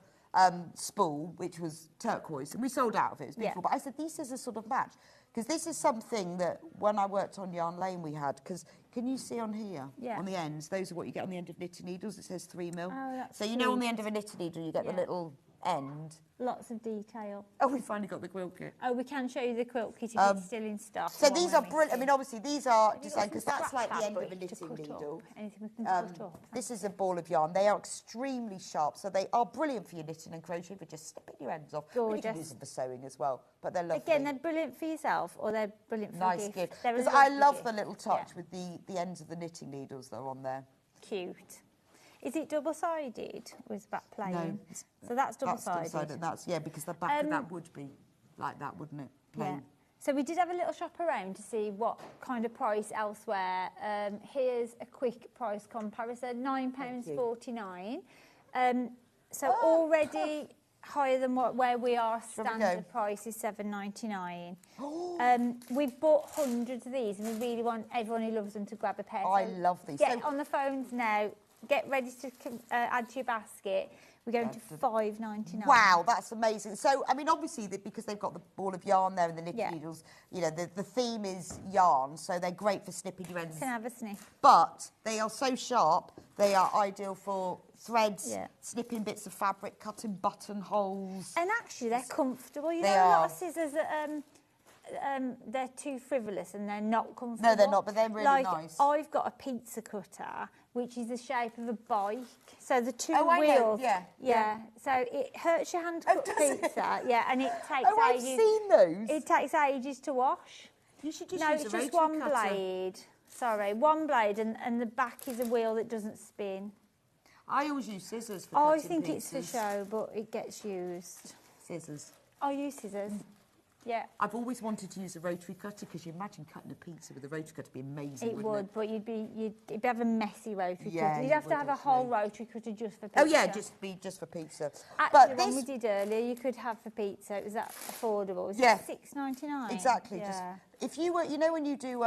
spool, which was turquoise, and we sold out of it. It was beautiful. But I said, these scissors sort of match. Because this is something that when I worked on Yarn Lane we had, because can you see on here, on the ends, those are what you get on the end of knitting needles, it says 3mm.
Oh, that's
so you know on the end of a knitting needle you get the little end.
Lots of detail.
Oh, we finally got the quilt kit.
Oh, we can show you the quilt kit if it's still in stock.
So
the one
these
we're
are brilliant. I
missing.
mean, obviously, these are
Have you
designed
got
because
some
that's like
scrap
the end of a
fabric to
knitting
cut up?
needle.
Anything we can cut up.
This is a ball of yarn. They are extremely sharp, so they are brilliant for your knitting and crochet, for just snipping your ends off. But you can use them for sewing as well, but they're lovely.
Again, they're brilliant for yourself, or they're brilliant for
Nice
a gift.
gift.
They're a
Because I
lovely
love
gift.
the little touch with the ends of the knitting needles that are on there.
Cute. Is it double-sided, or is that plain?
No.
So that's double-sided.
That's double-sided. That's, yeah, because the back of that would be like that, wouldn't it? Plain.
Yeah. So we did have a little shop around to see what kind of price elsewhere. Here's a quick price comparison, £9.49. So already higher than where we are. Standard price is £7.99. We've bought hundreds of these, and we really want everyone who loves them to grab a pair.
I
So
love these.
Get on the phones now. Get ready to add to your basket. We're going to £5.99.
Wow, that's amazing. So, I mean, obviously, because they've got the ball of yarn there and the knitting needles, you know, the theme is yarn, so they're great for snipping your ends.
Can have a sniff.
But they are so sharp, they are ideal for threads, snipping bits of fabric, cutting buttonholes.
And actually, they're comfortable. You
They
know, a lot
are.
of scissors that they're too frivolous and they're not comfortable.
No, they're not, but they're really
like,
nice.
I've got a pizza cutter, which is the shape of a bike. So the two
Oh, I know,
wheels.
yeah.
So it hurts your hand to cut pizza. Yeah, and it takes
Oh, I've
ages.
seen those.
It takes ages to wash.
You should just
no,
use
it's
a
just
rotary
one
cutter.
blade. Sorry, one blade, and the back is a wheel that doesn't spin.
I always use scissors for
I
cutting
think it's for
pizzas.
show, but it gets used.
Scissors.
I'll use scissors. Yeah.
I've always wanted to use a rotary cutter because you imagine cutting a pizza with a rotary cutter would be amazing,
It
wouldn't
would, but you'd have a messy rotary
Yeah,
cutter. You'd
you
have to
would
have a whole rotary cutter just for pizza.
Oh yeah, just for pizza.
Actually,
but
the
this,
one we did earlier, you could have for pizza. It was that affordable. Was
Yeah.
it $6.99?
exactly.
Yeah.
Just if you were, you know, when you do,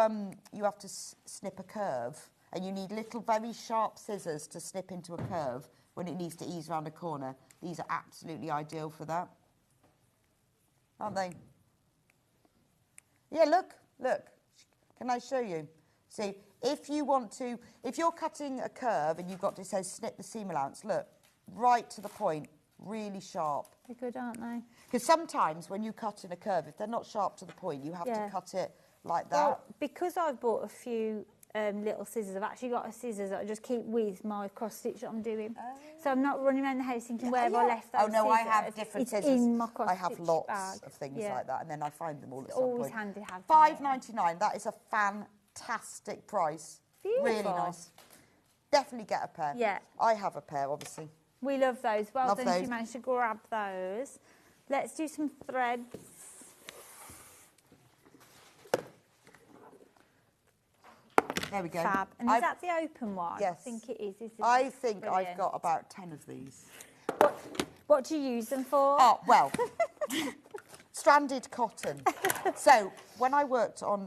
you have to snip a curve, and you need little, very sharp scissors to snip into a curve when it needs to ease around a corner. These are absolutely ideal for that, aren't they? Yeah, look. Can I show you? See, if you want to, if you're cutting a curve and you've got to say snip the seam allowance, look, right to the point, really sharp.
They're good, aren't they?
Because sometimes when you cut in a curve, if they're not sharp to the point, you have to cut it like that.
Well, because I've bought a few little scissors, I've actually got a scissors that I just keep with my cross stitch that I'm doing. So I'm not running around the house thinking, where have I left those
Oh no, I
scissors?
have different
It's
scissors.
in my cross
I have
stitch
lots
bag.
of things
Yeah.
like that, and then I find them all at
It's
some
always
point.
handy to have.
$5.99. That is a fantastic price. Really
Beautiful.
nice. Definitely get a pair.
Yeah.
I have a pair, obviously.
We love those. Well
Love
done,
those.
you managed to grab those. Let's do some threads.
There we go.
Fab. And is that the open one?
Yes.
I think it is. Isn't
I
it?
think I've
Brilliant.
got about 10 of these.
What do you use them for?
Oh, well, stranded cotton. So, when I worked on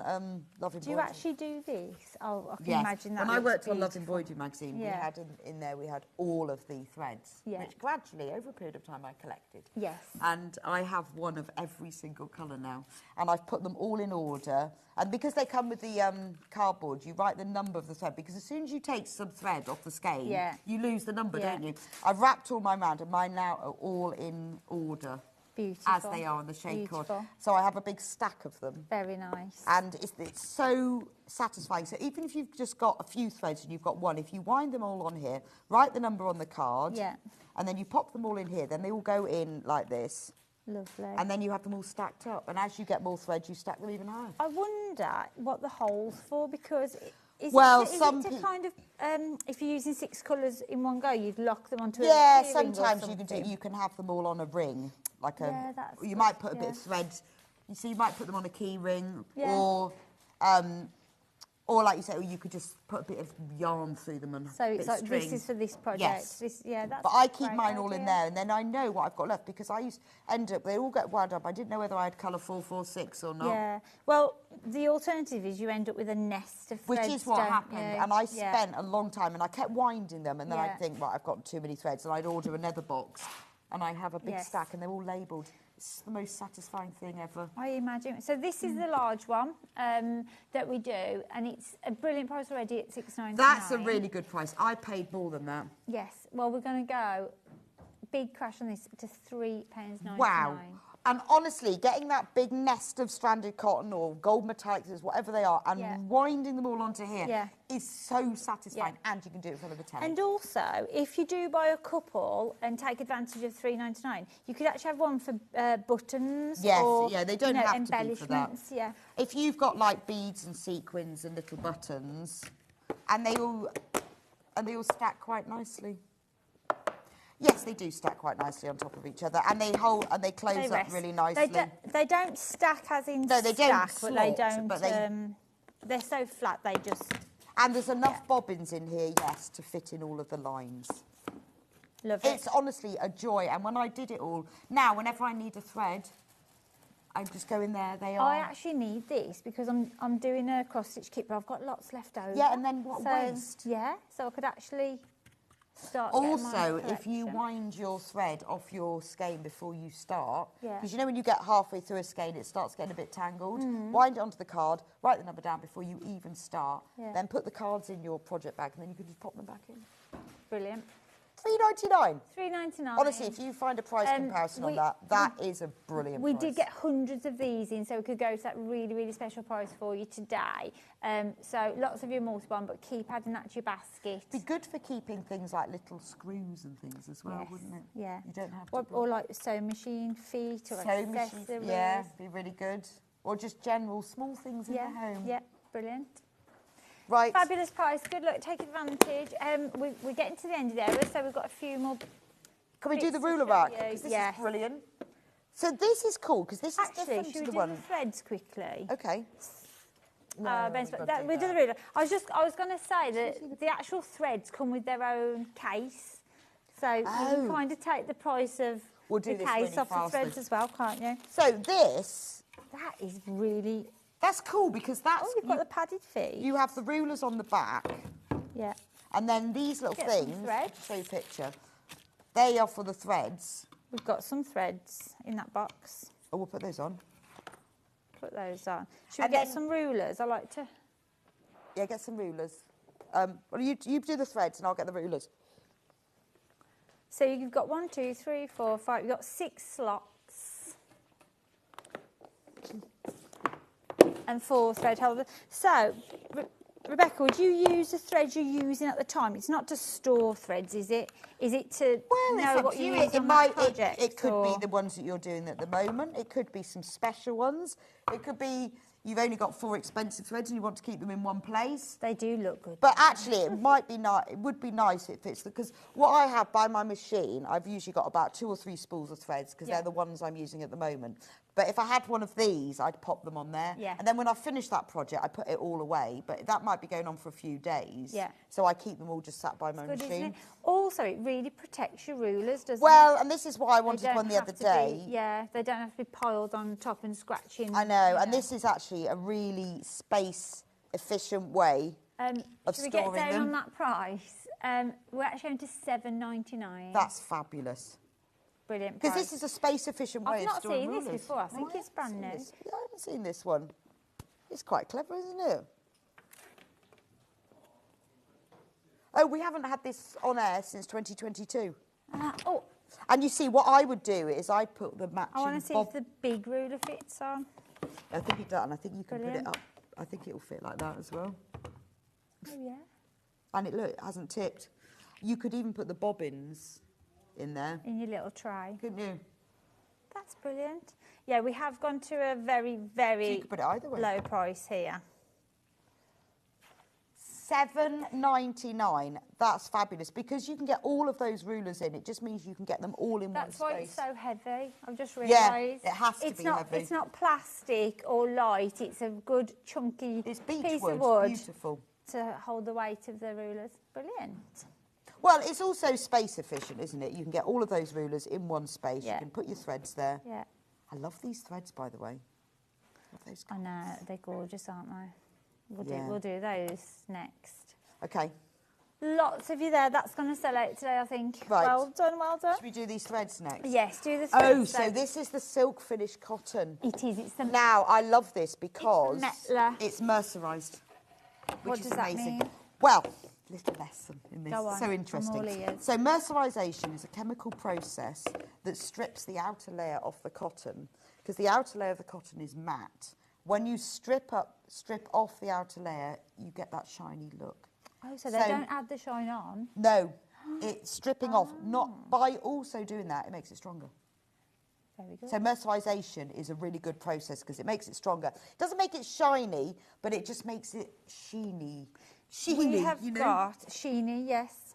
Love Embroidery...
Do you actually do this? Oh, I can
Yes.
imagine that.
When I
looks
worked on Love
beautiful.
Embroidery magazine, we
Yeah.
had in there, we had all of the threads,
Yeah.
which gradually, over a period of time, I collected.
Yes.
And I have one of every single colour now. And I've put them all in order. And because they come with the cardboard, you write the number of the thread. Because as soon as you take some thread off the skein, you lose the number, don't you? I've wrapped all mine round, and mine now are all in order.
Beautiful.
As they are on the shade cord.
Beautiful.
So I have a big stack of them.
Very nice.
And it's so satisfying. So even if you've just got a few threads and you've got one, if you wind them all on here, write the number on the card, and then you pop them all in here, then they all go in like this.
Lovely.
And then you have them all stacked up. And as you get more threads, you stack them even higher.
I wonder what the hole's for, because is
Well,
it, is
some
it to
peop-
kind of, if you're using 6 colours in one go, you'd lock them onto
Yeah,
a key ring or
sometimes you can do.
something.
You can have them all on a ring, like a.
Yeah, that's
you
good,
might put a bit
yeah.
of thread. You see, you might put them on a key ring,
Yeah.
or like you say, you could just put a bit of yarn through them and
So
a bit
it's
of
like,
string.
this is for this project.
Yes.
This, yeah, that's
But I
a
keep
great
mine all in
idea.
there, and then I know what I've got left, because I used to end up, they all get wound up. I didn't know whether I had colour 446 or not.
Yeah. Well, the alternative is you end up with a nest of
Which
threads,
is what
don't
happened,
you?
and I
Yeah.
spent a long time, and I kept winding them, and then
Yeah.
I'd think, right, I've got too many threads, and I'd order another box, and I have a big
Yes.
stack, and they're all labelled. It's the most satisfying thing ever.
I imagine. So this is the large one that we do, and it's a brilliant price already at $6.99.
That's a really good price. I paid more than that.
Yes. Well, we're going to go big crash on this to £3.99.
Wow. And honestly, getting that big nest of stranded cotton or gold metallics, whatever they are, and winding them all onto here is so satisfying. And you can do it for the telly.
And also, if you do buy a couple and take advantage of £3.99, you could actually have one for buttons.
Yes,
or,
they don't have to be for that.
embellishments. Yeah.
If you've got like beads and sequins and little buttons, and they all stack quite nicely. Yes, they do stack quite nicely on top of each other, and they hold and they close up really nicely.
They don't stack as in
no, they don't
stack, but they don't.
But
they're so flat they just.
And there's enough bobbins in here, yes, to fit in all of the lines.
Love it.
It's honestly a joy, and when I did it all, now whenever I need a thread, I just go in there. They are.
I actually need this because I'm doing a cross stitch kit, but I've got lots left over.
Yeah, and then what waste?
Yeah, so I could actually.
Also, if you wind your thread off your skein before you start, because you know when you get halfway through a skein it starts getting a bit tangled, wind it onto the card, write the number down before you even start, then put the cards in your project bag and then you can just pop them back in.
Brilliant.
£3.99.
£3.99.
Honestly, if you find a price comparison on that, that is a brilliant
We
price.
did get hundreds of these in, so we could go to that really, really special price for you today. So lots of your multi-bond, but keep adding that to your basket.
Be good for keeping things like little screws and things as well, wouldn't it?
Yeah.
You don't have to.
Or like sewing machine feet or
sewing
accessories.
machine, yeah, be really good. Or just general small things in the home.
Yeah, brilliant.
Right.
Fabulous price. Good luck. Take advantage. We're getting to the end of the hour, so we've got a few more.
Can we do the ruler rack? This is brilliant. So this is cool because this is different
should
to
we
the
do
one.
the threads quickly?
Okay.
We do the ruler. I was going to say that the actual threads come with their own case, so you can kind of take the price of the case off the threads as well, can't you?
So this.
That is really.
That's cool because that's.
Oh, you've got the padded feet.
You have the rulers on the back.
Yeah.
And then these little
Get
things.
some threads.
Show you a picture. They are for the threads.
We've got some threads in that box.
Oh, we'll put those on.
Put those on. Should we get some rulers? I like to.
Yeah, get some rulers. Well, you do the threads and I'll get the rulers.
So you've got 1, 2, 3, 4, 5. You've got 6 slots. And 4 thread holders. So, Rebecca, would you use the threads you're using at the time? It's not to store threads, is it? Is it to know what you use on that project?
It could be the ones that you're doing at the moment. It could be some special ones. It could be you've only got 4 expensive threads and you want to keep them in one place.
They do look good.
But actually, it might be nice. It would be nice if it's because what I have by my machine, I've usually got about 2 or 3 spools of threads because they're the ones I'm using at the moment. But if I had one of these, I'd pop them on there.
Yeah.
And then when I finish that project, I put it all away. But that might be going on for a few days.
Yeah.
So I keep them all just sat by my
Good,
machine.
isn't it? Also, it really protects your rulers, doesn't it?
Well, and this is why I wanted one the other day.
They don't have to be piled on top and scratching.
I know, and this is actually a really space-efficient way of
should we
storing
get down
them.
on that price? We're actually going to £7.99.
That's fabulous.
Brilliant.
Because this is a space-efficient way
I've
of
not
storing
seen
rulers.
this before. I think it's brand new.
I haven't seen this one. It's quite clever, isn't it? Oh, we haven't had this on air since 2022. And you see, what I would do is I'd put the matching
I want to see if the big ruler fits on.
I think it does, and I think you can put
Brilliant.
it up. I think it will fit like that as well.
Oh, yeah.
And it, look, it hasn't tipped. You could even put the bobbins in there.
In your little tray.
Couldn't you?
That's brilliant. Yeah, we have gone to a very, very
So you could put it either way.
low price here.
$7.99. That's fabulous because you can get all of those rulers in. It just means you can get them all in
That's
one
why
space.
it's so heavy. I've just
Yeah,
realised.
it has to
it's
be
not,
heavy.
It's not plastic or light. It's a good chunky
It's
piece
beechwood.
of wood
Beautiful.
to hold the weight of the rulers. Brilliant.
Well, it's also space efficient, isn't it? You can get all of those rulers in one space.
Yeah.
You can put your threads there.
Yeah.
I love these threads, by the way. Love those
I know, they're gorgeous, aren't they?
Yeah.
We'll do those next.
Okay.
Lots of you there. That's going to sell out today, I think.
Right.
Well done, well done.
Should we do these threads next?
Yes, do the
Oh,
threads.
so this is the silk finish cotton.
It is. It's the
Now, I love this because
Metler.
it's mercerised, which
What
is
does that
amazing.
mean?
Well, little lesson in this.
Go on,
So
I'm
interesting.
all ears.
So mercerization is a chemical process that strips the outer layer off the cotton, because the outer layer of the cotton is matte. When you strip off the outer layer, you get that shiny look.
Oh, so they don't add the shine on?
No, it's stripping off. Not by also doing that, it makes it stronger.
Very good.
So mercerization is a really good process because it makes it stronger. It doesn't make it shiny, but it just makes it sheeny.
We have got sheeny, yes.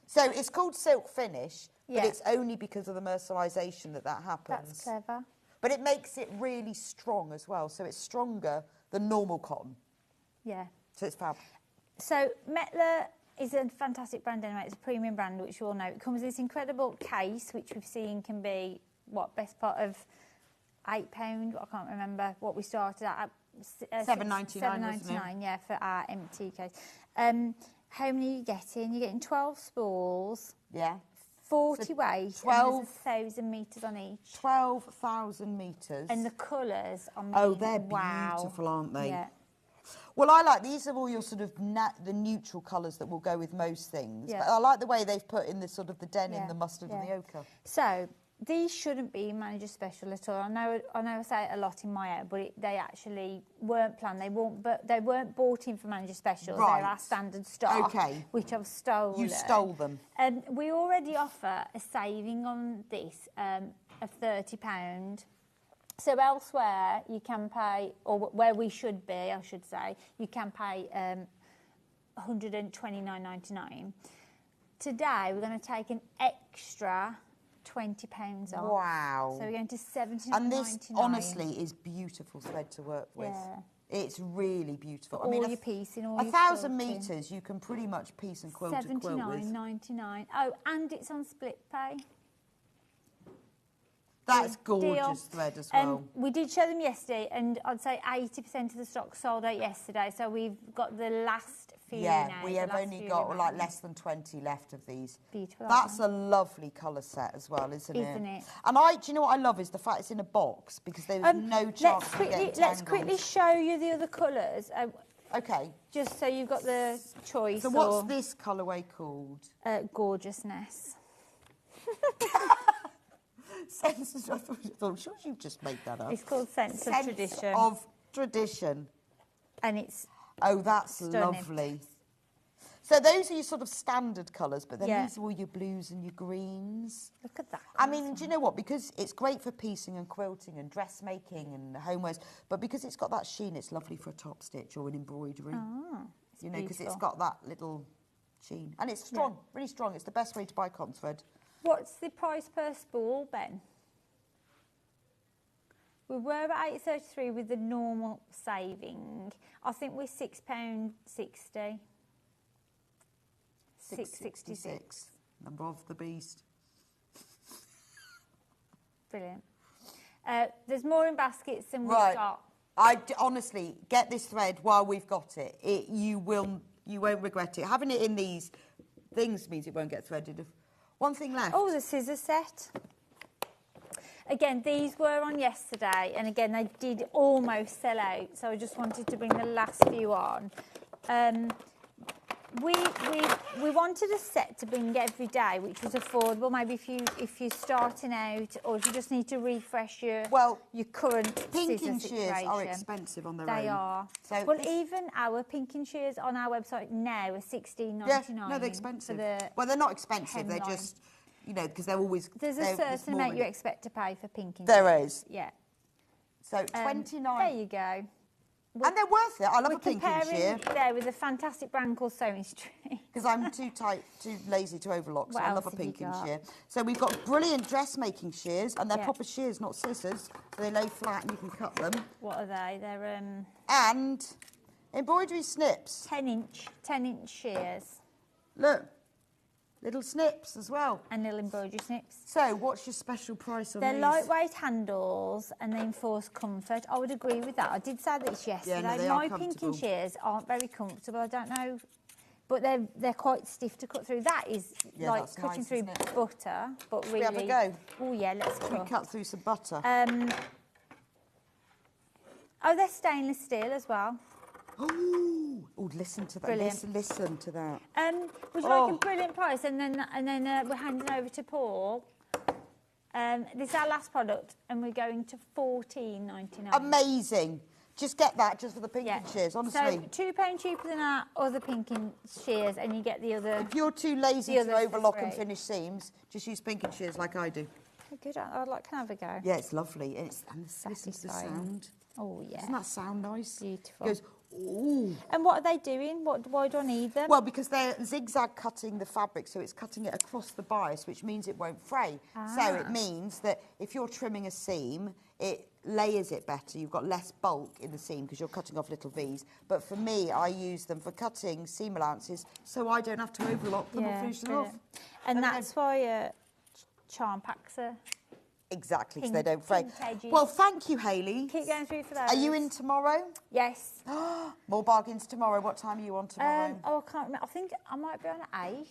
So it's called silk finish, but
Yeah.
it's only because of the mercerization that happens.
That's clever.
But it makes it really strong as well. So it's stronger than normal cotton.
Yeah.
So it's fab.
So Metler is a fantastic brand anyway. It's a premium brand, which you all know. It comes in this incredible case, which we've seen can be, best part of £8. I can't remember what we started at.
$7.99,
$7.99, yeah, for our empty case. How many are you getting? You're getting 12 spools.
Yeah.
40
So
weight.
12
and there's 1,000 metres on each.
12,000 metres.
And the colours, I mean,
Oh, they're
wow.
beautiful, aren't they?
Yeah.
Well, I like, these are all your sort of the neutral colours that will go with most things.
Yeah.
But I like the way they've put in the sort of the denim,
Yeah,
the mustard and the
yeah.
ochre.
So these shouldn't be manager special at all. I know I say it a lot in my head, but they actually weren't planned. They weren't bought in for manager specials.
Right.
They're our standard stock,
Okay.
which I've stolen.
You stole them.
We already offer a saving on this of £30. So elsewhere you can pay, or where we should be, I should say, you can pay $129.99. Today we're going to take an extra £20 off.
Wow.
So we're going to $79.99.
And this, honestly, is beautiful thread to work with.
Yeah.
It's really beautiful.
For all your piecing, all your
1,000
quilting.
metres, you can pretty much piece and quilt a quilt with.
$79.99. Oh, and it's on split pay.
That's
Deal.
gorgeous thread as well.
We did show them yesterday, and I'd say 80% of the stock sold out yesterday. So we've got the last few now.
We
the
have
last
only
few
got like
remaining.
less than 20 left of these.
Beautiful.
That's a lovely colour set as well, isn't it?
Isn't it?
And do you know what I love is the fact it's in a box, because there's no chance of getting
Let's
tangled.
quickly show you the other colours.
Okay.
Just so you've got the choice.
So what's this colourway called?
Gorgeousness.
Sense of, I'm sure you've just made that up.
It's called Sense of Tradition.
Of Tradition.
And it's
that's
stunning.
lovely. So those are your sort of standard colours, but then
Yeah.
these are all your blues and your greens.
Look at that.
I mean, do you know what? Because it's great for piecing and quilting and dressmaking and homewares, but because it's got that sheen, it's lovely for a top stitch or an embroidery.
It's
you know, because it's
beautiful.
got that little sheen. And it's strong, really strong. It's the best way to buy cotton thread.
What's the price per spool, Ben? We were at $8.33 with the normal saving. I think we're £6.60. $6.66.
Number of the beast.
Brilliant. There's more in baskets than we've
Right.
got.
Honestly, get this thread while we've got it. You won't regret it. Having it in these things means it won't get threaded. One thing left.
Oh, the scissor set. Again, these were on yesterday, and again, they did almost sell out, so I just wanted to bring the last few on. We wanted a set to bring every day, which was affordable. Maybe if you're starting out, or if you just need to refresh your current
pinking
scissor
shears
situation.
are expensive on their own.
They are.
So
well, even our pinking shears on our website now are $16.99.
Yeah, no, they're expensive.
For
Well, they're not expensive. They're
hemline.
just, because they're always.
There's a
they're
certain
small
amount
in
you
it.
expect to pay for pinking.
There
shears.
is.
Yeah.
So 29.
There you go.
And they're worth it. I love
We're
a pinking
comparing
shear.
there with a fantastic brand called Sewing Street.
Because I'm too lazy to overlock, so
What
I love
else
a
have you
pinking
got?
shear. So we've got brilliant dressmaking shears, and they're
Yeah.
proper shears, not scissors. So they lay flat and you can cut them.
What are they? They're
And embroidery snips.
10-inch shears.
Look, little snips as well.
And little embroidery snips.
So what's your special price on
They're
these?
lightweight handles and they enforce comfort. I would agree with that. I did say this yesterday.
Yeah, no, they are
My pinking
comfortable.
shears aren't very comfortable. I don't know, but they're quite stiff to cut through. That is
Yeah,
like
that's
cutting
nice,
through
isn't it?
butter, but really.
we have a go?
Oh yeah, let's
We
cut.
cut through some butter.
Oh, they're stainless steel as well.
Oh, listen to that.
Brilliant.
Listen to that.
Would you like a brilliant price? And then we're handing over to Paul. This is our last product, and we're going to $14.99.
Amazing. Just get that just for the pinking shears, honestly.
So £2 cheaper than our other pinking shears, and you get the other.
If you're too lazy to overlock and finish seams, just use pinking shears like I do.
Good. I'd like to have a go.
Yeah, it's lovely. And listen to the sound.
Oh, yeah.
Doesn't that sound nice?
Beautiful.
It goes, ooh.
And what are they doing? Why do I need them?
Well, because they're zigzag cutting the fabric, so it's cutting it across the bias, which means it won't fray. So it means that if you're trimming a seam, it layers it better. You've got less bulk in the seam because you're cutting off little V's. But for me, I use them for cutting seam allowances, so I don't have to overlock them or finish them off.
And that's why charm packs are...
Exactly, so they don't fray. Well, thank you, Hayley.
Keep going through for those.
Are you in tomorrow?
Yes.
More bargains tomorrow. What time are you on tomorrow?
I can't remember. I think I might be on at 8.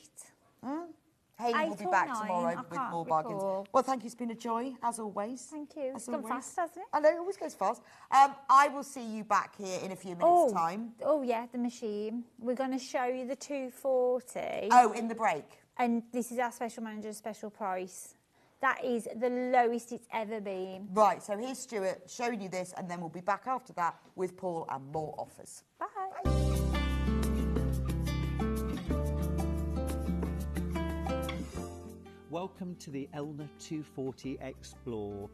Hayley will be back tomorrow with more bargains.
recall.
Well, thank you. It's been a joy, as always.
Thank you. It's
As
gone
always.
fast, hasn't it?
I know, it always goes fast. I will see you back here in a few minutes' time.
Oh, yeah, the machine. We're going to show you the 240.
Oh, in the break.
And this is our special manager's special price. That is the lowest it's ever been.
Right, so here's Stuart showing you this, and then we'll be back after that with Paul and more offers.
Bye.
Welcome to the Elna 240 Explore,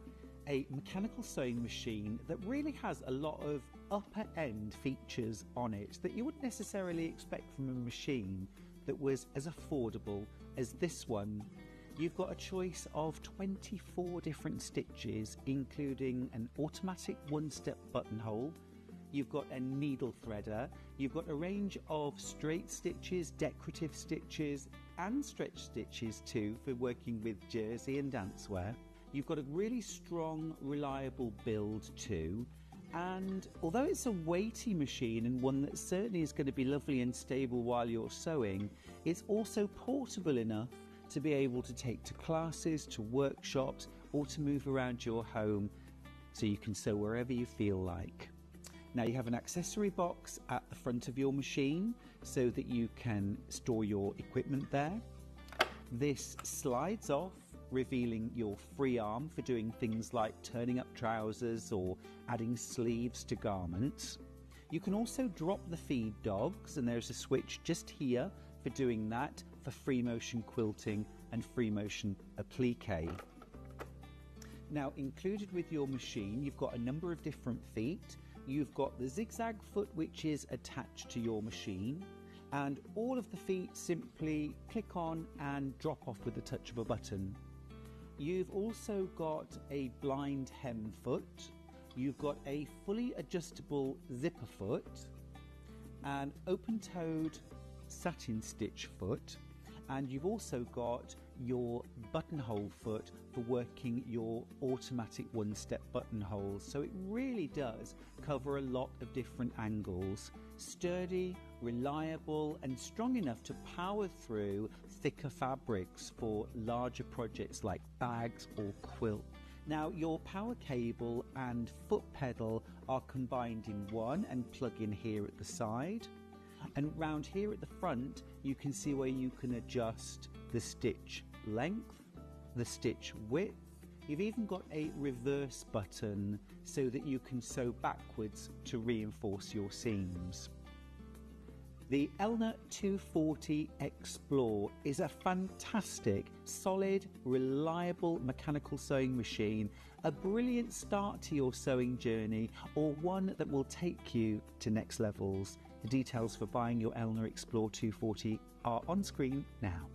a mechanical sewing machine that really has a lot of upper end features on it that you wouldn't necessarily expect from a machine that was as affordable as this one. You've got a choice of 24 different stitches, including an automatic one-step buttonhole. You've got a needle threader. You've got a range of straight stitches, decorative stitches, and stretch stitches too for working with jersey and dancewear. You've got a really strong, reliable build too. And although it's a weighty machine and one that certainly is going to be lovely and stable while you're sewing, it's also portable enough to be able to take to classes, to workshops, or to move around your home so you can sew wherever you feel like. Now you have an accessory box at the front of your machine so that you can store your equipment there. This slides off, revealing your free arm for doing things like turning up trousers or adding sleeves to garments. You can also drop the feed dogs, and there's a switch just here for doing that for free motion quilting and free motion applique. Now included with your machine, you've got a number of different feet. You've got the zigzag foot, which is attached to your machine, and all of the feet simply click on and drop off with the touch of a button. You've also got a blind hem foot. You've got a fully adjustable zipper foot, an open-toed satin stitch foot, and you've also got your buttonhole foot for working your automatic one-step buttonholes. So it really does cover a lot of different angles. Sturdy, reliable, and strong enough to power through thicker fabrics for larger projects like bags or quilt. Now your power cable and foot pedal are combined in one and plug in here at the side. And round here at the front, you can see where you can adjust the stitch length, the stitch width. You've even got a reverse button so that you can sew backwards to reinforce your seams. The Elna 240 Explore is a fantastic, solid, reliable mechanical sewing machine, a brilliant start to your sewing journey, or one that will take you to next levels. The details for buying your Elna Explore 240 are on screen now.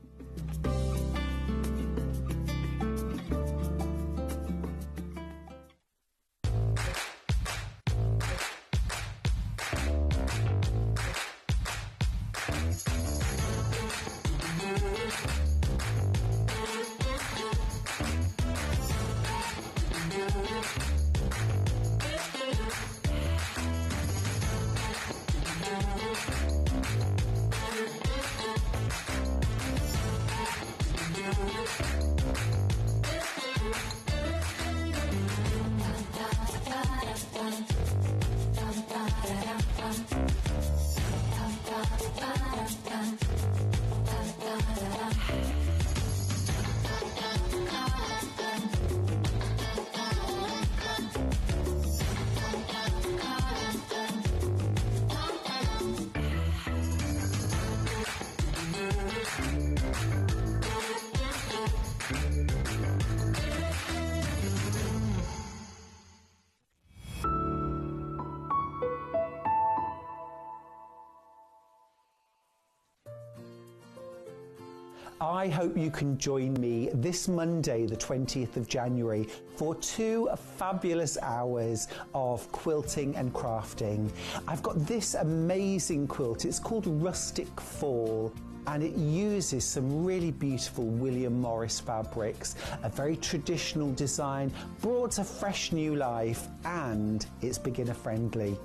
I hope you can join me this Monday, the 20th of January, for 2 fabulous hours of quilting and crafting. I've got this amazing quilt. It's called Rustic Fall, and it uses some really beautiful William Morris fabrics, a very traditional design, brought to fresh new life, and it's beginner friendly.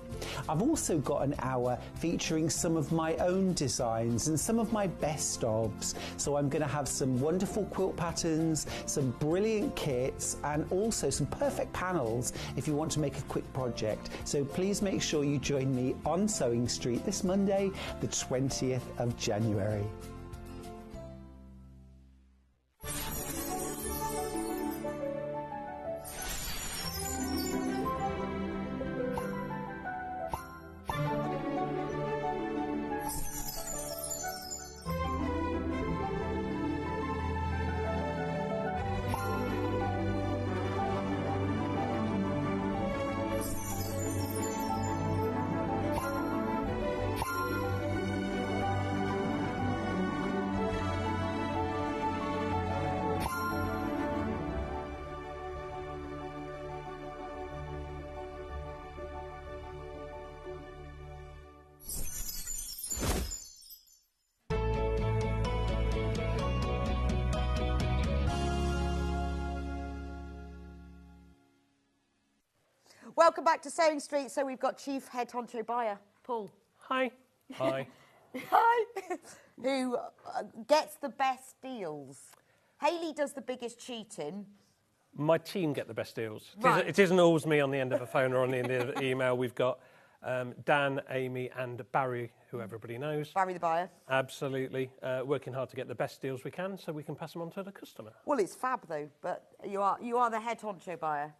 I've also got an hour featuring some of my own designs and some of my best ofs. So I'm going to have some wonderful quilt patterns, some brilliant kits, and also some perfect panels if you want to make a quick project. So please make sure you join me on Sewing Street this Monday, the 20th of January.
Welcome back to Sewing Street. So we've got Chief Head Honcho Buyer, Paul.
Hi. Hi.
Hi. Who gets the best deals. Hayley does the biggest cheating.
My team get the best deals.
Right.
It isn't always me on the end of a phone or on the end of the email. We've got Dan, Amy and Barry, who everybody knows.
Barry the buyer.
Absolutely. Working hard to get the best deals we can so we can pass them on to the customer.
Well, it's fab though, but you are the head honcho buyer.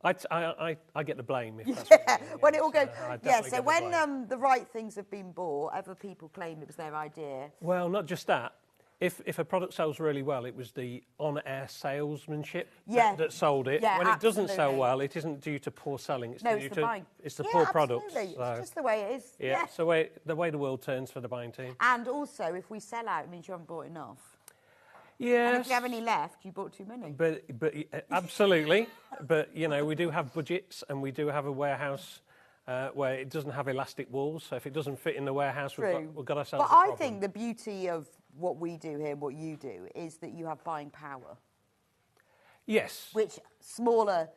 I get the blame if that's
Yeah, when it all goes. Yeah, so
get the
when
blame.
the right things have been bought, other people claim it was their idea.
Well, not just that. If a product sells really well, it was the on-air salesmanship that sold it.
Yeah,
when it doesn't sell
absolutely.
well, it isn't due to poor selling. It's due
the
to
buying.
it's the
Yeah,
poor products.
absolutely.
So,
It's just the way it is.
yeah, it's the way the world turns for the buying team.
And also, if we sell out, it means you haven't bought enough.
Yes.
And if you have any left, you bought too many.
But absolutely. But you know, we do have budgets and we do have a warehouse where it doesn't have elastic walls. So if it doesn't fit in the warehouse, we've got ourselves.
But
a
I
problem.
think the beauty of what we do here, what you do, is that you have buying power.
Yes.
Which smaller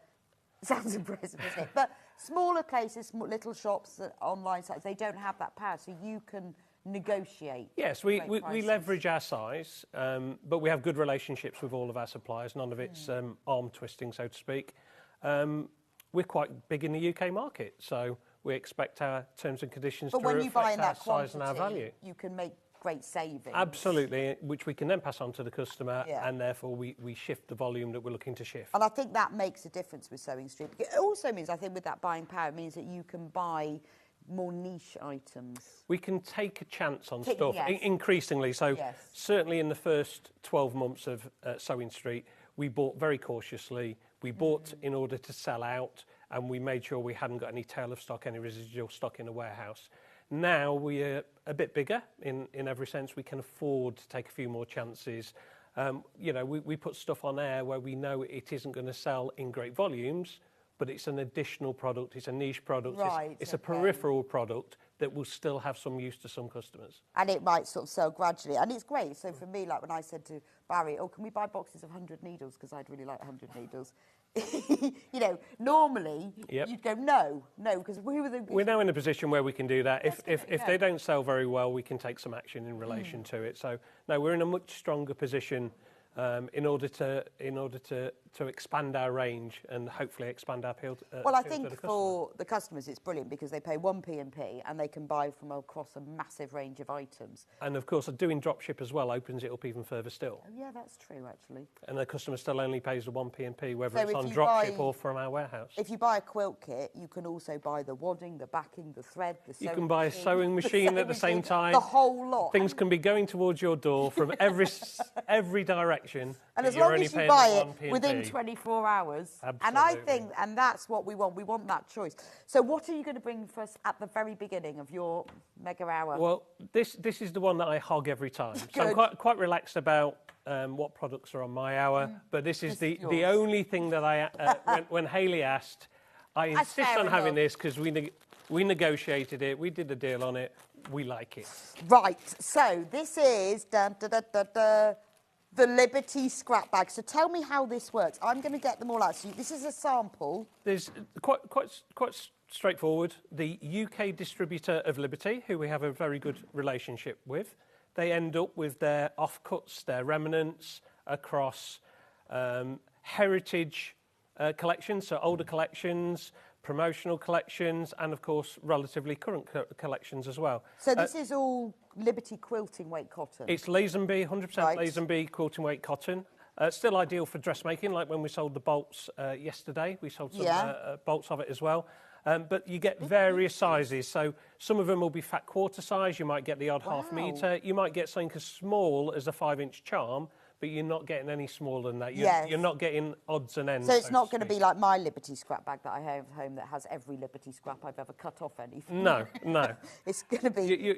sounds impressive, doesn't it? But smaller places, little shops, online sites, they don't have that power. So you can negotiate.
Yes, we leverage our size, but we have good relationships with all of our suppliers. None of it's arm twisting, so to speak. We're quite big in the UK market, so we expect our terms and conditions to reflect our size and our value.
You can make great savings.
Absolutely, which we can then pass on to the customer, and therefore we shift the volume that we're looking to shift.
And I think that makes a difference with Sewing Street. It also means, I think, with that buying power, it means that you can buy more niche items.
We can take a chance on stuff,
yes.
increasingly. So
Yes.
certainly in the first 12 months of Sewing Street, we bought very cautiously. We bought in order to sell out, and we made sure we hadn't got any tail of stock, any residual stock in the warehouse. Now we're a bit bigger in every sense. We can afford to take a few more chances. You know, we put stuff on air where we know it isn't going to sell in great volumes, but it's an additional product, it's a niche product, it's a peripheral product that will still have some use to some customers.
And it might sort of sell gradually. And it's great. So for me, like when I said to Barry, oh, can we buy boxes of 100 needles? Because I'd really like 100 needles. You know, normally you'd go, no, because we were the...
We're now in a position where we can do that. If they don't sell very well, we can take some action in relation to it. So, no, we're in a much stronger position in order to expand our range and hopefully expand our appeal.
Well, I think for the customers it's brilliant because they pay 1 P&P and they can buy from across a massive range of items.
And of course, doing dropship as well opens it up even further still.
Oh, yeah, that's true actually.
And the customer still only pays the 1 P&P, whether
So
it's
if
on
you
dropship
buy-
or from our warehouse.
If you buy a quilt kit, you can also buy the wadding, the backing, the thread, the sewing
You can buy a sewing machine at the same time.
The whole lot.
Things can be going towards your door from every direction. collection.
And
but
as
you're
long
only
as you
paying
buy
one
it
P&P.
within 24 hours. And I
Absolutely.
think, and that's what we want. We want that choice. So what are you going to bring for us at the very beginning of your mega hour?
Well, this is the one that I hog every time. So I'm
Good.
quite relaxed about what products are on my hour. But this is the only thing that I, when Hayley asked, I insist
fair
on having
enough.
this because we negotiated it, we did a deal on it, we like it.
Right, so this is the Liberty scrap bag. So tell me how this works. I'm going to get them all out. So this is a sample.
There's quite straightforward. The UK distributor of Liberty, who we have a very good relationship with, they end up with their offcuts, their remnants across heritage collections, so older collections, promotional collections, and of course relatively current collections as well.
So this is all Liberty quilting weight cotton.
It's Lazenby, 100%
Right.
Lazenby quilting weight cotton. Still ideal for dressmaking, like when we sold the bolts yesterday. We sold some bolts of it as well. But you get various sizes. So some of them will be fat quarter size. You might get the odd half metre. You might get something as small as a 5-inch charm, but you're not getting any smaller than that. You're not getting odds and ends.
So it's not going to be like my Liberty scrap bag that I have at home that has every Liberty scrap I've ever cut off anything.
No.
It's going to be.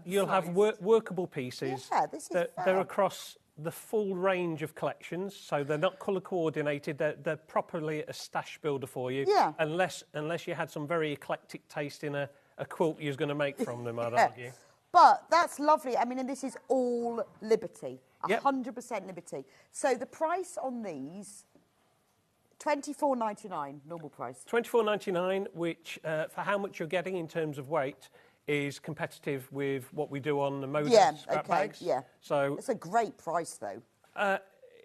You'll have workable pieces.
Yeah, this is
They're
fab.
across the full range of collections, so they're not colour coordinated. They're properly a stash builder for you.
Yeah.
Unless you had some very eclectic taste in a quilt you was going to make from them, I'd argue.
But that's lovely. I mean, and this is all Liberty.
Yep.
100% Liberty. So the price on these, $24.99 normal price.
$24.99, which for how much you're getting in terms of weight is competitive with what we do on the Modus scrap bags.
Yeah.
So
it's a great price though.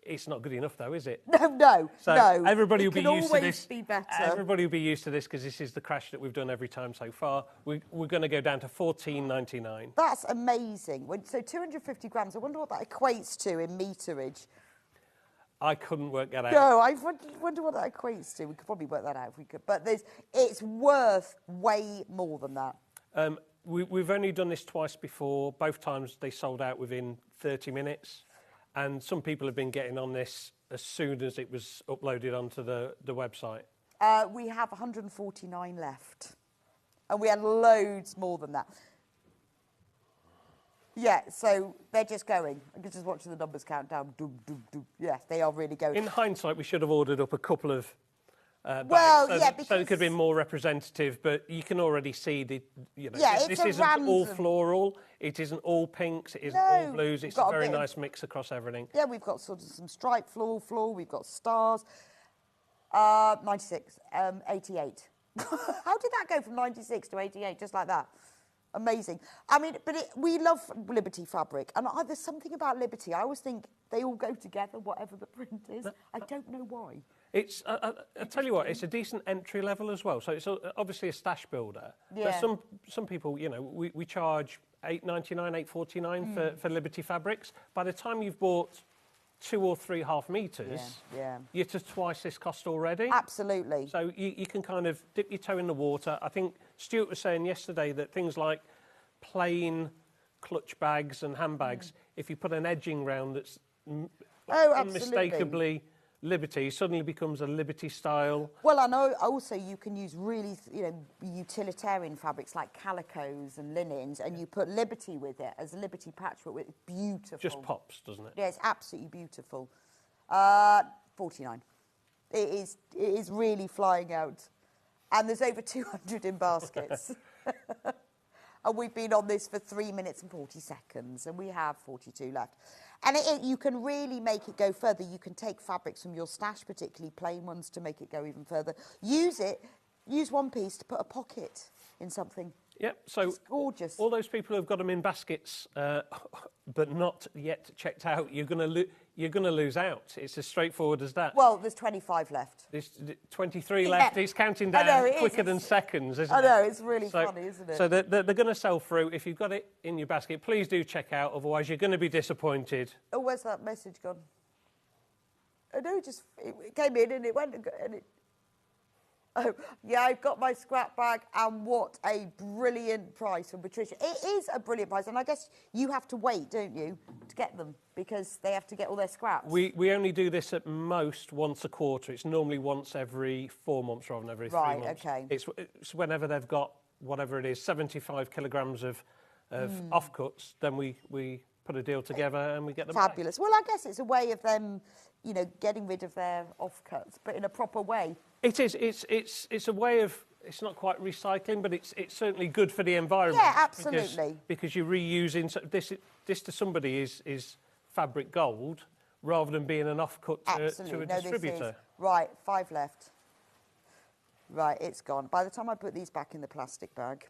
it's not good enough though, is it?
No.
Everybody will
It
be
can
used to
always
this.
be better.
Everybody will be used to this because this is the crash that we've done every time so far. We're going to go down to $14.99.
That's amazing. So 250 grams. I wonder what that equates to in meterage.
I couldn't work that out.
No, I wonder what that equates to. We could probably work that out if we could. But it's worth way more than that.
We've only done this twice before. Both times they sold out within 30 minutes. And some people have been getting on this as soon as it was uploaded onto the website.
We have 149 left. And we had loads more than that. Yeah, so they're just going. I'm just watching the numbers count down. Doom, doom, doom. Yeah, they are really going.
In hindsight, we should have ordered up a couple of
well,
bags,
yeah, because
so it could have been more representative, but you can already see
Yeah,
this
it's a
isn't all
random-
floral, it isn't all pinks, it isn't all blues,
we've
it's
got
a
a
very
bit of-
nice mix across everything.
Yeah, we've got sort of some striped floral, we've got stars. 96, 88. How did that go from 96 to 88, just like that? Amazing. I mean, but we love Liberty fabric, and there's something about Liberty. I always think they all go together, whatever the print is. I don't know why.
It's, I tell you what, it's a decent entry level as well. So it's obviously a stash builder.
Yeah.
But some people, we charge $8.99, $8.49 for Liberty fabrics. By the time you've bought 2 or 3 half meters, you're to twice this cost already.
Absolutely.
So you can kind of dip your toe in the water. I think Stuart was saying yesterday that things like plain clutch bags and handbags, if you put an edging round that's unmistakably Liberty, suddenly becomes a Liberty style.
Well, I know also you can use really, utilitarian fabrics like calicos and linens, and you put Liberty with it as a Liberty patchwork. It's beautiful.
Just pops, doesn't it?
Yeah, it's absolutely beautiful. 49. It is really flying out. And there's over 200 in baskets. And we've been on this for 3 minutes and 40 seconds, and we have 42 left. And you can really make it go further. You can take fabrics from your stash, particularly plain ones, to make it go even further. Use one piece to put a pocket in something.
Yep, so
it's gorgeous.
All those people who've got them in baskets, but not yet checked out, you're going to lose out. It's as straightforward as that.
Well, there's 25 left.
There's 23 left. It's counting down quicker than seconds, isn't it?
I know, it's really funny, isn't it?
So they're going to sell through. If you've got it in your basket, please do check out. Otherwise, you're going to be disappointed.
Oh, where's that message gone? I know, it came in and it went and it... Oh, yeah, I've got my scrap bag, and what a brilliant price from Patricia. It is a brilliant price, and I guess you have to wait, don't you, to get them, because they have to get all their scraps.
We only do this at most once a quarter. It's normally once every 4 months rather than every 3 months.
Right, okay.
It's whenever they've got, whatever it is, 75 kilograms of offcuts, then we put a deal together and we get them back.
Fabulous. Well, I guess it's a way of them, you know, getting rid of their offcuts, but in a proper way.
It is. It's a way of. It's not quite recycling, but it's certainly good for the environment.
Yeah, absolutely.
Because you're reusing. So this to somebody is fabric gold rather than being an offcut to a distributor.
This is, right, 5 left. Right, it's gone. By the time I put these back in the plastic bag,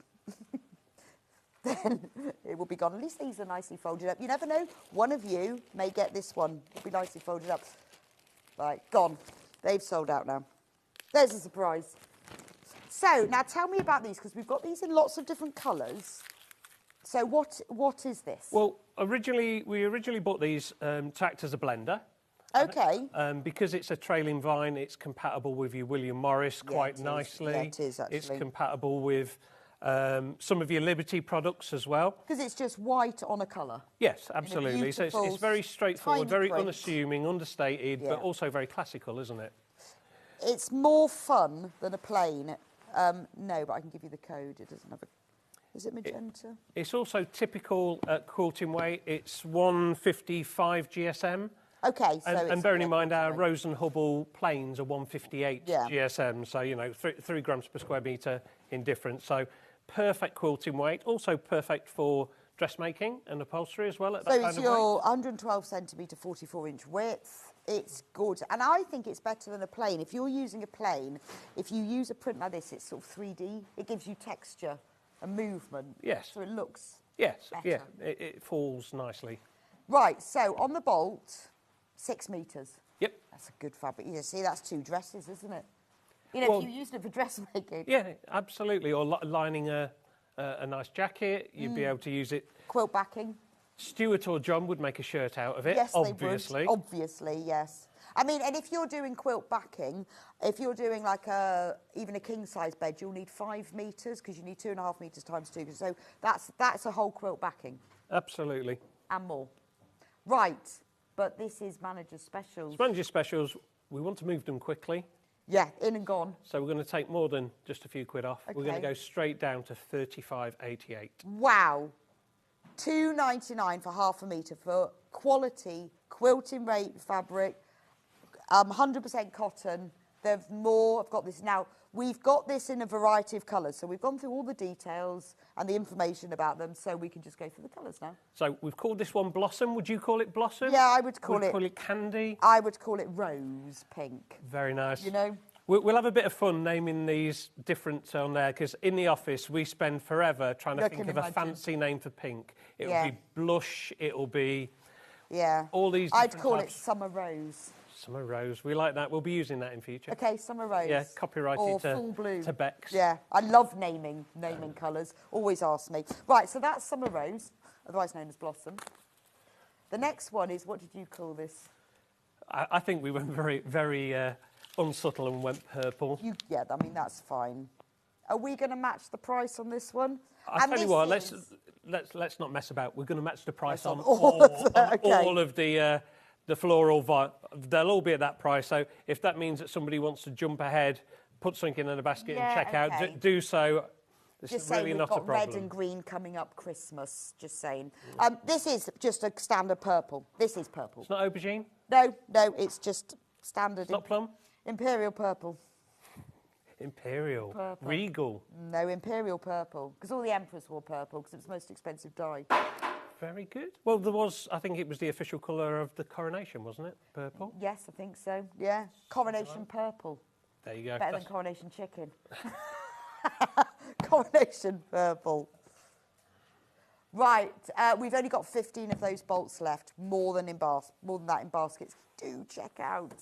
then it will be gone. At least these are nicely folded up. You never know. One of you may get this one. It'll be nicely folded up. Right, gone. They've sold out now. There's a surprise. So, now tell me about these, because we've got these in lots of different colours. So what is this?
Well, we originally bought these to act as a blender.
Okay.
Because it's a trailing vine, it's compatible with your William Morris quite nicely.
Yeah, it is, actually.
It's compatible with some of your Liberty products as well.
Because it's just white on a colour.
Yes, absolutely. So it's very straightforward, very
print.
unassuming, understated, but also very classical, isn't it?
It's more fun than a plain. No, but I can give you the code. It doesn't have a... Is it magenta?
It's also typical quilting weight. It's 155 GSM.
Okay, so
and bearing in mind our Rose and Hubble planes are 158 GSM, so, you know, 3 grams per square metre in difference. So perfect quilting weight, also perfect for dressmaking and upholstery as well at that kind of weight.
So it's your 112 centimetre, 44-inch width. It's gorgeous. And I think it's better than a plain. If you're using a plain, if you use a print like this, it's sort of 3D. It gives you texture and movement.
Yes.
So it looks
better.
Yeah,
it falls nicely.
Right, so on the bolt, 6 metres.
Yep.
That's a good fabric. You see, that's 2 dresses, isn't it? You know, if you used it for dressmaking.
Yeah, absolutely. Or lining a nice jacket, you'd be able to use it.
Quilt backing.
Stuart or John would make a shirt out of it,
yes,
obviously.
They would. Obviously, yes. I mean, and if you're doing quilt backing, if you're doing like even a king-size bed, you'll need 5 metres, because you need 2.5 metres times 2. So that's a whole quilt backing.
Absolutely.
And more. Right, but this is Manager's Specials.
It's Manager's Specials. We want to move them quickly.
Yeah, in and gone.
So we're going to take more than just a few quid off.
Okay.
We're going to go straight down to $35.88.
Wow. $2.99 for half a metre for quality quilting rate fabric, 100% cotton. There's more. I've got this now. We've got this in a variety of colours, so we've gone through all the details and the information about them, so we can just go through the colours now.
So we've called this one Blossom. Would you call it Blossom?
Yeah, I would call it...
call it Candy?
I would call it Rose Pink.
Very nice.
You know?
We'll have a bit of fun naming these different on there, because in the office we spend forever trying to think of a fancy name for pink. It'll be Blush, it'll be all these different
I'd call
types.
it Summer Rose.
Summer Rose, we like that. We'll be using that in future.
Okay, Summer Rose.
Yeah, copyrighted
or
to,
Full Bloom.
to Bex.
Yeah, I love naming colours. Always ask me. Right, so that's Summer Rose, otherwise known as Blossom. The next one is, what did you call this?
I think we went very, very unsubtle and went purple.
Yeah, I mean, that's fine. Are we going to match the price on this one?
I'll tell you what, let's not mess about. We're going to match the price on
all
of the floral. They'll all be at that price. So if that means that somebody wants to jump ahead, put something in a basket and check out, do so. This is really not a problem.
Just saying, we've got red and green coming up Christmas, just saying. This is just a standard purple. This is purple.
It's not aubergine?
No, it's just standard.
It's not plum?
Imperial purple.
Imperial.
Purple.
Regal.
No, imperial purple. Because all the emperors wore purple, because it's the most expensive dye.
Very good. Well, there was, I think it was the official colour of the coronation, wasn't it? Purple?
Yes, I think so. Yeah. Coronation purple.
There you go.
Better than coronation chicken. Coronation purple. Right, we've only got 15 of those bolts left. More than that in baskets. Do check out.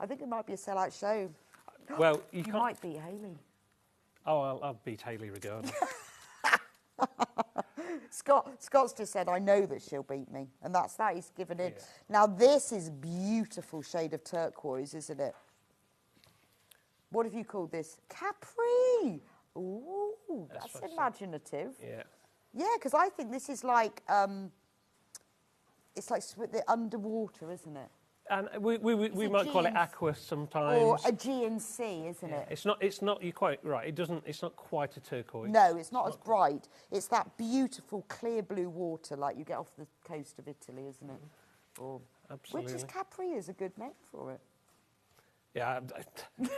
I think it might be a sellout show.
Well,
you might beat Hayley.
Oh, I'll beat Hayley regardless.
Scott's just said, I know that she'll beat me. And that he's given it. Yeah. Now, this is beautiful shade of turquoise, isn't it? What have you called this? Capri. Ooh, that's imaginative.
Yeah.
Yeah, because I think this is like, it's like the underwater, isn't it?
And we might call it aqua sometimes.
Or Aegean Sea, isn't it?
It's not, you're quite right, it's not quite a turquoise.
No, it's not as bright. It's that beautiful clear blue water like you get off the coast of Italy, isn't it? Or,
absolutely.
which is Capri is a good name for it.
Yeah,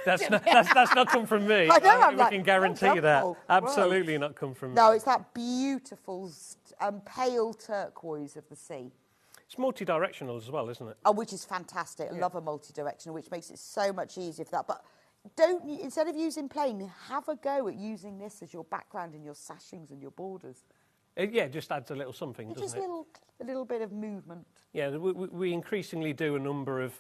that's not come from me.
I know,
we can guarantee that.
Whoa.
Absolutely not come from me.
No, it's that beautiful pale turquoise of the sea.
It's multi-directional as well, isn't it?
Oh, which is fantastic. I love a multi-directional, which makes it so much easier for that. But instead of using plain, have a go at using this as your background in your sashings and your borders.
Yeah, just adds a little something, doesn't
just
it?
a little bit of movement.
Yeah, we increasingly do a number of,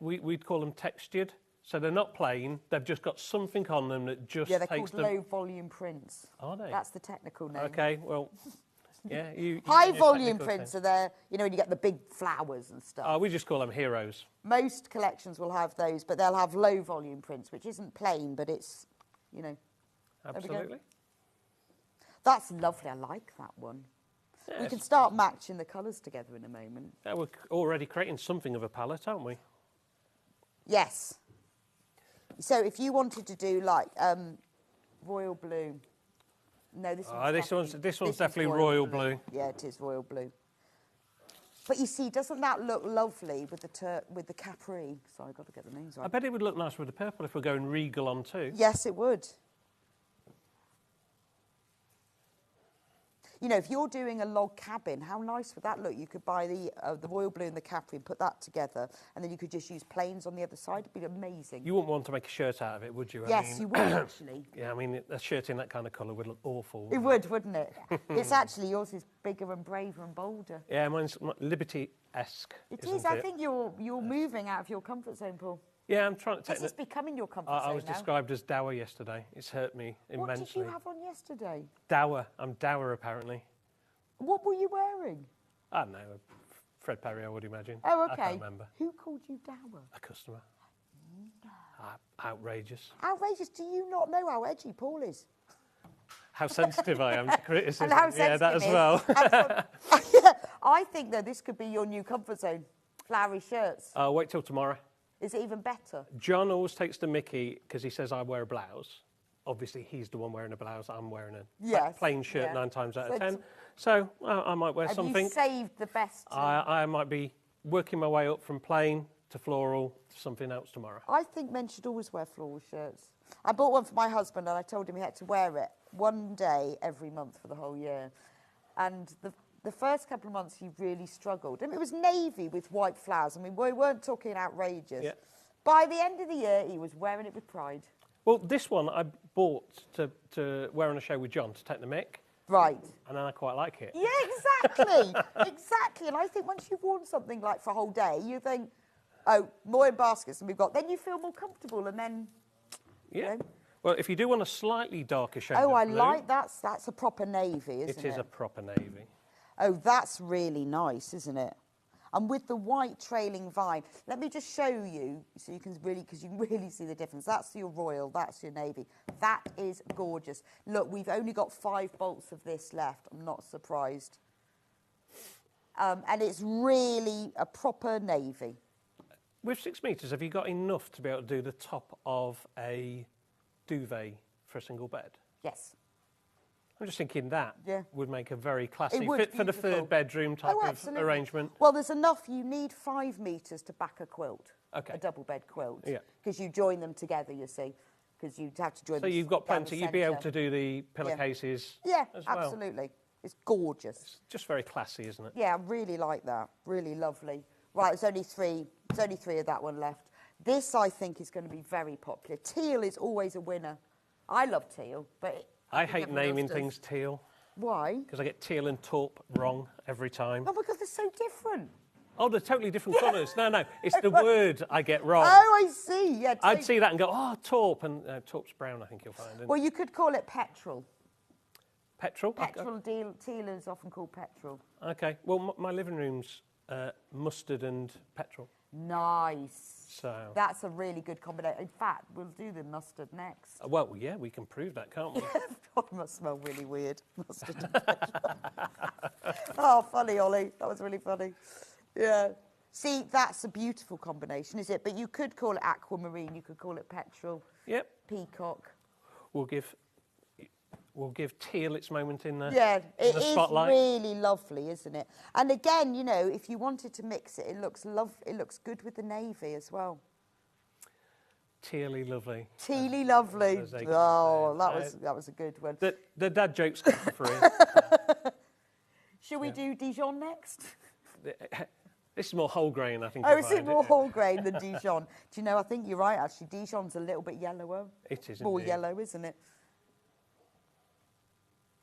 we'd call them textured. So they're not plain, they've just got something on them that just
they're
takes
called low volume prints.
Are they?
That's the technical name.
Okay, well, yeah.
High volume prints are there, you know, when you get the big flowers and stuff.
Oh, we just call them heroes.
Most collections will have those, but they'll have low volume prints, which isn't plain, but it's, you know.
Absolutely.
That's lovely, I like that one.
Yeah,
we can start matching the colours together in a moment.
Yeah, we're already creating something of a palette, aren't we?
Yes. So if you wanted to do like royal blue. No, this one's
definitely royal blue.
Yeah, it is royal blue. But you see, doesn't that look lovely with the Capri? Sorry, I've got to get the names right.
I bet it would look nice with the purple if we're going regal on too.
Yes, it would. You know, if you're doing a log cabin, how nice would that look? You could buy the royal blue and the Capri and put that together, and then you could just use plains on the other side. It'd be amazing.
You wouldn't want to make a shirt out of it, would you?
Yes, you would, actually.
Yeah, I mean, a shirt in that kind of colour would look awful.
It would, wouldn't it? It's actually, yours is bigger and braver and bolder.
Yeah, mine's Liberty-esque.
It is. I think you're moving out of your comfort zone, Paul.
Yeah, I'm trying to take
This is becoming your comfort zone
I was
now.
described as dour yesterday. It's hurt me immensely.
What did you have on yesterday?
Dour. I'm dour, apparently.
What were you wearing?
I don't know. Fred Perry, I would imagine.
Oh, okay.
I can't remember.
Who called you dour?
A customer. Outrageous.
Outrageous. Do you not know how edgy Paul is?
How sensitive I am to criticism.
And how sensitive
that as well.
I think that this could be your new comfort zone. Flowery shirts.
Wait till tomorrow.
Is it even better?
John always takes the mickey because he says I wear a blouse. Obviously, he's the one wearing a blouse. I'm wearing a plain shirt 9 times out of 10. So I might wear something.
Have you saved the best?
I might be working my way up from plain to floral to something else tomorrow.
I think men should always wear floral shirts. I bought one for my husband and I told him he had to wear it one day every month for the whole year. And the first couple of months he really struggled. And it was navy with white flowers. I mean, we weren't talking outrageous. Yeah. By the end of the year, he was wearing it with pride.
Well, this one I bought to wear on a show with John to take the mick.
Right.
And then I quite like it.
Yeah, exactly. Exactly. And I think once you've worn something like for a whole day, you think, oh, more in baskets than we've got. Then you feel more comfortable and then,
yeah.
You know.
Well, if you do want a slightly darker shade
Oh,
of
I
blue,
like that. That's a proper navy, isn't it?
It is a proper navy.
Oh, that's really nice, isn't it? And with the white trailing vine, let me just show you so you can really, because you can really see the difference. That's your royal, that's your navy. That is gorgeous. Look, we've only got 5 bolts of this left. I'm not surprised. And it's really a proper navy.
With 6 metres, have you got enough to be able to do the top of a duvet for a single bed?
Yes.
I'm just thinking that would make a very classy
would,
fit for the
beautiful.
3rd bedroom type of arrangement.
Well, there's enough. You need 5 metres to back a quilt,
a
double bed quilt.
Yeah.
Because you join them together, you see, because you'd have to join them.
So you've got
down
plenty.
the
You'd be able
centre.
to do the pillowcases as well.
Absolutely. It's gorgeous.
It's just very classy, isn't it?
Yeah, I really like that. Really lovely. Right, there's only 3 of that one left. This, I think, is going to be very popular. Teal is always a winner. I love teal, but
I hate naming things teal.
Why?
Because I get teal and taupe wrong every time.
Oh, because they're so different.
Oh, they're totally different colours. No, it's the word I get wrong.
Oh, I see. Yeah.
I'd see that and go, oh, taupe, and taupe's brown, I think you'll find.
Well, you could call it petrol.
Petrol?
Petrol, teal is often called petrol.
Okay. Well, my living room's mustard and petrol.
Nice.
So,
That's a really good combination. In fact, we'll do the mustard next.
well, yeah, we can prove that, can't we?
God, it must smell really weird. Mustard and ketchup. Oh, funny, Ollie. That was really funny. Yeah. See, that's a beautiful combination, is it? But you could call it aquamarine. You could call it petrol.
Yep.
Peacock.
We'll give teal its moment in the,
Yeah,
in
it
the
is
spotlight.
really lovely, isn't it? And again, you know, if you wanted to mix it, it looks good with the navy as well.
Teally lovely.
Teally lovely.
As they
Oh,
say.
that was a good one.
The dad jokes come for free.
Shall we do Dijon next?
This is more whole grain, I think.
Oh,
you'll
is it
find,
more whole grain than Dijon? Do you know, I think you're right, actually. Dijon's a little bit yellower.
It is
More
indeed.
yellow, isn't it?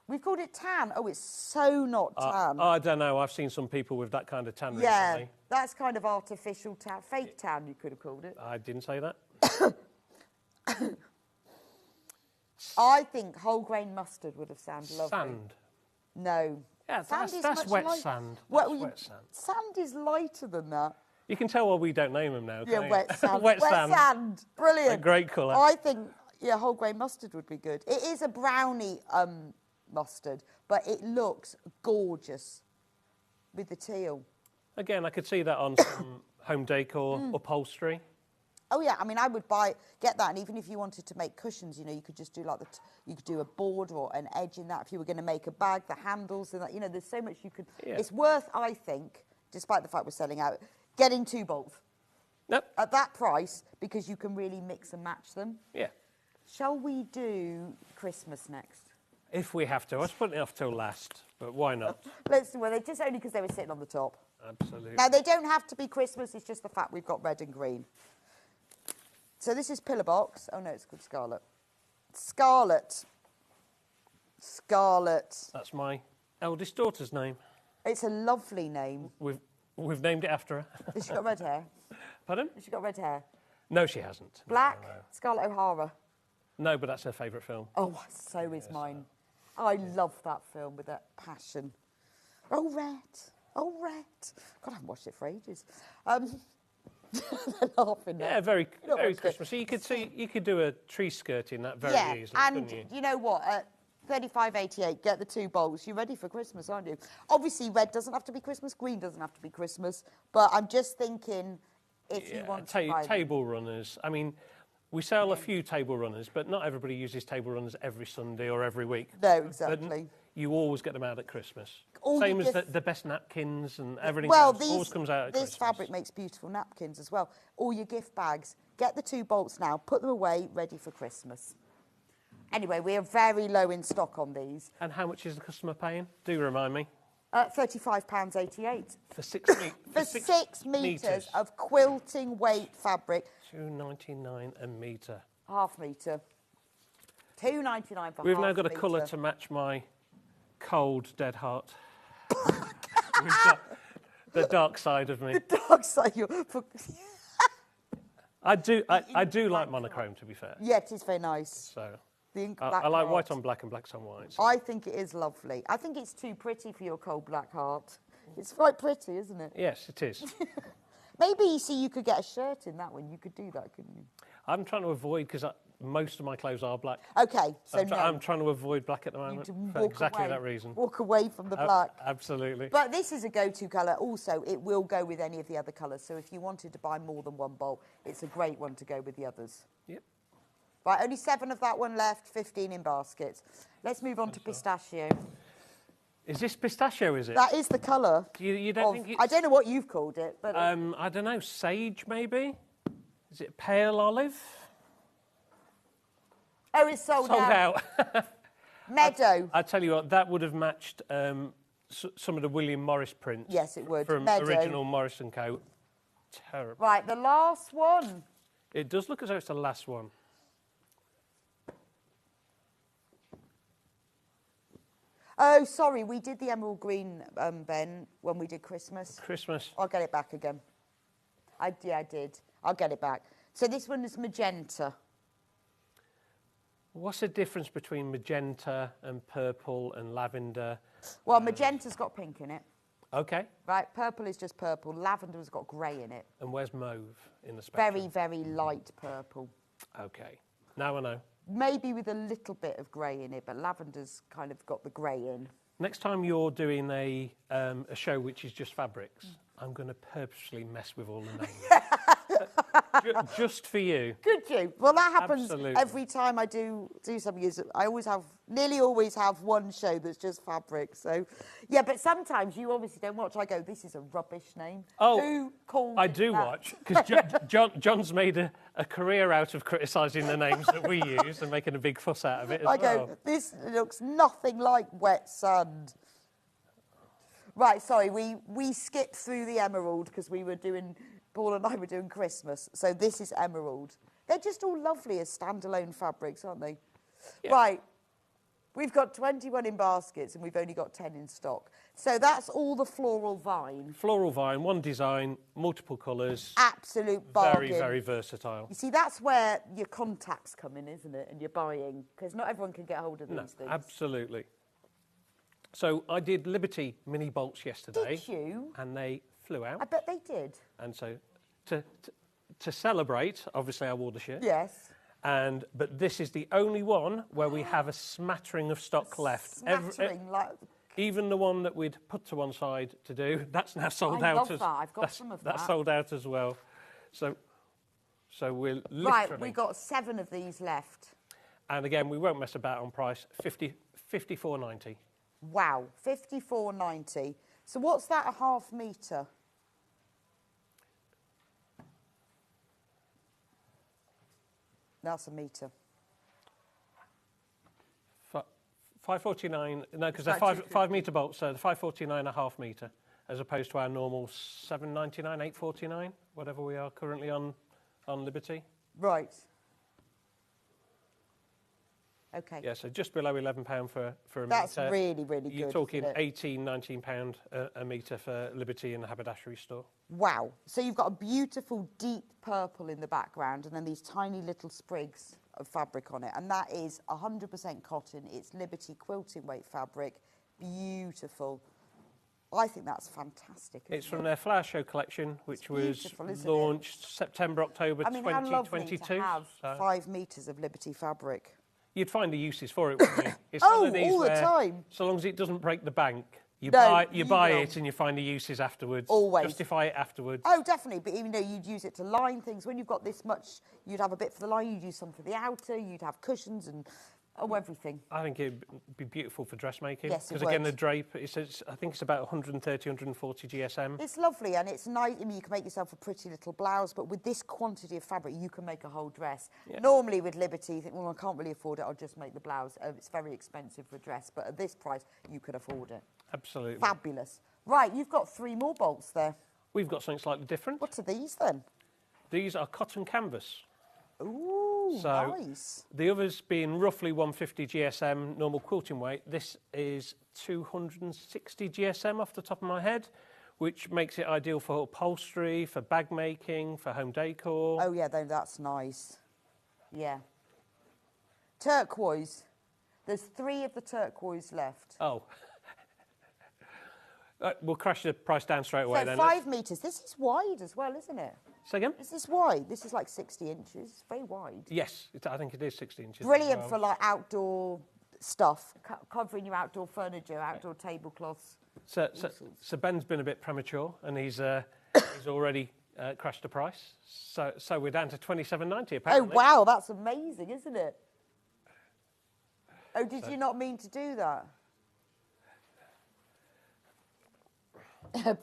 We've called it tan. Oh, it's so not tan.
I don't know. I've seen some people with that kind of tan
Yeah,
recently.
that's kind of artificial tan. Fake tan, you could have called it.
I didn't say that.
I think whole grain mustard would have sounded lovely.
Sand.
No.
Yeah,
Sand is
that's
much
wet
light-
sand.
Well,
That's
you-
wet sand.
Sand is lighter than that.
You can tell why we don't name them now.
Yeah,
can't
wet
you?
sand.
wet sand.
Brilliant.
A great colour.
I think, yeah, whole grain mustard would be good. It is a brownie mustard, but it looks gorgeous with the teal.
Again, I could see that on some home decor, upholstery.
Oh yeah, I mean, I would get that, and even if you wanted to make cushions, you know, you could just do like you could do a board or an edge in that. If you were going to make a bag, the handles and that, you know, there's so much you could.
Yeah.
It's worth, I think, despite the fact we're selling out, getting 2 bolts.
Nope.
At that price, because you can really mix and match them.
Yeah.
Shall we do Christmas next?
If we have to. I was putting it off till last, but why not?
Let's do it. Just only because they were sitting on the top.
Absolutely.
Now, they don't have to be Christmas. It's just the fact we've got red and green. So this is Pillar Box. Oh, no, it's called Scarlet. Scarlet. Scarlet.
That's my eldest daughter's name.
It's a lovely name.
We've named it after her.
Has she got red hair?
Pardon?
Has she got red hair?
No, she hasn't.
Black?
No,
Scarlett O'Hara.
no, but that's her favourite film.
Oh, so is mine. I love that film with that passion. Oh, red. Oh, red. God, I haven't watched it for ages. They're laughing now.
Yeah, very
Not much good.
Christmassy. You could do a tree skirt in that very easily,
and
couldn't you?
you know what? At 35.88, get the 2 bolts. You're ready for Christmas, aren't you? Obviously, red doesn't have to be Christmas, green doesn't have to be Christmas. But I'm just thinking, if you want to buy them.
Table runners. I mean, we sell a few table runners, but not everybody uses table runners every Sunday or every week.
No,
But
exactly.
you always get them out at Christmas.
All
Same
you
as
just-
the best napkins and everything
Well,
else always comes out at
this
Christmas.
fabric makes beautiful napkins as well. All your gift bags. Get the 2 bolts now, put them away, ready for Christmas. Anyway, we are very low in stock on these.
And how much is the customer paying? Do remind me.
£35.88.
For 6 metres.
For 6 metres of quilting weight fabric.
£2.99 a metre.
Half metre. £2.99 for
We've
half
now got a
metre.
colour to match my cold, dead heart. We've got the dark side of me.
The dark side.
I do like monochrome, to be fair.
Yeah, it is very nice.
So
The ink
I
black
like
heart.
white on black and blacks on white.
I think it is lovely. I think it's too pretty for your cold black heart. It's quite pretty, isn't it?
Yes, it is.
Maybe, you see, you could get a shirt in that one. You could do that, couldn't you?
I'm trying to avoid, because most of my clothes are black.
Okay, so
I'm trying to avoid black at the moment for exactly that reason.
Walk away from the black.
Absolutely.
But this is a go-to colour. Also, it will go with any of the other colours. So if you wanted to buy more than 1 bolt, it's a great one to go with the others.
Yep.
Right, only 7 of that one left, 15 in baskets. Let's move on to pistachio.
Is this pistachio, is it?
That is the colour.
You don't think it's...
I don't know what you've called it, but...
I don't know, sage maybe? Is it pale olive?
Oh, it's sold out. Meadow.
I tell you what, that would have matched some of the William Morris prints.
Yes, it would.
From
Meadow.
original Morris & Co. Terrible.
Right, the last one.
It does look as though it's the last one.
Oh, sorry, we did the emerald green, Ben, when we did Christmas.
Christmas.
I'll get it back again. Yeah, I did. I'll get it back. So this one is magenta.
What's the difference between magenta and purple and lavender?
Well, magenta's got pink in it.
Okay.
Right, purple is just purple. Lavender has got grey in it.
And where's mauve in the spectrum?
Very, very light purple.
Okay. Now I know.
Maybe with a little bit of grey in it, but lavender's kind of got the grey in.
Next time you're doing a show which is just fabrics, I'm going to purposely mess with all the names. Just for you.
Could you? Well, that happens
Absolutely.
every time I do something. I nearly always have one show that's just fabric. So, yeah, but sometimes you obviously don't watch. I go, this is a rubbish name.
Oh,
who called
I
it
do
that?
watch, because John's made a career out of criticising the names that we use and making a big fuss out of it as
I
well.
go, this looks nothing like wet sand. Right, sorry, we skipped through the emerald because Paul and I were doing Christmas. So this is emerald. They're just all lovely as standalone fabrics, aren't they? Yeah. Right, we've got 21 in baskets and we've only got 10 in stock. So that's all the floral vine.
Floral vine, one design, multiple colours.
Absolute bargain.
Very, very versatile.
You see, that's where your contacts come in, isn't it? And you're buying, because not everyone can get hold of these things.
Absolutely. So I did Liberty mini bolts yesterday.
Did you?
And they flew out.
I bet they did.
And so to celebrate, obviously I wore the shirt.
Yes.
But this is the only one where we have a smattering of stock left. Even the one that we'd put to one side to do, that's now sold out.
I love that. I've got some of that.
That's sold out as well. So we're literally...
Right, we've got 7 of these left.
And again, we won't mess about on price. 54.90.
Wow, 54.90. So what's that, a half metre? That's a metre.
549, no, because they're 5 metre bolts, so the 549 a half metre, as opposed to our normal 799, 849, whatever we are currently on Liberty.
Right. Okay.
Yeah, so just below £11 for a metre.
That's really, really good.
You're talking £18, £19 a metre for Liberty in the haberdashery store.
Wow. So you've got a beautiful deep purple in the background and then these tiny little sprigs of fabric on it. And that is 100% cotton. It's Liberty quilting weight fabric. Beautiful. I think that's fantastic.
It's from their flower show collection, which was launched September, October 2022.
How lovely to have 5 metres of Liberty fabric.
You'd find the uses for it, wouldn't you? It's
all
the
time.
So long as it doesn't break the bank, you buy it and you find the uses afterwards.
Always.
Justify it afterwards.
Oh, definitely. But even though you'd use it to line things, when you've got this much, you'd have a bit for the line, you'd use some for the outer, you'd have cushions and everything.
I think it'd be beautiful for dressmaking.
Yes, it would.
Because again, the drape, I think it's about 130, 140 GSM.
It's lovely and it's nice. I mean, you can make yourself a pretty little blouse, but with this quantity of fabric, you can make a whole dress. Yeah. Normally with Liberty, you think, well, I can't really afford it, I'll just make the blouse. It's very expensive for a dress, but at this price, you could afford it.
Absolutely.
Fabulous. Right, you've got 3 more bolts there.
We've got something slightly different.
What are these then?
These are cotton canvas.
Ooh,
so
nice.
The others being roughly 150 GSM normal quilting weight. This is 260 GSM off the top of my head, which makes it ideal for upholstery, for bag making, for home decor.
Oh yeah, that's nice. Yeah. Turquoise. There's 3 of the turquoise left.
Oh. We'll crash the price down straight away then.
5 metres. This is wide as well, isn't it?
Say again?
Is this wide? This is like 60 inches. It's very wide.
Yes, I think it is 60 inches.
Brilliant for like outdoor stuff, covering your outdoor furniture, outdoor tablecloths.
So Ben's been a bit premature and he's already crashed the price. So we're down to £27.90 apparently.
Oh wow, that's amazing, isn't it? Oh, did you not mean to do that?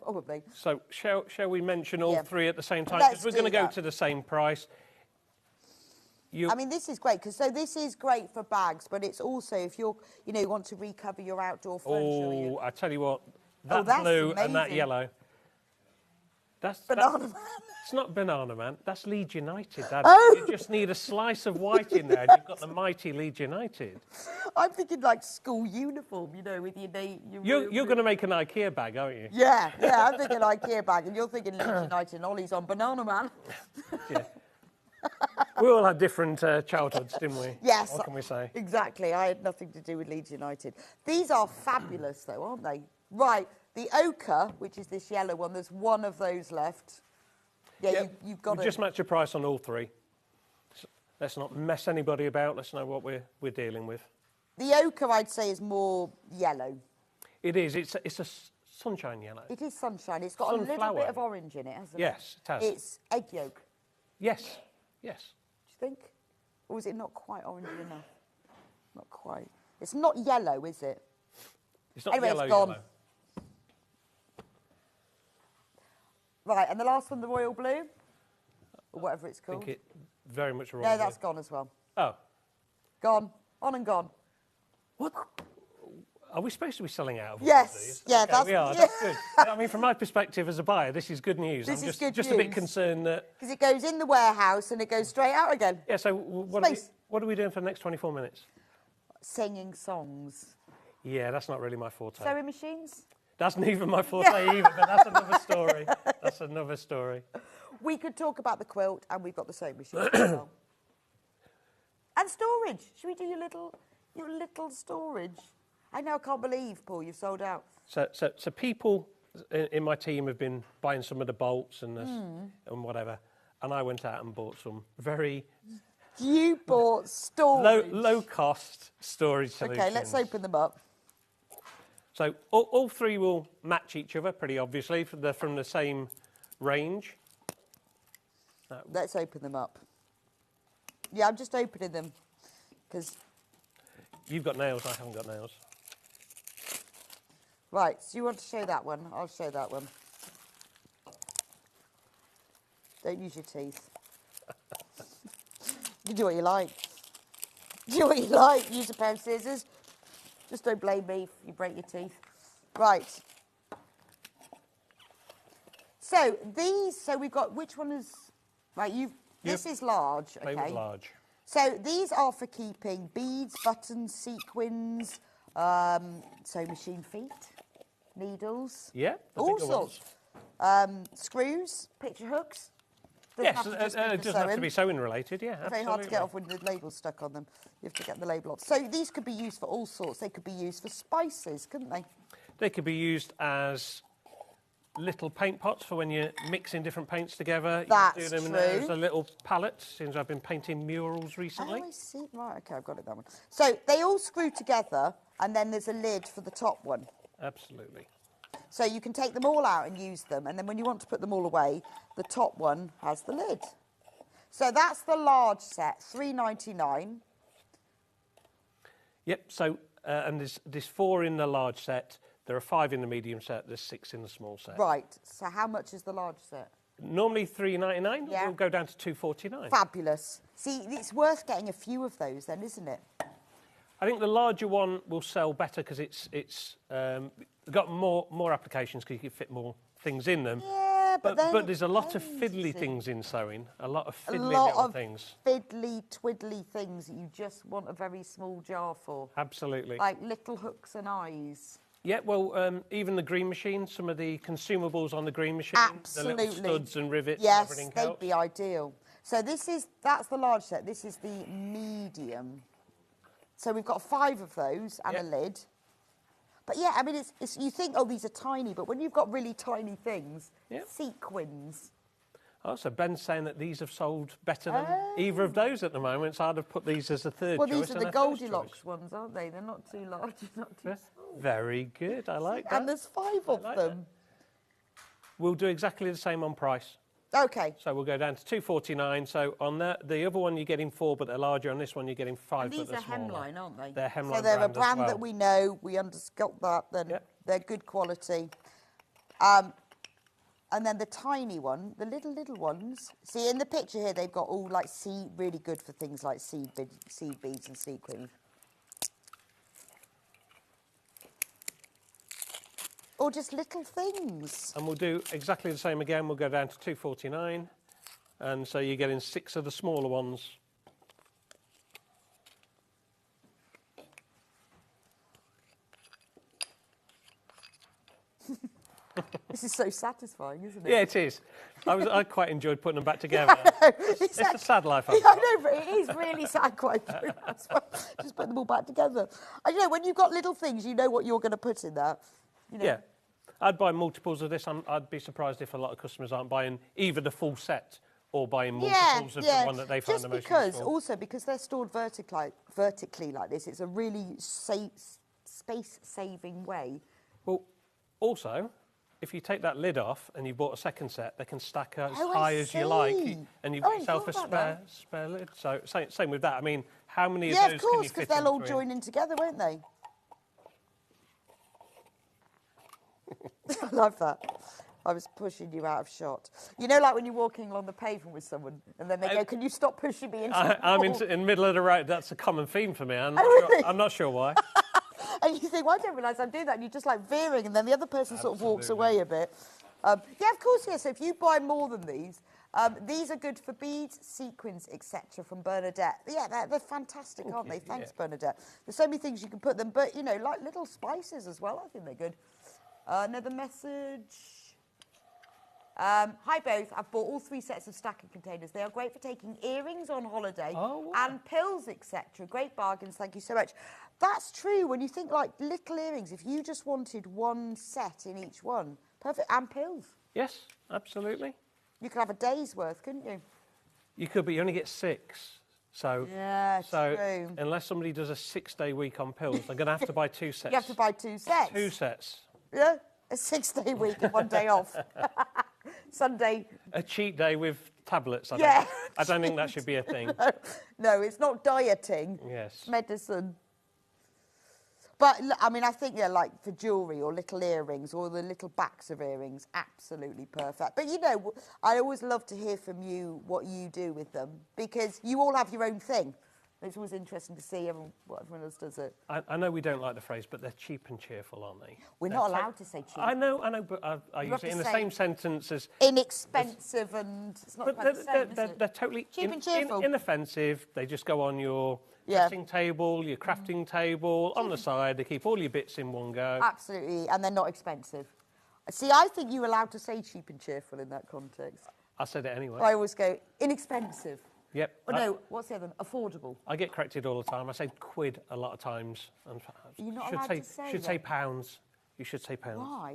Probably.
So shall we mention all 3 at the same time?
Let's
Because we're going to go to the same price.
I mean, this is great because this is great for bags, but it's also if you want to recover your outdoor furniture.
Oh, I tell you what, that blue
amazing.
and that yellow. That's
Banana Man.
It's not Banana Man. That's Leeds United.
Oh.
You just need a slice of white in there, and you've got the mighty Leeds United.
I'm thinking like school uniform, with your name.
You're going to make an IKEA bag, aren't you?
Yeah. I'm thinking IKEA bag, and you're thinking Leeds United, and Ollie's on Banana Man.
Yeah. We all had different childhoods, didn't we?
Yes.
What can we say?
Exactly. I had nothing to do with Leeds United. These are fabulous, though, aren't they? Right. The ochre, which is this yellow one, there's one of those left. Yeah, you've got
Just match your price on all three. Let's not mess anybody about. Let's know what we're dealing with.
The ochre, I'd say, is more yellow.
It is. It's a sunshine yellow.
It is sunshine. It's got a little
Sunflower.
bit of orange in it, hasn't it?
Yes, it has.
It's egg yolk.
Yes. Yes.
Do you think? Or is it not quite orange enough? Not quite. It's not yellow, is it?
It's not
anyway,
yellow.
It's gone.
Yellow.
Right, and the last one, the royal blue, or whatever it's
I
called.
think it very much wrong.
No, that's gone as well.
Oh.
Gone. On and gone.
What? Are we supposed to be selling out of all
Yes.
of these?
Yeah,
Okay,
that's...
we are.
Yeah.
That's good. I mean, from my perspective as a buyer, this is good news.
This
I'm
is
just
good
a bit
news.
concerned that...
Because it goes in the warehouse and it goes straight out again.
Yeah, so what are we doing for the next 24 minutes?
Singing songs.
Yeah, that's not really my forte.
Sewing machines?
That's not even my forte either, but that's another story. That's another story.
We could talk about the quilt, and we've got the sewing machine as well. And storage. Should we do your little storage? I know, I can't believe, Paul, you've sold out.
So people in my team have been buying some of the bolts and and whatever, and I went out and bought some very...
You bought storage.
Low cost storage solutions.
Okay, let's open them up.
So all three will match each other pretty obviously. They're from the same range.
Let's open them up. Yeah, I'm just opening them because...
You've got nails, I haven't got nails.
Right, so you want to show that one? I'll show that one. Don't use your teeth. You do what you like. Do what you like. Use a pair of scissors. Just don't blame me if you break your teeth. Right. So we've got, which one is, right, this is large, okay.
They were large.
So these are for keeping beads, buttons, sequins, sewing machine feet, needles.
Yeah, the
all
bigger
sorts.
ones.
Screws, picture hooks.
Yes,
Doesn't
it
have to just be for
doesn't have to be sewing related, yeah,
Very hard to get off when the label's stuck on them. You have to get the label off. So these could be used for all sorts. They could be used for spices, couldn't they?
They could be used as little paint pots for when you're mixing different paints together.
That's
you do them
true.
as a little palette, since I've been painting murals recently.
Oh, I see. Right, okay, I've got it, that one. So they all screw together, and then there's a lid for the top one.
Absolutely.
So you can take them all out and use them, and then when you want to put them all away, the top one has the lid. So that's the large set, $3.99.
Yep, so, and there's 4 in the large set, there are 5 in the medium set, there's 6 in the small set.
Right, so how much is the large set?
Normally $3.99,
Yeah.
we'll go down to $2.49.
Fabulous. See, it's worth getting a few of those then, isn't it?
I think the larger one will sell better because it's got more applications because you can fit more things in them.
Yeah,
but there's a lot of fiddly things in sewing, a lot of fiddly little things.
Fiddly, twiddly things that you just want a very small jar for.
Absolutely.
Like little hooks and eyes.
Yeah, well, even the green machine, some of the consumables on the green machine,
Absolutely.
the little studs and rivets
Yes,
and everything
they'd
helps.
be ideal. So that's the large set. This is the medium. So we've got 5 of those and a lid. But yeah, I mean, it's you think, oh, these are tiny, but when you've got really tiny things, sequins.
Oh, so Ben's saying that these have sold better than either of those at the moment, so I'd have put these as a third choice.
Well, these are
and
the
a first
Goldilocks
choice.
ones, aren't they? They're not too large, not too small.
Very good, I like that.
And there's 5 of them.
We'll do exactly the same on price.
Okay.
So we'll go down to $2.49. So on the other one you're getting 4, but they're larger. On this one you're getting 5,
And these
but they're
are
smaller.
hemline, aren't they?
They're hemline
So they're a
brand as
brand
well.
that we know. We got that. Then they're good quality. And then the tiny one, the little ones. See, in the picture here, they've got all like really good for things like seed beads and sequins. Or just little things.
And we'll do exactly the same again. We'll go down to $2.49. And so you're getting 6 of the smaller ones.
This is so satisfying, isn't it?
Yeah, it is. I quite enjoyed putting them back together. It's a sad life.
Yeah, I know, but it is really sad quite true as well. Just put them all back together. And you know, when you've got little things, you know what you're going to put in there. You know.
Yeah. I'd buy multiples of this. I'd be surprised if a lot of customers aren't buying either the full set or buying multiples of the one that they find the most useful.
Also because they're stored vertically like this, it's a really space-saving way.
Well, also, if you take that lid off and you bought a second set, they can stack as high as you like, and you've got yourself a spare lid. So same with that. I mean, how many of those can you fit in?
Yeah, of course, because they'll all join in together, won't they? I love that. I was pushing you out of shot. You know, like when you're walking along the pavement with someone, and then they go, "Can you stop pushing me into the
I'm
wall?"
in the middle of the road. That's a common theme for me. I'm not sure why.
And you think, well, I don't realise I'm doing that. And you're just like veering, and then the other person sort of walks away a bit. Yeah, of course, yes. So if you buy more than these are good for beads, sequins, etc. from Bernadette. Yeah, they're fantastic, aren't they? Thanks, Bernadette. There's so many things you can put them, but, you know, like little spices as well. I think they're good. Another message. Hi both, I've bought all 3 sets of stacking containers. They are great for taking earrings on holiday and pills, etc. Great bargains, thank you so much. That's true, when you think like little earrings, if you just wanted 1 set in each one, perfect, and pills.
Yes, absolutely.
You could have a day's worth, couldn't you?
You could, but you only get 6. So,
yeah, true.
Unless somebody does a 6-day week on pills, they're going to have to buy 2 sets.
You have to buy 2 sets.
2 sets.
Yeah, a 6-day week and 1 day off. Sunday.
A cheat day with tablets. I don't think that should be a thing.
No, it's not dieting.
Yes.
It's medicine. But, I mean, I think, yeah, like for jewellery or little earrings or the little backs of earrings, absolutely perfect. But, you know, I always love to hear from you what you do with them because you all have your own thing. It's always interesting to see what everyone else does it.
I know we don't like the phrase, but they're cheap and cheerful, aren't they?
We're not allowed to say cheap.
I know, but I use it in the same sentence as...
Inexpensive and... It's not quite the same, is it?
They're totally...
Cheap and cheerful.
Inoffensive. They just go on your dressing table, your crafting table, on the side. They keep all your bits in one go.
Absolutely, and they're not expensive. See, I think you're allowed to say cheap and cheerful in that context.
I said it anyway.
I always go, inexpensive.
Yep.
Oh, no, what's the other one? Affordable.
I get corrected all the time. I say quid a lot of times. And
you're not allowed to say
should
that.
say pounds. You should say pounds.
Why?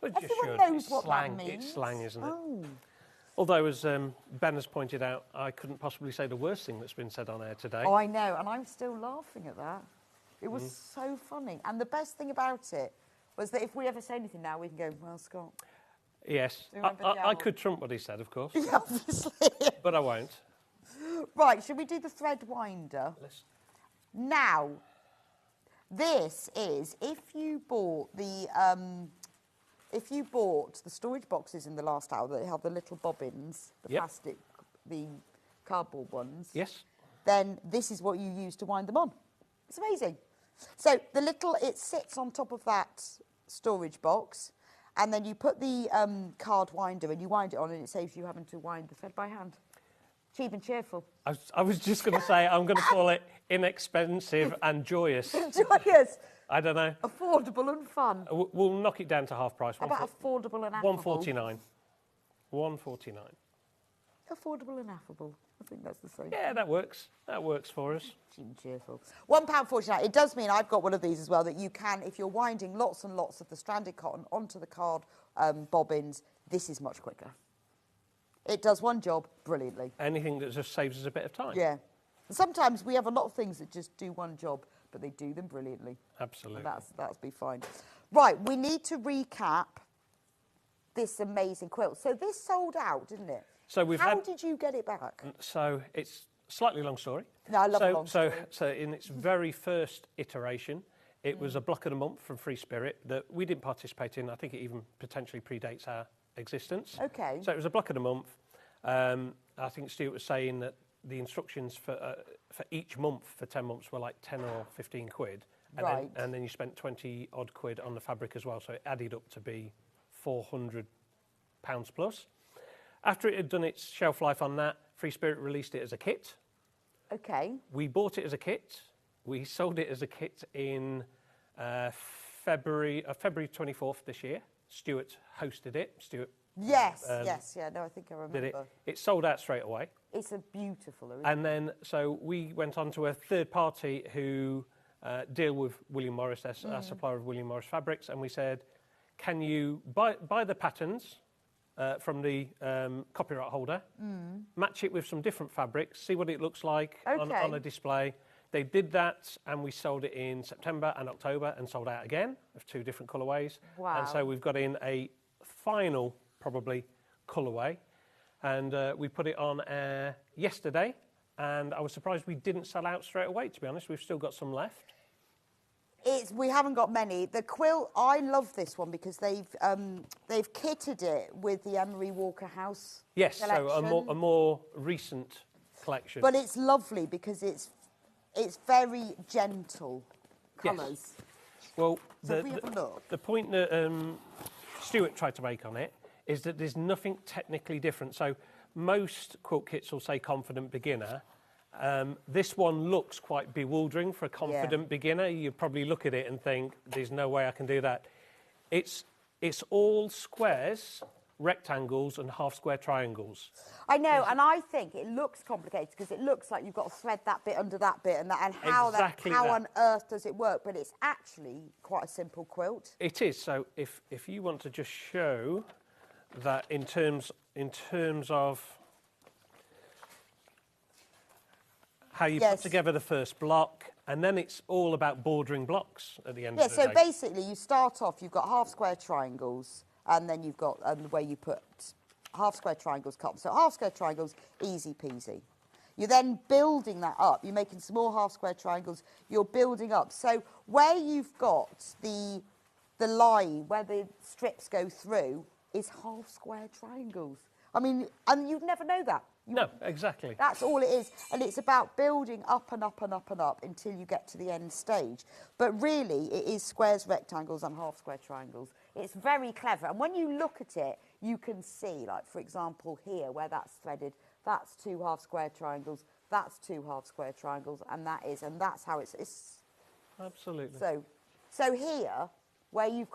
Well,
everyone knows
it's
what
slang.
that means.
It's slang, isn't it?
Oh.
Although, as Ben has pointed out, I couldn't possibly say the worst thing that's been said on air today.
Oh, I know, and I'm still laughing at that. It was so funny. And the best thing about it was that if we ever say anything now, we can go, well, Scott.
Yes. I could trump what he said, of course.
Yeah, obviously.
But I won't.
Right, should we do the thread winder? Now, this is if you bought the storage boxes in the last hour that have the little bobbins, the plastic, the cardboard ones.
Yes.
Then this is what you use to wind them on. It's amazing. So it sits on top of that storage box, and then you put the card winder and you wind it on, and it saves you having to wind the thread by hand. Cheap and cheerful.
I was just going to say, I'm going to call it inexpensive and joyous.
Joyous.
I don't know.
Affordable and fun.
We'll knock it down to half price.
How about affordable and affable?
$1.49. $1.49.
Affordable and affable. I think that's the same.
Yeah, that works. That works for us.
Cheap and cheerful. £1.49. It does mean I've got one of these as well that you can, if you're winding lots and lots of the stranded cotton onto the card bobbins, this is much quicker. It does one job brilliantly.
Anything that just saves us a bit of time.
Yeah. And sometimes we have a lot of things that just do one job, but they do them brilliantly.
Absolutely.
And that'll be fine. Right, we need to recap this amazing quilt. So this sold out, didn't it?
So
How did you get it back?
So it's a slightly long story.
No, I love a long story.
So in its very first iteration, it was a block of the month from Free Spirit that we didn't participate in. I think it even potentially predates our existence.
Okay.
So it was a block of the month. I think Stuart was saying that the instructions for each month for 10 months were like 10 or 15 quid. And then you spent 20 odd quid on the fabric as well. So it added up to be £400 plus. After it had done its shelf life on that, Free Spirit released it as a kit.
Okay.
We bought it as a kit. We sold it as a kit in February 24th this year. Stuart hosted it.
Yes, no, I think I remember.
Did it. It sold out straight away.
It's a beautiful, isn't
And then, so we went on to a third party who deal with William Morris, our supplier of William Morris fabrics, and we said, can you buy the patterns from the copyright holder, match it with some different fabrics, see what it looks like on a display. They did that, and we sold it in September and October and sold out again of 2 different colourways.
Wow.
And so we've got in a final, probably, colourway. And we put it on air yesterday, and I was surprised we didn't sell out straight away, to be honest. We've still got some left.
We haven't got many. The quilt, I love this one because they've kitted it with the Emery Walker House collection.
So a more recent collection.
But it's lovely because it's very gentle colours.
Yes. Well,
So if we have a look.
the point that Stuart tried to make on it is that there's nothing technically different. So most quilt kits will say confident beginner. This one looks quite bewildering for a confident beginner. You probably look at it and think, there's no way I can do that. It's all squares, rectangles and half-square triangles.
I know, and I think it looks complicated because it looks like you've got to thread that bit under that bit and how on earth does it work? But it's actually quite a simple quilt.
It is. So if you want to just show that in terms of how you put together the first block, and then it's all about bordering blocks at the end of the day.
So basically you start off, you've got half-square triangles, and then you've got the way you put half-square triangles cut. So half-square triangles, easy peasy. You're then building that up. You're making small half-square triangles. You're building up. So where you've got the line, where the strips go through, is half-square triangles. I mean, and you'd never know that.
No, exactly.
That's all it is. And it's about building up and up and up and up until you get to the end stage. But really, it is squares, rectangles and half-square triangles. It's very clever. And when you look at it, you can see, like, for example, here, where that's threaded, that's 2 half-square triangles, that's 2 half-square triangles, and that's how it's
Absolutely.
So here, where you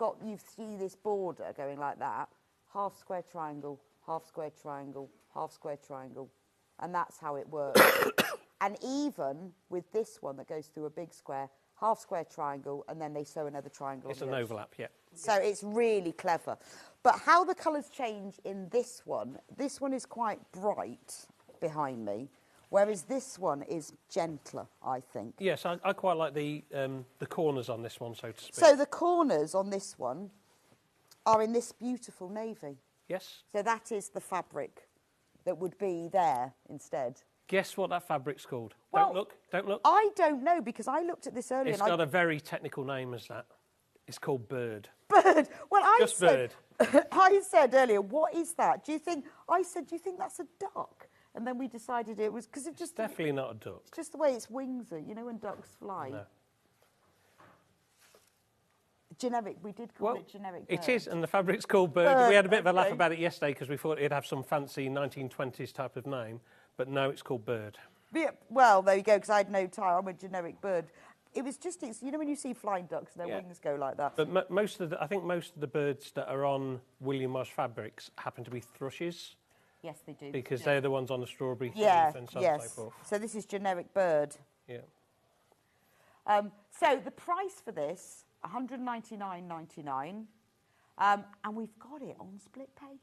see this border going like that, half-square triangle, half-square triangle, half-square triangle, and that's how it works. And even with this one that goes through a big square, half-square triangle, and then they sew another triangle.
It's an overlap, yeah.
So it's really clever. But how the colours change in this one is quite bright behind me, whereas this one is gentler, I think.
Yes, I quite like the corners on this one, so to speak.
So the corners on this one are in this beautiful navy.
Yes.
So that is the fabric that would be there instead.
Guess what that fabric's called?
Well,
don't look.
I don't know because I looked at this earlier.
It's got a very technical name as that. It's called bird.
Bird. Well,
bird.
I said earlier, what is that? Do you think that's a duck? And then we decided it was because
It's definitely not a duck.
It's just the way its wings are. You know when ducks fly.
No.
Generic. We did call it generic bird.
It is, and the fabric's called bird. We had a bit of a laugh about it yesterday because we thought it'd have some fancy 1920s type of name, but no, it's called bird.
Yeah, well, there you go, because I had no tie. I'm a generic bird. It was just, you know when you see flying ducks and their wings go like that?
But I think most of the birds that are on William Morris fabrics happen to be thrushes.
Yes, they do.
Because they're the ones on the strawberry leaf and so on and so forth.
So this is generic bird.
Yeah.
So the price for this, $199.99, and we've got it on split pay.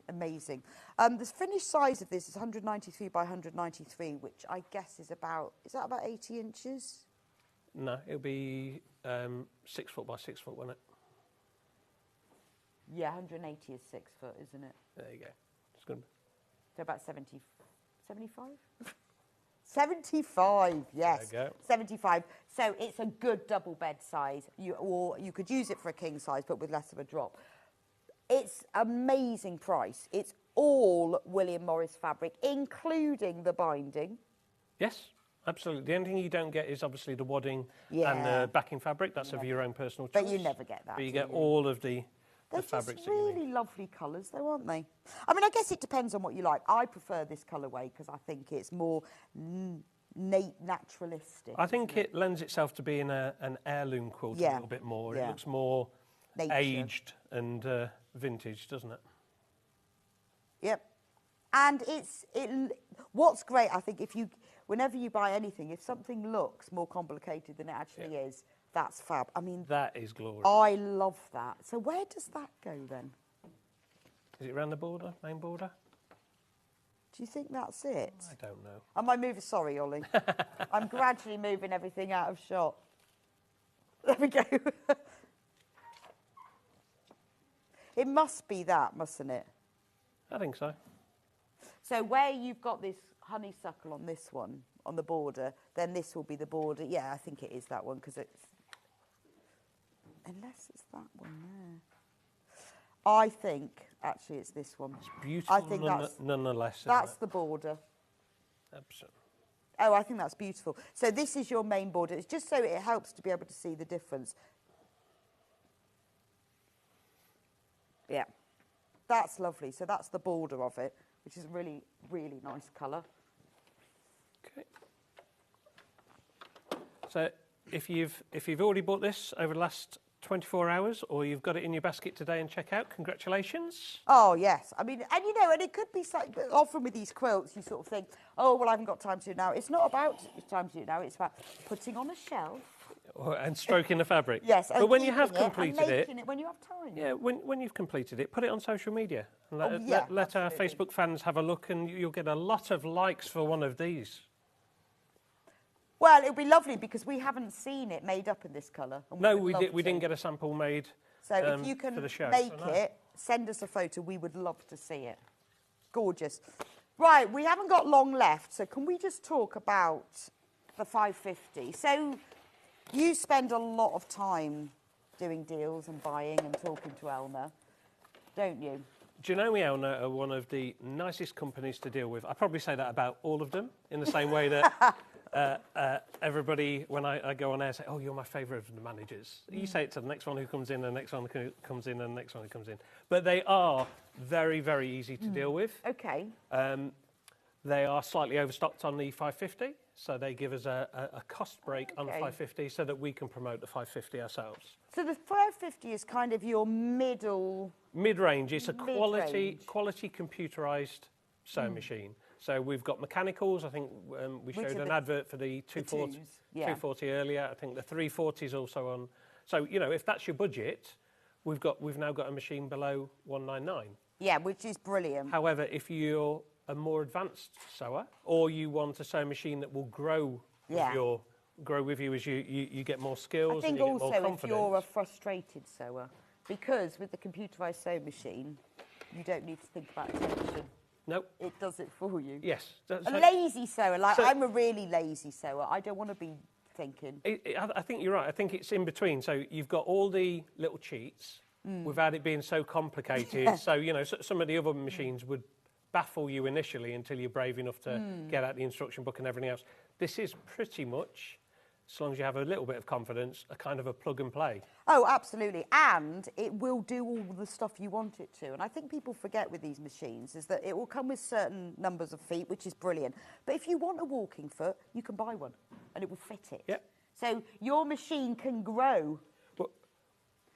Amazing. The finished size of this is 193 by 193, which I guess is that about 80 inches?
No, it'll be 6 foot by 6 foot, won't it?
Yeah, 180 is 6 foot, isn't it?
There you go. It's good.
So about 70, 75? 75, yes.
There you go.
75. So it's a good double bed size. Or you could use it for a king size, but with less of a drop. It's amazing price. It's all William Morris fabric, including the binding.
Yes, absolutely. The only thing you don't get is obviously the wadding and the backing fabric. That's of your own personal choice.
But you never get that.
But you get all of the fabrics
They're just really lovely colours, though, aren't they? I mean, I guess it depends on what you like. I prefer this colourway because I think it's more naturalistic.
I think it lends itself to being an heirloom quilt a little bit more. It looks more aged and vintage, doesn't it?
Yep. And what's great, I think, whenever you buy anything, if something looks more complicated than it actually is, That's fab. I mean,
That is glorious.
I love that. So where does that go then?
Is it around the border, main border?
Do you think that's it?
I don't know.
Am I moving? Sorry, Ollie. I'm gradually moving everything out of shot. There we go. It must be that, mustn't it?
I think so.
So where you've got this honeysuckle on this one, on the border, then this will be the border. Yeah, I think it is that one because it's... Unless it's that one there. I think, actually, it's this one.
It's beautiful
I think
nonetheless.
That's the border.
Absolutely.
Oh, I think that's beautiful. So this is your main border. It's just so it helps to be able to see the difference. Yeah, that's lovely. So that's the border of it, which is really, really nice colour.
Okay. So if you've already bought this over the last 24 hours, or you've got it in your basket today and check out, congratulations.
Oh, yes. I mean, and you know, and it could be something, but often with these quilts, you sort of think, oh, well, I haven't got time to do it now. It's not about time to do it now. It's about putting on a shelf.
And stroking the fabric.
Yes.
But when you have
keeping
completed
and making it when you have time.
Yeah, when you've completed it, put it on social media. And let,
Oh, yeah,
let our
absolutely.
Facebook fans have a look, and you'll get a lot of likes for one of these.
Well, it'll be lovely because we haven't seen it made up in this colour.
No, we didn't get a sample made
So if you can
for the show.
make
So no.
it, send us a photo. We would love to see it. Gorgeous. Right, we haven't got long left, so can we just talk about the 550? So you spend a lot of time doing deals and buying and talking to Elna, don't you?
Do you know we, Elna, are one of the nicest companies to deal with? I probably say that about all of them, in the same way that everybody, when I go on air, say, oh, you're my favourite of the managers. You say it to the next one who comes in, and the next one who comes in, and the next one who comes in. But they are very, very easy to deal with.
Okay.
They are slightly overstocked on the 550, so they give us a cost break on the
Okay.
550 so that we can promote the 550 ourselves.
So the 550 is kind of your middle...
Mid-range, it's a
Mid-range.
quality computerised sewing machine. So we've got mechanicals. I think we showed an advert for the 240,
twos, yeah.
240 earlier. I think the 340 is also on. So, you know, if that's your budget, we've now got a machine below 199.
Yeah, which is brilliant.
However, if you're a more advanced sewer, or you want a sewing machine that will grow with you as you get more skills
I
and
think
you get more
also
confidence.
if you're a frustrated sewer, because with the computerised sewing machine, you don't need to think about attention.
Nope.
It does it for you.
Yes.
A lazy sewer, like I'm a really lazy sewer. I don't want to be thinking.
I think you're right. I think it's in between. So you've got all the little cheats without it being so complicated. So, you know, some of the other machines would baffle you initially until you're brave enough to get out the instruction book and everything else. This is pretty much, as long as you have a little bit of confidence, a kind of a plug and play.
Oh, absolutely. And it will do all the stuff you want it to. And I think people forget with these machines is that it will come with certain numbers of feet, which is brilliant. But if you want a walking foot, you can buy one and it will fit it.
Yep.
So your machine can grow.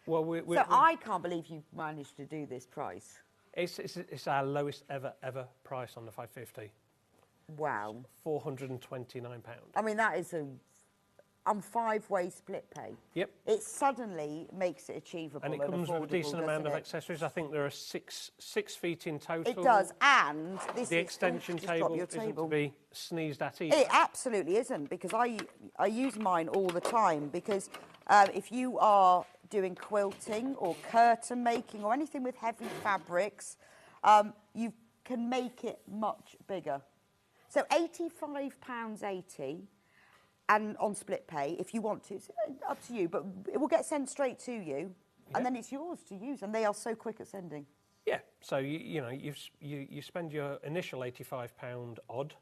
Well,
I can't believe you managed to do this price.
It's our lowest ever price on the 550.
Wow.
£429.
I mean, that is on 5-way split pay.
Yep.
It suddenly makes it achievable
And it comes with a decent amount of accessories. I think there are six feet in total.
It does, and this
the extension table isn't to be sneezed at either.
It absolutely isn't, because I use mine all the time, because if you are doing quilting or curtain making or anything with heavy fabrics, you can make it much bigger. So £85.80 and on split pay, if you want to. It's up to you, but it will get sent straight to you, and then it's yours to use, and they are so quick at sending.
Yeah, so you spend your initial £85 odd,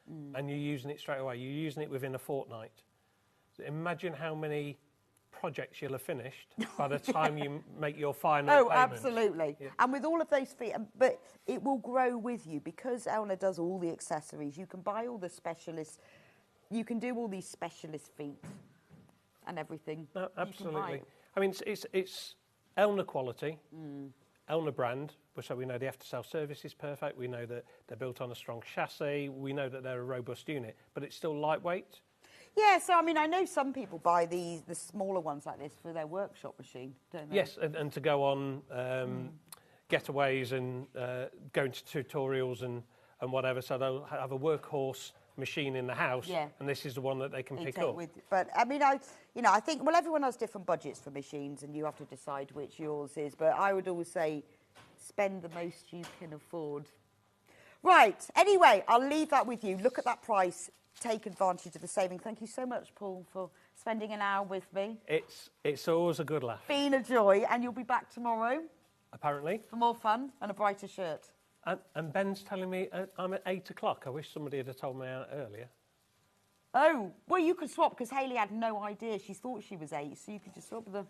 and you're using it straight away. You're using it within a fortnight. So imagine how many projects you'll have finished by the time you make your final payment.
Absolutely.
Yeah.
And with all of those feet, but it will grow with you, because Elna does all the accessories. You can buy all the specialists. You can do all these specialist feet and everything.
No, absolutely. I mean, it's Elna quality, Elna brand, so we know the after-sale service is perfect. We know that they're built on a strong chassis. We know that they're a robust unit, but it's still lightweight.
Yeah, so I mean, I know some people buy the smaller ones like this for their workshop machine, don't they?
Yes, and to go on getaways and going to tutorials and whatever, so they'll have a workhorse machine in the house, and this is the one that they can pick up.
But I mean, I think, well, everyone has different budgets for machines, and you have to decide which yours is. But I would always say, spend the most you can afford. Right. Anyway, I'll leave that with you. Look at that price. Take advantage of the saving. Thank you so much, Paul, for spending an hour with me.
It's always a good laugh.
Been a joy, and you'll be back tomorrow.
Apparently.
For more fun and a brighter shirt.
And Ben's telling me I'm at 8 o'clock. I wish somebody had told me earlier.
Oh, well, you could swap, because Hayley had no idea. She thought she was 8, so you could just swap with them.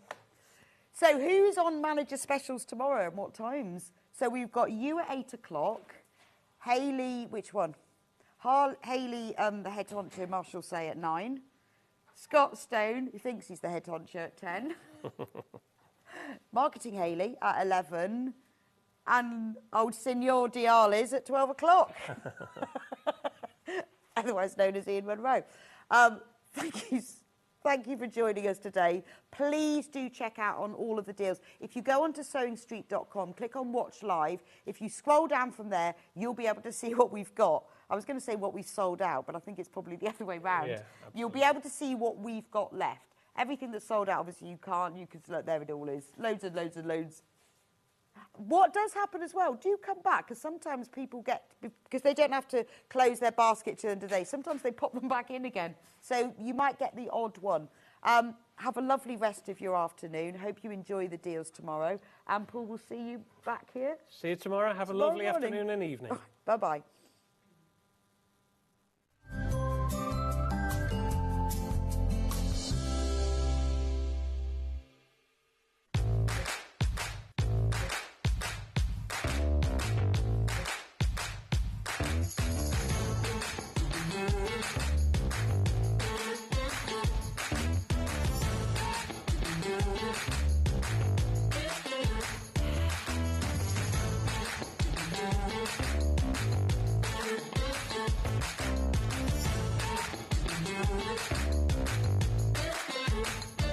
So who's on manager specials tomorrow and what times? So we've got you at 8 o'clock. Hayley, which one? Hayley, the head honcho, Marshall say at 9. Scott Stone, who thinks he's the head honcho, at 10. Marketing Hayley at 11. And old Signor Diales at 12 o'clock. Otherwise known as Ian Monroe. Thank you for joining us today. Please do check out on all of the deals. If you go onto sewingstreet.com, click on Watch Live. If you scroll down from there, you'll be able to see what we've got. I was going to say what we've sold out, but I think it's probably the other way round. Yeah, you'll be able to see what we've got left. Everything that's sold out, obviously, you can't. You can look, there it all is. Loads and loads and loads. What does happen as well, do come back, because sometimes people because they don't have to close their basket to the end of the day, sometimes they pop them back in again. So you might get the odd one. Have a lovely rest of your afternoon. Hope you enjoy the deals tomorrow. And Paul, we'll see you back here.
See you tomorrow. Have a lovely afternoon and evening.
Bye-bye.